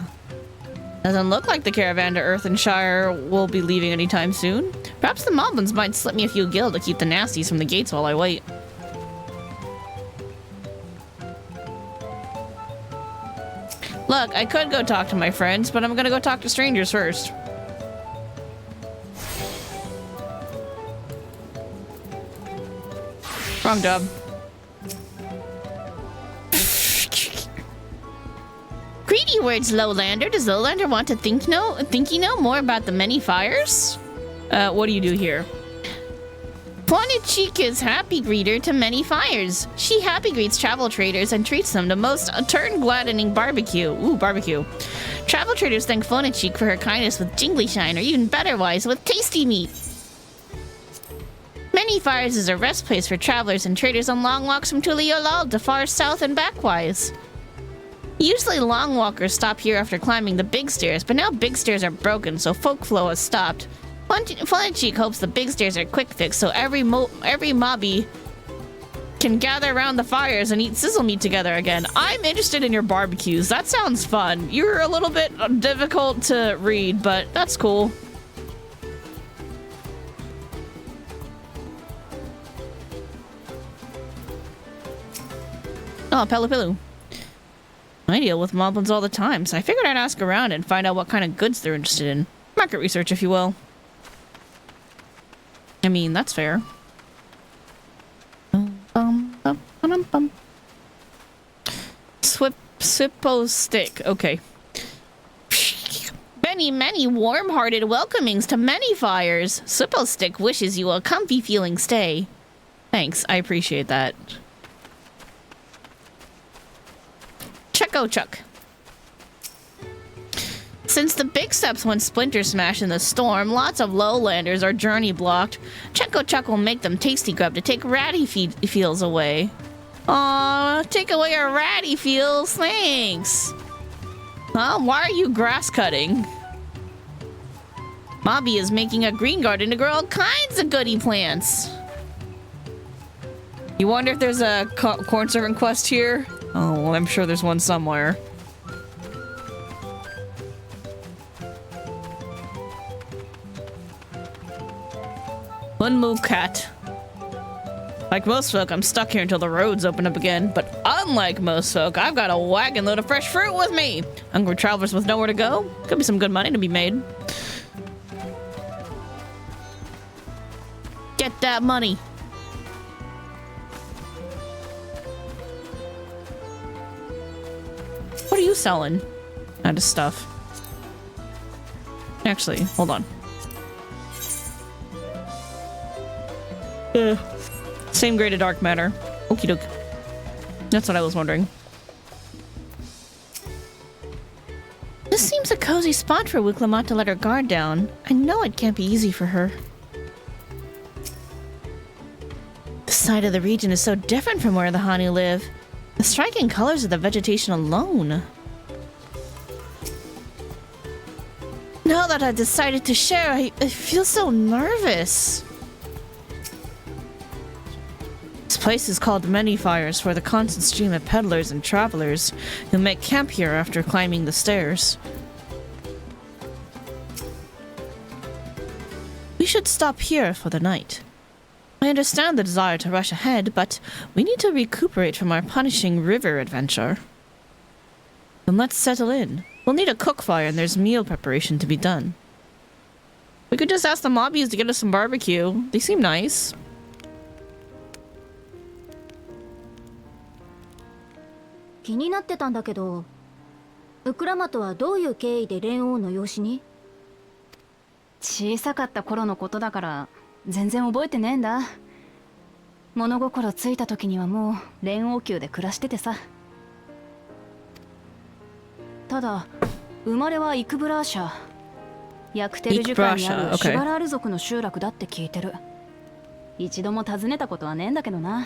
Doesn't look like the caravan to Earthenshire will be leaving anytime soon. Perhaps the Moblins might slip me a few gil to keep the nasties from the gates while I wait. Look, I could go talk to my friends, but I'm gonna go talk to strangers first. Wrong job. Greedy words, Lowlander. Does Lowlander want to think you know more about the many fires? What do you do here? Planet Cheek is happy greeter to many fires. She happy greets travel traders and treats them to most turn-gladdening barbecue. Ooh, barbecue. Travel traders thank Planet Cheek for her kindness with jingly shine, or even better wise, with tasty meat. Many fires is a rest place for travelers and traders on long walks from Tuliolal to far south and backwise. Usually long walkers stop here after climbing the big stairs, but now big stairs are broken, so folk flow has stopped. Planet Cheek hopes the big stairs are quick fix, so every mobby can gather around the fires and eat sizzle meat together again. I'm interested in your barbecues. That sounds fun. You're a little bit difficult to read, but that's cool. Oh, Pelu Pelu. I deal with moblins all the time, so I figured I'd ask around and find out what kind of goods they're interested in. Market research, if you will. I mean, that's fair. Swippo stick. Okay. Many warm-hearted welcomings to many fires. Swippo stick wishes you a comfy feeling stay. Thanks, I appreciate that. Chucko Chuck. Since the big steps went splinter smash in the storm, lots of lowlanders are journey blocked. Chucko Chuck will make them tasty grub to take ratty feels away. Aw, take away our ratty feels, thanks. Huh? Why are you grass cutting? Mobby is making a green garden to grow all kinds of goody plants. You wonder if there's a corn servant quest here? Oh, well, I'm sure there's one somewhere. Unmoved cat. Like most folk, I'm stuck here until the roads open up again. But unlike most folk, I've got a wagon load of fresh fruit with me. Hungry travelers with nowhere to go. Could be some good money to be made. Get that money. What are you selling? Out of stuff. Actually, hold on. Same grade of dark matter. Okie doke. That's what I was wondering. This seems a cozy spot for Wicklamat to let her guard down. I know it can't be easy for her. The side of the region is so different from where the Hanu live. The striking colors of the vegetation alone. Now that I've decided to share, I feel so nervous. This place is called Many Fires for the constant stream of peddlers and travelers who make camp here after climbing the stairs. We should stop here for the night. I understand the desire to rush ahead, but we need to recuperate from our punishing river adventure. Then let's settle in. We'll need a cook fire and there's meal preparation to be done. We could just ask the mobbies to get us some barbecue. They seem nice.気になってたんだけど、ウクラマトはどういう経緯で蓮王の養子に？小さかった頃のことだから全然覚えてねえんだ。物心ついた時にはもう蓮王宮で暮らしててさ。ただ生まれはイクブラーシャ、ヤクテル樹海にあるシュバラール族の集落だって聞いてる。一度も訪ねたことはねえんだけどな。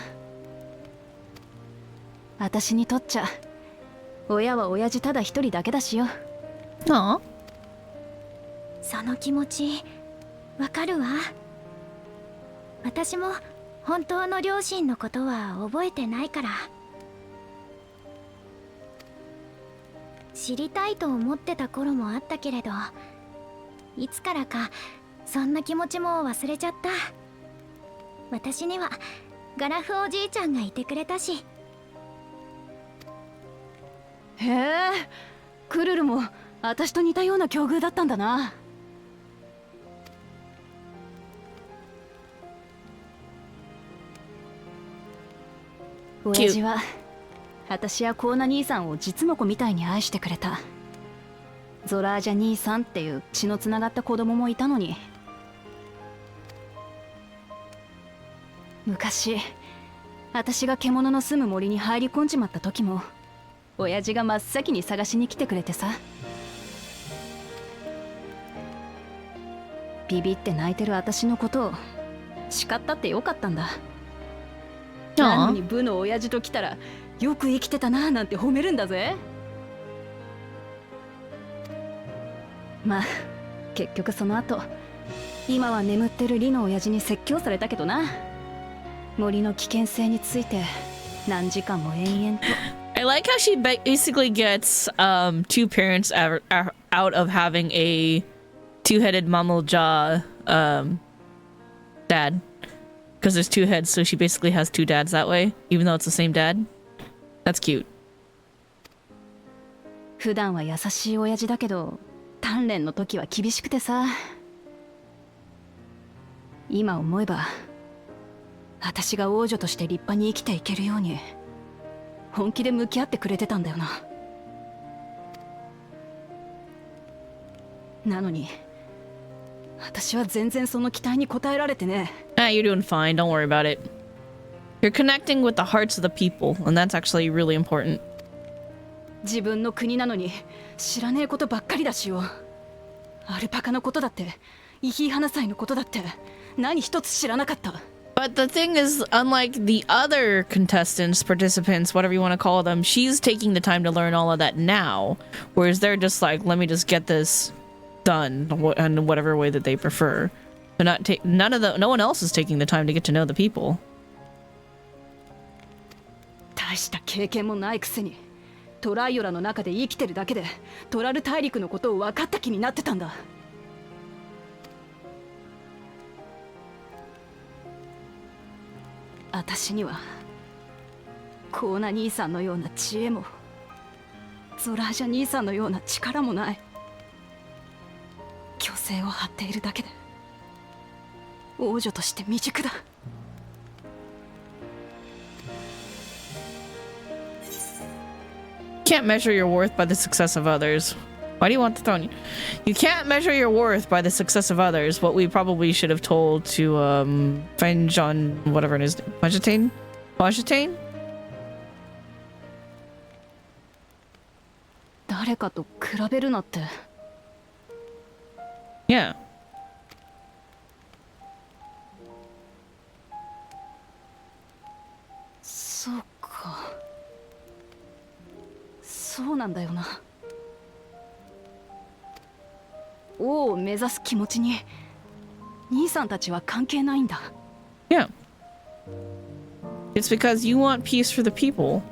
私にとっちゃ親は親父ただ一人だけだしよ。ああ、その気持ちわかるわ。私も本当の両親のことは覚えてないから。知りたいと思ってた頃もあったけれど、いつからかそんな気持ちも忘れちゃった。私にはガラフおじいちゃんがいてくれたし。へえ、クルルも私と似たような境遇だったんだな。親父は私やコーナ兄さんを実の子みたいに愛してくれた。ゾラージャ兄さんっていう血のつながった子供もいたのに。昔私が獣の住む森に入り込んじまった時も親父が真っ先に探しに来てくれてさ。ビビって泣いてる私のことを叱ったってよかったんだ。なのに部の親父と来たらよく生きてたなーなんて褒めるんだぜ。まあ結局その後今は眠ってるリの親父に説教されたけどな。森の危険性について何時間も延々と。I like how she basically gets two parents out of having a two-headed mammal jaw dad, because there's two heads, so she basically has two dads that way, even though it's the same dad. That's cute. 普段は優しい親父だけど鍛錬の時は厳しくてさ。今思えば私が王女として立派に生きていけるように本気で向き合ってくれてたんだよな。なのに私は全然その期待に応えられてね。You're doing fine. Don't worry about it. You're connecting with the hearts of the people, and that's actually really important. 自分の国なのに知らねえことばっかりだしよ。アルパカのことだってイヒイハナ祭のことだって何一つ知らなかった。But the thing is, unlike the other contestants, participants, whatever you want to call them, she's taking the time to learn all of that now, whereas they're just like, let me just get this done in whatever way that they prefer. They're not no one else is taking the time to get to know the people. 大した経験もないくせにトライオラの中で生きてるだけでトラル大陸のことを分かった気になってたんだ。私にはコーナ兄さんのような知恵もゾラージャ兄さんのような力もない。虚勢を張っているだけで王女として未熟だ。Can't measure your worth by the success of others. Why do you want the throne? You can't measure your worth by the success of others. What we probably should have told to Fenge on whatever it is. Vegetaine? Vegetaine? 誰かと比べるなって。Yeah. そうか。そうなんだよな。王を目指す気持ちに兄さんたちは関係ないんだ。Yeah. It's because you want peace for the people.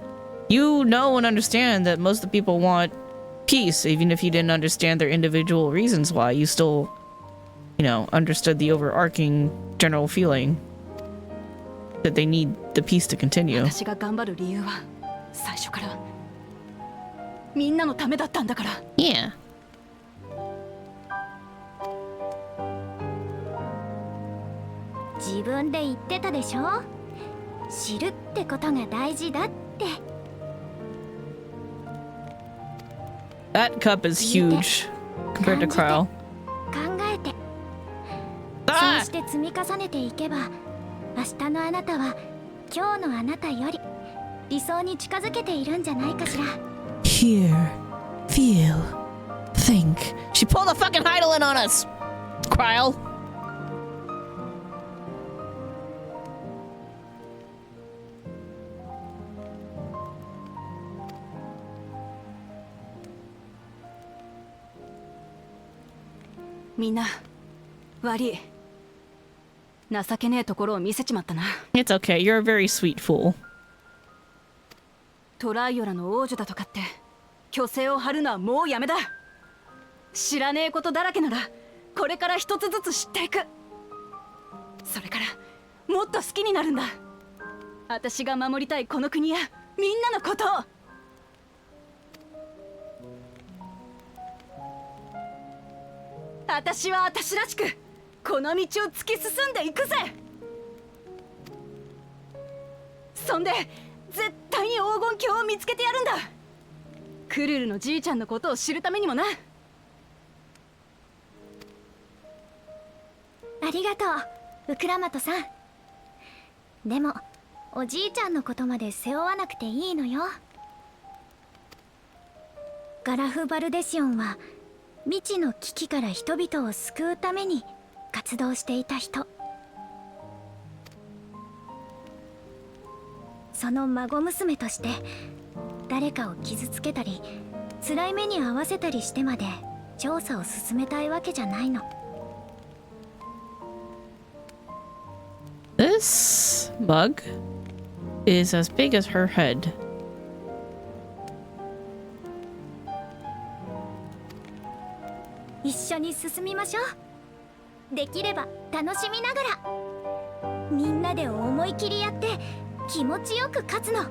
You know and understand that most of the people want peace, even if you didn't understand their individual reasons why. You still, you know, understood the overarching general feeling that they need the peace to continue. 私が頑張る理由は最初からみんなのためだったんだから。Yeah. 自分で言ってたでしょ。知るってことが大事だって。That cup is huge compared to Kryle. 考えて、そうして積み重ねていけば、明日のあなたは今日のあなたより理想に近づけているんじゃないかしら。Hear, feel, think. She pulled a fucking Heidelin on us, Kryle. みんな悪い。情けねえところを見せちまったな。It's okay. You're a very sweet fool. トライオラの王女だとかって虚勢を張るのはもうやめだ。知らねえことだらけならこれから一つずつ知っていく。それからもっと好きになるんだ。私が守りたいこの国やみんなのことを。私は私らしくこの道を突き進んでいくぜ。そんで絶対に黄金鏡を見つけてやるんだ。クルルのじいちゃんのことを知るためにもな。ありがとう、ウクラマトさん。でもおじいちゃんのことまで背負わなくていいのよ。ガラフ・バルデシオンは未知の危機から人々を救うために活動していた人。その孫娘として誰かを傷つけたり辛い目に遭わせたりしてまで調査を進めたいわけじゃないの。This mug is as big as her head. 一緒に進みましょう。できれば楽しみながらみんなで思い切りやって気持ちよく勝つの。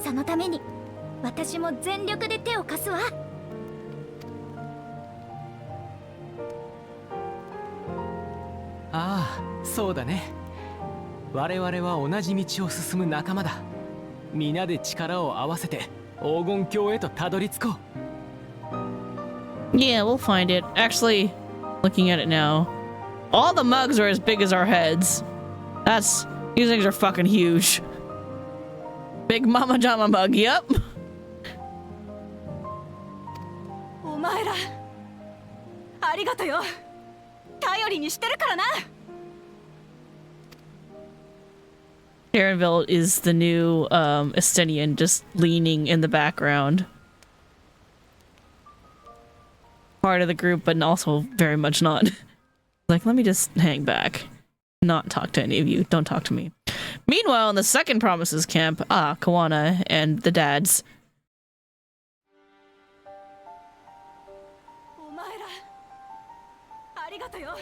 そのために私も全力で手を貸すわ。ああ、そうだね。我々は同じ道を進む仲間だ。皆で力を合わせて黄金鏡へとたどり着こう。Yeah, we'll find it. Actually, looking at it now, all the mugs are as big as our heads. These things are fucking huge. Big Mama Jama mug, yep. お前らありがとよ。頼りにしてるからな。Darrenville is the new Estinian just leaning in the background. Part of the group, but also very much not. Like, let me just hang back. Not talk to any of you. Don't talk to me. Meanwhile, in the second Promises camp, Kawana and the dads. お前らありがとよ。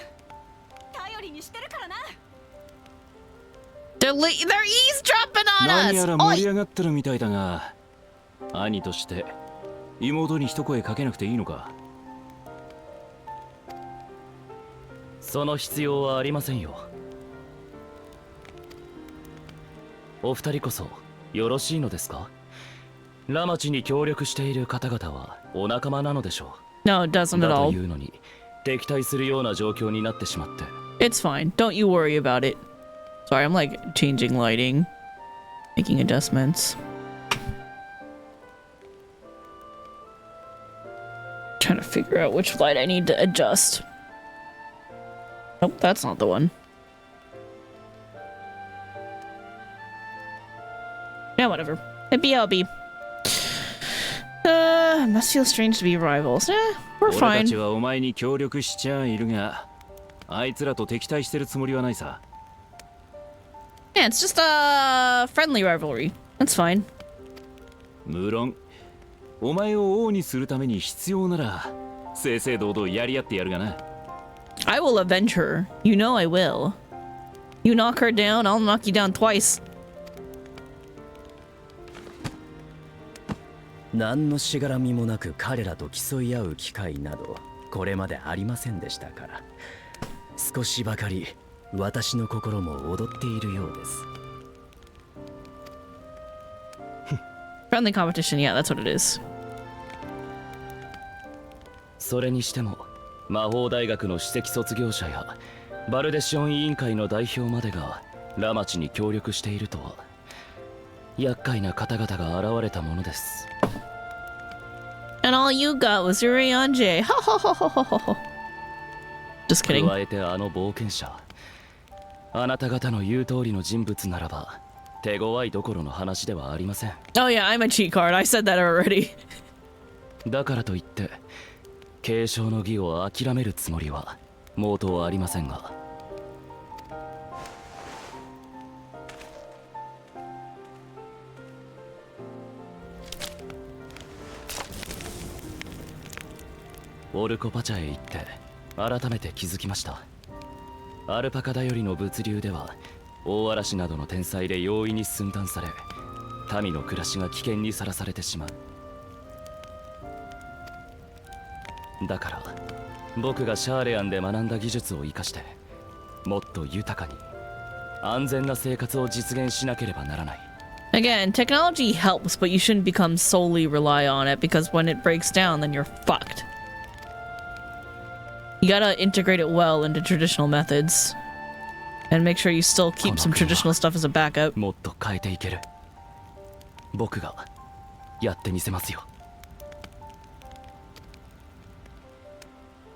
頼りにしてるからな。They're eavesdropping on 何 us! やら盛り上がってるみたいだが、兄として妹に一声かけなくていいのか。その必要はありませんよ。お二人こそよろしいのですか？ラマチに協力している方々はお仲間なのでしょう。 No, it doesn't at だ all. というのに敵対するような状況になってしまって。 It's fine. Don't you worry about it. Sorry, I'm like changing lighting. Making adjustments. Trying to figure out which light I need to adjust. Nope, that's not the one. Yeah, whatever. BLB. Must feel strange to be rivals. We're 俺たち fine. はお前に協力しちゃいるが、あいつらと敵対してるつもりはないさ。Yeah, it's just a friendly rivalry. That's fine. 無論、お前を王にするために必要なら、正々堂々やり合ってやるがな。I will avenge her. You know I will. You knock her down, I'll knock you down twice. 何のしがらみもなく彼らと競い合う機会などこれまでありませんでしたから、少しばかり私の心も踊っているようです。Friendly competition, yeah, that's what it is. それにしても魔法大学の首席卒業者やバルデシオン委員会の代表までがラマチに協力しているとは厄介な方々が現れたものです。 And all you got was your J. Ha ha ha ha ha ha. Just kidding. 加えてあの冒険者、あなた方の言う通りの人物ならば手強いどころの話ではありません。 Oh yeah, I'm a cheat card. I said that already. だからといって継承の儀を諦めるつもりは毛頭ありませんが。オルコパチャへ行って改めて気づきました。アルパカ頼りの物流では大嵐などの天災で容易に寸断され、民の暮らしが危険にさらされてしまう。だから僕がシャーレアンで学んだ技術を生かしてもっと豊かに安全な生活を実現しなければならない。 Again, technology helps, but you shouldn't become solely rely on it because when it breaks down, then you're fucked. You gotta integrate it well into traditional methods. And make sure you still keep some traditional stuff as a backup. もっと変えていける。僕がやってみせますよ。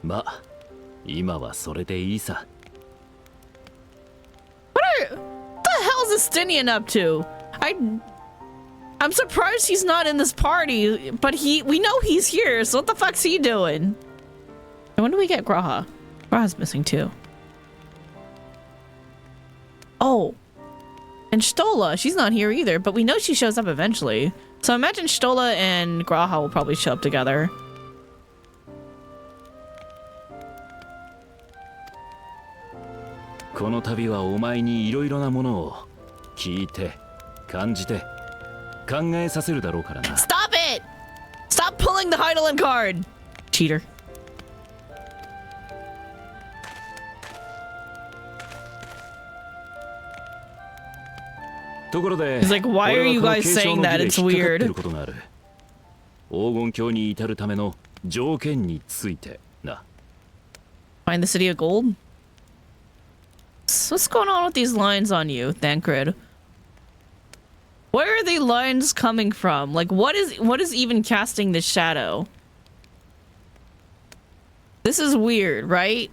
まあ、今はそれでいいさ。What the hell is Estinian up to? I'm surprised he's not in this party, but we know he's here, so what the fuck's he doing? And when do we get Graha? Graha's missing too. Oh. And Stola, she's not here either, but we know she shows up eventually. So I imagine Stola and Graha will probably show up together. Stop it! Stop pulling the Heidelin card! Cheater. He's like, why are you guys saying that? It's weird. 黄金鏡に至るための条件についてな。Find the city of gold? What's going on with these lines on you, Thancred? Where are the lines coming from? Like, what is even casting this shadow? This is weird, right?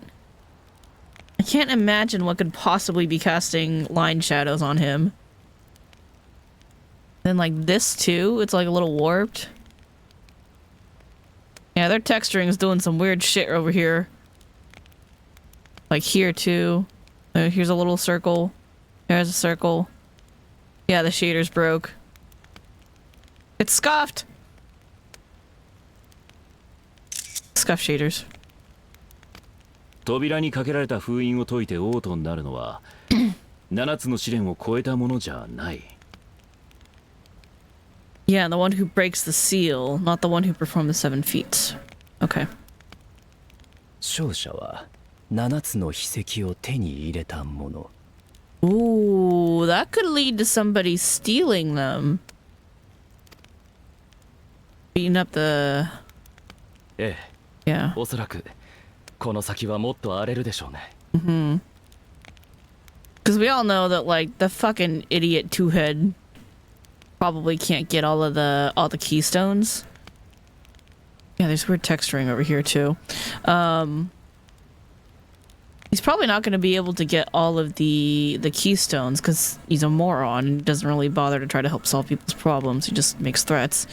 I can't imagine what could possibly be casting line shadows on him. Then like this too, it's like a little warped. Yeah, their texturing is doing some weird shit over here. Like here too. Here's a little circle. There's a circle. Yeah, the shader's broke. It's scuffed! Scuff shaders. 扉にかけられた封印を解いて王となるのは7つの試練を超えたものじゃない。Yeah, the one who breaks the seal, not the one who performed the 7 feats. Okay. 勝者は7つの秘跡を手に入れたもの。Ooh, that could lead to somebody stealing them. Beating up the... ええ。Yeah. おそらくこの先はもっと荒れるでしょうね。Mm-hmm. Because we all know that, like, the fucking idiot two-head probably can't get all the keystones. Yeah, there's weird texturing over here too. He's probably not going to be able to get all of the keystones because he's a moron and doesn't really bother to try to help solve people's problems. He just makes threats.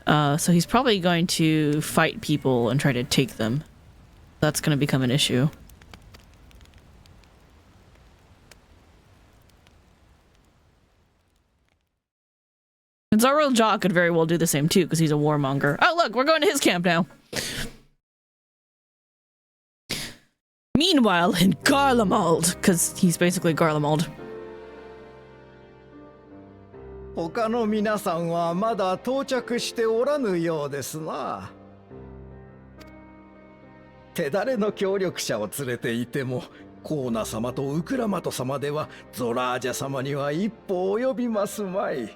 So he's probably going to fight people and try to take them. That's going to become an issue. And Zarul Jaw could very well do the same too, because he's a warmonger. Oh look, we're going to his camp now. Meanwhile, in Garlemald, because he's basically Garlemald. 他の皆さんはまだ到着しておらぬようですな。手だれの協力者を連れていても、コーナ様とウクラマト様ではゾラージャ様には一歩及びますまい。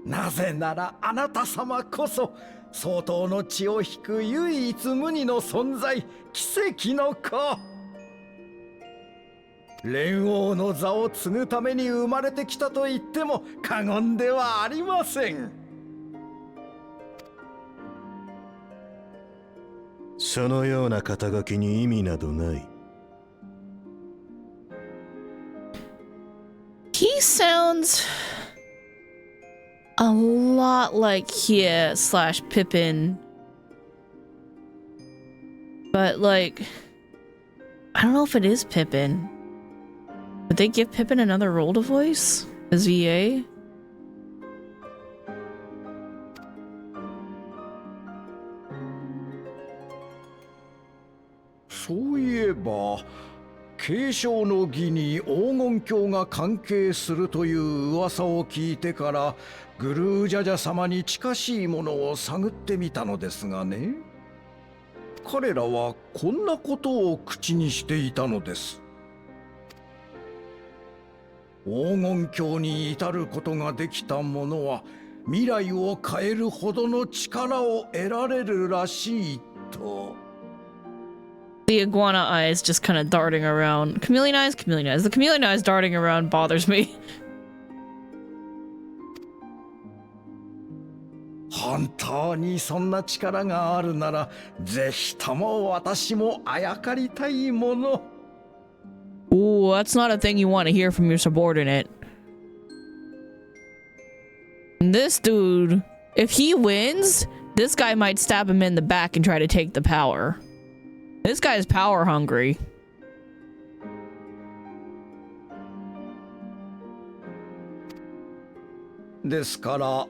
なぜならあなた様こそ相当の血を引く唯一無二の存在、奇跡の子。蓮王の座を継ぐために生まれてきたと言っても過言ではありません。そのような肩書きに意味などない。He sounds a lot like Kia / Pippin. But like, I don't know if it is Pippin. Would they give Pippin another role to voice as VA? そういえば継承の儀に黄金鏡が関係するという噂を聞いてからグルージャジャ様に近しいものを探ってみたのですがね、彼らはこんなことを口にしていたのです。黄金鏡に至ることができた者は未来を変えるほどの力を得られるらしいと。The iguana eyes just kind of darting around. Chameleon eyes, chameleon eyes. The chameleon eyes darting around bothers me. 本当にそんな力があるなら、ぜひとも私もあやかりたいもの。Ooh, that's not a thing you want to hear from your subordinate. This dude, if he wins, this guy might stab him in the back and try to take the power. This guy's power hungry. ですから、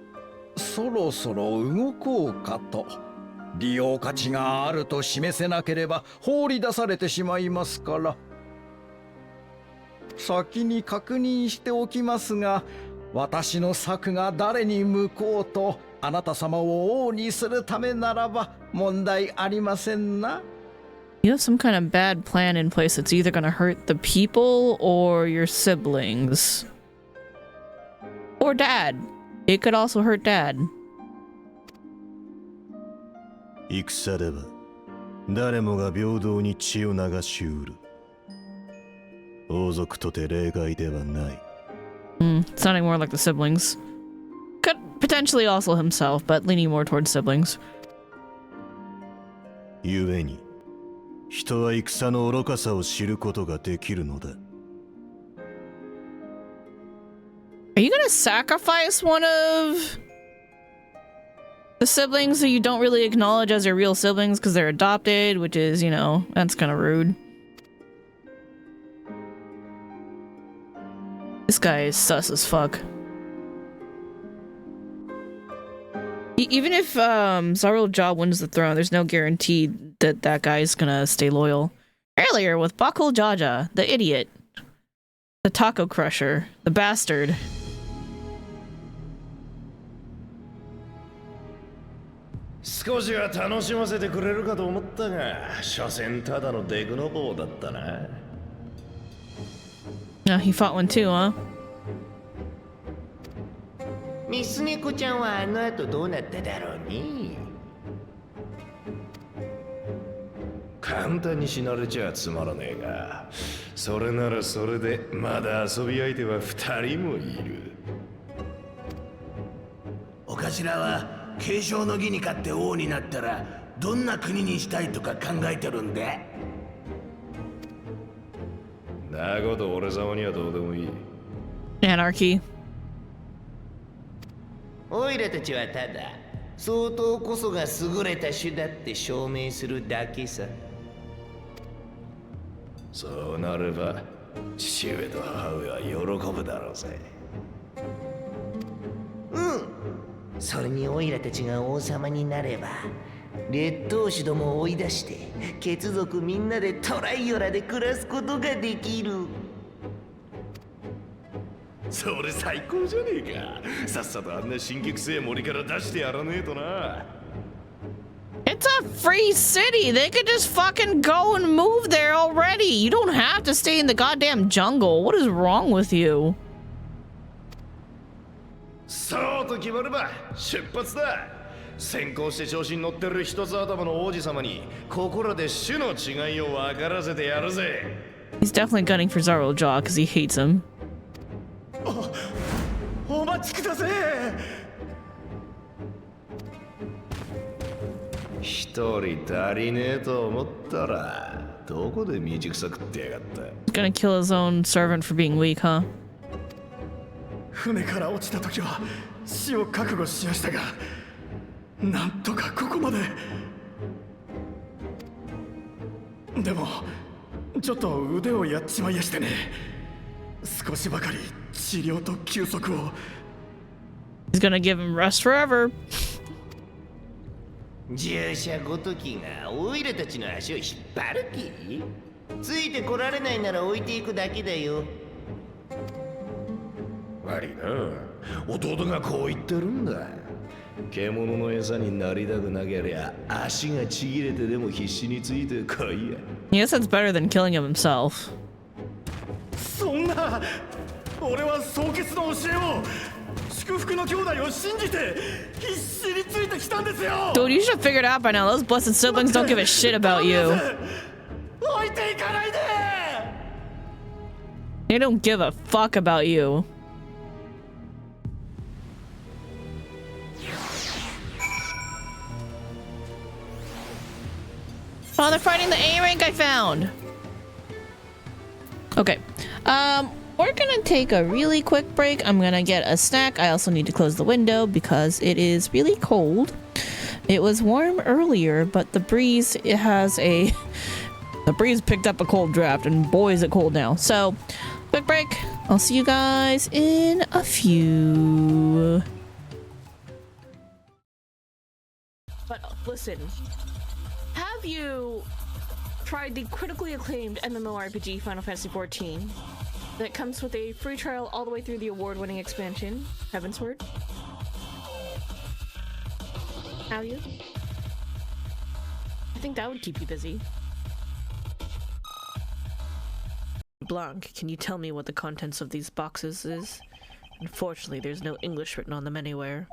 そろそろ動こうかと。利用価値があると示せなければ放り出されてしまいますから。先に確認しておきますが、私の策が誰に向こうとあなた様を王にするためならば問題ありませんな。You have some kind of bad plan in place that's either gonna hurt the people or your siblings. Or dad. It could also hurt dad. 戦では誰もが平等に血を流しうる。王族とて例外ではない。Sounding more like the siblings. Could potentially also himself, but leaning more towards siblings. 故に人は戦の愚かさを知ることができるのだ。Are you gonna sacrifice one of the siblings that you don't really acknowledge as your real siblings because they're adopted, which is, you know, that's kind of rude. This guy is sus as fuck. Even if Zarul Jaw wins the throne, there's no guarantee that that guy's gonna stay loyal. Earlier with Bakul Jaja, the idiot, the taco crusher, the bastard. 少しは楽しませてくれるかと思ったが、所詮ただのデクノボーだったな。No, he fought one too, huh? ミスネコちゃんはあの後どうなっただろうね。簡単に死なれちゃつまらねえが、それならそれでまだ遊び相手は2人もいる。お頭は継承の儀に勝って王になったらどんな国にしたいとか考えてるんで。なこと俺様にはどうでもいい。Anarchy. おいらたちはただ相当こそが優れた種だって証明するだけさ。そうなれば父上と母上は喜ぶだろうぜ。それにオイラたちが王様になれば劣等種どもを追い出して血族みんなでトライオラで暮らすことができる。それ最高じゃねえか。さっさとあんな神経くせえ森から出してやらねえとな。It's a free city. They could just fucking go and move there already. You don't have to stay in the goddamn jungle. What is wrong with you? そうと決まれば出発だ。先行して調子に乗ってる一つ頭の王子様にここらで種の違いを分からせてやるぜ。He's definitely gunning for Zarul Jaw because he hates him. お待ちください。一人足りねえと思ったらどこで道草食ってやがった。 He's gonna kill his own servant for being weak, huh? 船から落ちた時は死を覚悟しましたが、なんとかここまで。でもちょっと腕をやっちまいやしてね。少しばかり治療と休息を。 He's gonna give him rest forever. 従者ごときがオイラたちの足を引っ張る気？ついてこられないなら置いていくだけだよ。悪いな、弟がこう言ってるんだ。獣の餌になりたくなけりゃ足がちぎれてでも必死についてこいや。 I guess that's better than killing him himself. そんな、俺は双血の教えを、祝福の兄弟を信じて必死についてきたんですよ。 Dude, you should have figured out by now. Those blessed siblings don't give a shit about you. They don't give a fuck about you. Oh, they're fighting the A rank I found. Okay. We're gonna take a really quick break. I'm gonna get a snack. I also need to close the window because it is really cold. It was warm earlier, but the breeze, the breeze picked up a cold draft, and boy is it cold now. So, quick break. I'll see you guys in a few. But listen, have you tried the critically acclaimed MMORPG Final Fantasy XIV that comes with a free trial all the way through the award-winning expansion, Heavensward? Have you? I think that would keep you busy. Blanc, can you tell me what the contents of these boxes is? Unfortunately, there's no English written on them anywhere.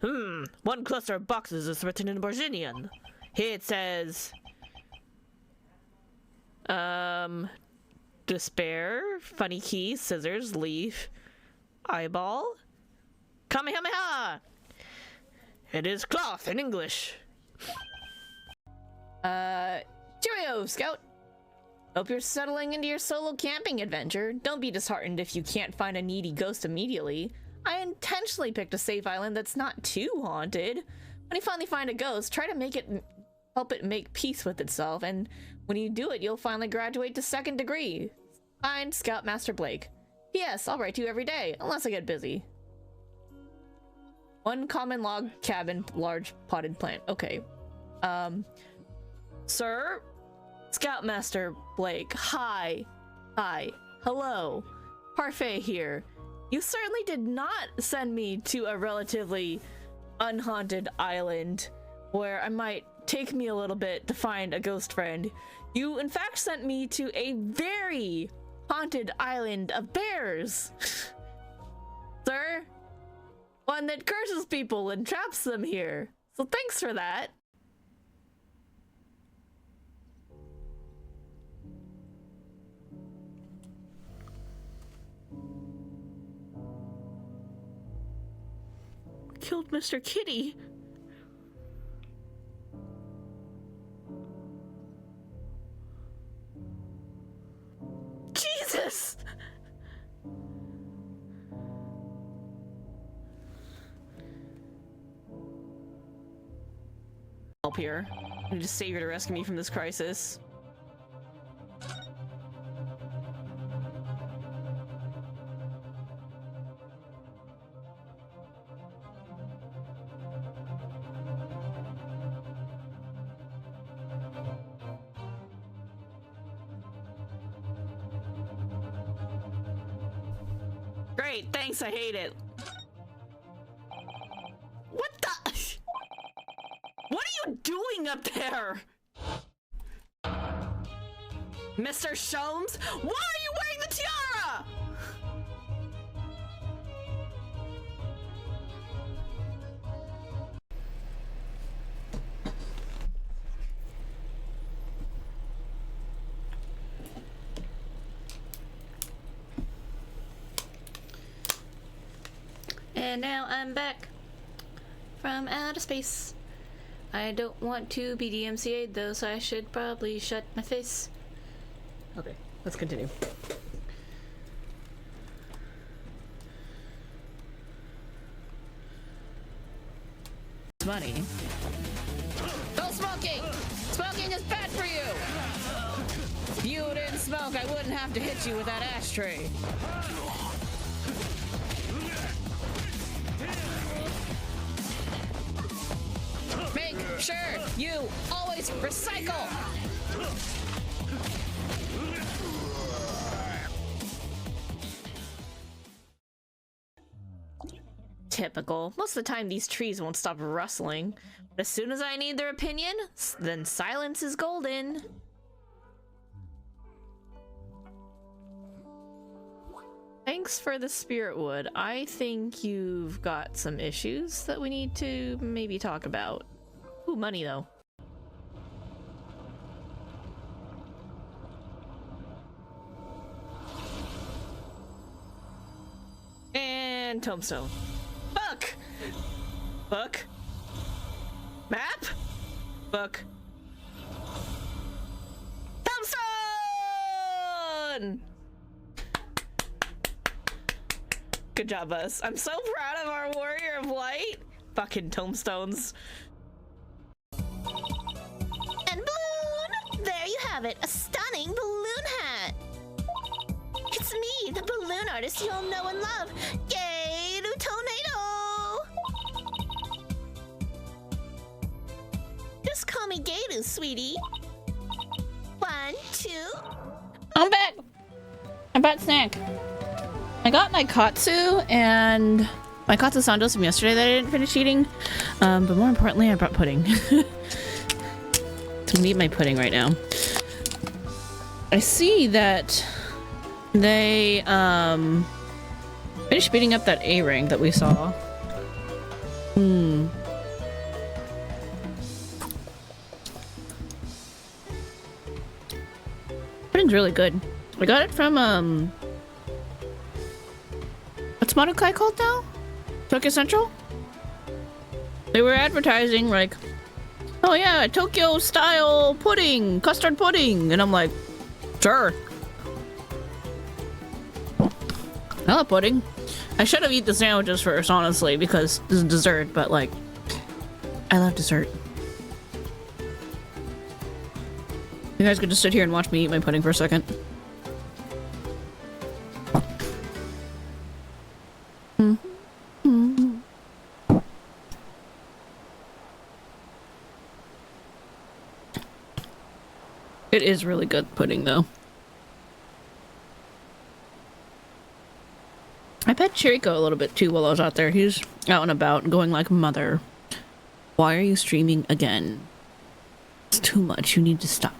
One cluster of boxes is written in Borginian. Here it says... Despair, funny key, scissors, leaf, eyeball, Kamehameha! It is cloth in English. Cheerio, Scout! Hope you're settling into your solo camping adventure. Don't be disheartened if you can't find a needy ghost immediately. I intentionally picked a safe island that's not too haunted. When you finally find a ghost, try to help it make peace with itself, and when you do it, you'll finally graduate to 2nd degree. Signed, Scoutmaster Blake. P.S. I'll write to you every day, unless I get busy. One common log cabin, large potted plant. Okay. Sir? Scoutmaster Blake. Hi. Hello. Parfait here. You certainly did not send me to a relatively unhaunted island where I might take me a little bit to find a ghost friend. You in fact sent me to a very haunted island of bears. Sir? One that curses people and traps them here. So thanks for that. Killed Mr. Kitty. Jesus! Help here. I need a savior to rescue me from this crisis. Great, thanks, I hate it. What the? What are you doing up there? Mr. Sholmes? Why are you wearing the tiara? And now I'm back from outer space. I don't want to be DMCA'd though, so I should probably shut my face. Okay, let's continue. Money. No smoking! Smoking is bad for you! If you didn't smoke, I wouldn't have to hit you with that ashtray. Make sure you always recycle! Typical. Most of the time these trees won't stop rustling. But as soon as I need their opinion, then silence is golden. Thanks for the spirit wood. I think you've got some issues that we need to maybe talk about. Ooh, money though. And tombstone. Book! Book. Map? Book. Tombstone! Good job, us. I'm so proud of our warrior of light. Fucking tombstones. And balloon! There you have it, a stunning balloon hat! It's me, the balloon artist you all know and love, Gay Tornado! Just call me Gaydu, sweetie. 1, 2... I'm back! I brought snack. I got my katsu and my katsu sandos from yesterday that I didn't finish eating. But more importantly, I brought pudding. To eat my pudding right now. I see that they finished beating up that A-ring that we saw. Pudding's really good. I got it from what's Madokai called now? Tokyo Central? They were advertising like, oh yeah, Tokyo style pudding, custard pudding, and I'm like, sure. I love pudding. I should have eaten the sandwiches first, honestly, because this is dessert, but like, I love dessert. You guys could just sit here and watch me eat my pudding for a second. It is really good pudding, though. I pet Chiriko a little bit, too, while I was out there. He's out and about, going like, Mother, why are you streaming again? It's too much. You need to stop.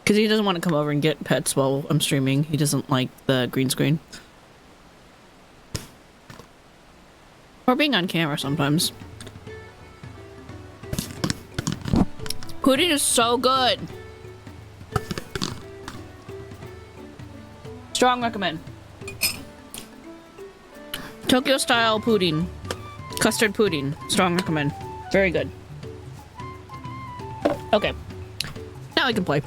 Because he doesn't want to come over and get pets while I'm streaming. He doesn't like the green screen. Or being on camera sometimes. Pudding is so good! Strong recommend. Tokyo style pudding. Custard pudding. Strong recommend. Very good. Okay. Now I can play.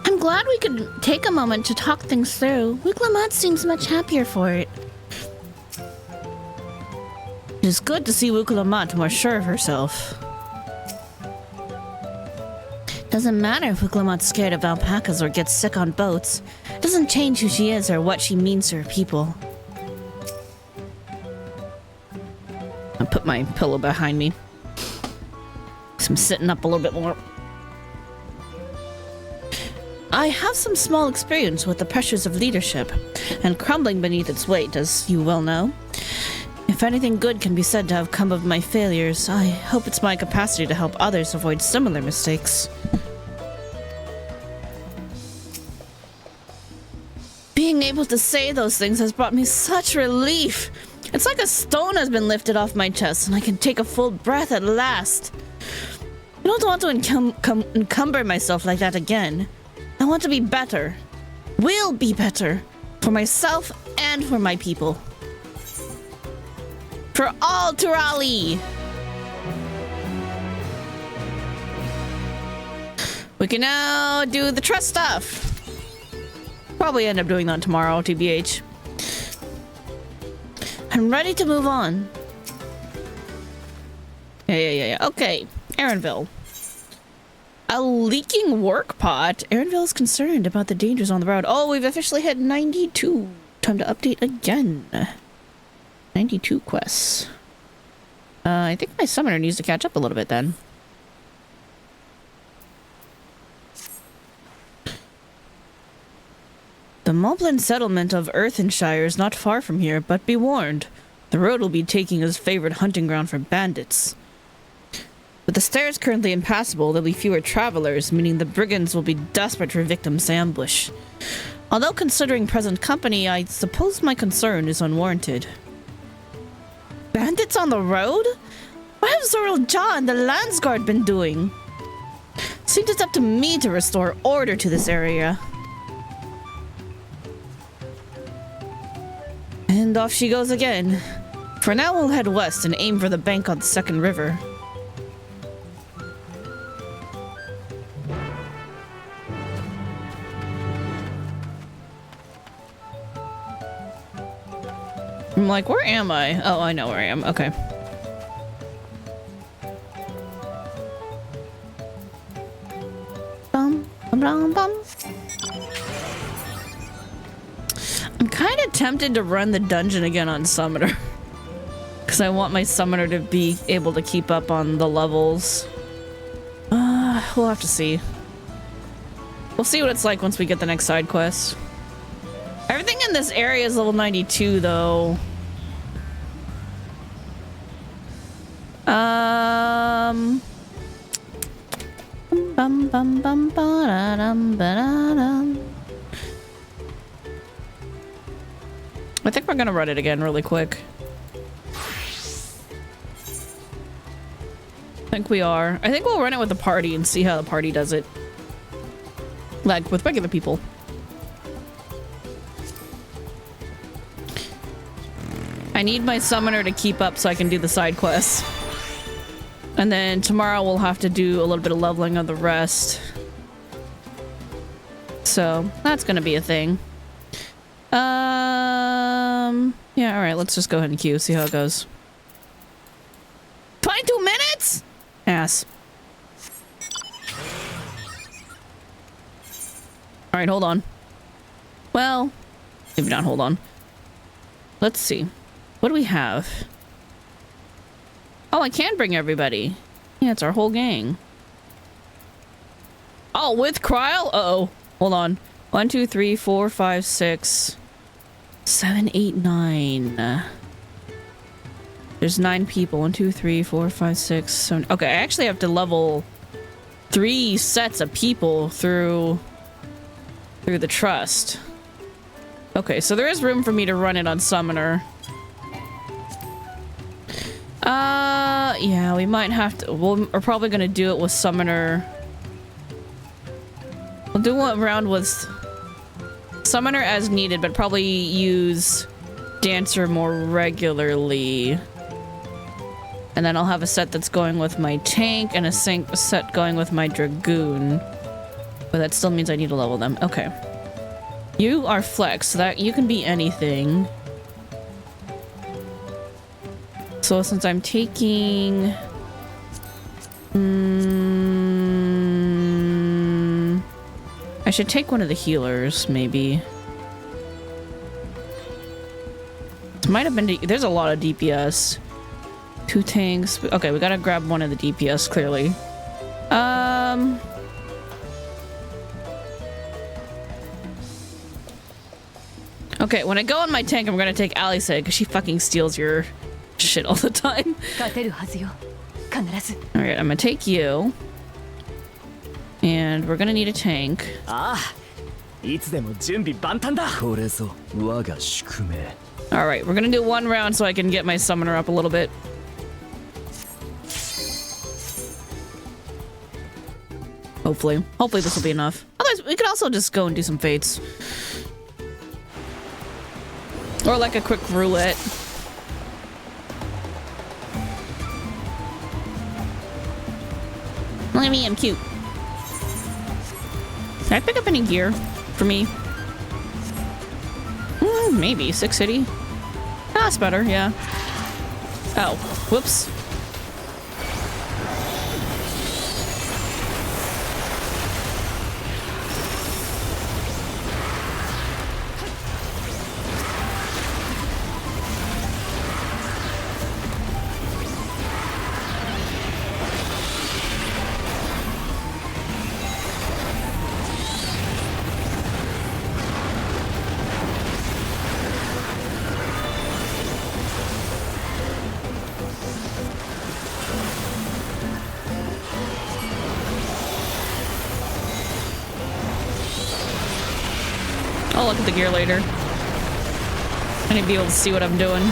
I'm glad we could take a moment to talk things through. Wiglamot seems much happier for it. It is good to see Wiglamot more sure of herself. Doesn't matter if Wiglamot's scared of alpacas or gets sick on boats. Doesn't change who she is or what she means to her people. I'll put my pillow behind me. So I'm sitting up a little bit more. I have some small experience with the pressures of leadership, and crumbling beneath its weight, as you well know. If anything good can be said to have come of my failures, I hope it's my capacity to help others avoid similar mistakes. Being able to say those things has brought me such relief. It's like a stone has been lifted off my chest, and I can take a full breath at last. I don't want to encumber myself like that again. I want to be better. Will be better. For myself and for my people. For all Turali! We can now do the trust stuff. Probably end up doing that tomorrow, TBH. I'm ready to move on. Yeah. Okay, Aaronville. A leaking work pot. Aaronville is concerned about the dangers on the road. Oh, we've officially hit 92. Time to update again. 92 quests. I think my summoner needs to catch up a little bit then. The Moblin settlement of Earthenshire is not far from here, but be warned. The road will be taking as favored hunting ground for bandits. With the stairs currently impassable, there'll be fewer travelers, meaning the brigands will be desperate for victims to ambush. Although considering present company, I suppose my concern is unwarranted. Bandits on the road? What have Zoral Ja and the Landsguard been doing? Seems it's up to me to restore order to this area. And off she goes again. For now, we'll head west and aim for the bank on the second river. I'm like, where am I? Oh, I know where I am. Okay. Bum, bum, bum, bum. I'm kind of tempted to run the dungeon again on Summoner. Because I want my Summoner to be able to keep up on the levels. We'll have to see. We'll see what it's like once we get the next side quest. Everything in this area is level 92, though. Bum bum bum ba-da-dum, ba-da-dum. I think we're gonna run it again really quick. I think we are. I think we'll run it with the party and see how the party does it. Like with regular people. I need my Summoner to keep up so I can do the side quests. And then tomorrow we'll have to do a little bit of leveling of the rest. So that's gonna be a thing. Yeah, alright, let's just go ahead and queue, see how it goes. 22 minutes? Ass. Alright, hold on. Well, maybe not hold on. Let's see. What do we have? Oh, I can bring everybody. Yeah, it's our whole gang. Oh, with Cryle? Uh-oh. Hold on. 1, 2, 3, 4, 5, 6, 7, 8, 9. There's 9 people. 1, 2, 3, 4, 5, 6, 7. Okay, I actually have to level 3 sets of people through the trust. Okay, so there is room for me to run it on Summoner. Yeah, we might have to. We're probably gonna do it with Summoner. We'll do one round with Summoner as needed, but probably use Dancer more regularly. And then I'll have a set that's going with my tank and a set going with my Dragoon. But that still means I need to level them. Okay. You are Flex, so that you can be anything. So since I'm taking... I should take one of the healers, maybe. It might have been... There's a lot of DPS. 2 tanks. Okay, we gotta grab one of the DPS, clearly. Okay, when I go on my tank, I'm gonna take Alice because she fucking steals your shit all the time. Alright, I'm gonna take you. And we're gonna need a tank. Alright, we're gonna do one round so I can get my Summoner up a little bit. Hopefully. Hopefully this will be enough. Otherwise, we could also just go and do some fates. Or like a quick roulette. Look at me, I'm cute. Can I pick up any gear for me? Maybe. Six City? Ah, that's better, yeah. Oh, whoops. I'll look at the gear later. I need to be able to see what I'm doing.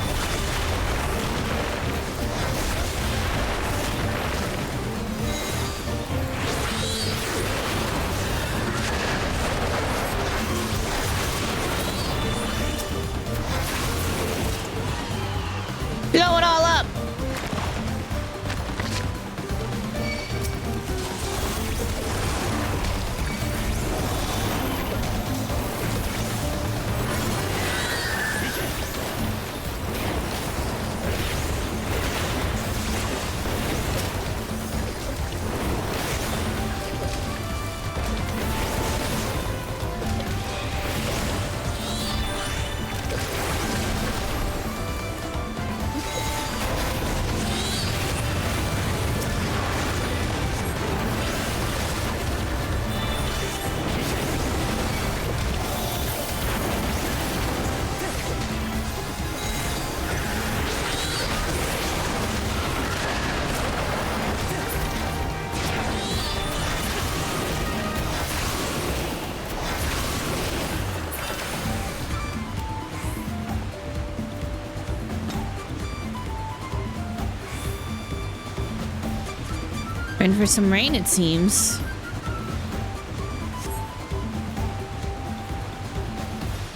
In for some rain, it seems.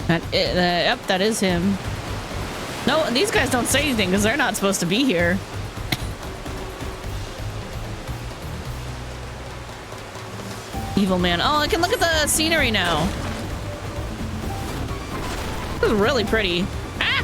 Yep, that is him. No, these guys don't say anything because they're not supposed to be here. Evil man. Oh, I can look at the scenery now. This is really pretty. Ah!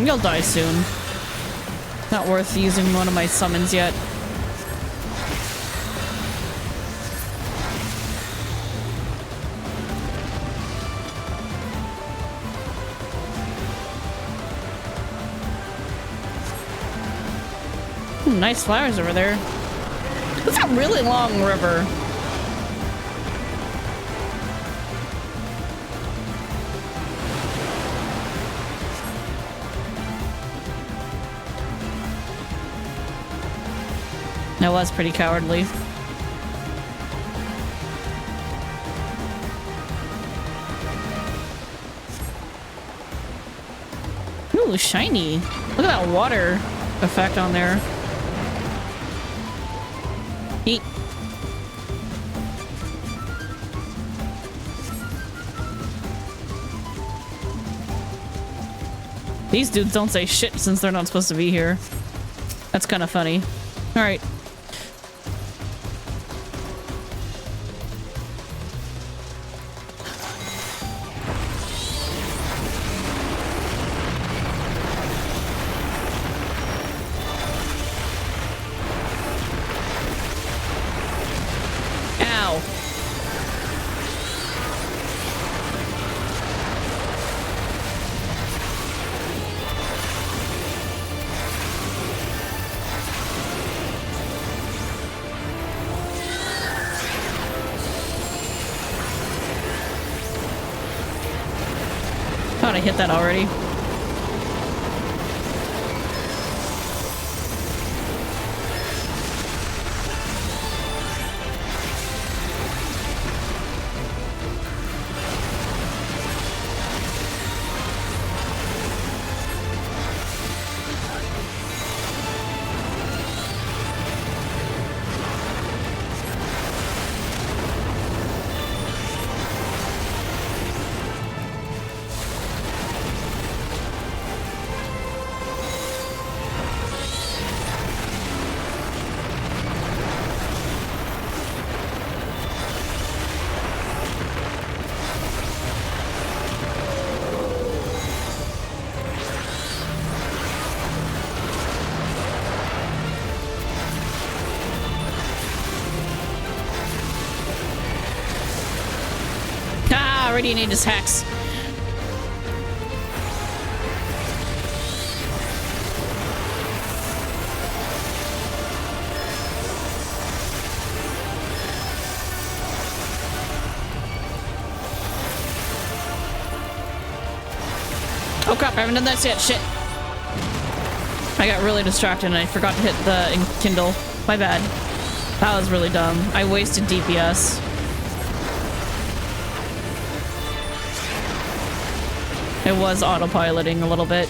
You'll die soon. Not worth using one of my summons yet. Nice flowers over there. It's a really long river. That was pretty cowardly. Ooh, shiny. Look at that water effect on there. Eat. These dudes don't say shit since they're not supposed to be here. That's kind of funny. All right. Thought I hit that already. Radiant Aegis hacks. Oh crap, I haven't done that yet. Shit. I got really distracted and I forgot to hit the Kindle. My bad. That was really dumb. I wasted DPS. It was autopiloting a little bit.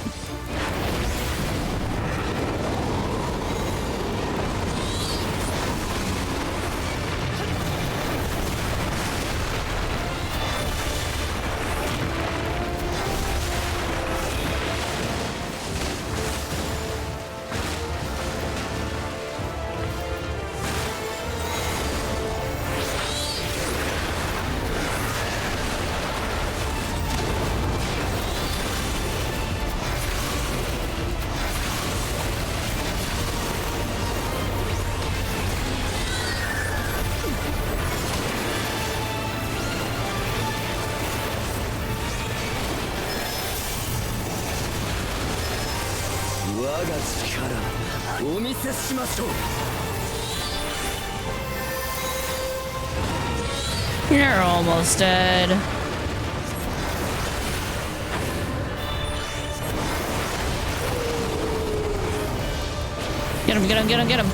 お見せしましょう。 You're almost dead. Get him, get him, get him, get him.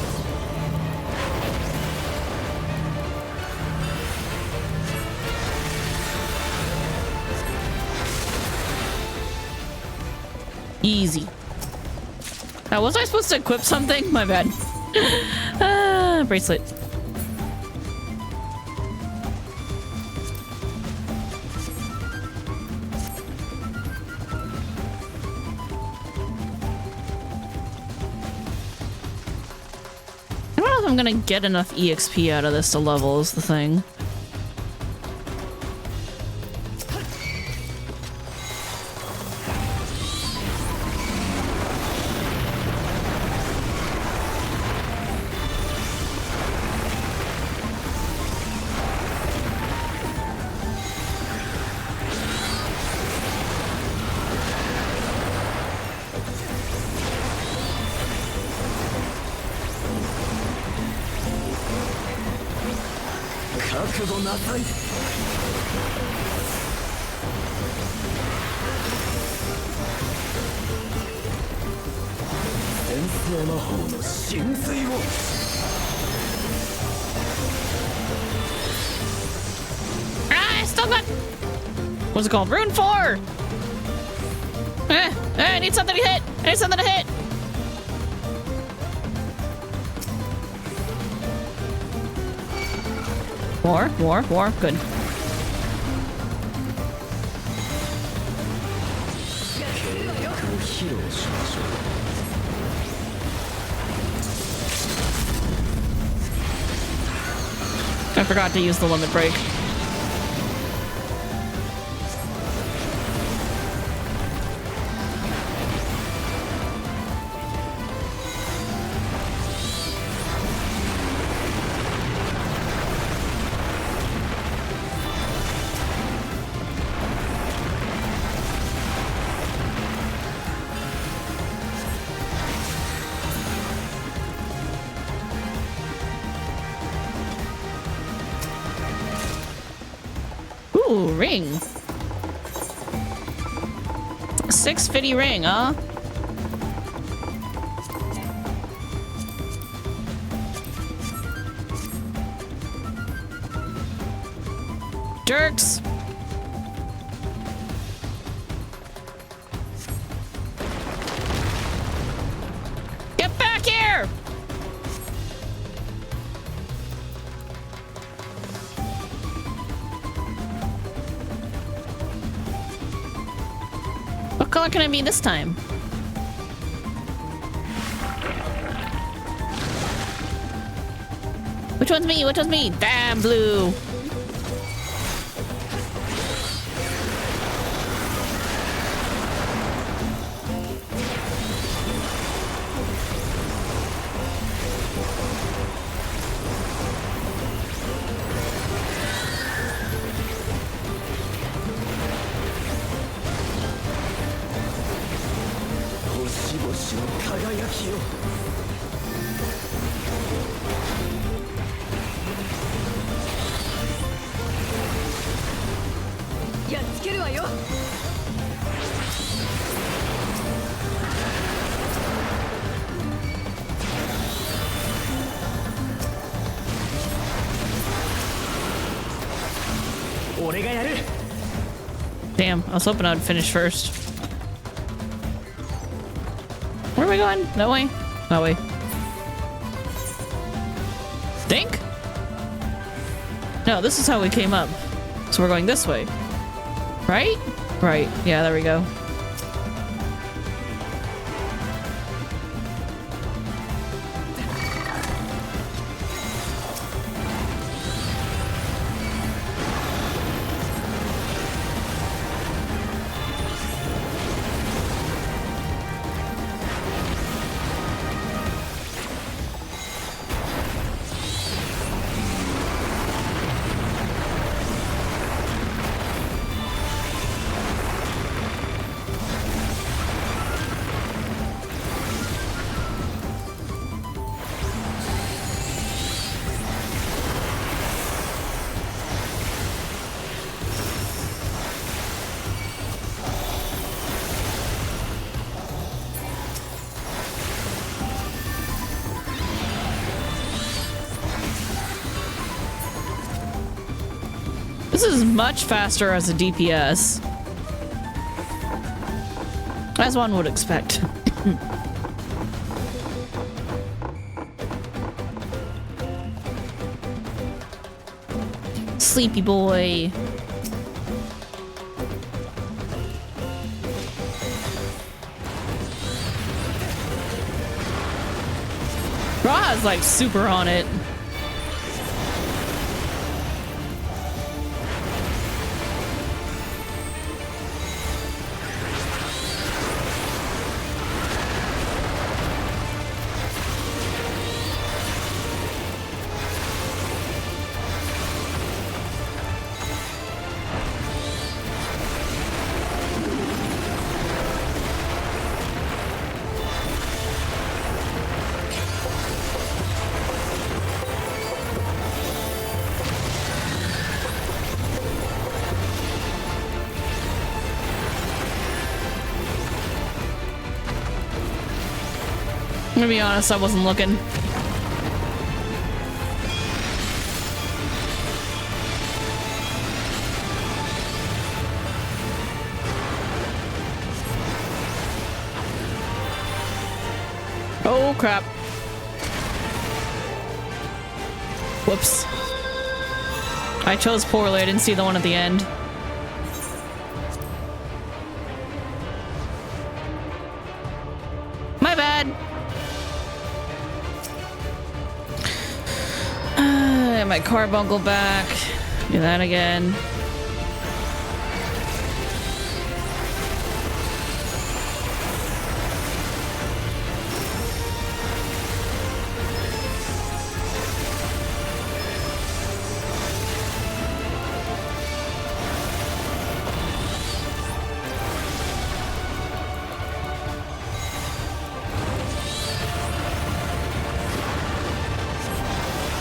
Easy. Now, was I supposed to equip something? My bad. Bracelet. I don't know if I'm gonna get enough EXP out of this to level is the thing. Ah, I still got... What's it called? Rune 4! I need something to hit! I need something to hit! War, good. I forgot to use the limit break. Ooh, ring. 650 ring, huh? Jerks. Get back here! What color can I be this time? Which one's me? Which one's me? Damn blue. Damn, I was hoping I'd finish first. Where are we going? That way? That way. Think? No, this is how we came up. So we're going this way. Right? Right. Yeah, there we go. This is much faster as a DPS. As one would expect. Sleepy boy. Ra's like super on it. I'm gonna be honest, I wasn't looking. Oh crap. Whoops. I chose poorly, I didn't see the one at the end. My bad. My carbuncle back. Do that again.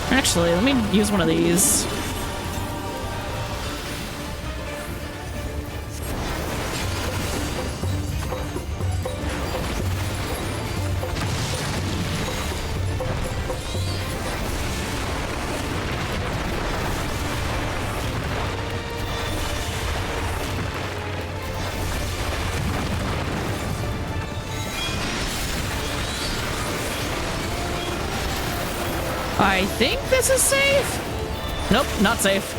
Actually, let me use one of these. I think this is safe. Nope, not safe.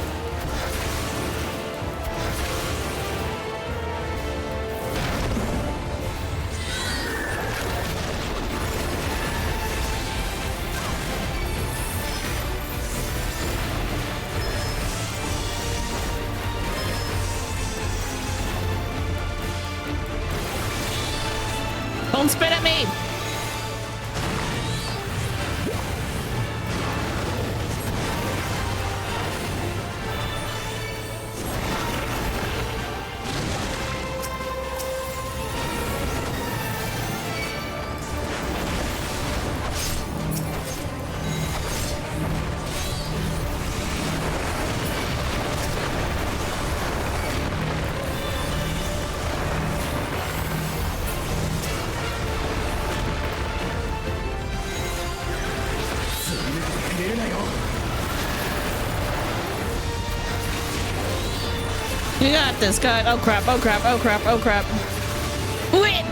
Don't spit at me. You got this, God. Oh crap, oh crap, oh crap, oh crap. Wait!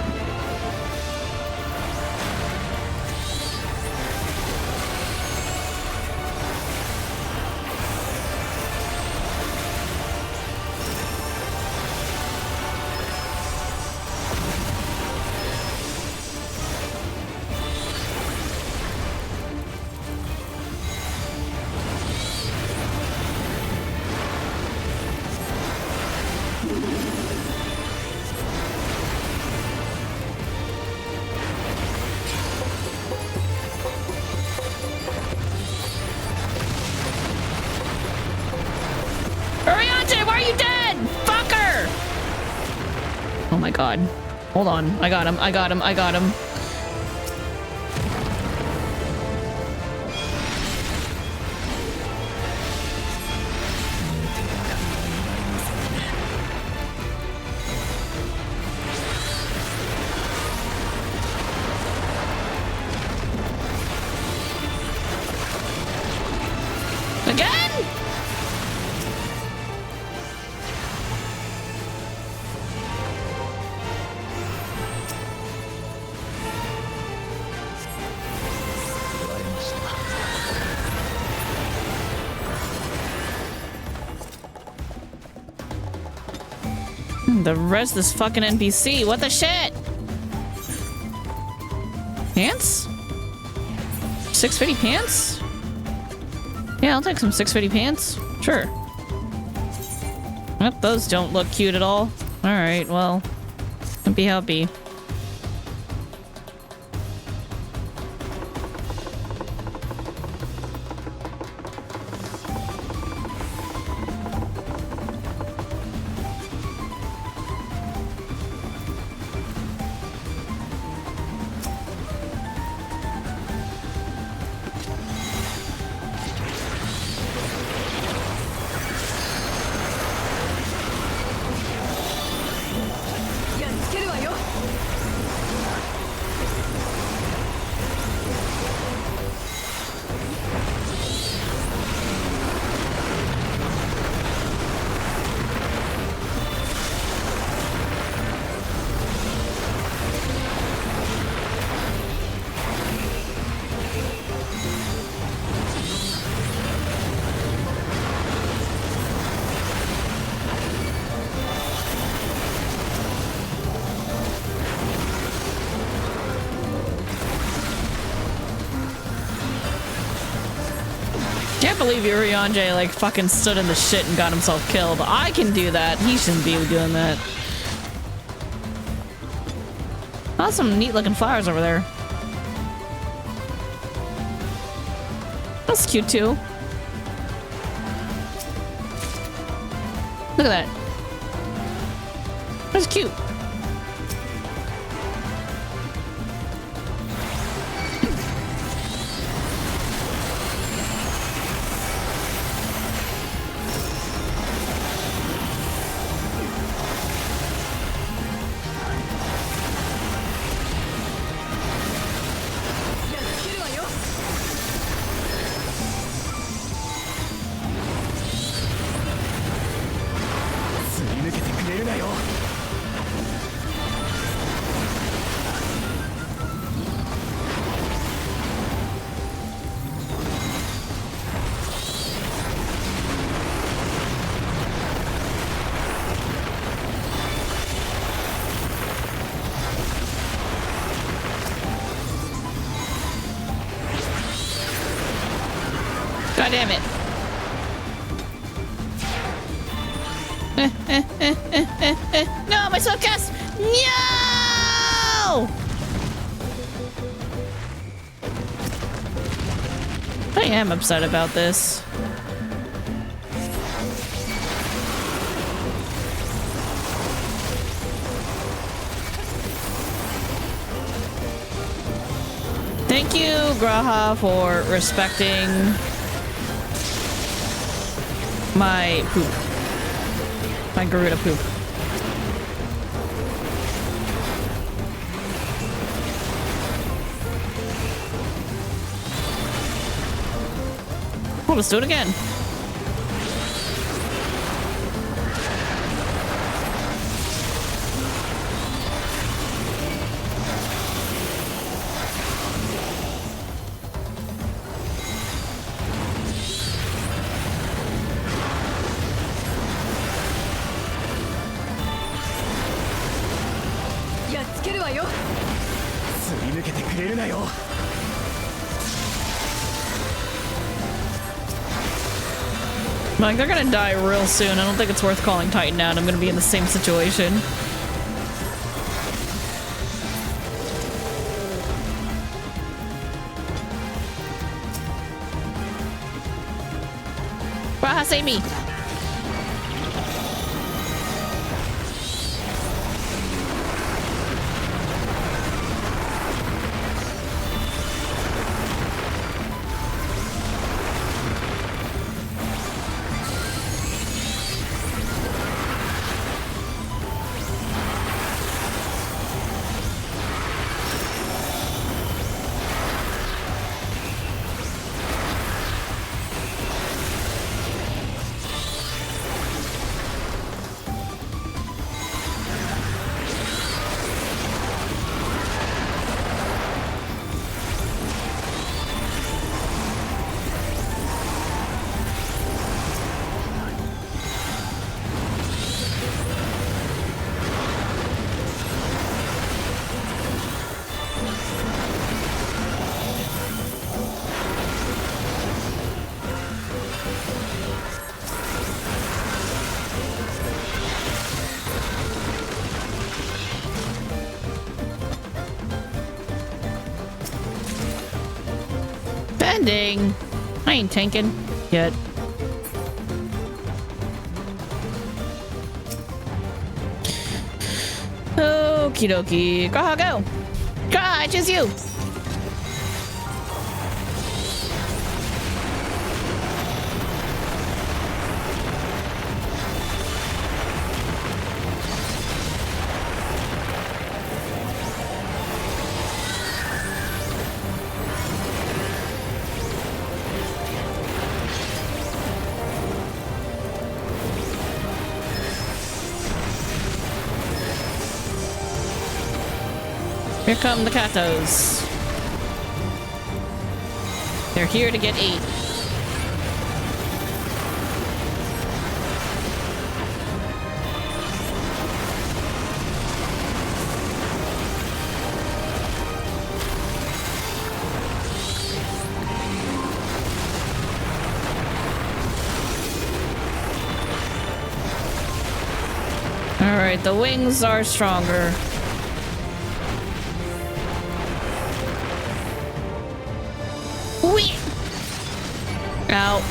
Oh my god. Hold on. I got him. I got him. I got him. The rest of this fucking NPC. What the shit? Pants? 650 pants? Yeah, I'll take some 650 pants. Sure. Yep, those don't look cute at all. Alright, well. Be happy. Can't believe Urianjay like fucking stood in the shit and got himself killed. I can do that. He shouldn't be doing that. Oh, some neat looking flowers over there. That's cute too. Look at that. That's cute. God damn it. No, my subcast! No! I am upset about this. Thank you, Graha, for respecting my poop. My Garuda poop. Well, let's do it again. Like, they're gonna die real soon. I don't think it's worth calling Titan out. I'm gonna be in the same situation. Graha, save me! Defending. I ain't tanking yet. Okie dokie. Graha, go. Graha, I choose you. Here come the katos. They're here to get 8. Alright, the wings are stronger. Out.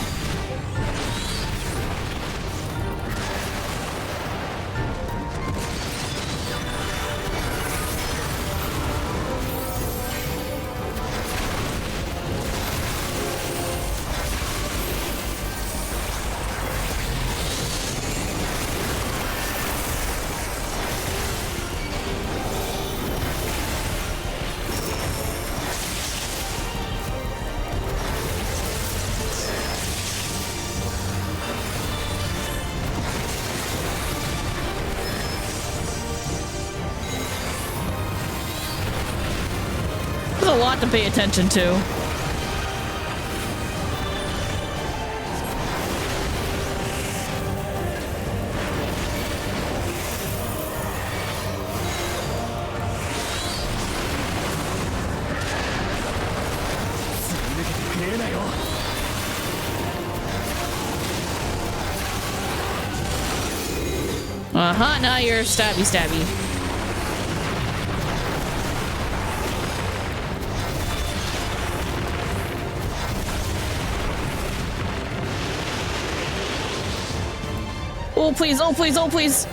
A lot to pay attention to. Uh-huh, now you're stabby. Oh please, oh please, oh please!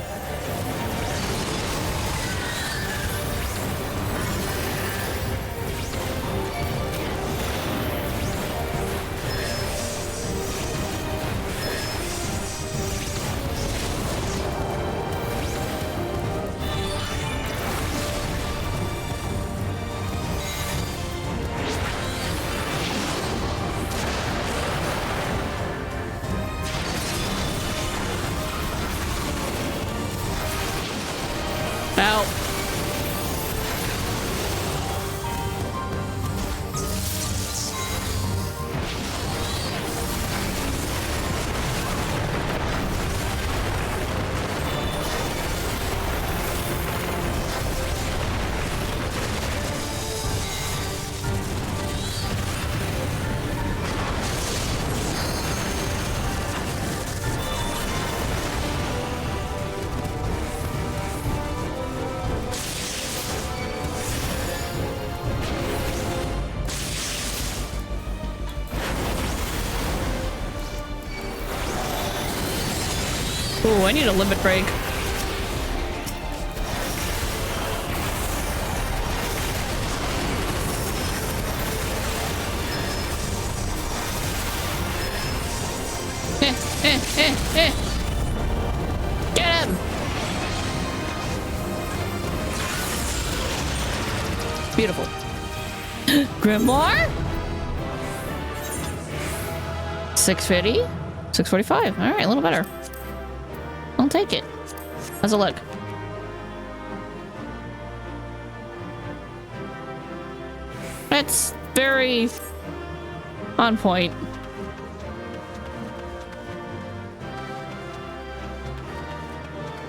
Out. Ooh, I need a limit break. Get him! Beautiful. Grimoire? 650? 645. Alright, a little better. I'll take it. How's it look? It's very on point.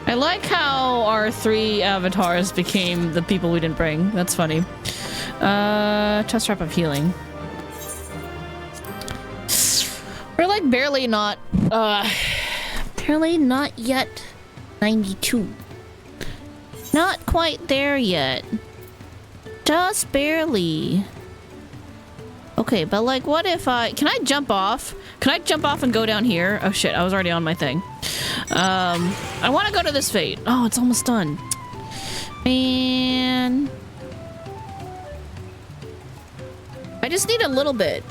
I like how our 3 avatars became the people we didn't bring. That's funny. Chest wrap of healing. We're like barely not yet 92. Not quite there yet. Just barely. Okay, but like, what if can I jump off? Can I jump off and go down here? Oh shit, I was already on my thing. I want to go to this fate. Oh, it's almost done. Man. I just need a little bit.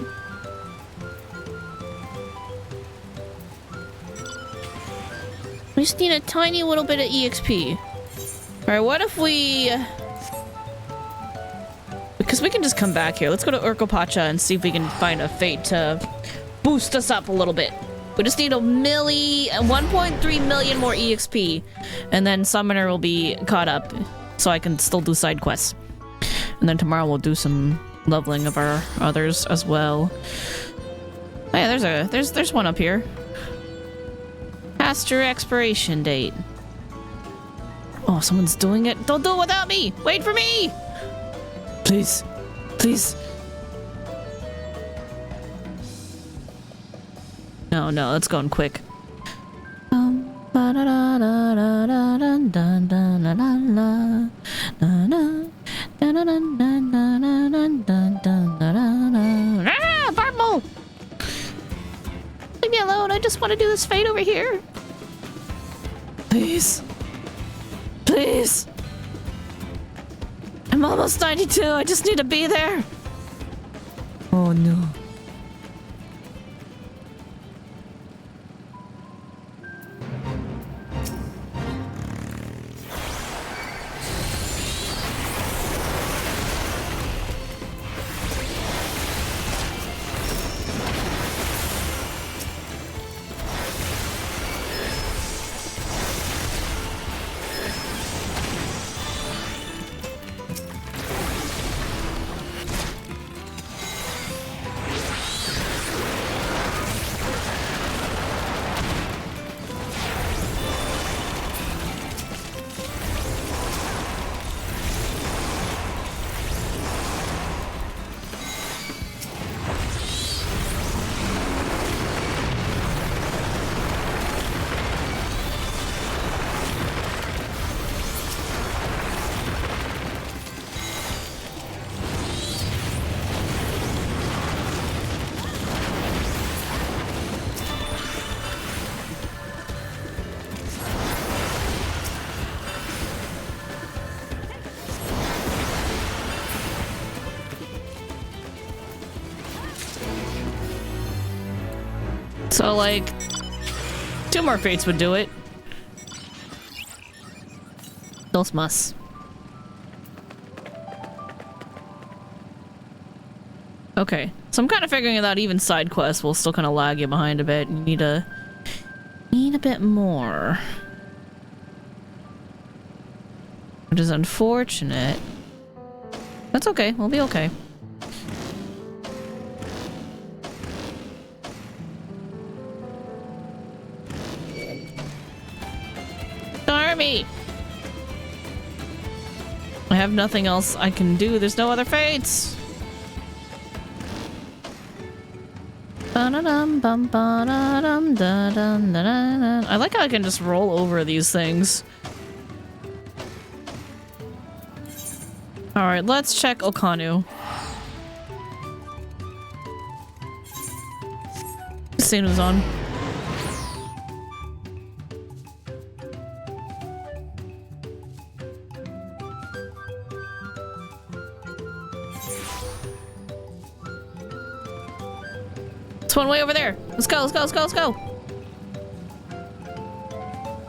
We just need a tiny little bit of EXP. Alright, what if we... Because we can just come back here. Let's go to Urkopacha and see if we can find a fate to boost us up a little bit. We just need 1.3 million more EXP. And then Summoner will be caught up. So I can still do side quests. And then tomorrow we'll do some leveling of our others as well. Oh yeah, there's one up here. Past your expiration date. Oh, someone's doing it. Don't do it without me! Wait for me! Please. Please. No, let's go in quick. Barble! Leave me alone, I just want to do this fate over here. Please. Please. I'm almost 92, I just need to be there. Oh no. So, like, 2 more fates would do it. Dos más. Okay, so I'm kind of figuring out even side quests will still kind of lag you behind a bit. You need a bit more, which is unfortunate. That's okay. We'll be okay. Me. I have nothing else I can do. There's no other fates. I like how I can just roll over these things. Alright, let's check Okanu. Scene was on. It's one way over there. Let's go, let's go, let's go, let's go.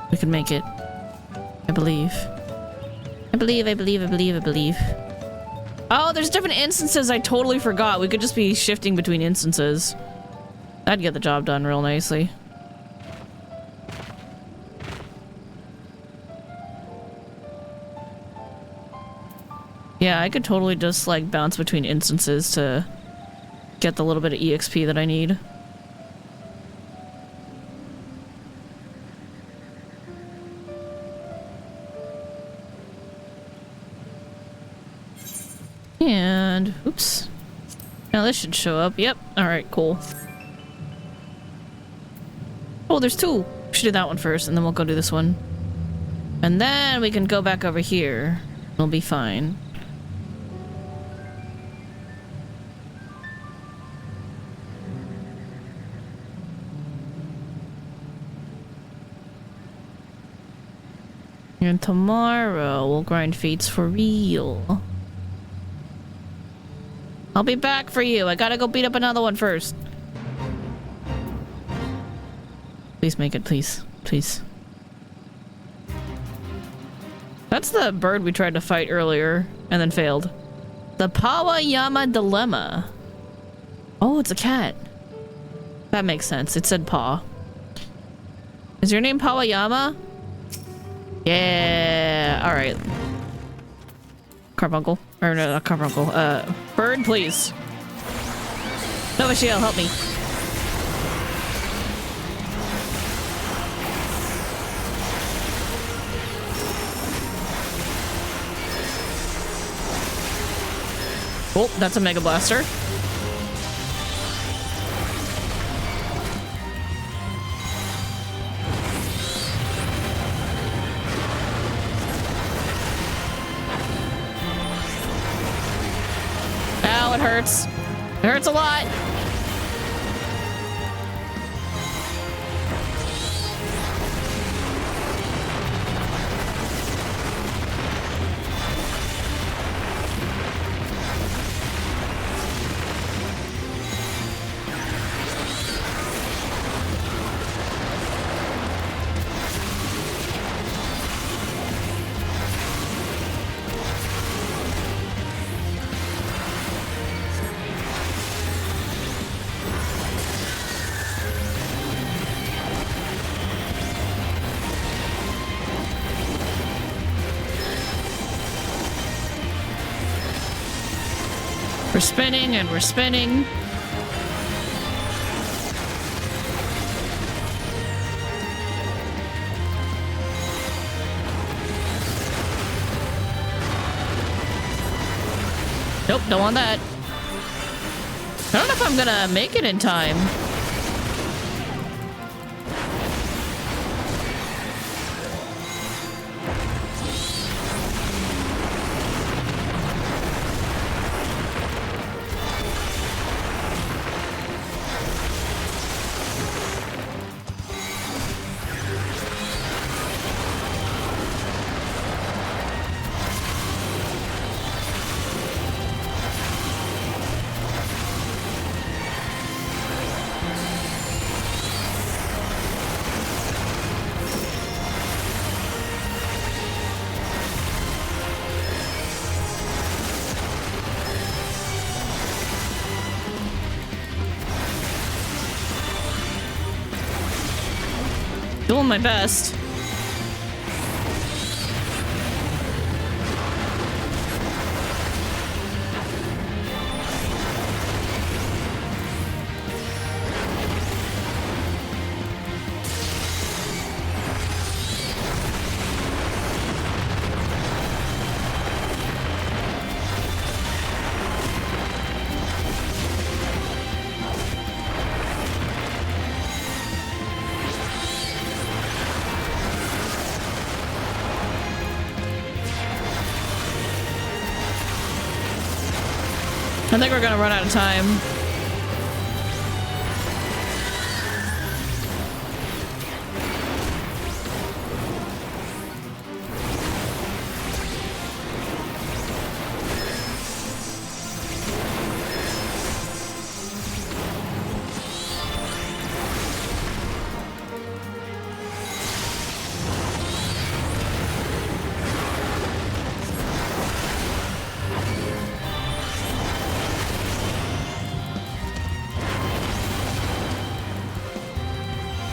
We can make it. I believe. I believe, I believe, I believe, I believe. Oh, there's different instances. I totally forgot. We could just be shifting between instances. That'd get the job done real nicely. Yeah, I could totally just like bounce between instances to get the little bit of EXP that I need. And oops. Now this should show up. Yep. Alright, cool. Oh, there's 2. We should do that one first, and then we'll go do this one. And then we can go back over here. We'll be fine. And tomorrow we'll grind feats for real. I'll be back for you. I gotta go beat up another one first. Please make it, please. Please. That's the bird we tried to fight earlier and then failed. The Pawayama Dilemma. Oh, it's a cat. That makes sense. It said paw. Is your name Pawayama? Yeah. Alright. Carbuncle. Or no, not Carbuncle. Bird, please. Nova Shield, help me. Oh, that's a Mega Blaster. Ow, it hurts. It hurts a lot. We're spinning and we're spinning. Nope, don't want that. I don't know if I'm gonna make it in time. Doing my best. I think we're gonna run out of time.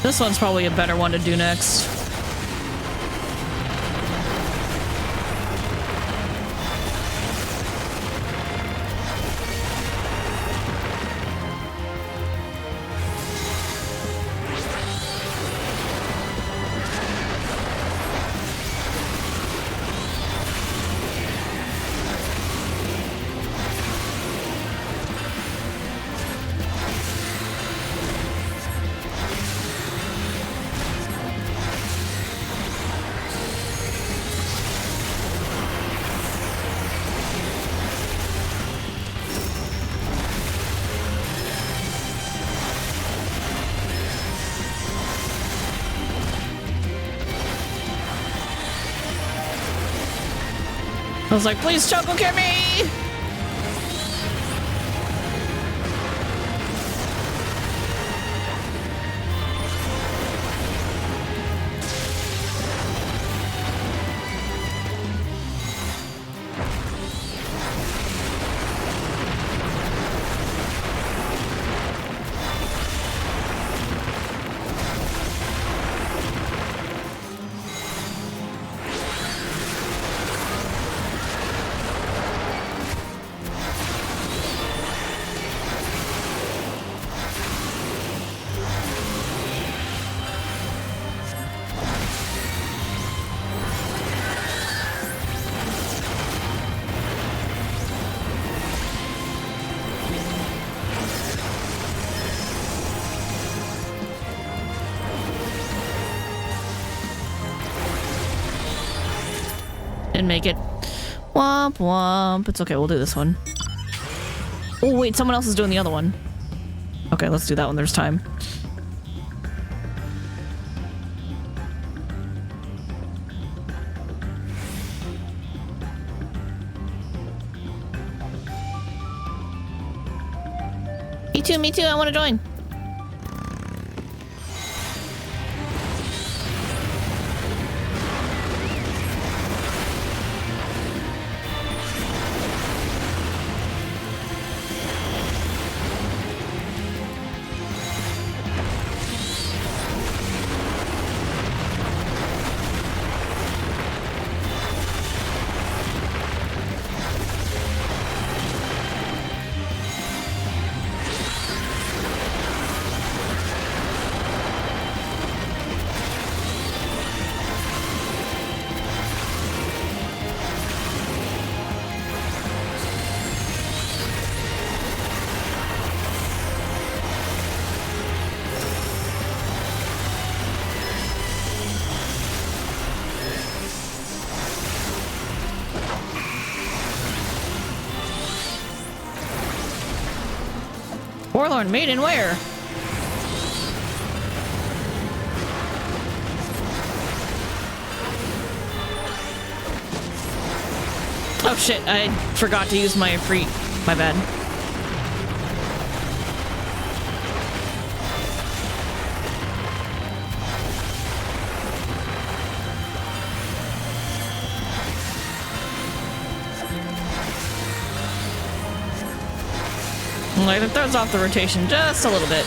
This one's probably a better one to do next. I was like, please Choco cure me! Didn't make it. Womp womp. It's okay, we'll do this one. Oh wait, someone else is doing the other one. Okay, let's do that when there's time. Me too, I want to join. Forlorn maiden where? Oh shit, I forgot to use my free. My bad. Like, it throws off the rotation just a little bit.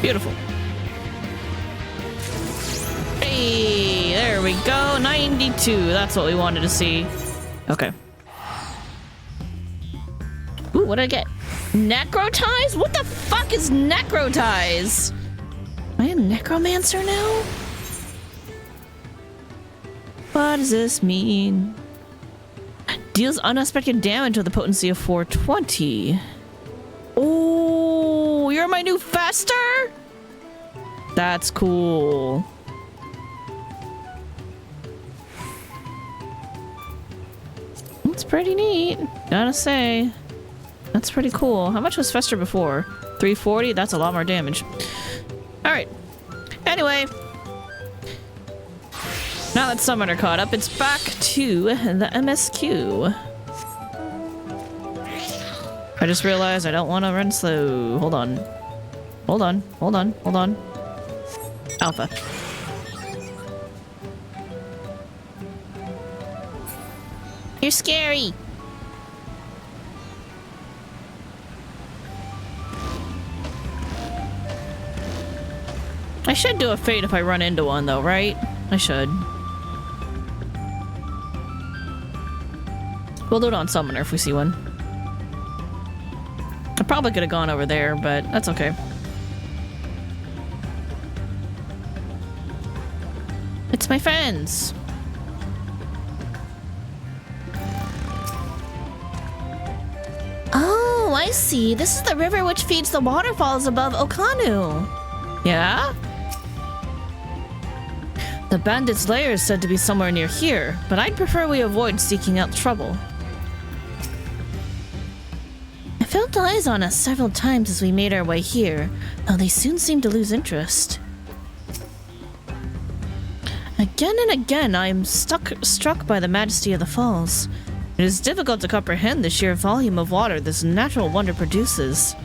Beautiful. Hey, there we go. 92. That's what we wanted to see. Okay. Ooh, what did I get? Necrotize? What the fuck is necrotize? Am I a necromancer now? What does this mean? Deals unexpected damage with a potency of 420. Oh, you're my new fester? That's cool. That's pretty neat, gotta say. That's pretty cool. How much was Fester before? 340? That's a lot more damage. Alright. Anyway. Now that Summoner caught up, it's back to the MSQ. I just realized I don't want to run slow. Hold on. Hold on. Hold on. Hold on. Alpha. You're scary. I should do a fate if I run into one though, right? I should. We'll do it on Summoner if we see one. I probably could have gone over there, but that's okay. It's my friends. Oh, I see. This is the river which feeds the waterfalls above Okanu. Yeah? The bandits' lair is said to be somewhere near here, but I'd prefer we avoid seeking out trouble. I felt eyes on us several times as we made our way here, though they soon seemed to lose interest. Again and again, I am struck by the majesty of the falls. It is difficult to comprehend the sheer volume of water this natural wonder produces.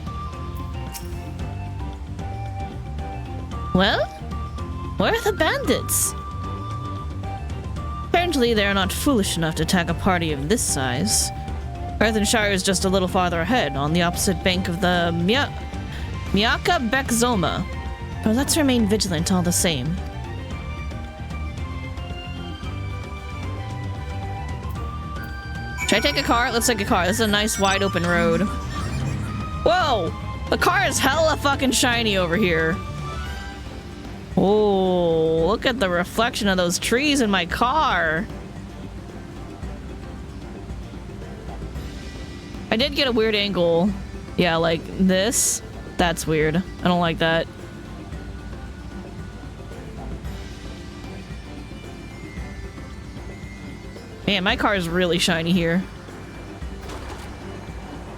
Well, where are the bandits? Apparently, they are not foolish enough to attack a party of this size. Earthenshire is just a little farther ahead, on the opposite bank of the Miaka Bekzoma. But let's remain vigilant all the same. Should I take a car? Let's take a car. This is a nice wide open road. Whoa! The car is hella fucking shiny over here. Oh, look at the reflection of those trees in my car. I did get a weird angle. Yeah, like this. That's weird. I don't like that. Man, my car is really shiny here.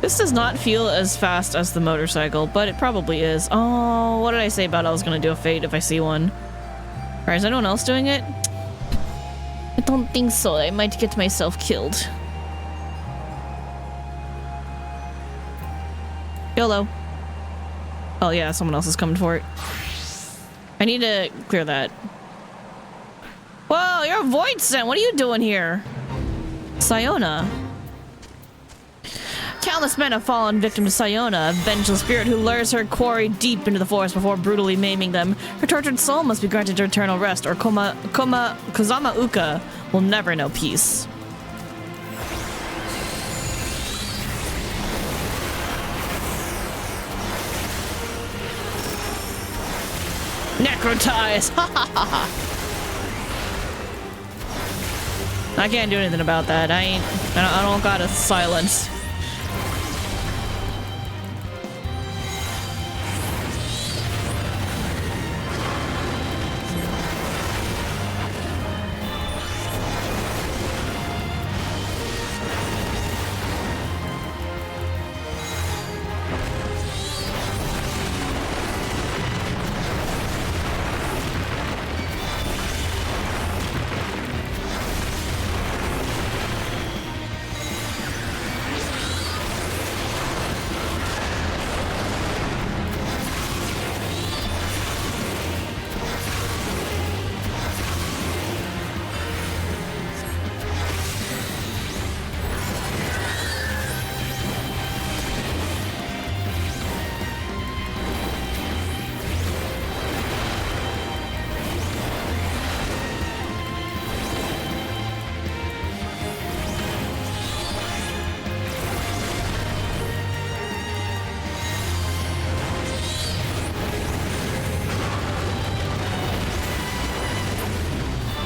This does not feel as fast as the motorcycle, but it probably is. Oh, what did I say about I was gonna do a fade if I see one? Alright, is anyone else doing it? I don't think so. I might get myself killed. YOLO. Oh yeah, someone else is coming for it. I need to clear that. Whoa, you're a void scent. What are you doing here? Sayona. Countless men have fallen victim to Sayona, a vengeful spirit who lures her quarry deep into the forest before brutally maiming them. Her tortured soul must be granted eternal rest, or Kozama Uka will never know peace. Necrotize! Ha ha ha ha! I can't do anything about that. I don't got a silence.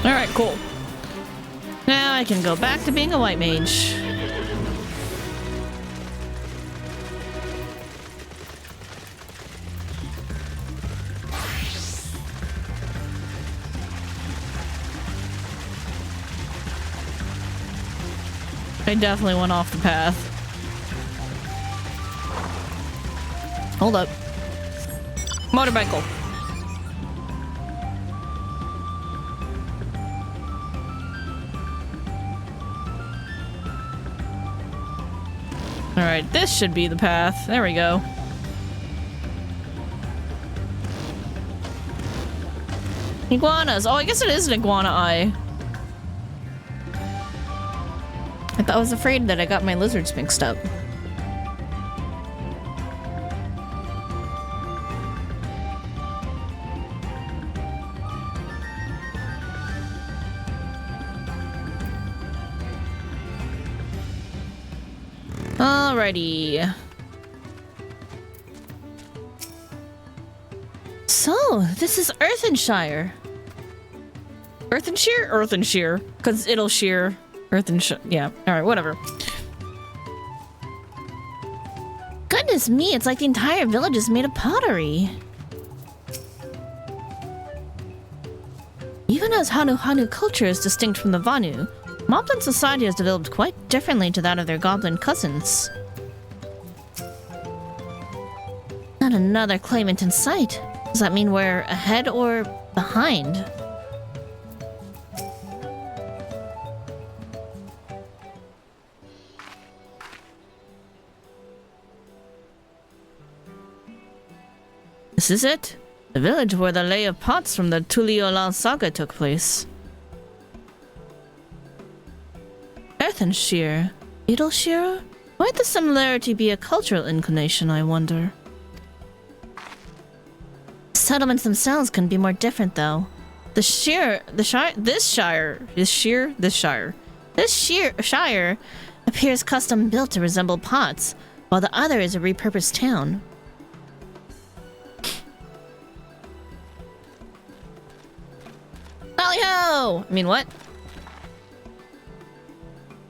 Alright, cool. Now I can go back to being a white mage. I definitely went off the path. Hold up. Motorcycle. Alright, this should be the path. There we go. Iguanas. Oh, I guess it is an iguana eye. I was afraid that I got my lizards mixed up. Alrighty. So, this is Earthenshire. Earthenshire? Earthenshire. Because it'll shear. Earthenshire. Yeah. Alright, whatever. Goodness me, it's like the entire village is made of pottery. You Even as Hanu culture is distinct from the Vanu, Moblin society has developed quite differently to that of their goblin cousins. Not another claimant in sight. Does that mean we're ahead or behind? This is it. The village where the lay of pots from the Tuliolal saga took place. Earthenshear. Beetleshearer? Might the similarity be a cultural inclination, I wonder? Settlements themselves can be more different, though. This shire appears custom built to resemble pots, while the other is a repurposed town. Tally-ho! I mean, what?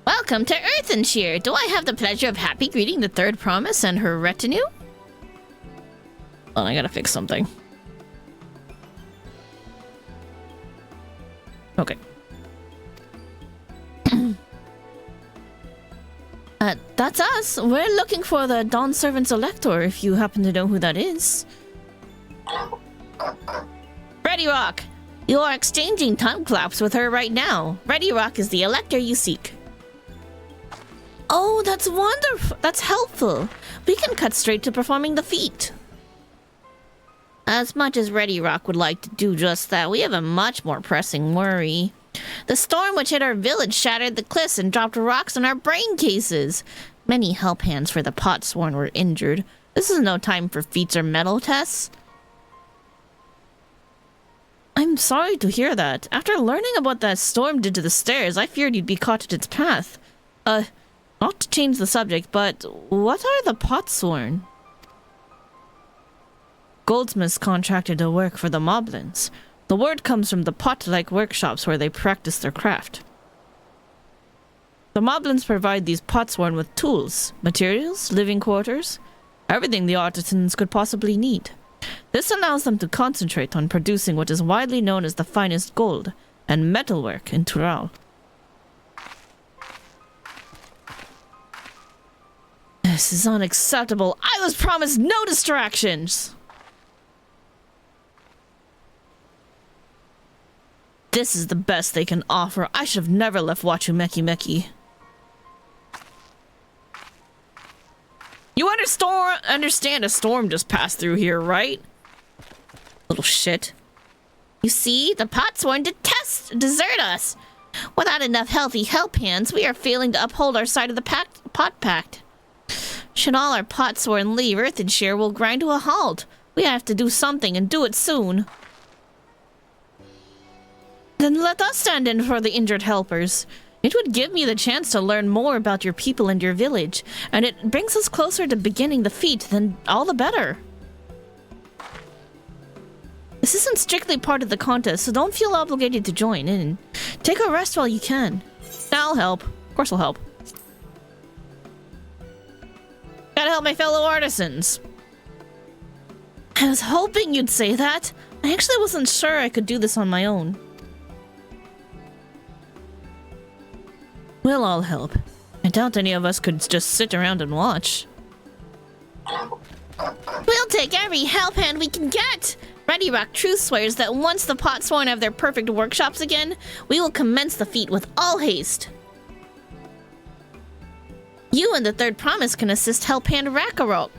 Welcome to Earthenshear. Do I have the pleasure of happy greeting the Third Promise and her retinue? Oh, I gotta fix something. Okay. That's us. We're looking for the Dawn Servant's Elector, if you happen to know who that is. Ready Rock! You are exchanging tongue claps with her right now. Ready Rock is the Elector you seek. Oh, that's wonderful. That's helpful. We can cut straight to performing the feat. As much as Ready Rock would like to do just that, we have a much more pressing worry. The storm which hit our village shattered the cliffs and dropped rocks on our brain cases. Many help hands for the Potsworn were injured. This is no time for feats or medal tests. I'm sorry to hear that. After learning about what that storm did to the stairs, I feared you'd be caught in its path. Not to change the subject, but what are the Potsworn? Goldsmiths contracted to work for the Moblins. The word comes from the pot-like workshops where they practice their craft. The Moblins provide these Potsworn with tools, materials, living quarters, everything the artisans could possibly need. This allows them to concentrate on producing what is widely known as the finest gold and metalwork in Tural. This is unacceptable. I was promised no distractions! This is the best they can offer. I should have never left Wachumeki. You understand a storm just passed through here, right? Little shit. You see, the Potsworn desert us. Without enough healthy help hands, we are failing to uphold our side of the pot pact. Should all our Potsworn leave, Earthenshear will grind to a halt. We have to do something and do it soon. Then let us stand in for the injured helpers. It would give me the chance to learn more about your people and your village, and it brings us closer to beginning the feat, then all the better. This isn't strictly part of the contest, so don't feel obligated to join in. Take a rest while you can. I'll help. Of course I'll help. Gotta help my fellow artisans. I was hoping you'd say that. I actually wasn't sure I could do this on my own. We'll all help. I doubt any of us could just sit around and watch. We'll take every help hand we can get! Ready Rock truth swears that once the Potsworn have their perfect workshops again, we will commence the feat with all haste. You and the Third Promise can assist help hand Rakarok.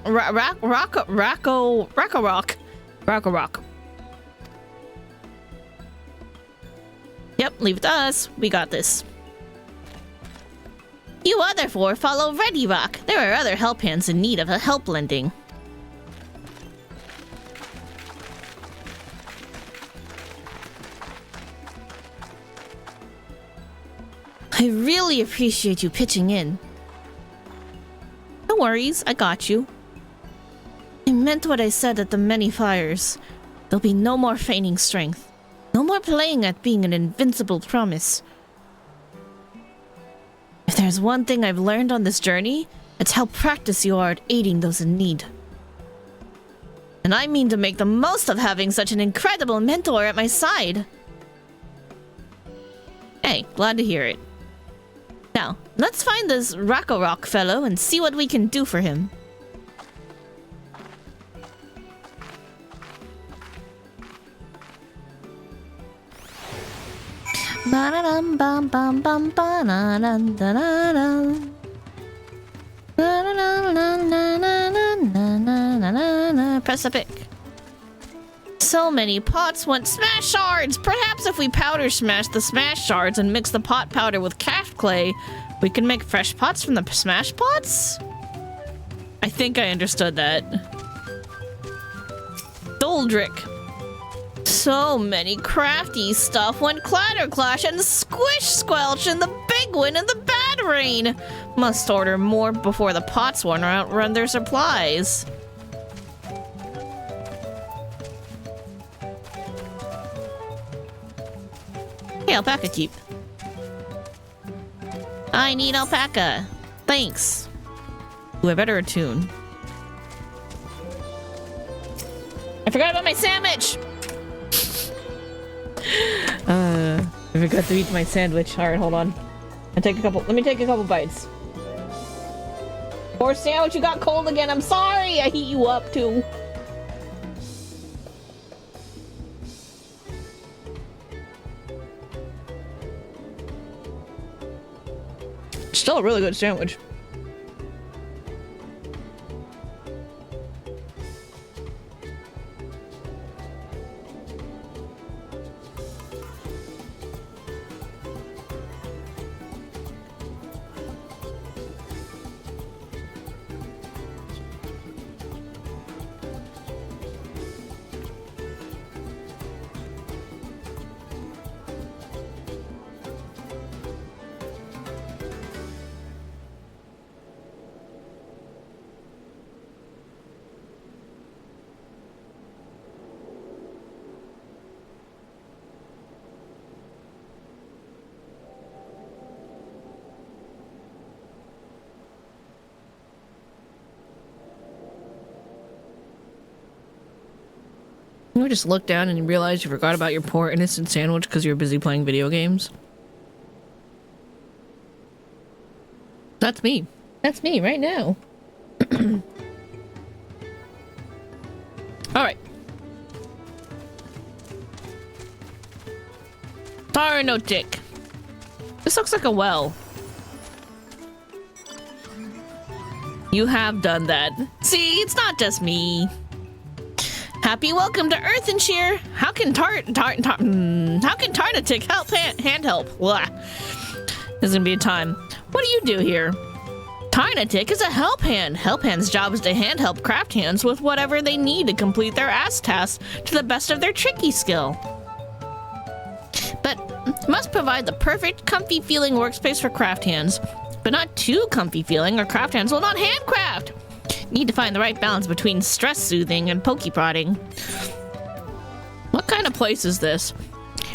Yep, leave it to us. We got this. You other four follow Ready Rock. There are other help hands in need of a help lending. I really appreciate you pitching in. No worries, I got you. I meant what I said at the many fires. There'll be no more feigning strength. No more playing at being an invincible promise. If there's one thing I've learned on this journey, it's how practiced you are at aiding those in need. And I mean to make the most of having such an incredible mentor at my side. Hey, glad to hear it. Now, let's find this Rakarok fellow and see what we can do for him. Ba-da-dum bum bum bum ba-da-dum da-da-dum. Press the pick. So many pots want smash shards! Perhaps if we powder smash the smash shards and mix the pot powder with craft clay, we can make fresh pots from the smash pots? I think I understood that. Doldrick. So many crafty stuff went clatter clash and squish squelch in the big wind and the bad rain. Must order more before the pots won't outrun their supplies. Hey, alpaca keep. I need alpaca. Thanks. Ooh, I better attune. I forgot about my sandwich! I forgot to eat my sandwich. Alright, hold on. Let me take a couple bites. Poor sandwich, you got cold again. I'm sorry. I heat you up too. Still a really good sandwich. You just look down and you realize you forgot about your poor innocent sandwich because you're busy playing video games. That's me. That's me right now. Alright. Tarnotic. This looks like a well. You have done that. See, it's not just me. Happy welcome to Earthenshire. How can Tarnatic help hand help? Blah. There's gonna be a time. What do you do here? Tarnatic is a help hand. Help hand's job is to hand help craft hands with whatever they need to complete their ass tasks to the best of their tricky skill. But must provide the perfect, comfy feeling workspace for craft hands. But not too comfy feeling or craft hands will not handcraft. Need to find the right balance between stress soothing and pokey prodding. What kind of place is this?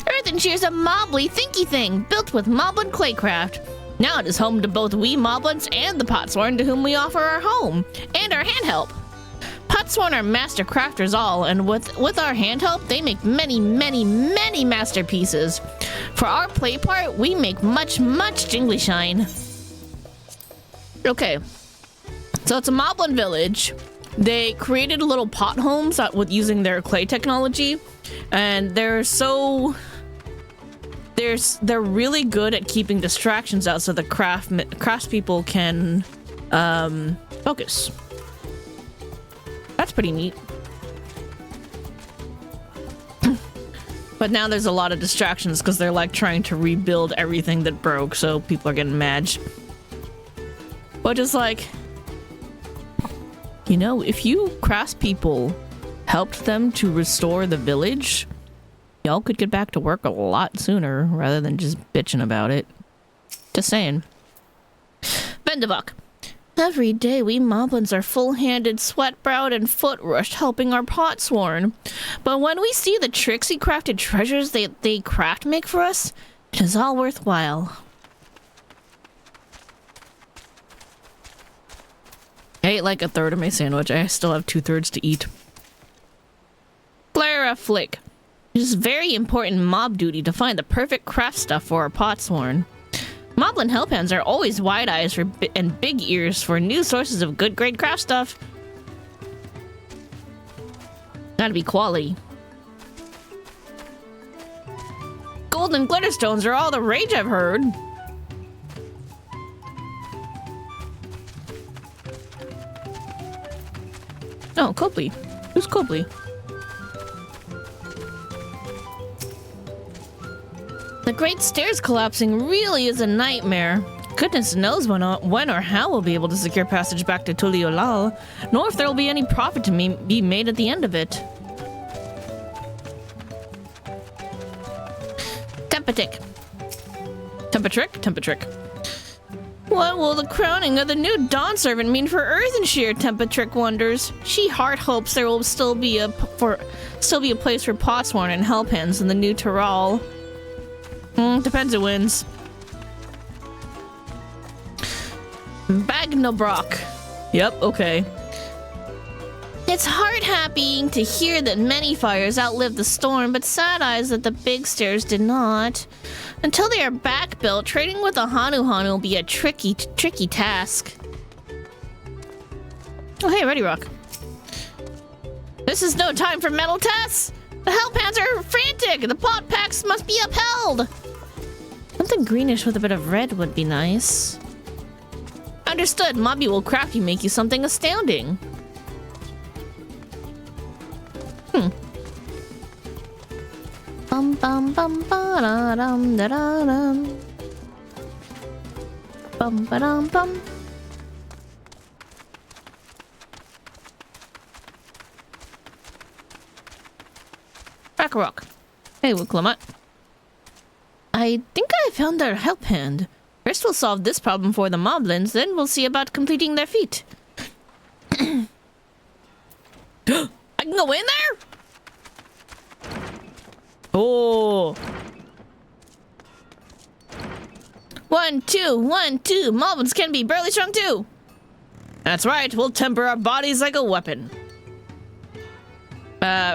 Earthenshire's a mobbly thinky thing built with moblin claycraft. Now it is home to both we moblins and the Potsworn to whom we offer our home and our hand help. Potsworn are master crafters all, and with our hand help they make many masterpieces. For our play part, we make much jingly shine. Okay. So it's a moblin village. They created little pot homes with using their clay technology, and they're really good at keeping distractions out so the craftspeople can focus. That's pretty neat. But now there's a lot of distractions because they're like trying to rebuild everything that broke, so people are getting mad. But just like, you know, if you craftspeople helped them to restore the village, y'all could get back to work a lot sooner rather than just bitching about it. Just saying. Vendivuk. Every day we moblins are full-handed, sweat-browed, and foot-rushed helping our Potsworn. But when we see the tricksy crafted treasures they craft make for us, it is all worthwhile. I ate like a third of my sandwich. I still have 2/3 to eat. Flare a flick. It is very important mob duty to find the perfect craft stuff for our potsworn. Moblin hellpans are always wide eyes and big ears for new sources of good grade craft stuff. Gotta be quality. Gold and glitter stones are all the rage, I've heard. Oh, Copley. Who's Copley? The Great Stairs collapsing really is a nightmare. Goodness knows when or how we'll be able to secure passage back to Tuliolal, nor if there will be any profit to be made at the end of it. Tempatrick. Tempatrick. What will the crowning of the new Dawn Servant mean for Earthenshire? Tempatrick wonders. She heart hopes there will still be a place for potsworn and hellpans in the new Tyrol. Depends who wins. Bagnobrock. Yep, okay. It's heart-happy to hear that many fires outlived the storm, but sad eyes that the big stairs did not. Until they are back built, trading with a Hanu will be a tricky task. Oh hey, Ready Rock. This is no time for metal tests! The hellpans are frantic! The pot packs must be upheld! Something greenish with a bit of red would be nice. Understood. Mobby will craft you, make you something astounding. Bum bum bum ba da dum da da dum. Bum ba dum bum. Rock. Hey, Wuklamut. I think I found their help hand. First we'll solve this problem for the moblins, then we'll see about completing their feat. I can go in there? Oh. 1, 2, 1, 2. Moblins can be barely strong too. That's right, we'll temper our bodies like a weapon.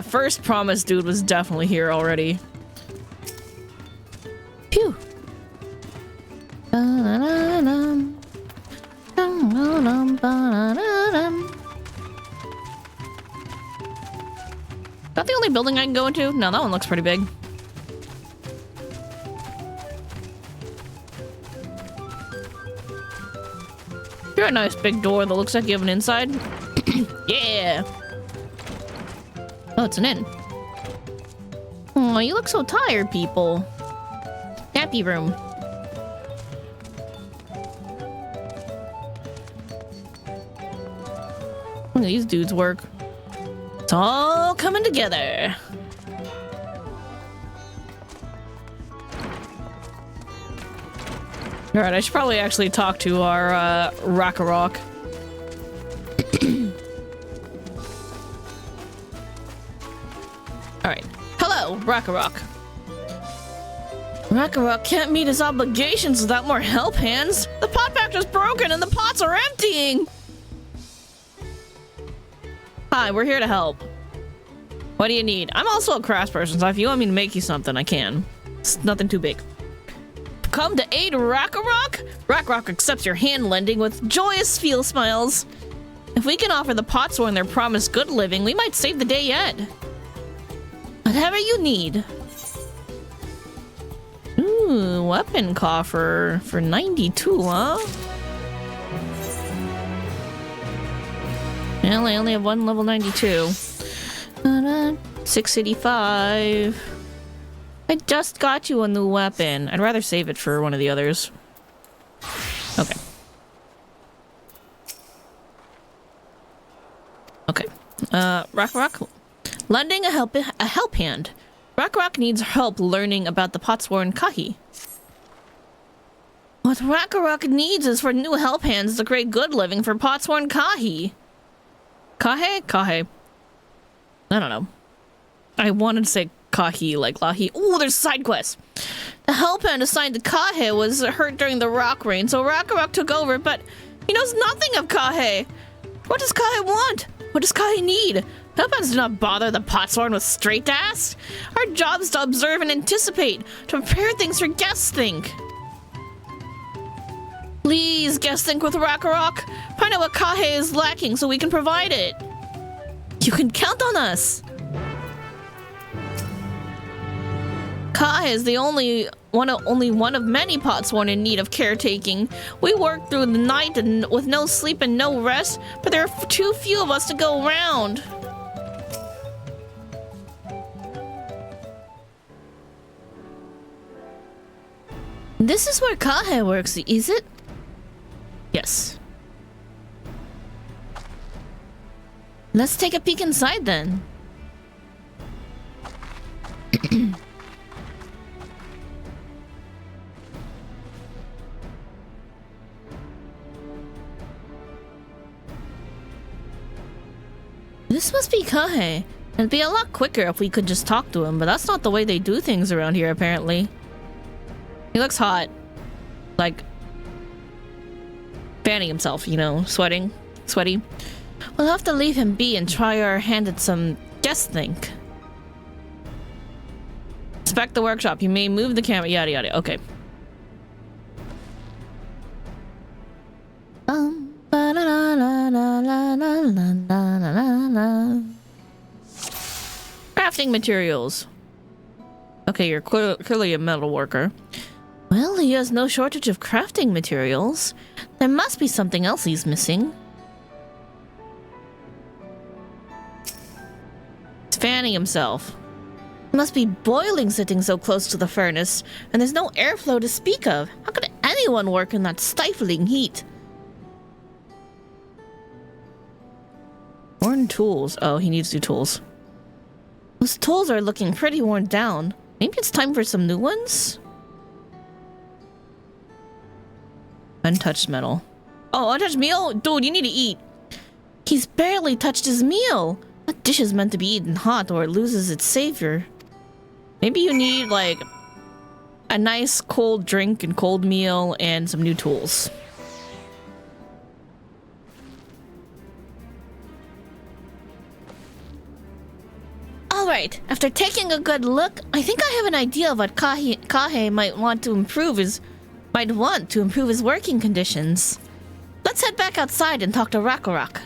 First promise dude was definitely here already. Phew. Is that the only building I can go into? No, that one looks pretty big. You're a nice big door that looks like you have an inside. Yeah. Oh, it's an inn. Oh, you look so tired, people. Happy room. Look at these dudes work. It's all coming together. Alright, I should probably actually talk to our Rakarok. Alright. Hello, Rakarok. Rakarok can't meet his obligations without more help hands. The pot pack is broken and the pots are emptying. Hi, we're here to help. What do you need? I'm also a craftsperson, so if you want me to make you something, I can. It's nothing too big. Come to aid Rakarok? Rakarok accepts your hand lending with joyous feel smiles. If we can offer the potsworn their promised good living, we might save the day yet. Whatever you need. Ooh, weapon coffer for 92, huh? Well, I only have one level 92. 685. I just got you a new weapon. I'd rather save it for one of the others. Okay. Okay. Rakarok. Lending a help hand. Rakarok needs help learning about the potsworn Kahi. What Rakarok needs is for new help hands to create good living for potsworn Kahi. Kahe? Kahe. I don't know. I wanted to say Kahi like Lahi. Oh, there's side quests. The help hand assigned to Kahe was hurt during the rock rain, so Rakarok took over, but he knows nothing of Kahe. What does Kahe want? What does Kai need? Hellbounds do not bother the Potsworn with straight ass. Our job is to observe and anticipate, to prepare things for guest think. Please, guest think with Rakarok. Find out what Kahe is lacking so we can provide it. You can count on us. Kahe is the only one of many Potsworn in need of caretaking. We work through the night and with no sleep and no rest, but there are too few of us to go around. This is where Kahe works, is it? Yes. Let's take a peek inside then. This must be Kahe. It'd be a lot quicker if we could just talk to him, but that's not the way they do things around here, apparently. He looks hot. Like, fanning himself, you know, sweaty. We'll have to leave him be and try our hand at some guest think. Inspect the workshop. You may move the camera, yada yada. Okay. Crafting materials. Okay, you're clearly a metal worker. Well, he has no shortage of crafting materials. There must be something else he's missing. He's fanning himself. He must be boiling sitting so close to the furnace, and there's no airflow to speak of. How could anyone work in that stifling heat? Worn tools. Oh, he needs new tools. Those tools are looking pretty worn down. Maybe it's time for some new ones? Untouched metal. Oh, untouched meal? Dude, you need to eat. He's barely touched his meal. That dish is meant to be eaten hot or it loses its savior. Maybe you need, like, a nice cold drink and cold meal and some new tools. Alright, after taking a good look, I think I have an idea of what Kahe might want to improve his working conditions. Let's head back outside and talk to Rakarok.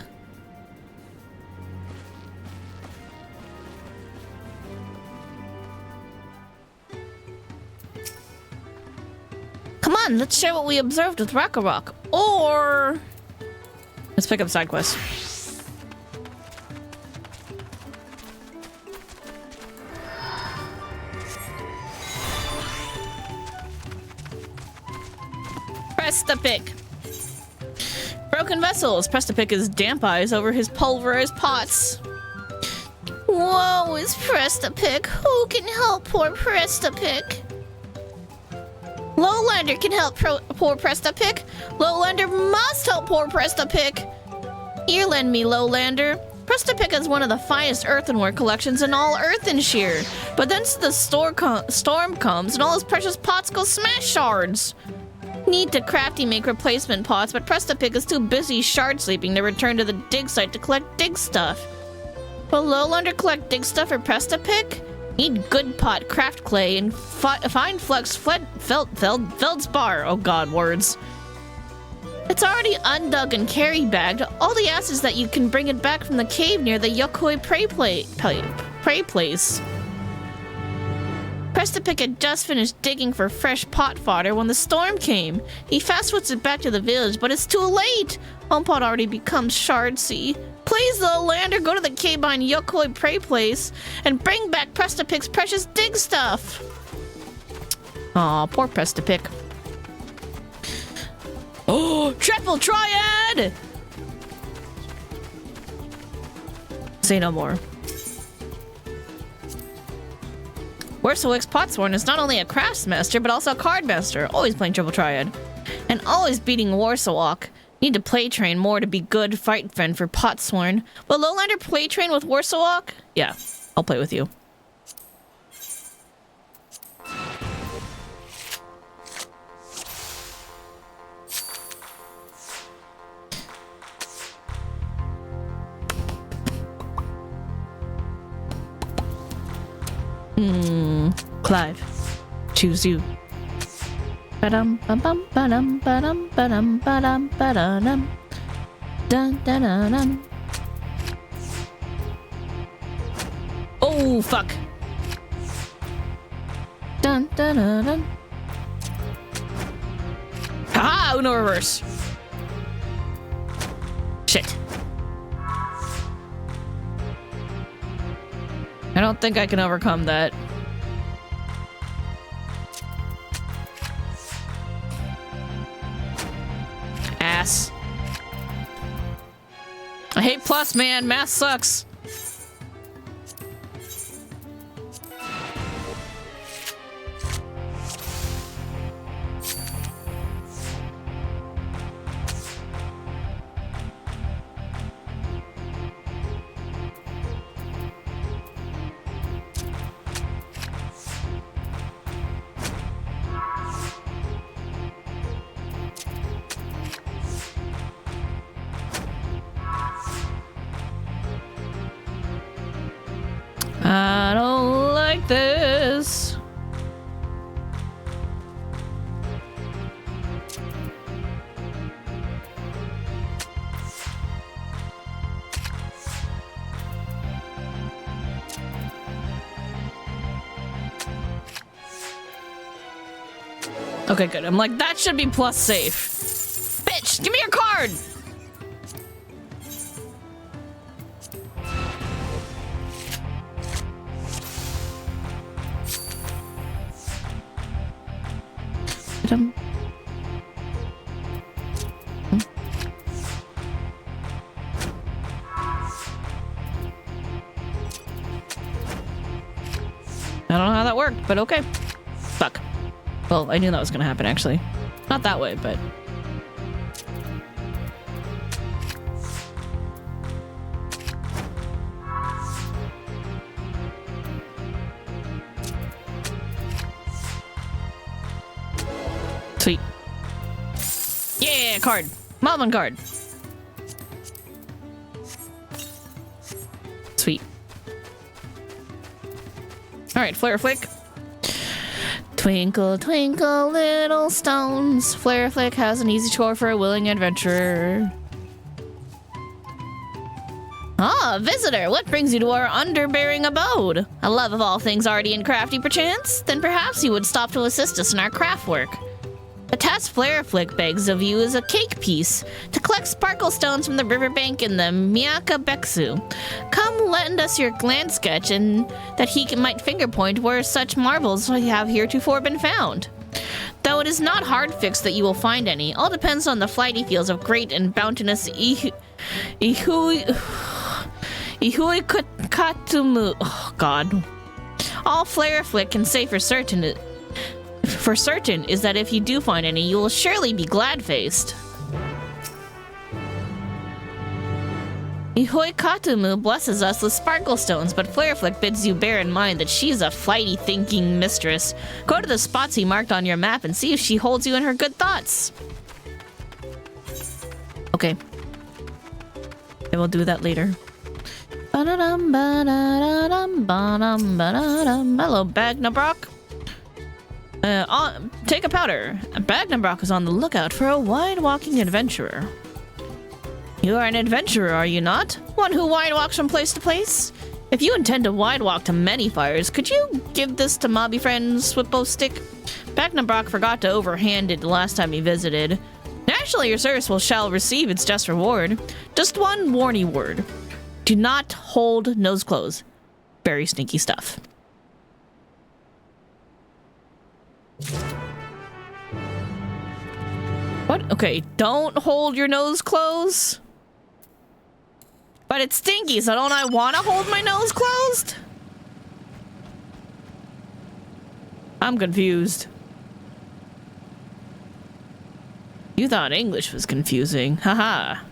Come on, let's share what we observed with Rakarok. Or let's pick up Sidequests. Press the pick. Broken vessels. Press the pick his damp eyes over his pulverized pots. Whoa, is Press the pick? Who can help poor Press the pick? Lowlander can help poor Press the pick. Lowlander must help poor Press the pick. Here, lend me, Lowlander. Press the pick is one of the finest earthenware collections in all Earthenshire. But then the storm comes and all his precious pots go smash shards. Need to crafty make replacement pots, but Press the pick is too busy shard sleeping to return to the dig site to collect dig stuff. Will Lowlander collect dig stuff for Press the pick? Need good pot craft clay and fine flex feldspar. Oh god, words. It's already undug and carry bagged. All the ass is that you can bring it back from the cave near the Yokoi prey place. Press the pick had just finished digging for fresh pot fodder when the storm came. He fast-foots it back to the village, but it's too late. Home pot already becomes shardsy. Please, Lowlander, go to the cave behind Yokoi prey place and bring back Press the pick's precious dig stuff. Aw, poor Press the pick. Oh, triple triad! Say no more. Warsawick's Potsworn is not only a craftsmaster, but also a cardmaster, always playing triple triad. And always beating Warsawick. Need to play train more to be good fight friend for Potsworn. Will Lowlander play train with Warsawick? Yeah, I'll play with you. Clive. Choose you. Ba-dum ba-bum ba-dum ba-dum ba-dum ba-dum ba-dum. Dun dun dun dun. Oh fuck. Dun dun dun dun. Ah, Uno reverse. Shit. I don't think I can overcome that. Ass. I hate plus, man. Math sucks. I don't like this. Okay, good. I'm like, that should be plus safe. Bitch, give me your card! I don't know how that worked, but okay. Fuck. Well, I knew that was gonna happen, actually. Not that way, but... Sweet. Yeah, card. Malvin card. Sweet. Alright, Flare Flick. Twinkle, twinkle, little stones. Flare Flick has an easy chore for a willing adventurer. Ah, visitor, what brings you to our underbearing abode? A love of all things arty and crafty, perchance? Then perhaps you would stop to assist us in our craft work. The task Flare Flick begs of you is a cake piece to collect sparkle stones from the riverbank in the Miyaka Beksu. Come lend us your land sketch and that he might finger point where such marbles have heretofore been found. Though it is not hard fixed that you will find any, all depends on the flighty fields of great and bounteous Ihui Katumu. Oh god. All Flare Flick can say for certain is that if you do find any, you will surely be glad-faced. Ihoi Katumu blesses us with sparkle stones, but Flare Flick bids you bear in mind that she's a flighty thinking mistress. Go to the spots he marked on your map and see if she holds you in her good thoughts. Okay. I will do that later. Hello, Bagnabrock. Take a powder. Bagnabrock is on the lookout for a wide-walking adventurer. You are an adventurer, are you not? One who wide-walks from place to place? If you intend to wide-walk to many fires, could you give this to Mobby Friend Swippo Stick? Bagnabrock forgot to overhand it the last time he visited. Naturally, your service shall receive its just reward. Just one warning word. Do not hold nose close. Very sneaky stuff. What? Okay, don't hold your nose closed. But it's stinky, so don't I want to hold my nose closed? I'm confused. You thought English was confusing. Haha.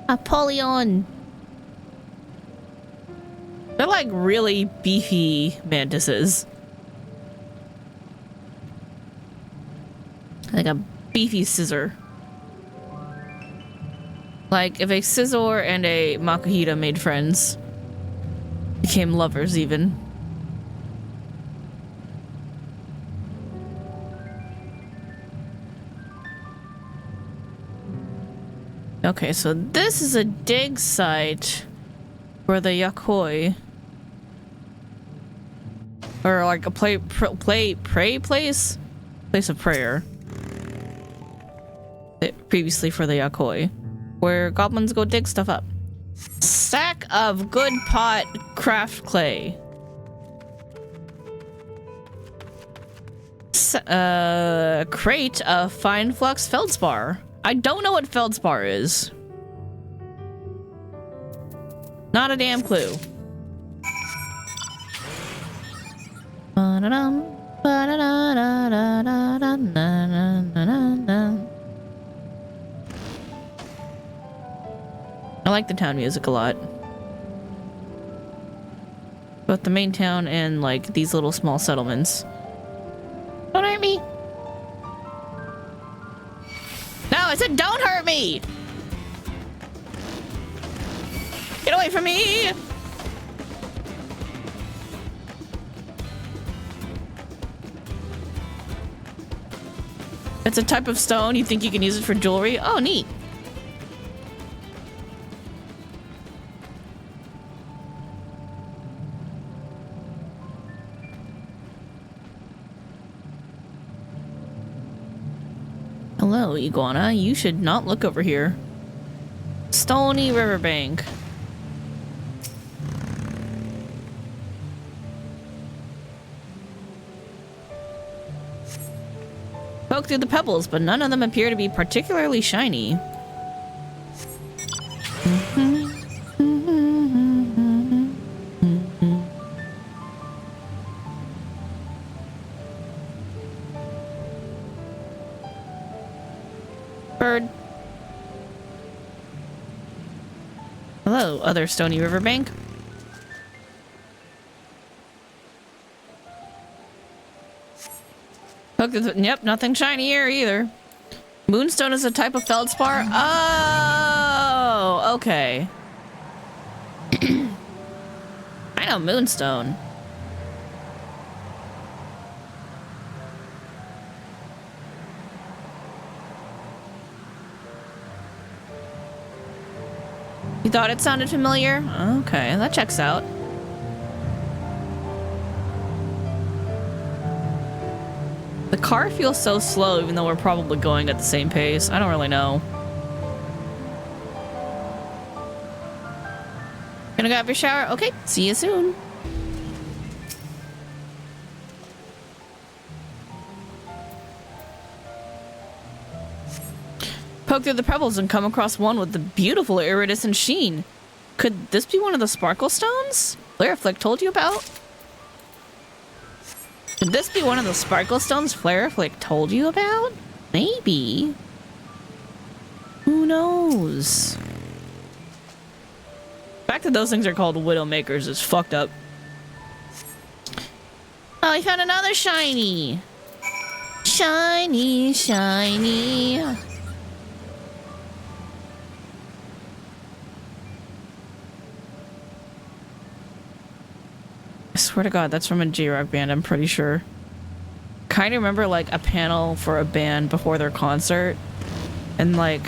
Apollyon. They're like really beefy mantises. Like a beefy scissor. Like if a scissor and a Makuhita made friends. Became lovers even. Okay, so this is a dig site for the Yakoi. Or like a pray place? Place of prayer. Previously for the Yakoi. Where goblins go dig stuff up. Stack of good pot craft clay. Crate of fine flux feldspar. I don't know what feldspar is. Not a damn clue. I like the town music a lot. Both the main town and like these little small settlements. Don't hurt me. No, I said don't hurt me! Get away from me! It's a type of stone. You think you can use it for jewelry? Oh, neat. Hello, iguana. You should not look over here. Stony riverbank. Poke through the pebbles, but none of them appear to be particularly shiny. Bird. Hello, other stony riverbank. Yep, nothing shiny here either. Moonstone is a type of feldspar. Oh, okay. I know moonstone. You thought it sounded familiar? Okay, that checks out. The car feels so slow even though we're probably going at the same pace. I don't really know. Gonna go have your shower? Okay, see you soon. Poke through the pebbles and come across one with the beautiful iridescent sheen. Could this be one of the sparkle stones Flare Flick told you about? Could this be one of the sparkle stones Flare Flick told you about? Maybe. Who knows? The fact that those things are called Widowmakers is fucked up. Oh, we found another shiny. Shiny, shiny. I swear to God, that's from a J-Rock band, I'm pretty sure. Kind of remember like a panel for a band before their concert. And like,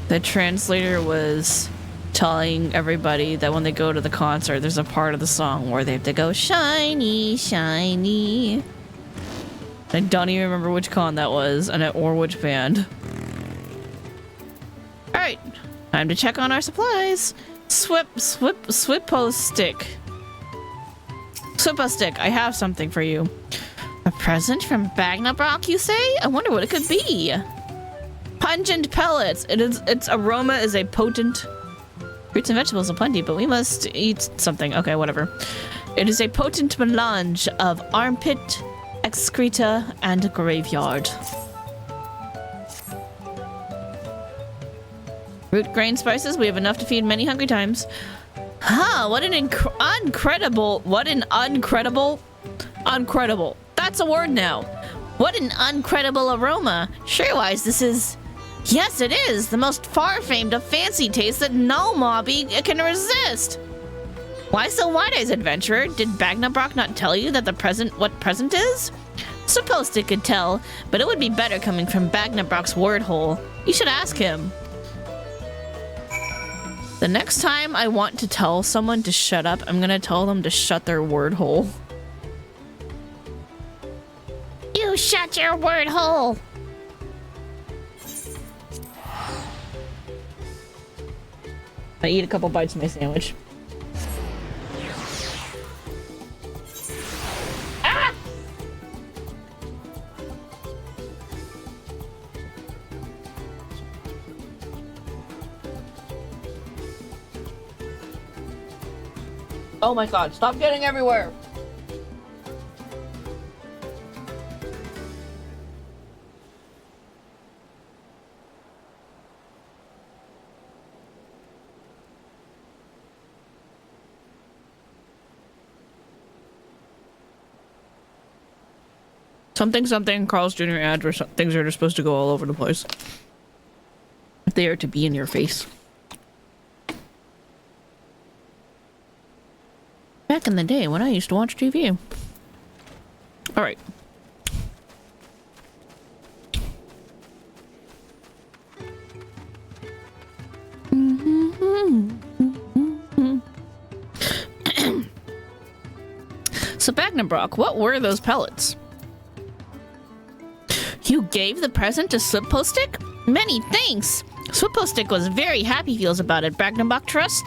the translator was telling everybody that when they go to the concert, there's a part of the song where they have to go shiny, shiny. I don't even remember which con that was or which band. Alright, time to check on our supplies. Swippo stick. Swippo stick, I have something for you. A present from Bagnabrock, you say? I wonder what it could be. Pungent pellets. Its aroma is a potent. Fruits and vegetables are plenty, but we must eat something. Okay, whatever. It is a potent melange of armpit, excreta, and graveyard. Root grain spices. We have enough to feed many hungry times. What an incredible. That's a word now. What an uncredible aroma. Sure-wise, this is... Yes, it is. The most far-famed of fancy tastes that no mobby can resist. Why so wide-eyes, adventurer? Did Bagnabrock not tell you that what present is? Supposed it could tell, but it would be better coming from Bagnabrock's word hole. You should ask him. The next time I want to tell someone to shut up, I'm gonna tell them to shut their word hole. You shut your word hole! I eat a couple bites of my sandwich. Ah! Oh my god, stop getting everywhere! Something, Carl's Jr. ads where things are supposed to go all over the place. They are to be in your face. Back in the day when I used to watch TV. Alright. So Bagnabrock, what were those pellets? You gave the present to Slippostick? Many thanks! Slippostick was very happy feels about it, Bagnabrock Trust.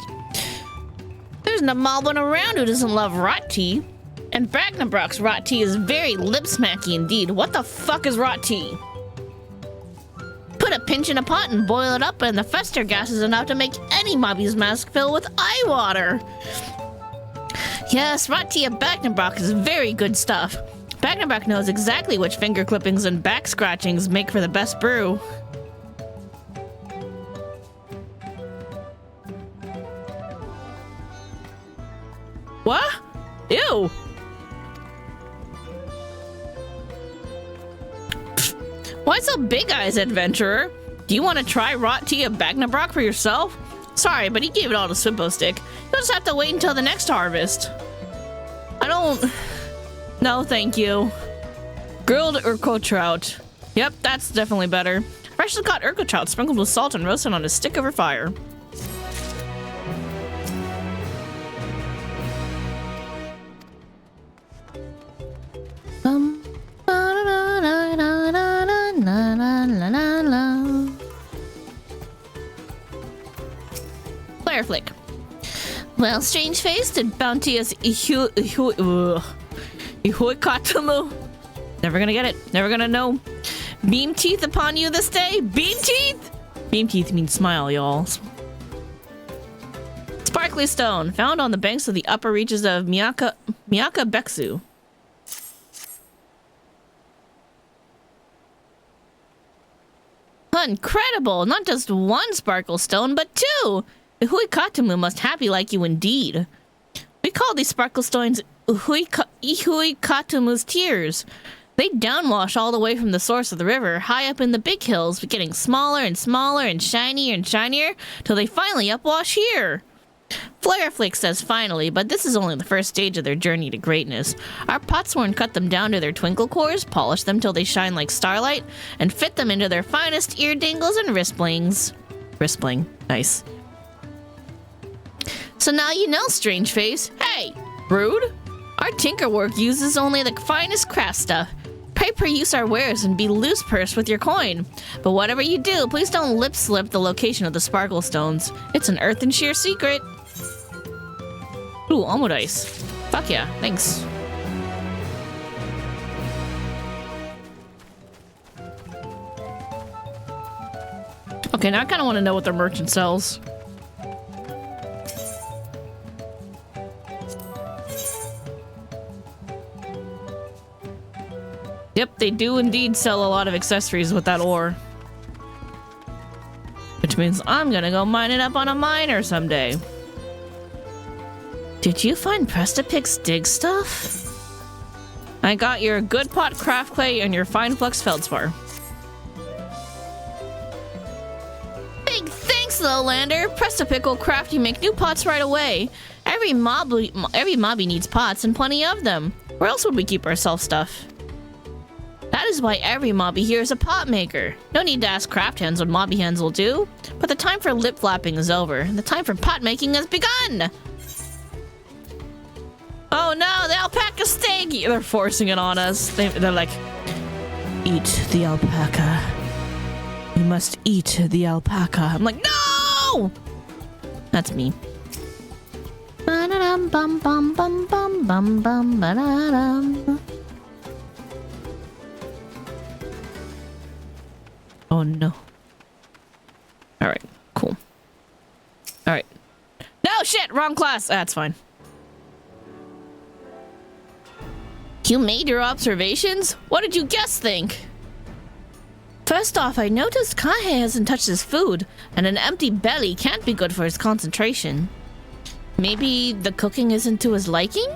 There's no moblin around who doesn't love rot tea. And Bagnabrock's rot tea is very lip-smacky indeed. What the fuck is rot tea? Put a pinch in a pot and boil it up, and the fester gas is enough to make any mobby's mask fill with eye water. Yes, rot tea of Bagnabrock is very good stuff. Bagnabrock knows exactly which finger clippings and back scratchings make for the best brew. What? Ew! Why so big eyes, adventurer? Do you want to try rot tea of Bagnabrock for yourself? Sorry, but he gave it all to Swimpostick. You'll just have to wait until the next harvest. I don't... No, thank you. Grilled Urko trout. Yep, that's definitely better. Freshly caught Urko trout sprinkled with salt and roasted on a stick over fire. Flare flick. Well, strange face, did bounteous Ihuikatamu. Never gonna get it. Never gonna know. Beam teeth upon you this day. Beam teeth! Beam teeth means smile, y'all. Sparkly stone, found on the banks of the upper reaches of Miyaka Beksu. Incredible! Not just one sparkle stone, but two! Ihuikatamu must happy like you indeed. We call these sparkle stones Ihuikatamu's tears. They downwash all the way from the source of the river, high up in the big hills, getting smaller and smaller and shinier, till they finally upwash here. Flareflick says finally, but this is only the first stage of their journey to greatness. Our Potsworn cut them down to their twinkle cores, polish them till they shine like starlight, and fit them into their finest ear dingles and wrist blings. Wrist bling. Nice. So now you know, strange face. Hey, rude? Our tinker work uses only the finest craft stuff. Pray peruse our wares and be loose pursed with your coin. But whatever you do, please don't lip slip the location of the sparkle stones. It's an earth and sheer secret. Ooh, almond ice. Fuck yeah, thanks. Okay, now I kind of want to know what their merchant sells. Yep, they do indeed sell a lot of accessories with that ore. Which means I'm gonna go mine it up on a miner someday. Did you find Prestapix dig stuff? I got your good pot craft clay and your fine flux feldspar. Big thanks, Lowlander. Prestapic will craft you make new pots right away. Every mobby needs pots and plenty of them. Where else would we keep our self stuff? That is why every mobby here is a pot maker. No need to ask craft hands what mobby hands will do. But the time for lip flapping is over. The time for pot making has begun. Oh no, the alpaca steak! They're forcing it on us. They're like, eat the alpaca. You must eat the alpaca. I'm like, no! That's me. Ba-da-dum, bum, bum, bum, bum, bum, bum, ba-da-dum. Oh no. Alright, cool. Alright. No, shit! Wrong class! That's fine. You made your observations? What did you guess think? First off, I noticed Kahe hasn't touched his food, and an empty belly can't be good for his concentration. Maybe the cooking isn't to his liking?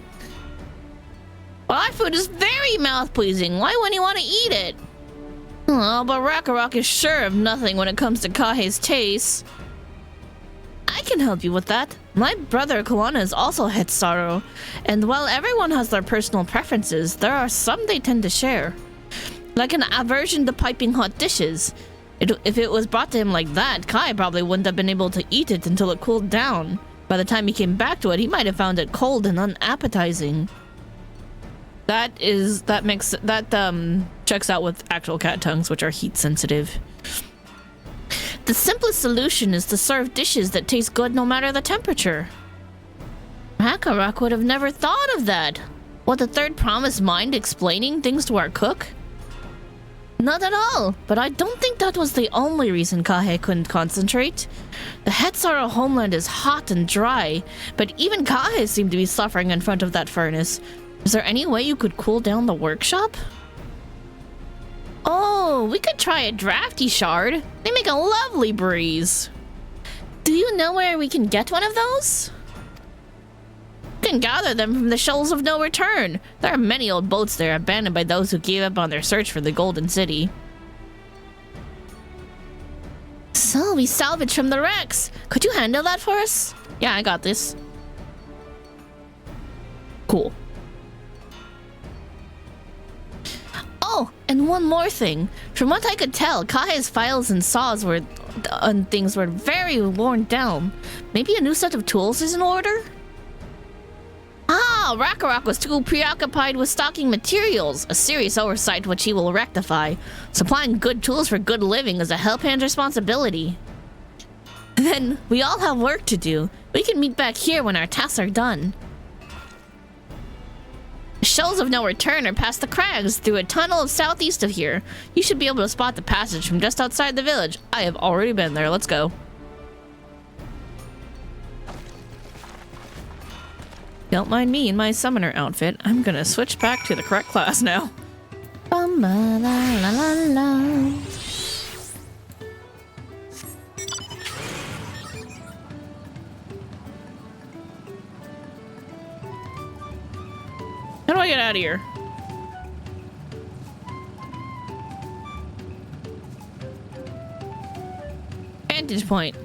Well, our food is very mouth-pleasing. Why wouldn't he want to eat it? Oh, but Rakarok is sure of nothing when it comes to Kahe's taste. I can help you with that. My brother Kawana is also Hetsaru, and while everyone has their personal preferences, there are some they tend to share. Like an aversion to piping hot dishes. If it was brought to him like that, Kai probably wouldn't have been able to eat it until it cooled down. By the time he came back to it, he might have found it cold and unappetizing. That checks out with actual cat tongues, which are heat sensitive. The simplest solution is to serve dishes that taste good no matter the temperature. Rakarok would have never thought of that. Would the third promise mind explaining things to our cook? Not at all, but I don't think that was the only reason Kahe couldn't concentrate. The Hetsaru homeland is hot and dry, but even Kahe seemed to be suffering in front of that furnace. Is there any way you could cool down the workshop? Oh, we could try a drafty shard. They make a lovely breeze. Do you know where we can get one of those? You can gather them from the Shoals of No Return. There are many old boats there abandoned by those who gave up on their search for the Golden City. So we salvage from the wrecks. Could you handle that for us? Yeah, I got this. Cool. Oh, and one more thing. From what I could tell, Kahe's files and saws and things were very worn down. Maybe a new set of tools is in order? Ah, Rakarok was too preoccupied with stocking materials, a serious oversight which he will rectify. Supplying good tools for good living is a help-hand's responsibility. Then, we all have work to do. We can meet back here when our tasks are done. The Shoals of No Return are past the crags, through a tunnel southeast of here. You should be able to spot the passage from just outside the village. I have already been there. Let's go. Don't mind me in my summoner outfit. I'm gonna switch back to the correct class now. Bum, ba, la, la, la, la. How do I get out of here? Vantage point.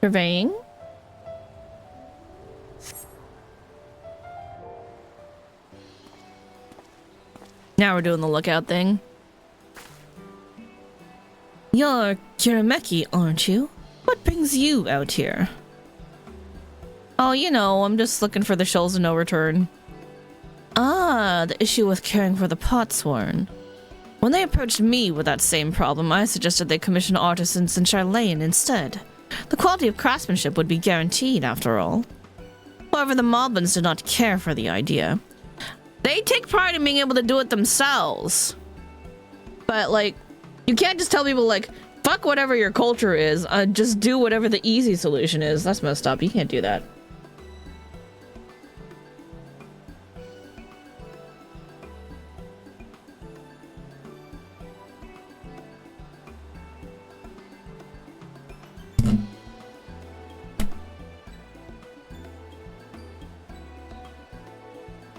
Surveying. Now we're doing the lookout thing. You're Kirameki, aren't you? What brings you out here? Oh, you know, I'm just looking for the Shoals of No Return. Ah, the issue with caring for the Potsworn. When they approached me with that same problem, I suggested they commission artisans in Charlene instead. The quality of craftsmanship would be guaranteed, after all. However, the Moblins did not care for the idea. They take pride in being able to do it themselves. But, like, you can't just tell people, like, fuck whatever your culture is, just do whatever the easy solution is. That's messed up. You can't do that.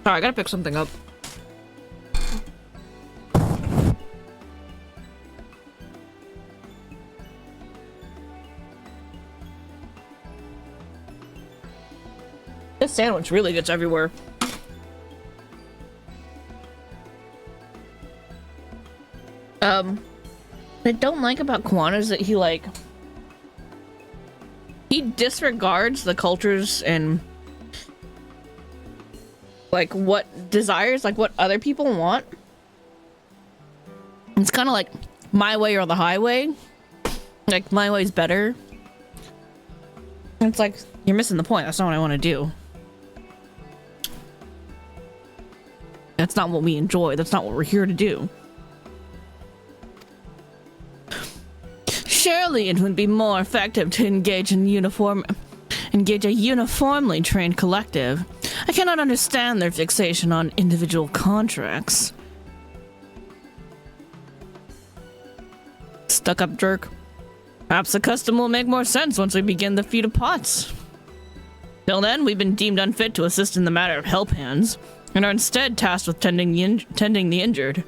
Sorry, I gotta pick something up. This sandwich really gets everywhere. What I don't like about Kwan is that he disregards the cultures and like what desires, like what other people want. It's kind of like my way or the highway. Like my way's better. It's like you're missing the point. That's not what I want to do. That's not what we enjoy. That's not what we're here to do. Surely it would be more effective to engage a uniformly trained collective. I cannot understand their fixation on individual contracts. Stuck up jerk. Perhaps the custom will make more sense once we begin the feat of pots. Till then, we've been deemed unfit to assist in the matter of help hands, and are instead tasked with tending the injured.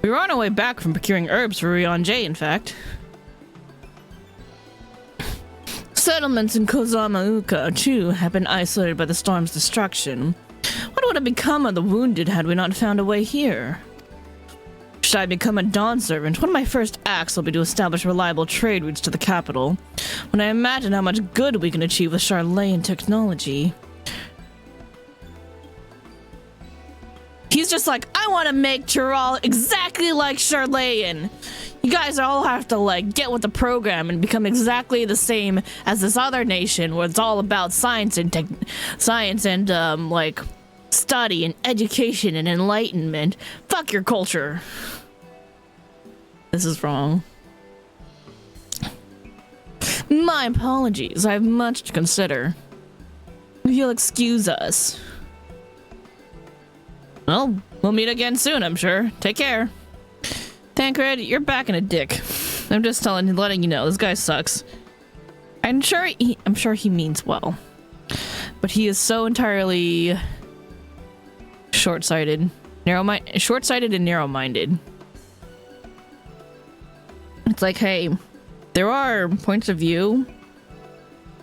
We were on our way back from procuring herbs for Rion J, in fact. Settlements in Kozamauka, too, have been isolated by the storm's destruction. What would have become of the wounded had we not found a way here? Should I become a Dawn servant, one of my first acts will be to establish reliable trade routes to the capital. When I imagine how much good we can achieve with Charlayan technology. He's just like, I want to make Tural exactly like Charlayan. You guys all have to like get with the program and become exactly the same as this other nation where it's all about science and like study and education and enlightenment. Fuck your culture. This is wrong. My apologies. I have much to consider. If you'll excuse us. Well, we'll meet again soon, I'm sure. Take care. Tancred, you're back in a dick. I'm just letting you know, this guy sucks. I'm sure he means well. But he is so entirely short-sighted. Short-sighted and narrow-minded. It's like, hey, there are points of view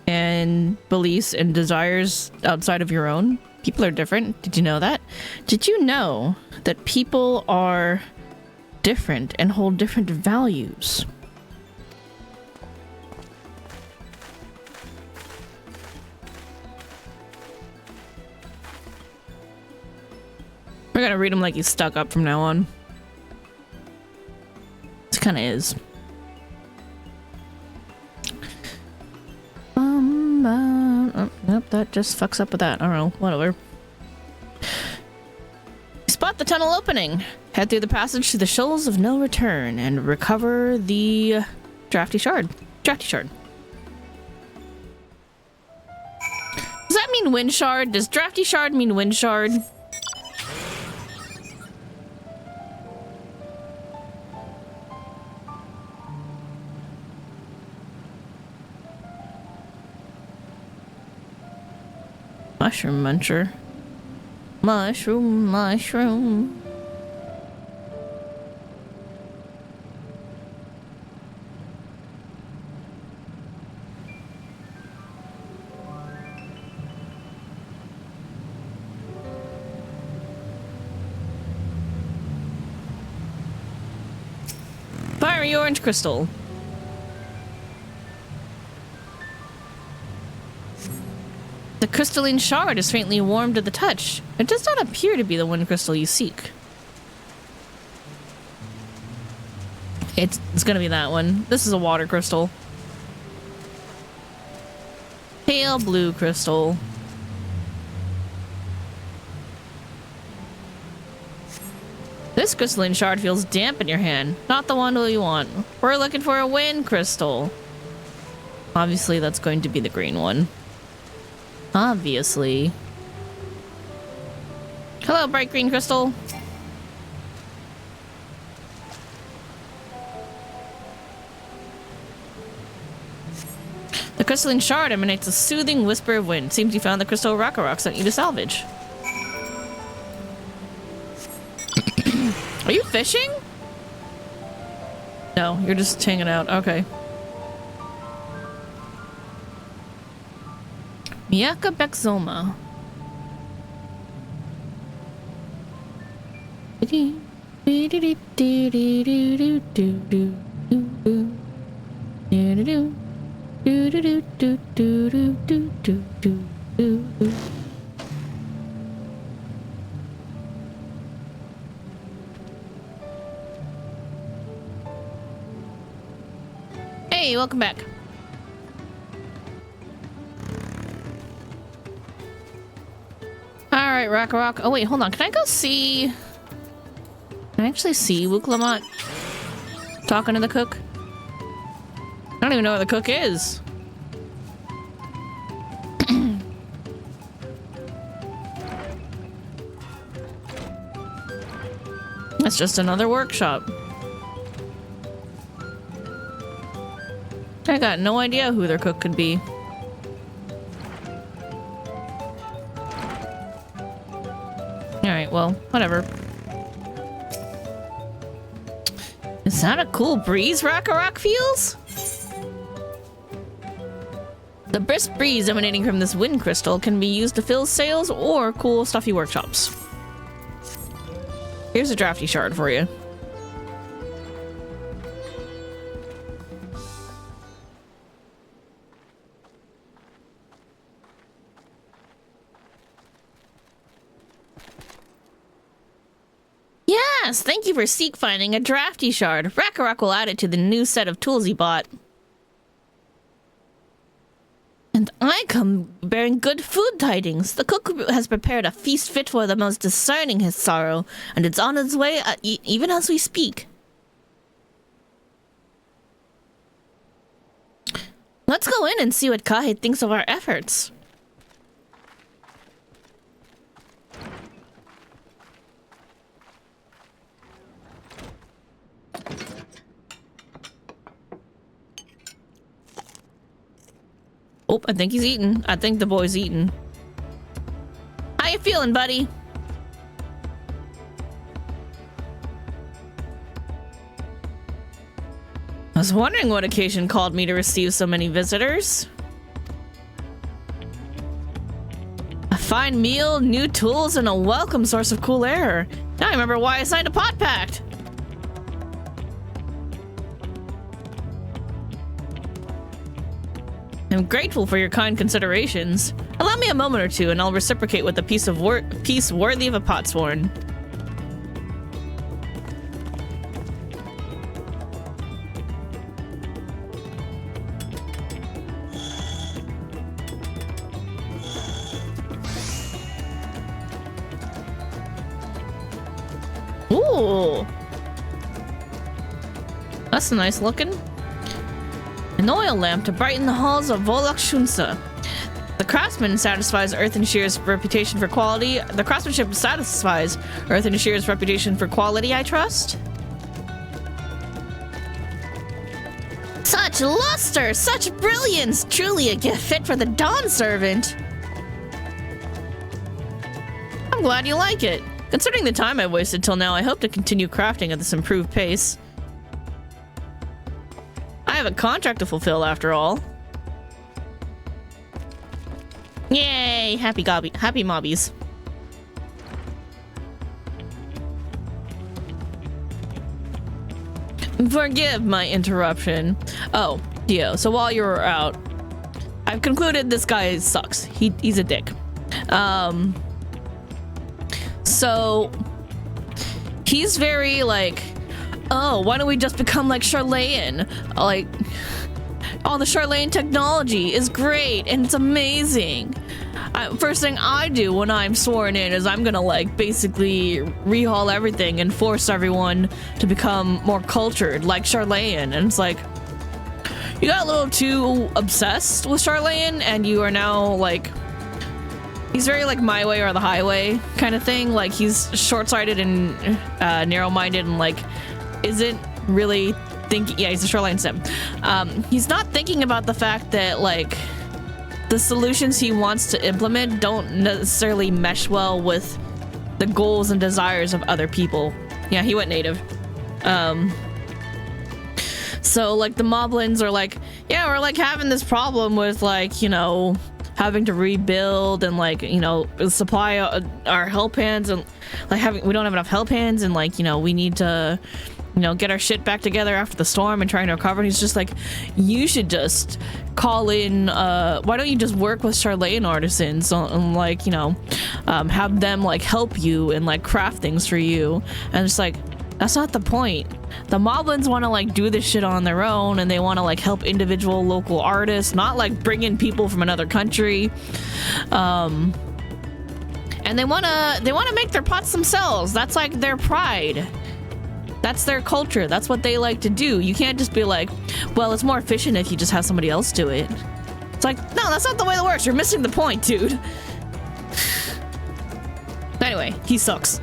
and beliefs and desires outside of your own. People are different. Did you know that? Did you know that people are different and hold different values? We're gonna read him like he's stuck up from now on. This kind of is. Oh, nope, that just fucks up with that. I don't know, whatever. Spot the tunnel opening. Head through the passage to the Shoals of No Return and recover the Drafty Shard. Drafty Shard. Does that mean Wind Shard? Does Drafty Shard mean Wind Shard? Mushroom muncher. Mushroom, mushroom. Fiery orange crystal. The crystalline shard is faintly warm to the touch. It does not appear to be the one crystal you seek. It's gonna be that one. This is a water crystal. Pale blue crystal. This crystalline shard feels damp in your hand. Not the one you want. We're looking for a wind crystal. Obviously, that's going to be the green one. Obviously. Hello, bright green crystal. The crystalline shard emanates a soothing whisper of wind. Seems you found the crystal Rakarok sent you to salvage. Are you fishing? No, you're just hanging out. Okay. Miyaka Bexoma. Hey, welcome back. Alright, Rock. Oh wait, hold on. Can I go see... Can I actually see Wook Lamont talking to the cook? I don't even know where the cook is. That's just another workshop. I got no idea who their cook could be. Alright, well, whatever. Is that a cool breeze Rock feels? The brisk breeze emanating from this wind crystal can be used to fill sails or cool stuffy workshops. Here's a drafty shard for you. Yes, thank you for seek finding a drafty shard. Rakarok will add it to the new set of tools he bought. And I come bearing good food tidings. The cook has prepared a feast fit for the most discerning his sorrow, and it's on its way even as we speak. Let's go in and see what Kahe thinks of our efforts. Oh, I think he's eating. I think the boy's eating. How you feeling, buddy? I was wondering what occasion called me to receive so many visitors. A fine meal, new tools, and a welcome source of cool air. Now I remember why I signed a pot pact. I'm grateful for your kind considerations. Allow me a moment or two and I'll reciprocate with a piece worthy of a potsworn. Ooh. That's nice looking. An oil lamp to brighten the halls of Volok Shunsa. The craftsman satisfies Earth and Shear's reputation for quality. The craftsmanship satisfies Earth and Shear's reputation for quality, I trust. Such luster, such brilliance, truly a gift fit for the Dawn Servant. I'm glad you like it. Considering the time I've wasted till now, I hope to continue crafting at this improved pace. I have a contract to fulfill after all. Yay! Happy mobbies. Forgive my interruption. Oh, Dio, so while you were out, I've concluded this guy sucks. He's a dick. So he's very like, oh, why don't we just become like Charlayan? Like, all the Charlayan technology is great and it's amazing. First thing I do when I'm sworn in is I'm gonna like basically rehaul everything and force everyone to become more cultured like Charlayan. And it's like, you got a little too obsessed with Charlayan and you are now like, he's very like my way or the highway kind of thing. Like he's short-sighted and narrow-minded and like isn't really thinking. Yeah, he's a Shoreline sim. He's not thinking about the fact that like the solutions he wants to implement don't necessarily mesh well with the goals and desires of other people. Yeah, he went native. So like the moblins are like, yeah, we're like having this problem with like, you know, having to rebuild and like, you know, supply our help hands, and like we don't have enough help hands, and like, you know, we need to, you know, get our shit back together after the storm and trying to recover. And he's just like, you should just call in, why don't you just work with Charlene artisans and like, you know, have them like help you and like craft things for you. And it's like, that's not the point. The moblins want to like do this shit on their own, and they want to like help individual local artists, not like bring in people from another country. And they want to make their pots themselves. That's like their pride. That's their culture. That's what they like to do. You can't just be like, well, it's more efficient if you just have somebody else do it. It's like, no, that's not the way that works. You're missing the point, dude. Anyway, he sucks.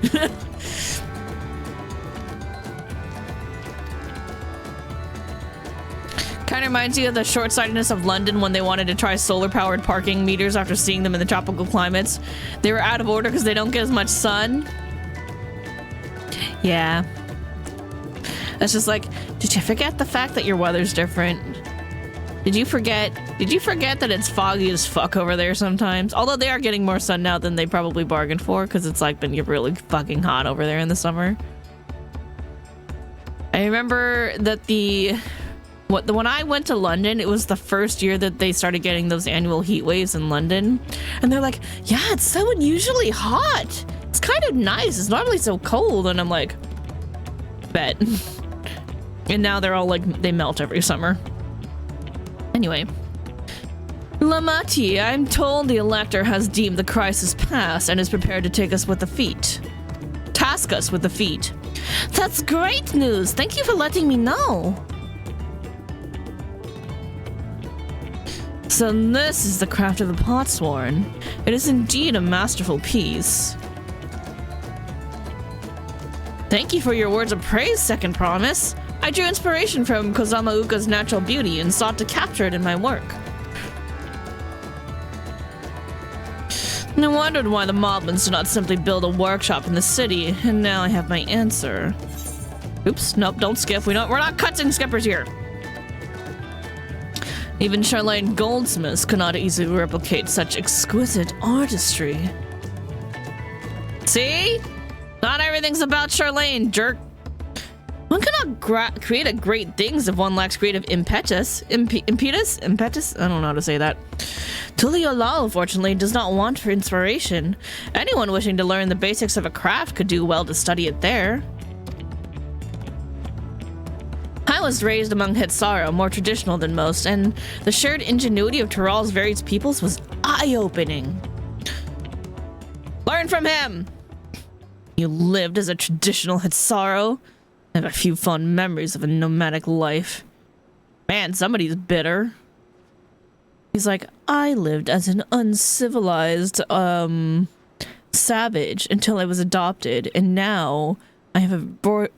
Kind of reminds you of the short-sightedness of London when they wanted to try solar-powered parking meters after seeing them in the tropical climates. They were out of order because they don't get as much sun. Yeah. That's just like, did you forget the fact that your weather's different? Did you forget that it's foggy as fuck over there sometimes? Although they are getting more sun now than they probably bargained for, because it's like been really fucking hot over there in the summer. I remember that when I went to London, it was the first year that they started getting those annual heat waves in London. And they're like, yeah, it's so unusually hot. It's kind of nice. It's normally so cold. And I'm like, bet. And now they're all like, they melt every summer. Anyway. Lamati, I'm told the Elector has deemed the crisis past and is prepared to take us with the feet. Task us with the feet. That's great news. Thank you for letting me know. So this is the craft of the Potsworn. It is indeed a masterful piece. Thank you for your words of praise, Second Promise. I drew inspiration from Kozama Uka's natural beauty and sought to capture it in my work. I wondered why the moblins did not simply build a workshop in the city, and now I have my answer. Oops, nope, don't skip. We're not cutting skippers here. Even Charlene goldsmiths could not easily replicate such exquisite artistry. See? Not everything's about Charlene, jerk. One cannot create great things if one lacks creative impetus? Impetus? I don't know how to say that. Tuliolal, fortunately, does not want for inspiration. Anyone wishing to learn the basics of a craft could do well to study it there. I was raised among Hitsaro, more traditional than most, and the shared ingenuity of Tural's various peoples was eye-opening. Learn from him! You lived as a traditional Hitsaro. I have a few fond memories of a nomadic life. Man, somebody's bitter. He's like, I lived as an uncivilized, savage until I was adopted, and now I have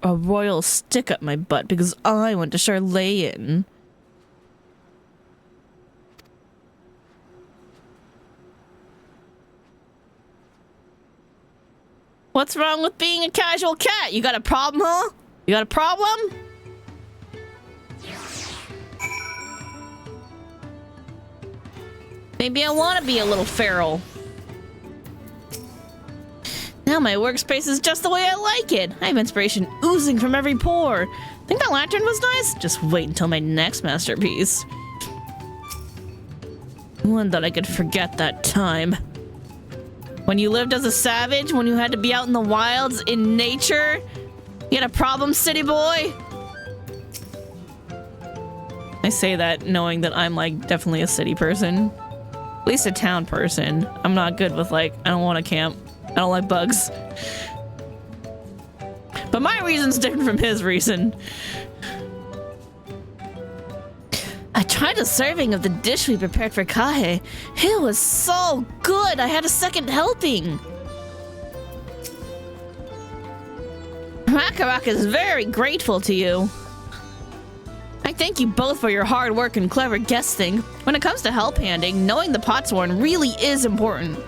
a royal stick up my butt because I went to Charlene. What's wrong with being a casual cat? You got a problem, huh? You got a problem? Maybe I want to be a little feral. Now my workspace is just the way I like it. I have inspiration oozing from every pore. Think that lantern was nice? Just wait until my next masterpiece. When that I could forget that time. When you lived as a savage, when you had to be out in the wilds, in nature. You had a problem, city boy? I say that knowing that I'm like definitely a city person. At least a town person. I'm not good with like, I don't want to camp. I don't like bugs. But my reason's different from his reason. I tried a serving of the dish we prepared for Kahe. It was so good, I had a second helping. Rakarak is very grateful to you. I thank you both for your hard work and clever guesting. When it comes to help handing, knowing the Potsworn really is important.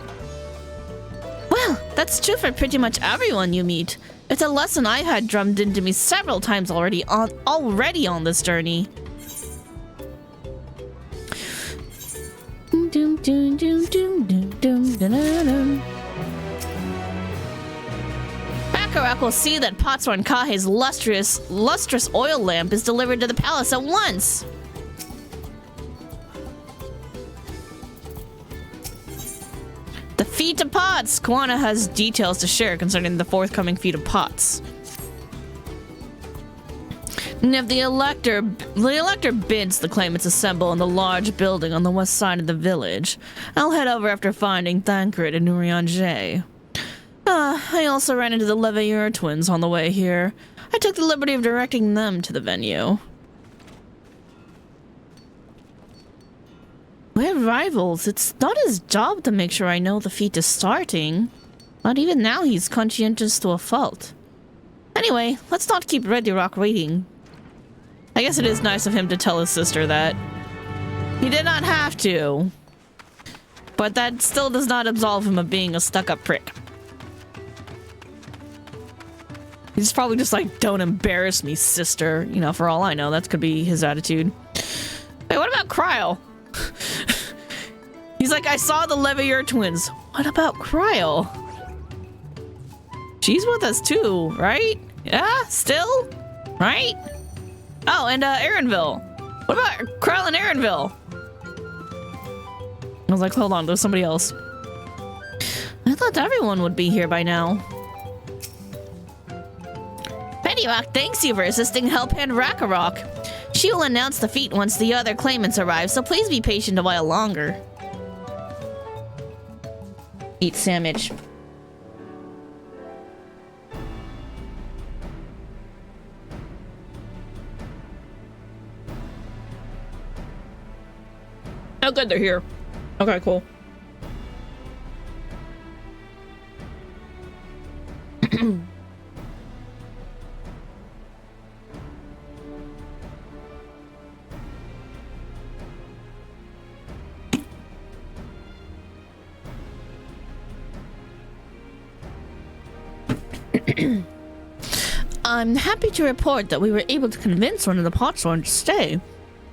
Well, that's true for pretty much everyone you meet. It's a lesson I've had drummed into me several times already on this journey. Baccarat will see that Potsorn Kahe's lustrous oil lamp is delivered to the palace at once. The Feat of Pots! Kwana has details to share concerning the forthcoming Feat of Pots. And if the elector bids the claimants assemble in the large building on the west side of the village, I'll head over after finding Thancred and Urianger. I also ran into the Leveilleur twins on the way here. I took the liberty of directing them to the venue. We're rivals. It's not his job to make sure I know the feat is starting. But even now he's conscientious to a fault. Anyway, let's not keep Ready Rock waiting. I guess it is nice of him to tell his sister that. He did not have to. But that still does not absolve him of being a stuck-up prick. He's probably just like, don't embarrass me, sister. You know, for all I know, that could be his attitude. Wait, what about Cryle? He's like, I saw the Leveilleur twins. What about Cryle? She's with us too, right? Yeah, still? Right? Oh, and Aaronville. What about Cryle and Aaronville? I was like, hold on, there's somebody else. I thought everyone would be here by now. Betty Rock thanks you for assisting Helphand Rakarok. She will announce the feat once the other claimants arrive, so please be patient a while longer. Eat sandwich. Oh good, they're here. Okay, cool. I'm happy to report that we were able to convince one of the Potsorn to stay.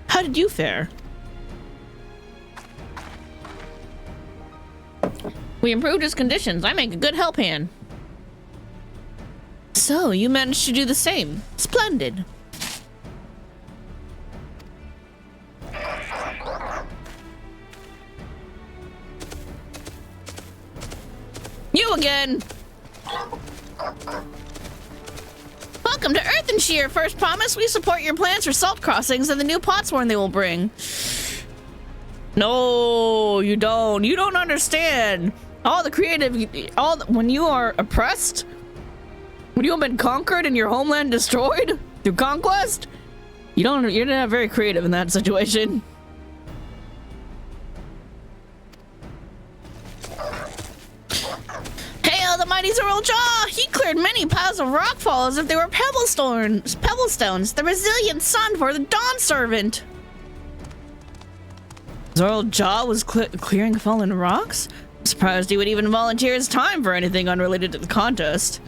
How did you fare? We improved his conditions. I make a good help hand. So, you managed to do the same. Splendid. You again! Welcome to Earthenshire. First promise, we support your plans for salt crossings and the new Potsworn they will bring. No, you don't. You don't understand. All the creative, when you are oppressed, when you have been conquered and your homeland destroyed through conquest, you're not very creative in that situation. Hail the mighty Zoral Jaw! He cleared many piles of rockfall as if they were pebble stones, the resilient sun for the Dawn Servant. Zoral Jaw was clearing fallen rocks? I'm surprised he would even volunteer his time for anything unrelated to the contest.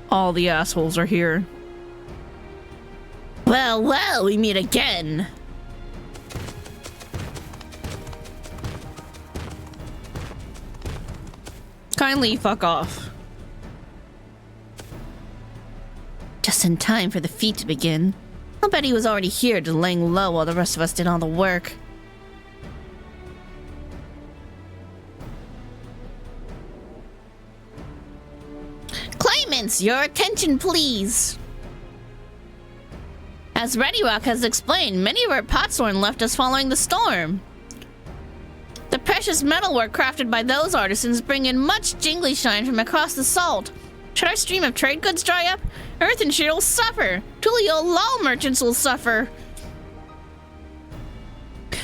All the assholes are here. Well, well, we meet again. Kindly fuck off. Just in time for the feat to begin. I'll bet he was already here, just laying low while the rest of us did all the work. Claimants, your attention please. As Ready Rock has explained, many of our Potsorn left us following the storm. The precious metalwork crafted by those artisans bring in much jingly shine from across the salt. Should our stream of trade goods dry up, Earthenshire will suffer. Tulio Law merchants will suffer.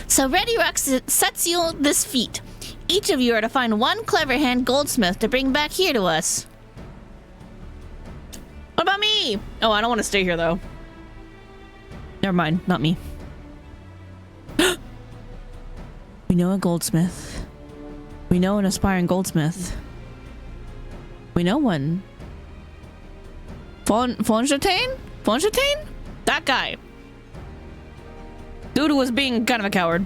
So Ready Rock sets you this feat. Each of you are to find one clever hand goldsmith to bring back here to us. What about me? Oh, I don't want to stay here though. Never mind, not me. We know a goldsmith. We know an aspiring goldsmith. We know one. Fonchatain? That guy. Dude who was being kind of a coward.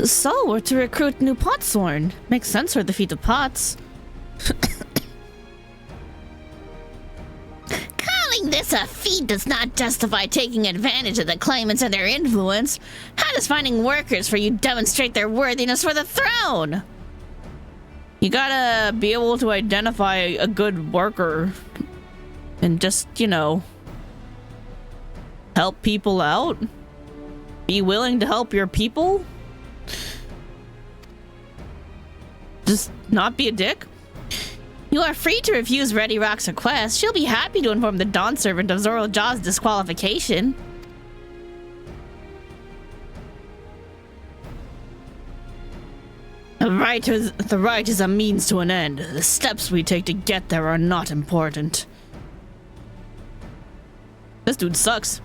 So, we're to recruit new Potsworn. Makes sense for the feat of Pots. Calling this a feat does not justify taking advantage of the claimants and their influence. How does finding workers for you demonstrate their worthiness for the throne? You gotta be able to identify a good worker and just, you know, help people out. Be willing to help your people. Just not be a dick. You are free to refuse Ready Rock's request. She'll be happy to inform the Dawn Servant of Zoro Jaw's disqualification. The right is a means to an end. The steps we take to get there are not important. This dude sucks.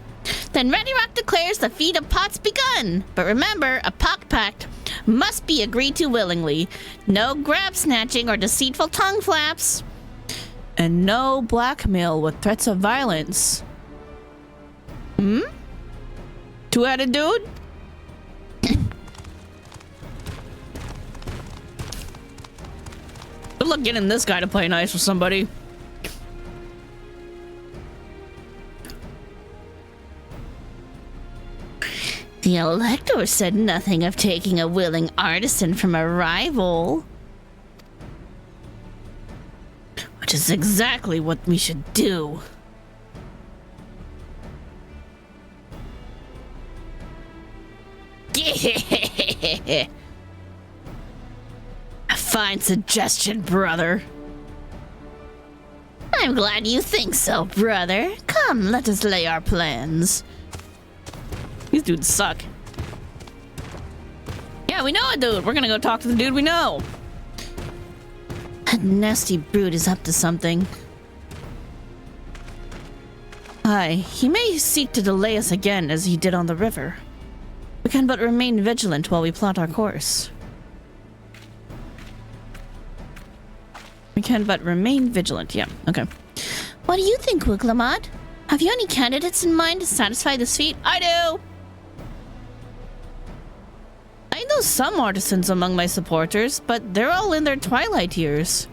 Then Ready Rock declares the feat of Pots begun. But remember, a Pock Pact must be agreed to willingly. No grab snatching or deceitful tongue flaps. And no blackmail with threats of violence. Hmm? Two-headed dude? Good luck getting this guy to play nice with somebody. The Elector said nothing of taking a willing artisan from a rival. Which is exactly what we should do. A fine suggestion, brother. I'm glad you think so, brother. Come, let us lay our plans. These dudes suck. Yeah, we know a dude. We're gonna go talk to the dude we know. That nasty brute is up to something. Aye, he may seek to delay us again as he did on the river. We can but remain vigilant while we plot our course. Yeah, okay. What do you think, Wiglamot? Have you any candidates in mind to satisfy this feat? I do! I know some artisans among my supporters, but they're all in their twilight years.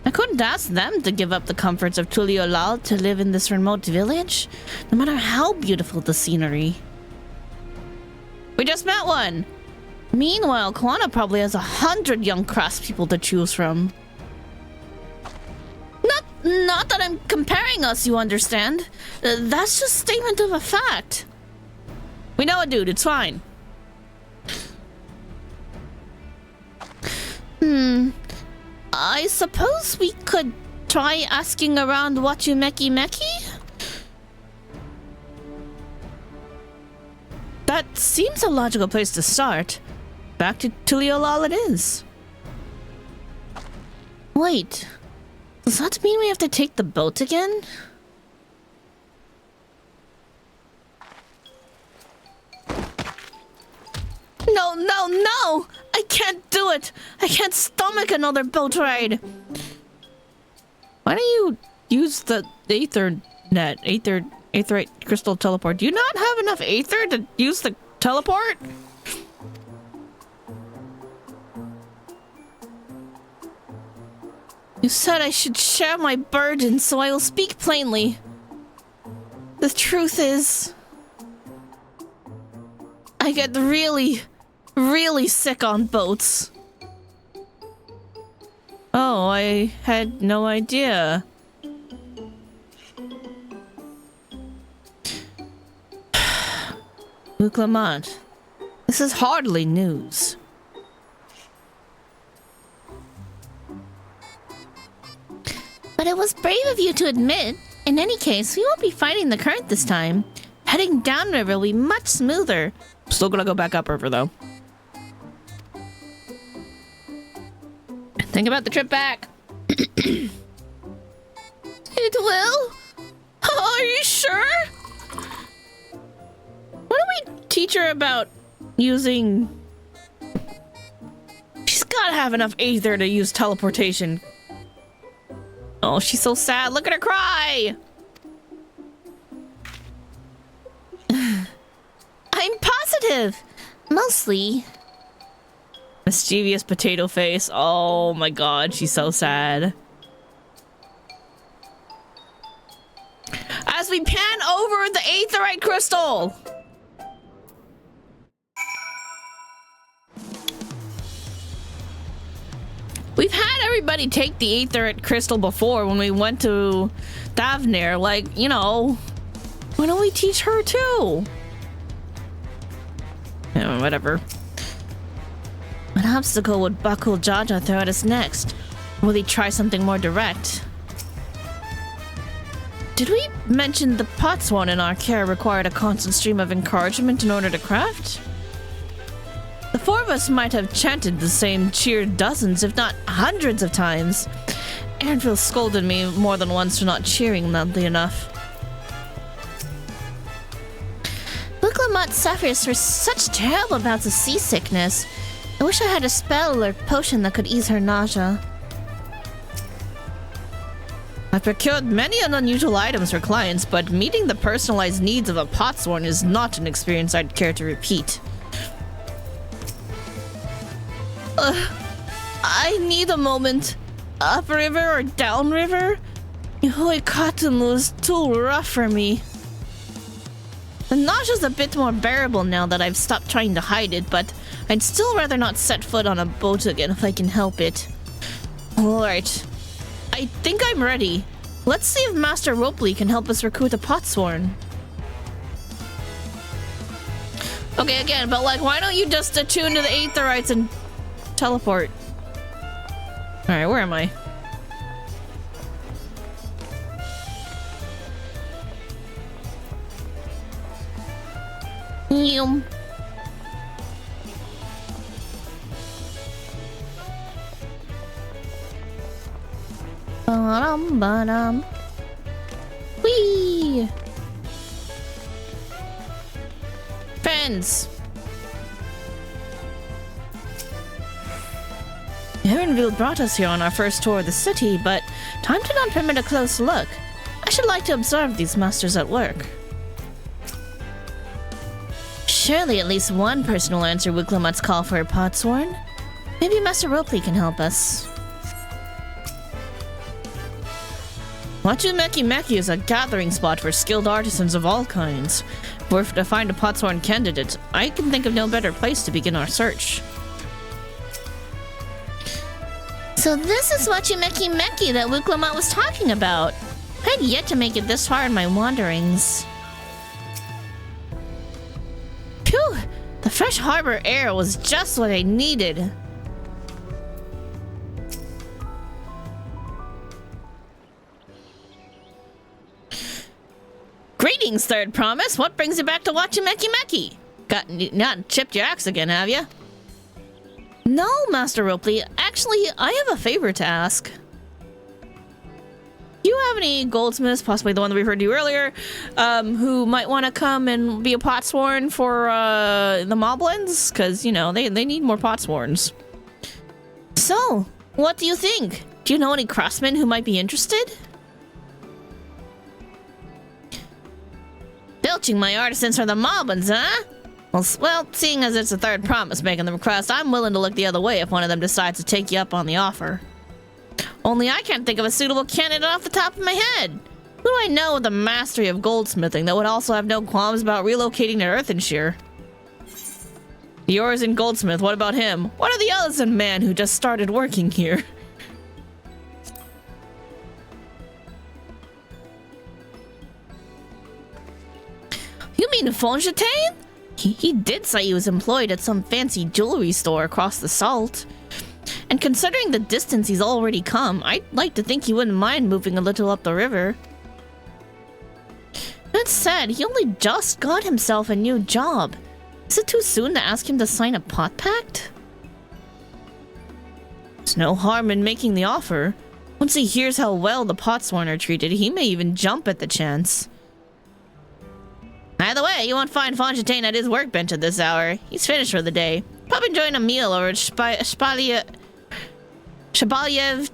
I couldn't ask them to give up the comforts of Tuliolal to live in this remote village, no matter how beautiful the scenery. We just met one! Meanwhile, Kwana probably has 100 young craftspeople to choose from. Not that I'm comparing us, you understand. That's just statement of a fact. We know a dude, it's fine. I suppose we could try asking around Wachumeki Meki? That seems a logical place to start. Back to Tuliolal it is. Wait, does that mean we have to take the boat again? No! I can't do it! I can't stomach another boat ride! Why don't you use the Aetherite crystal teleport? Do you not have enough Aether to use the teleport? You said I should share my burden, so I will speak plainly. The truth is, I get really sick on boats. Oh, I had no idea. Luke Lamont, this is hardly news. But it was brave of you to admit. In any case, we won't be fighting the current this time. Heading downriver will be much smoother. Still gonna go back upriver though. Think about the trip back. It will? Are you sure? What are we teach her about using... She's gotta have enough aether to use teleportation. Oh, she's so sad. Look at her cry! I'm positive. Mostly. Mischievous potato face. Oh my god, she's so sad. As we pan over the aetherite crystal! We've had everybody take the aetherite crystal before when we went to Thavnir. Like, you know, why don't we teach her too? Yeah, whatever. What obstacle would Bakul Jaja throw at us next? Will he try something more direct? Did we mention the potsworn in our care required a constant stream of encouragement in order to craft? The four of us might have chanted the same cheer dozens, if not hundreds of times. Aaronville scolded me more than once for not cheering loudly enough. Wuklamot suffers for such terrible bouts of seasickness. I wish I had a spell or potion that could ease her nausea. I've procured many unusual items for clients, but meeting the personalized needs of a potsworn is not an experience I'd care to repeat. I need a moment. Upriver or downriver? Yahoi Cotton was too rough for me. The nausea's a bit more bearable now that I've stopped trying to hide it, but I'd still rather not set foot on a boat again if I can help it. Alright. I think I'm ready. Let's see if Master Ropley can help us recruit a potsworn. Okay, again, but like, why don't you just attune to the aetherites and teleport? Alright, where am I? Yum. Ba-dum. Whee! Friends! Aaronville brought us here on our first tour of the city, but time did not permit a close look. I should like to observe these masters at work. Surely at least one person will answer Wuklamot's call for a potsworn. Maybe Master Ropley can help us. Meki is a gathering spot for skilled artisans of all kinds. If we're to find a potsworn candidate, I can think of no better place to begin our search. So this is Meki that Wuklamot was talking about. I'd yet to make it this far in my wanderings. Phew! The fresh harbor air was just what I needed. Greetings, Third Promise. What brings you back to watching Meki? Not chipped your axe again, have you? No, Master Ropley. Actually, I have a favor to ask. Do you have any goldsmiths, possibly the one that we referred to earlier, who might want to come and be a potsworn for the moblins? Because, you know, they need more potsworns. So, what do you think? Do you know any craftsmen who might be interested? Filching my artisans for the moblins, huh? Well, seeing as it's the Third Promise making the request, I'm willing to look the other way if one of them decides to take you up on the offer. Only I can't think of a suitable candidate off the top of my head. Who do I know with the mastery of goldsmithing that would also have no qualms about relocating to Earthenshire? Yours and Goldsmith, what about him? What are the others in man who just started working here? You mean Fonjetaine? He did say he was employed at some fancy jewelry store across the salt. And considering the distance he's already come, I'd like to think he wouldn't mind moving a little up the river. That said, he only just got himself a new job. Is it too soon to ask him to sign a pot pact? There's no harm in making the offer. Once he hears how well the potsworn are treated, he may even jump at the chance. Either way, you won't find Fontaine at his workbench at this hour. He's finished for the day. Probably enjoying a meal over at Shabalyev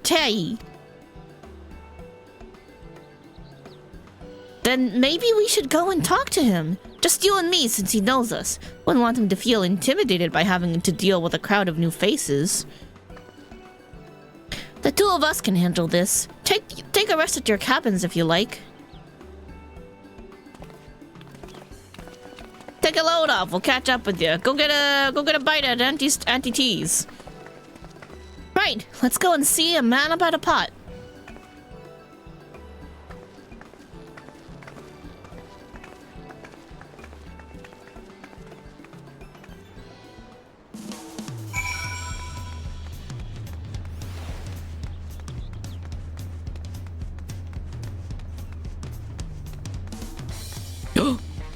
Tay. Then maybe we should go and talk to him. Just you and me, since he knows us. Wouldn't want him to feel intimidated by having to deal with a crowd of new faces. The two of us can handle this. Take a rest at your cabins if you like. Take a load off. We'll catch up with you. Go get a bite at Auntie T's. Right. Let's go and see a man about a pot.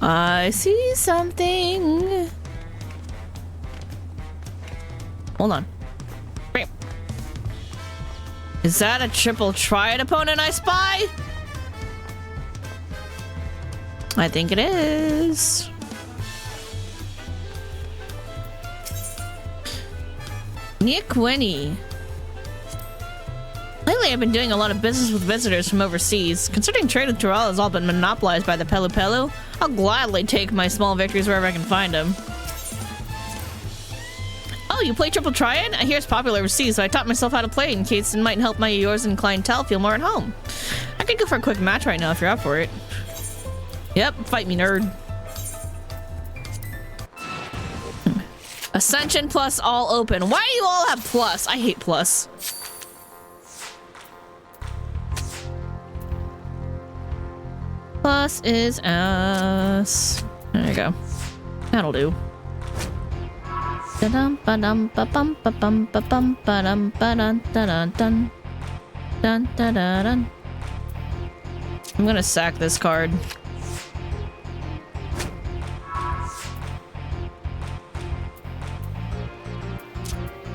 I see something. Hold on. Is that a triple triad opponent I spy? I think it is. Nick Winnie. Lately, I've been doing a lot of business with visitors from overseas. Considering trade with Tural has all been monopolized by the Pelu Pelu, I'll gladly take my small victories wherever I can find them. Oh, you play Triple Triad? I hear it's popular overseas, so I taught myself how to play in case it might help my yours and clientele feel more at home. I could go for a quick match right now if you're up for it. Yep, fight me, nerd. Ascension plus all open. Why do you all have plus? I hate plus. Plus is ass. There you go. That'll do. I'm gonna sack this card.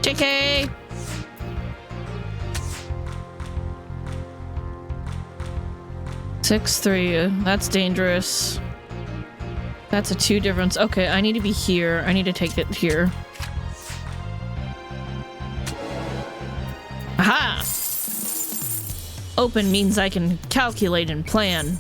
JK! Six, 3. That's dangerous. That's a 2 difference. Okay, I need to be here. I need to take it here. Aha! Open means I can calculate and plan.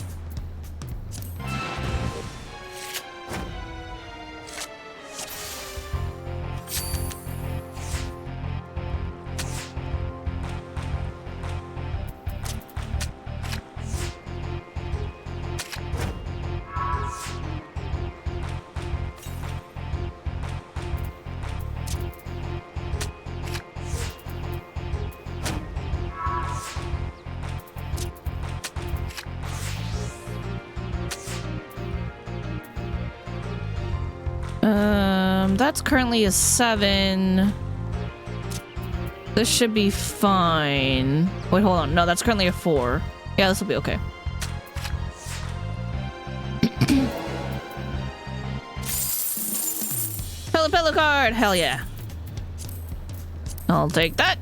That's currently a 7. This should be fine. Wait, hold on. No, that's currently a 4. Yeah, this will be okay. Pillow card! Hell yeah. I'll take that.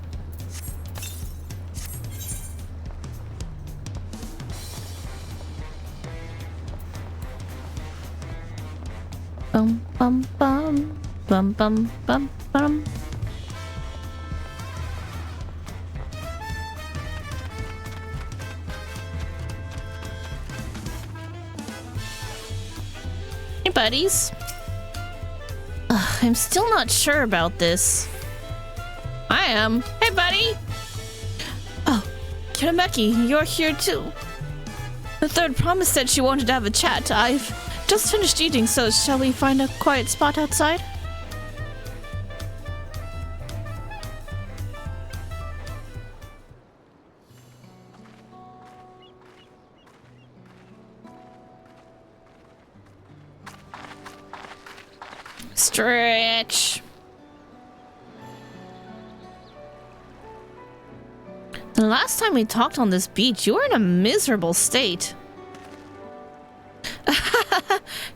Bum bum bum bum bum bum bum. Hey buddies. I'm still not sure about this. I am. Hey buddy. Oh, Kirameki, you're here too. The third promise said she wanted to have a chat. I've just finished eating, so shall we find a quiet spot outside? Stretch. The last time we talked on this beach, you were in a miserable state.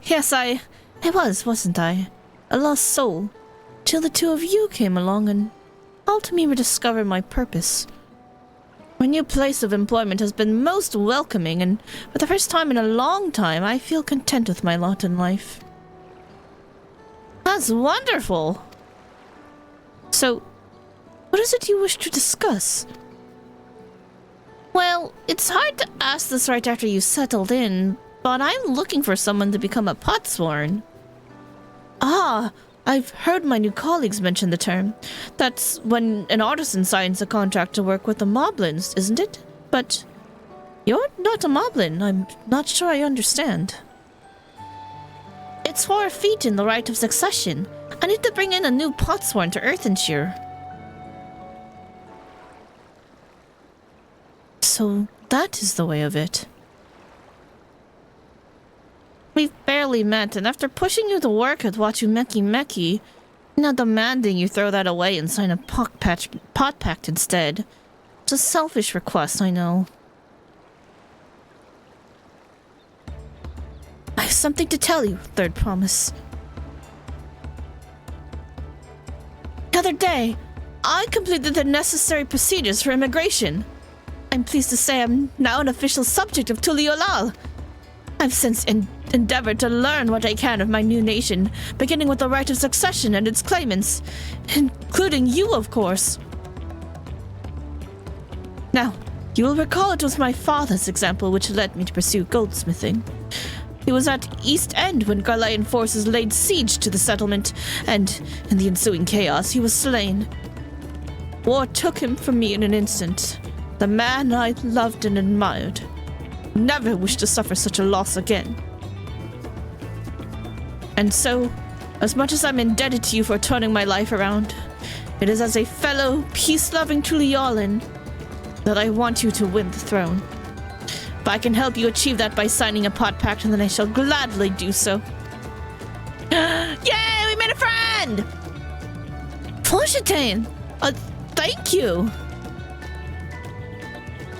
Yes, I was, wasn't I? A lost soul. Till the two of you came along and helped me rediscover my purpose. My new place of employment has been most welcoming, and for the first time in a long time, I feel content with my lot in life. That's wonderful! So, what is it you wish to discuss? Well, it's hard to ask this right after you settled in, but I'm looking for someone to become a potsworn. Ah, I've heard my new colleagues mention the term. That's when an artisan signs a contract to work with the moblins, isn't it? But you're not a moblin. I'm not sure I understand. It's for a feat in the rite of succession. I need to bring in a new potsworn to Earthenshire. So that is the way of it. We've barely met, and after pushing you to work at Wachumeki Meki, now demanding you throw that away and sign a pot pact instead. It's a selfish request, I know. I have something to tell you, third promise. The other day, I completed the necessary procedures for immigration. I'm pleased to say I'm now an official subject of Tuliolal. I've since endeavored to learn what I can of my new nation, beginning with the right of succession and its claimants, including you, of course. Now, you will recall it was my father's example which led me to pursue goldsmithing. He was at East End when Garlean forces laid siege to the settlement, and in the ensuing chaos, he was slain. War took him from me in an instant. The man I loved and admired. Never wish to suffer such a loss again. And so, as much as I'm indebted to you for turning my life around, it is as a fellow peace-loving Tulialan that I want you to win the throne. If I can help you achieve that by signing a pot pact, then I shall gladly do so. Yay! We made a friend! Forshitane! Thank you!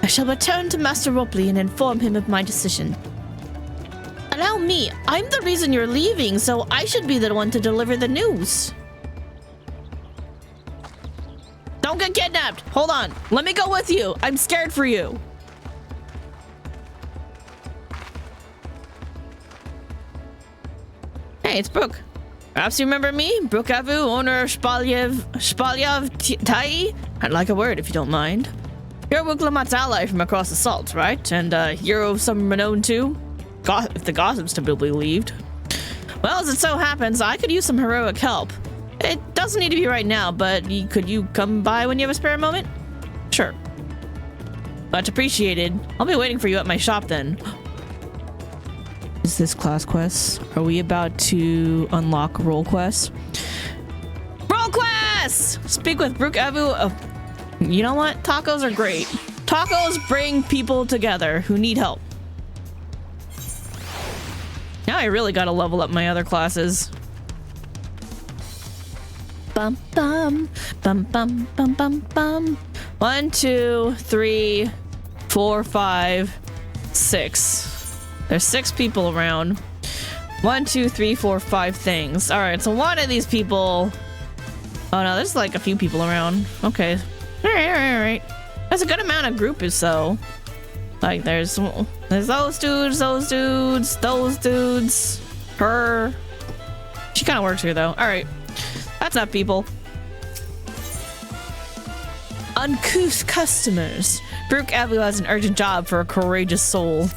I shall return to Master Ropley and inform him of my decision. Allow me, I'm the reason you're leaving, so I should be the one to deliver the news. Don't get kidnapped! Hold on, let me go with you. I'm scared for you. Hey, it's Brooke. Perhaps you remember me? Brooke Avu, owner of Shpalyav Tai? I'd like a word if you don't mind. You're Wuglamat's ally from across the salt, right? And you're of some renown too? If the gossip's to be believed. Well, as it so happens, I could use some heroic help. It doesn't need to be right now, but could you come by when you have a spare moment? Sure. Much appreciated. I'll be waiting for you at my shop then. Is this class quest? Are we about to unlock role quests? Role quests! Speak with Brooke Avu. You know what? Tacos are great. Tacos bring people together who need help. Now I really gotta level up my other classes. Bum bum bum bum bum bum bum. 1, 2, 3, 4, 5, 6. There's 6 people around. 1, 2, 3, 4, 5 things. All right, so one of these people. Oh no, there's like a few people around. Okay. All right. There's a good amount of groups, so. Like, there's those dudes, those dudes, her. She kind of works here, though. All right. That's not people. Uncouth customers. Brooke Avu has an urgent job for a courageous soul.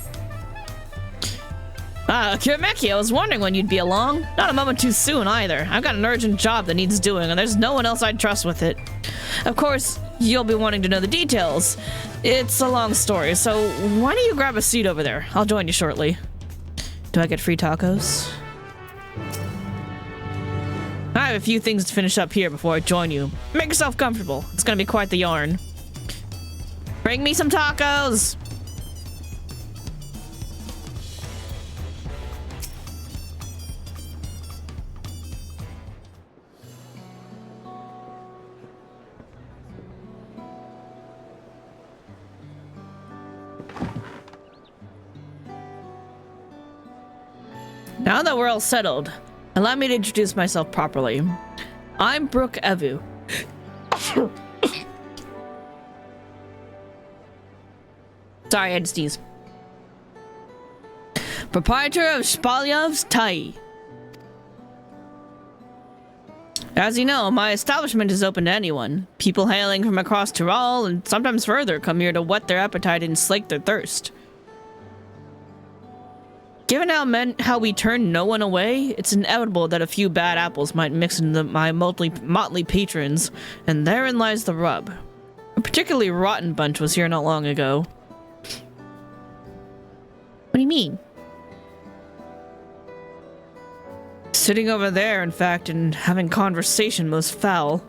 Kirmeki, I was wondering when you'd be along. Not a moment too soon, either. I've got an urgent job that needs doing, and there's no one else I'd trust with it. Of course, you'll be wanting to know the details. It's a long story, so why don't you grab a seat over there? I'll join you shortly. Do I get free tacos? I have a few things to finish up here before I join you. Make yourself comfortable. It's gonna be quite the yarn. Bring me some tacos! Now that we're all settled, allow me to introduce myself properly. I'm Brooke Avu. Sorry, I had to sneeze. Proprietor of Spalyov's Tai. As you know, my establishment is open to anyone. People hailing from across Tyrol and sometimes further come here to whet their appetite and slake their thirst. Given how we turn no one away, it's inevitable that a few bad apples might mix into my motley patrons, and therein lies the rub. A particularly rotten bunch was here not long ago. What do you mean? Sitting over there, in fact, and having conversation most foul.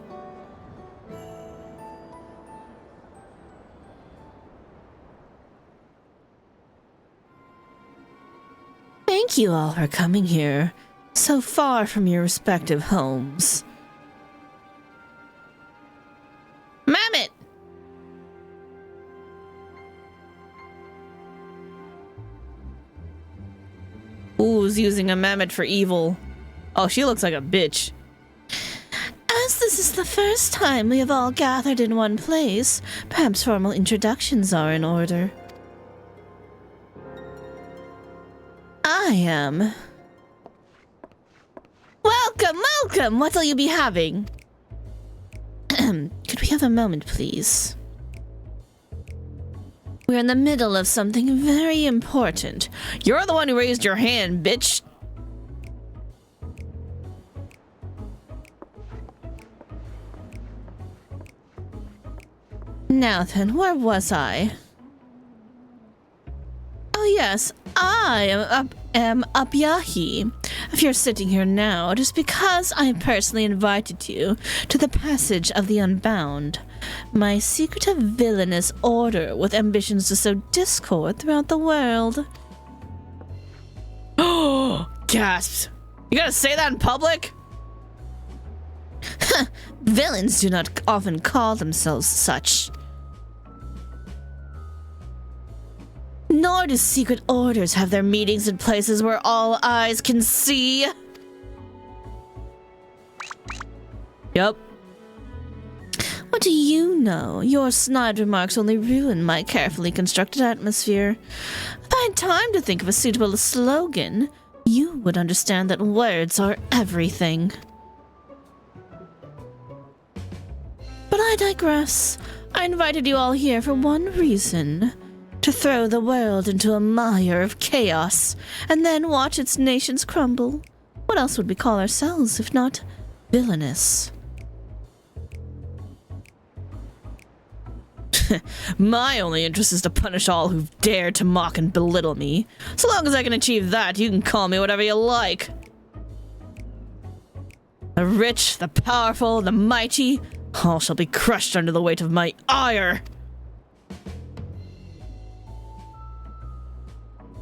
Thank you all for coming here, so far from your respective homes. Mammoth! Who's using a mammoth for evil? Oh, she looks like a bitch. As this is the first time we have all gathered in one place, perhaps formal introductions are in order. I am. Welcome, welcome! What'll you be having? Could we have a moment, please? We're in the middle of something very important. You're the one who raised your hand, bitch. Now then, where was I? Oh yes, I am Upyahi. If you're sitting here now, it is because I personally invited you to the Passage of the Unbound, my secretive villainous order with ambitions to sow discord throughout the world. Oh, gasps! You gotta say that in public? Villains do not often call themselves such. Nor do secret orders have their meetings in places where all eyes can see. Yup. What do you know? Your snide remarks only ruin my carefully constructed atmosphere. If I had time to think of a suitable slogan, you would understand that words are everything. But I digress. I invited you all here for one reason. To throw the world into a mire of chaos, and then watch its nations crumble. What else would we call ourselves if not villainous? My only interest is to punish all who've dared to mock and belittle me. So long as I can achieve that, you can call me whatever you like. The rich, the powerful, the mighty, all shall be crushed under the weight of my ire.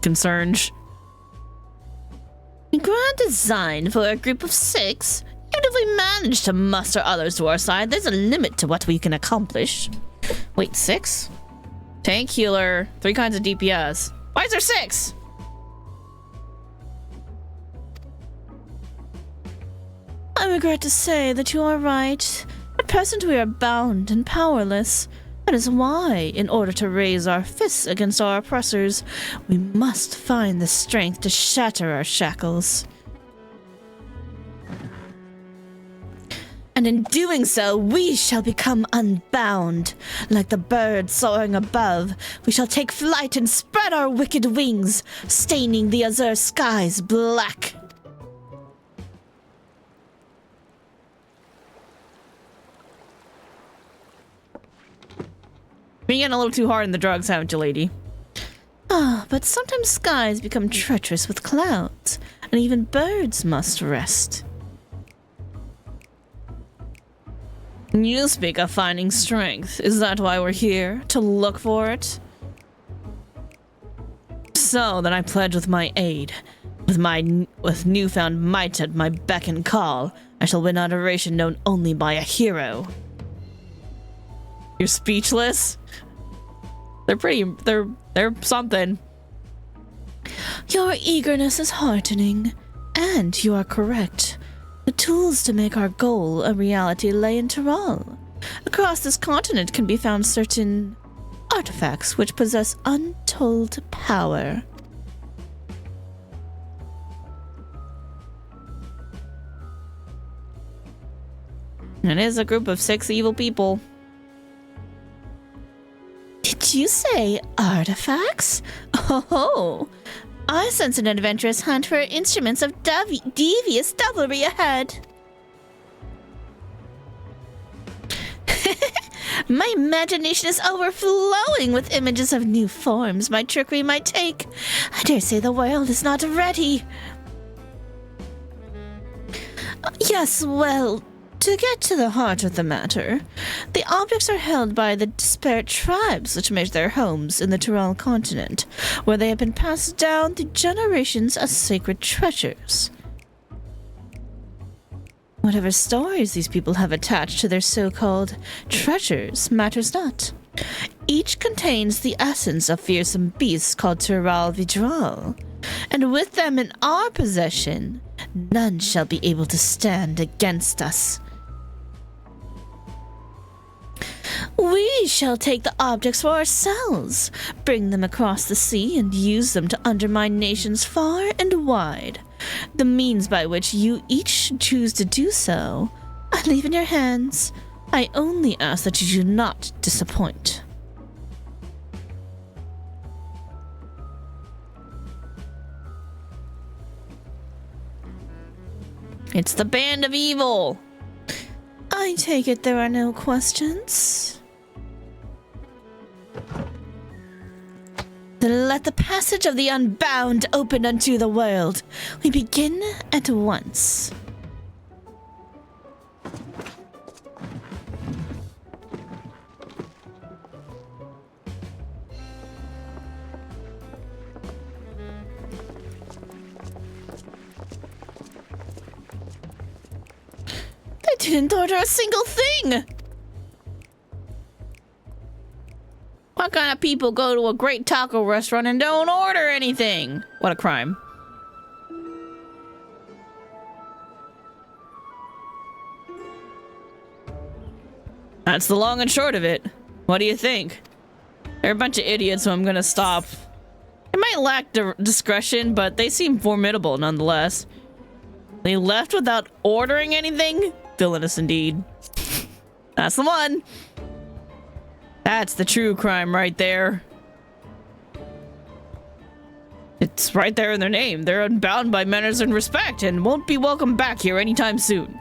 Concerns. Grand design for a group of 6. Even if we manage to muster others to our side, there's a limit to what we can accomplish. Wait, 6? Tank, healer, 3 kinds of DPS. Why is there 6? I regret to say that you are right. At present we are bound and powerless. That is why, in order to raise our fists against our oppressors, we must find the strength to shatter our shackles. And in doing so, we shall become unbound. Like the bird soaring above, we shall take flight and spread our wicked wings, staining the azure skies black. Been getting a little too hard in the drugs, haven't you, lady? Ah, but sometimes skies become treacherous with clouds, and even birds must rest. You speak of finding strength. Is that why we're here? To look for it? So then I pledge with my aid. With newfound might at my beck and call, I shall win adoration known only by a hero. You're speechless? They're something. Your eagerness is heartening, and you are correct. The tools to make our goal a reality lay in Tyrol. Across this continent can be found certain artifacts which possess untold power. It is a group of 6 evil people. Did you say artifacts? Oh, I sense an adventurous hunt for instruments of devious devilry ahead. My imagination is overflowing with images of new forms my trickery might take. I dare say the world is not ready. Yes, well, to get to the heart of the matter, the objects are held by the disparate tribes which make their homes in the Tyrell continent, where they have been passed down through generations as sacred treasures. Whatever stories these people have attached to their so-called treasures matters not. Each contains the essence of fearsome beasts called Tyrell Vidral, and with them in our possession, none shall be able to stand against us. We shall take the objects for ourselves, bring them across the sea, and use them to undermine nations far and wide. The means by which you each choose to do so, I leave in your hands. I only ask that you do not disappoint. It's the Band of Evil. I take it there are no questions. Then let the passage of the unbound open unto the world. We begin at once. They didn't order a single thing! What kind of people go to a great taco restaurant and don't order anything? What a crime. That's the long and short of it. What do you think? They're a bunch of idiots, so I'm gonna stop. They might lack discretion, but they seem formidable nonetheless. They left without ordering anything? Villainous indeed. That's the one. That's the true crime right there. It's right there in their name. They're unbound by manners and respect and won't be welcome back here anytime soon.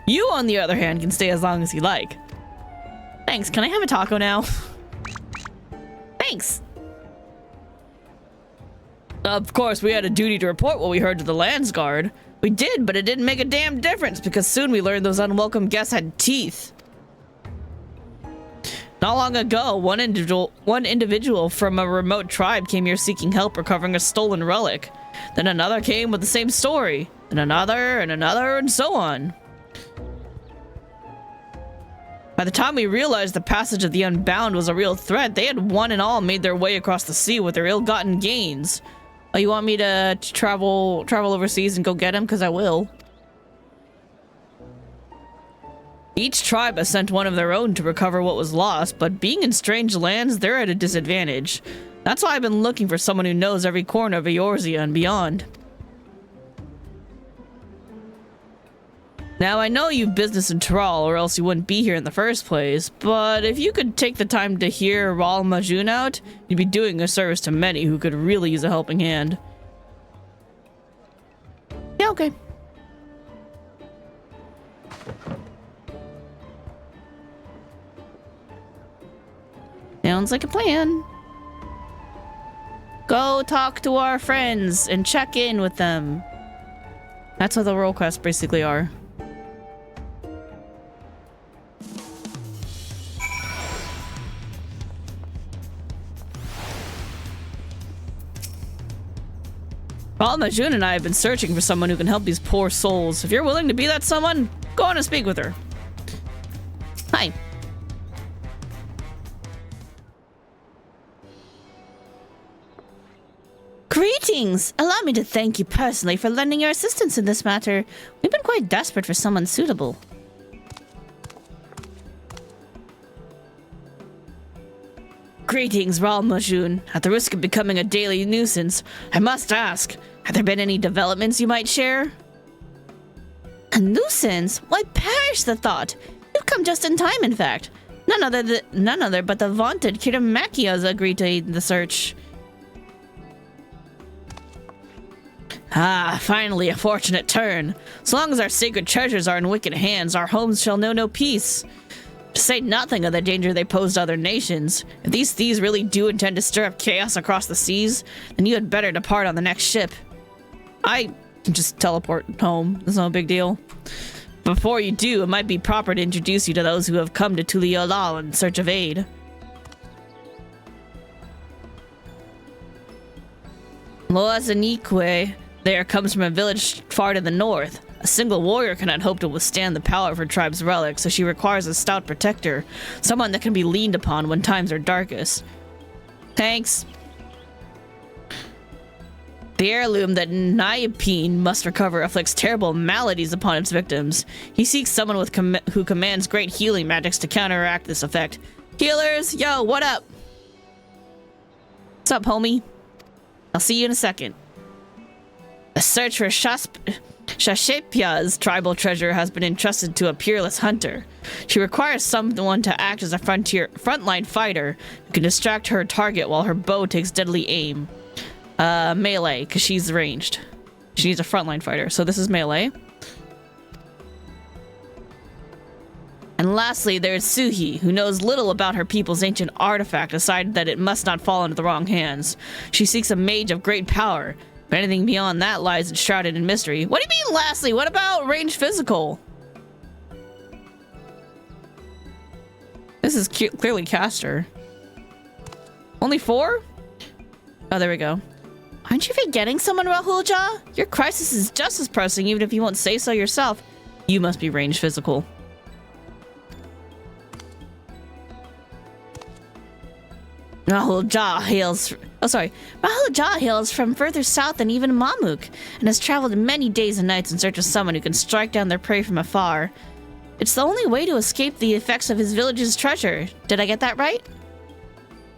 You, on the other hand, can stay as long as you like. Thanks. Can I have a taco now? Thanks. Of course, we had a duty to report what we heard to the Lands Guard. We did, but it didn't make a damn difference because soon we learned those unwelcome guests had teeth. Not long ago, one individual from a remote tribe came here seeking help recovering a stolen relic. Then another came with the same story. And another, and so on. By the time we realized the passage of the Unbound was a real threat, they had one and all made their way across the sea with their ill-gotten gains. Oh, you want me to travel overseas and go get him? Because I will. Each tribe has sent one of their own to recover what was lost, but being in strange lands, they're at a disadvantage. That's why I've been looking for someone who knows every corner of Eorzea and beyond. Now, I know you've business in Tyrell, or else you wouldn't be here in the first place, but if you could take the time to hear Ral Majun out, you'd be doing a service to many who could really use a helping hand. Yeah, okay. Sounds like a plan. Go talk to our friends and check in with them. That's what the role quests basically are. Ral Majun and I have been searching for someone who can help these poor souls. If you're willing to be that someone, go on and speak with her. Hi. Greetings! Allow me to thank you personally for lending your assistance in this matter. We've been quite desperate for someone suitable. Greetings, Ralmajun. At the risk of becoming a daily nuisance, I must ask, have there been any developments you might share? A nuisance? Why, perish the thought! You've come just in time, in fact. None other but the vaunted Kiramaki has agreed to aid in the search. Ah, finally a fortunate turn. So long as our sacred treasures are in wicked hands, our homes shall know no peace. To say nothing of the danger they pose to other nations. If these thieves really do intend to stir up chaos across the seas, then you had better depart on the next ship. I can just teleport home. It's no big deal. Before you do, it might be proper to introduce you to those who have come to Tuliolal in search of aid. Loazanikwe there comes from a village far to the north. A single warrior cannot hope to withstand the power of her tribe's relics, so she requires a stout protector, someone that can be leaned upon when times are darkest. Thanks. The heirloom that Nyapine must recover afflicts terrible maladies upon its victims. He seeks someone with who commands great healing magics to counteract this effect. Healers, yo, what up? What's up, homie? I'll see you in a second. The search for Shashepya's tribal treasure has been entrusted to a peerless hunter. She requires someone to act as a frontline fighter who can distract her target while her bow takes deadly aim. Melee, because she's ranged. She needs a frontline fighter, so this is melee. And lastly, there is Suhi, who knows little about her people's ancient artifact, aside that it must not fall into the wrong hands. She seeks a mage of great power, but anything beyond that lies enshrouded in mystery. What do you mean, lastly? What about ranged physical? This is clearly caster. Only 4? Oh, there we go. Aren't you forgetting someone, Rahulja? Your crisis is just as pressing, even if you won't say so yourself. You must be ranged physical. Rahulja hails from further south than even Mamuk, and has traveled many days and nights in search of someone who can strike down their prey from afar. It's the only way to escape the effects of his village's treasure. Did I get that right?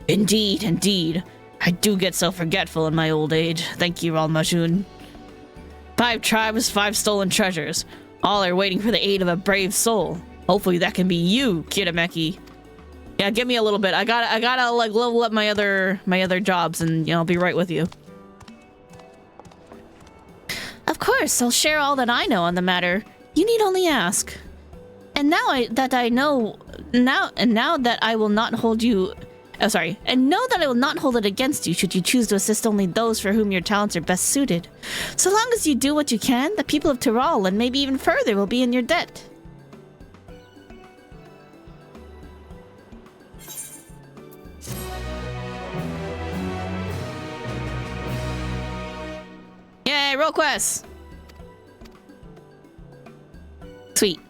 Indeed, indeed. I do get so forgetful in my old age. Thank you, Ralmajun. 5 tribes, 5 stolen treasures. All are waiting for the aid of a brave soul. Hopefully that can be you, Kiramaki. Yeah, give me a little bit. I gotta like level up my other jobs, and you know, I'll be right with you. Of course, I'll share all that I know on the matter. You need only ask. And now that I will not hold it against you should you choose to assist only those for whom your talents are best suited. So long as you do what you can, the people of Tyrol and maybe even further will be in your debt. Yay, roll quests! Sweet.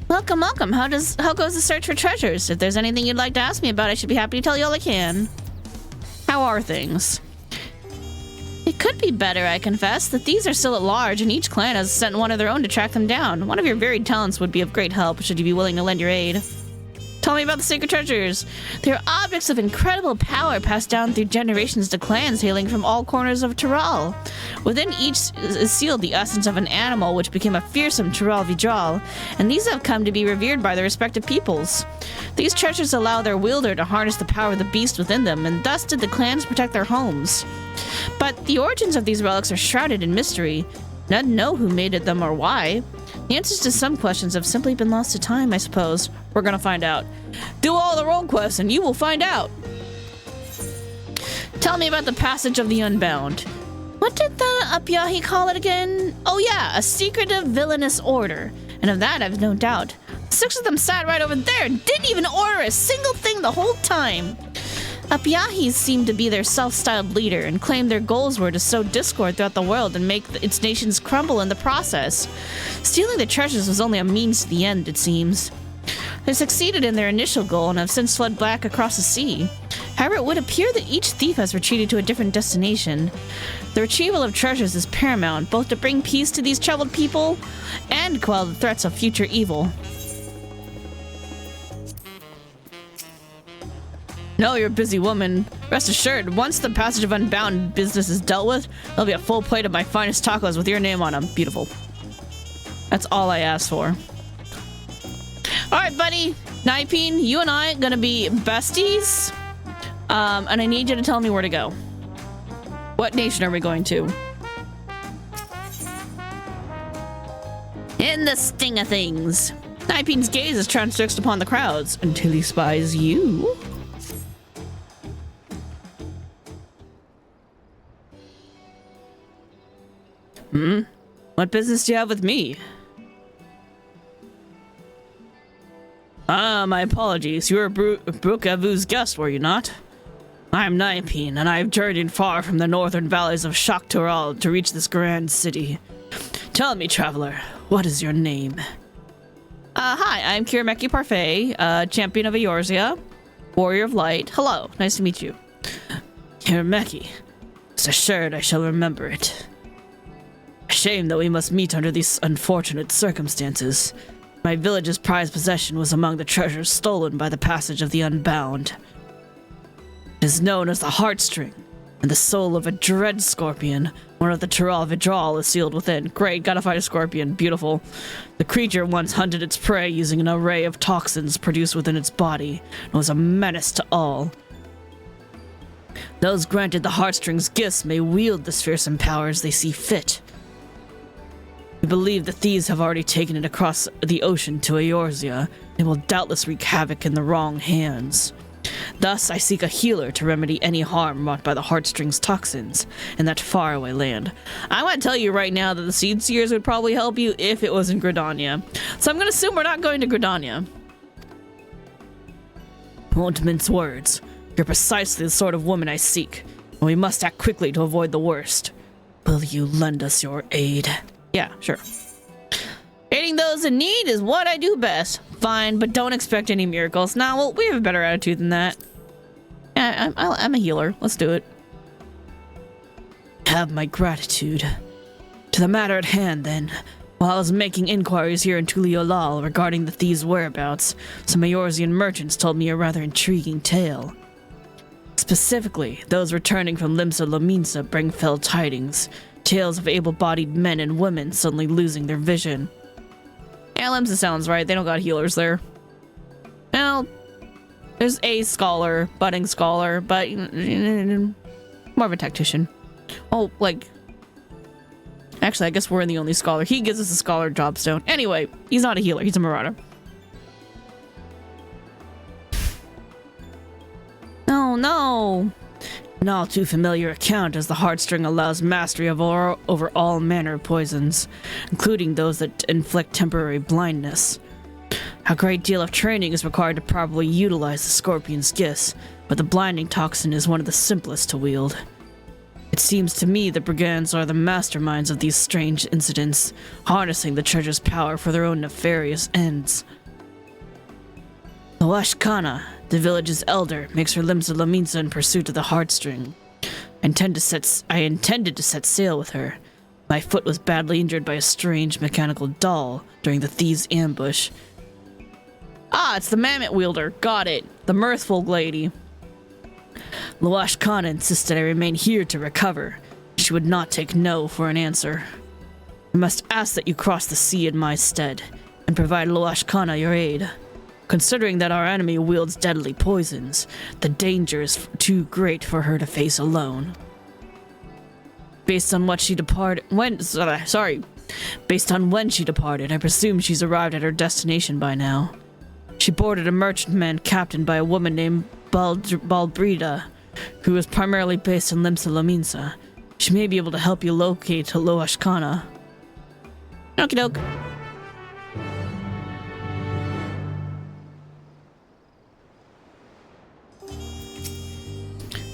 Welcome, welcome. How goes the search for treasures? If there's anything you'd like to ask me about, I should be happy to tell you all I can. How are things? It could be better, I confess. The thieves are still at large, and each clan has sent one of their own to track them down. One of your varied talents would be of great help, should you be willing to lend your aid. Tell me about the sacred treasures. They're objects of incredible power passed down through generations to clans hailing from all corners of Tyrol. Within each is sealed the essence of an animal which became a fearsome Tyrol Vidral, and these have come to be revered by their respective peoples. These treasures allow their wielder to harness the power of the beast within them, and thus did the clans protect their homes. But the origins of these relics are shrouded in mystery. None know who made them or why. The answers to some questions have simply been lost to time, I suppose. We're gonna find out. Do all the role quests and you will find out. Tell me about the Passage of the Unbound. What did the Upyahi call it again? Oh yeah, a secretive villainous order. And of that I've no doubt. 6 of them sat right over there and didn't even order a single thing the whole time. Upyahis seemed to be their self-styled leader and claimed their goals were to sow discord throughout the world and make its nations crumble in the process. Stealing the treasures was only a means to the end, it seems. They succeeded in their initial goal and have since fled back across the sea. However, it would appear that each thief has retreated to a different destination. The retrieval of treasures is paramount, both to bring peace to these troubled people and quell the threats of future evil. No, you're a busy woman. Rest assured, once the passage of Unbound business is dealt with, there'll be a full plate of my finest tacos with your name on them. Beautiful. That's all I asked for. Alright, buddy. Nipeen, you and I gonna be besties. And I need you to tell me where to go. What nation are we going to? In the sting of things. Nipeen's gaze is transfixed upon the crowds until he spies you. What business do you have with me? My apologies. You were Brukavu's guest, were you not? I am Nipeen, and I have journeyed far from the northern valleys of Shaktural to reach this grand city. Tell me, traveler, what is your name? Hi, I'm Kirameki Parfait, champion of Eorzea, warrior of light. Hello, nice to meet you. Kirameki, rest assured I shall remember it. A shame that we must meet under these unfortunate circumstances. My village's prized possession was among the treasures stolen by the passage of the Unbound. It is known as the Heartstring, and the soul of a dread scorpion, one of the Tiral Vidral, is sealed within. Great, gotta fight a scorpion. Beautiful. The creature once hunted its prey using an array of toxins produced within its body, and was a menace to all. Those granted the Heartstring's gifts may wield this fearsome power as they see fit. We believe the thieves have already taken it across the ocean to Eorzea. They will doubtless wreak havoc in the wrong hands. Thus, I seek a healer to remedy any harm wrought by the Heartstring's toxins in that faraway land. I want to tell you right now that the Seed Seers would probably help you if it was in Gridania. So I'm going to assume we're not going to Gridania. Won't mince words. You're precisely the sort of woman I seek, and we must act quickly to avoid the worst. Will you lend us your aid? Yeah, sure. Aiding those in need is what I do best. Fine, but don't expect any miracles. Nah, well, we have a better attitude than that. Yeah, I'm a healer. Let's do it. Have my gratitude. To the matter at hand, then. While I was making inquiries here in Tuliolal regarding the thieves' whereabouts, some Eorzean merchants told me a rather intriguing tale. Specifically, those returning from Limsa Lominsa bring fell tidings. Tales of able-bodied men and women suddenly losing their vision. Yeah, Limsa sounds right. They don't got healers there. Well, there's a scholar, budding scholar, but more of a tactician. Oh, like... Actually, I guess we're the only scholar. He gives us a scholar jobstone. Anyway, he's not a healer. He's a marauder. Oh, no. An all too familiar account as the Heartstring allows mastery over all manner of poisons, including those that inflict temporary blindness. A great deal of training is required to properly utilize the scorpion's gifts, but the blinding toxin is one of the simplest to wield. It seems to me the brigands are the masterminds of these strange incidents, harnessing the treasure's power for their own nefarious ends. Lawashkana, the village's elder, makes her Limsa Lominsa in pursuit of the Heartstring. I intended to set sail with her. My foot was badly injured by a strange mechanical doll during the thieves' ambush. Ah, it's the Mammoth Wielder. Got it. The mirthful lady. Lawashkana insisted I remain here to recover. She would not take no for an answer. I must ask that you cross the sea in my stead, and provide Lawashkana your aid. Considering that our enemy wields deadly poisons, the danger is too great for her to face alone. Based on when she departed, I presume she's arrived at her destination by now. She boarded a merchantman captained by a woman named Balbrida, who is primarily based in Limsa Lominsa. She may be able to help you locate Lawashkana. Okie doke.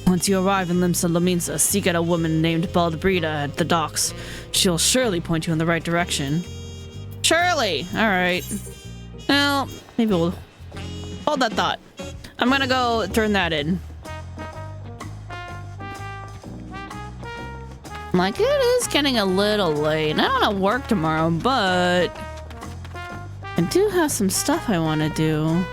Once you arrive in Limsa Lominsa, seek out a woman named Balbrida at the docks. She'll surely point you in the right direction. Surely! Alright. Well, maybe we'll hold that thought. I'm gonna go turn that in. Like, it is getting a little late. I don't have work tomorrow, but I do have some stuff I want to do.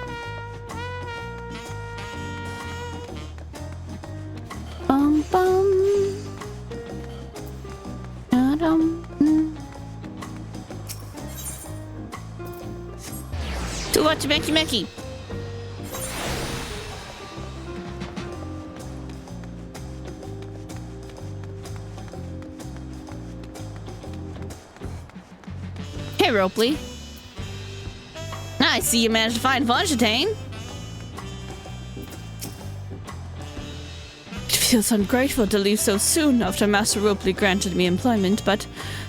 Wachimeki. Hey, Ropley. I see you managed to find Fontaine. It feels ungrateful to leave so soon after Master Ropley granted me employment, but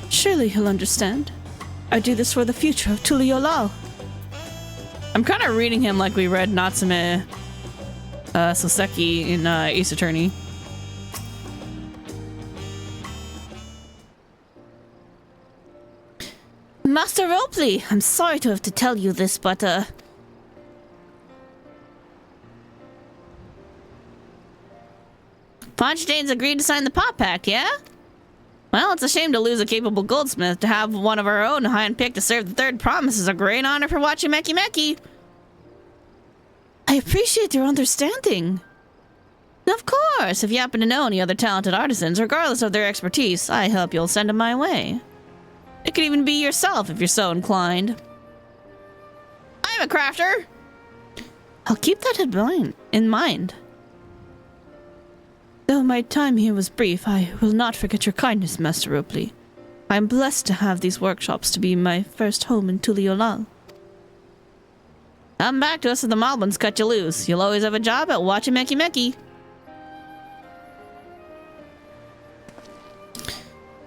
surely he'll understand. I do this for the future of Tuliolal. I'm kind of reading him like we read Natsume Soseki in Ace Attorney. Master Ropley, I'm sorry to have to tell you this, but Fontain's agreed to sign the Pop Pact, yeah? Well, it's a shame to lose a capable goldsmith. To have one of our own handpicked to serve the third promise is a great honor for Wachimeki. I appreciate your understanding. Of course, if you happen to know any other talented artisans, regardless of their expertise, I hope you'll send them my way. It could even be yourself if you're so inclined. I'm a crafter! I'll keep that in mind. Though my time here was brief, I will not forget your kindness, Master Ropley. I am blessed to have these workshops to be my first home in Tuliolal. Come back to us if the Moblins cut you loose. You'll always have a job at Wachimeki.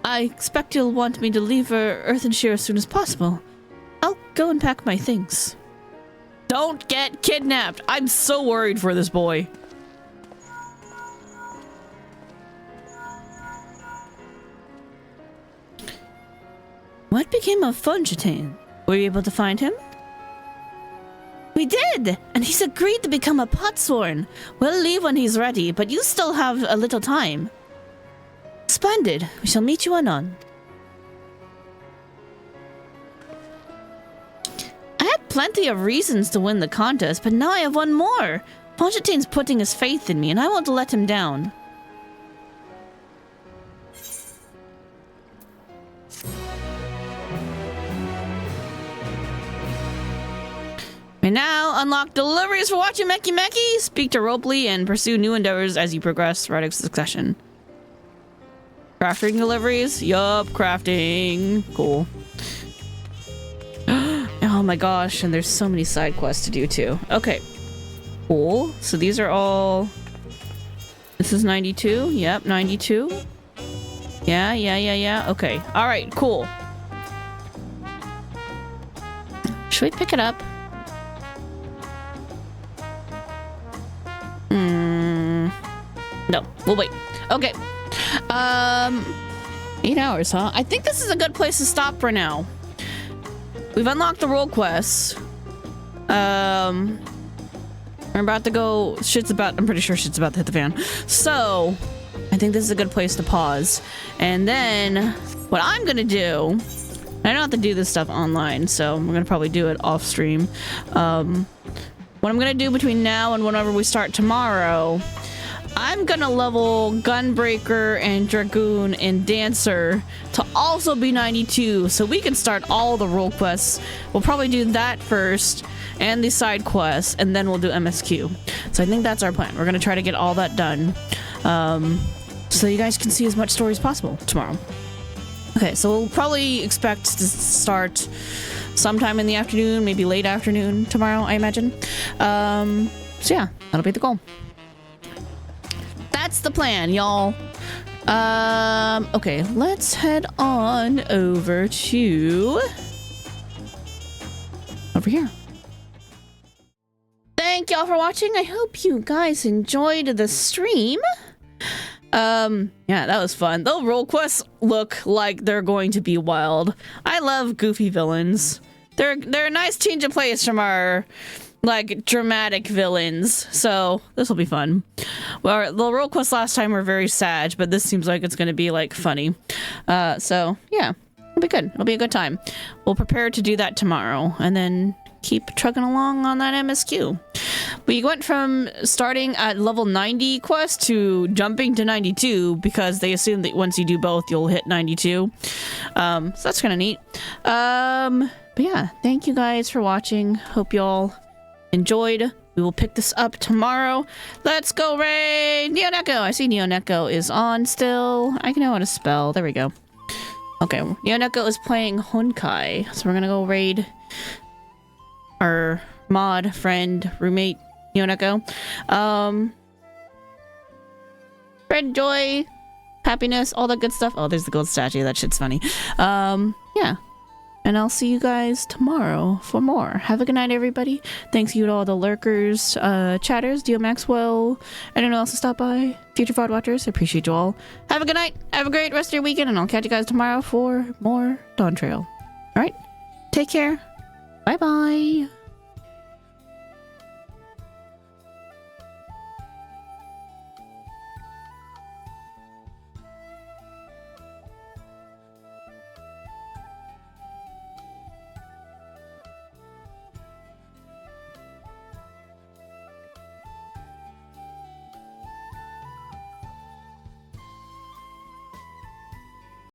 I expect you'll want me to leave for Earthenshire as soon as possible. I'll go and pack my things. Don't get kidnapped! I'm so worried for this boy. What became of Fontaine? Were you able to find him? We did! And he's agreed to become a potsworn. We'll leave when he's ready, but you still have a little time. Splendid. We shall meet you anon. I had plenty of reasons to win the contest, but now I have one more. Fontaine's putting his faith in me, and I won't let him down. We now unlock deliveries for Wachimeki. Speak to Ropley and pursue new endeavors as you progress throughout a succession. Crafting deliveries? Yup, crafting. Cool. Oh my gosh, and there's so many side quests to do too. Okay. Cool. So these are all... This is 92? Yep, 92. Yeah. Okay. Alright, cool. Should we pick it up? No, we'll wait. Okay. 8 hours, huh? I think this is a good place to stop for now. We've unlocked the role quests. We're about to go... I'm pretty sure shit's about to hit the fan. So, I think this is a good place to pause. And then, what I'm gonna do... I don't have to do this stuff online, so I'm gonna probably do it off stream. What I'm gonna do between now and whenever we start tomorrow... I'm gonna level Gunbreaker and Dragoon and Dancer to also be 92, so we can start all the role quests. We'll probably do that first, and the side quests, and then we'll do MSQ. So I think that's our plan. We're gonna try to get all that done, so you guys can see as much story as possible tomorrow. Okay, so we'll probably expect to start sometime in the afternoon, maybe late afternoon tomorrow, I imagine. So yeah, that'll be the goal. That's the plan, y'all. Okay, let's head on over to... over here. Thank y'all for watching. I hope you guys enjoyed the stream. Yeah, that was fun. The role quests look like they're going to be wild. I love goofy villains. They're a nice change of pace from our... like dramatic villains, so this will be fun. Well, the role quests last time were very sad, but this seems like it's going to be like funny. So yeah, it'll be good. It'll be a good time. We'll prepare to do that tomorrow, and then keep trucking along on that MSQ. We went from starting at level 90 quest to jumping to 92 because they assume that once you do both, you'll hit 92. So that's kind of neat. But yeah, thank you guys for watching. Hope y'all enjoyed. We will pick this up tomorrow. Let's go raid Neoneko. I see Neoneko is on still. I know how to spell. There we go. Okay, Neoneko is playing Honkai. So we're gonna go raid our mod, friend, roommate, Neoneko. Spread joy, happiness, all that good stuff. Oh, there's the gold statue. That shit's funny. Yeah. And I'll see you guys tomorrow for more. Have a good night, everybody. Thanks you to all the lurkers, chatters, Dio Maxwell, anyone else to stop by, future VoD watchers. I appreciate you all. Have a good night. Have a great rest of your weekend, and I'll catch you guys tomorrow for more Dawntrail. All right. Take care. Bye-bye.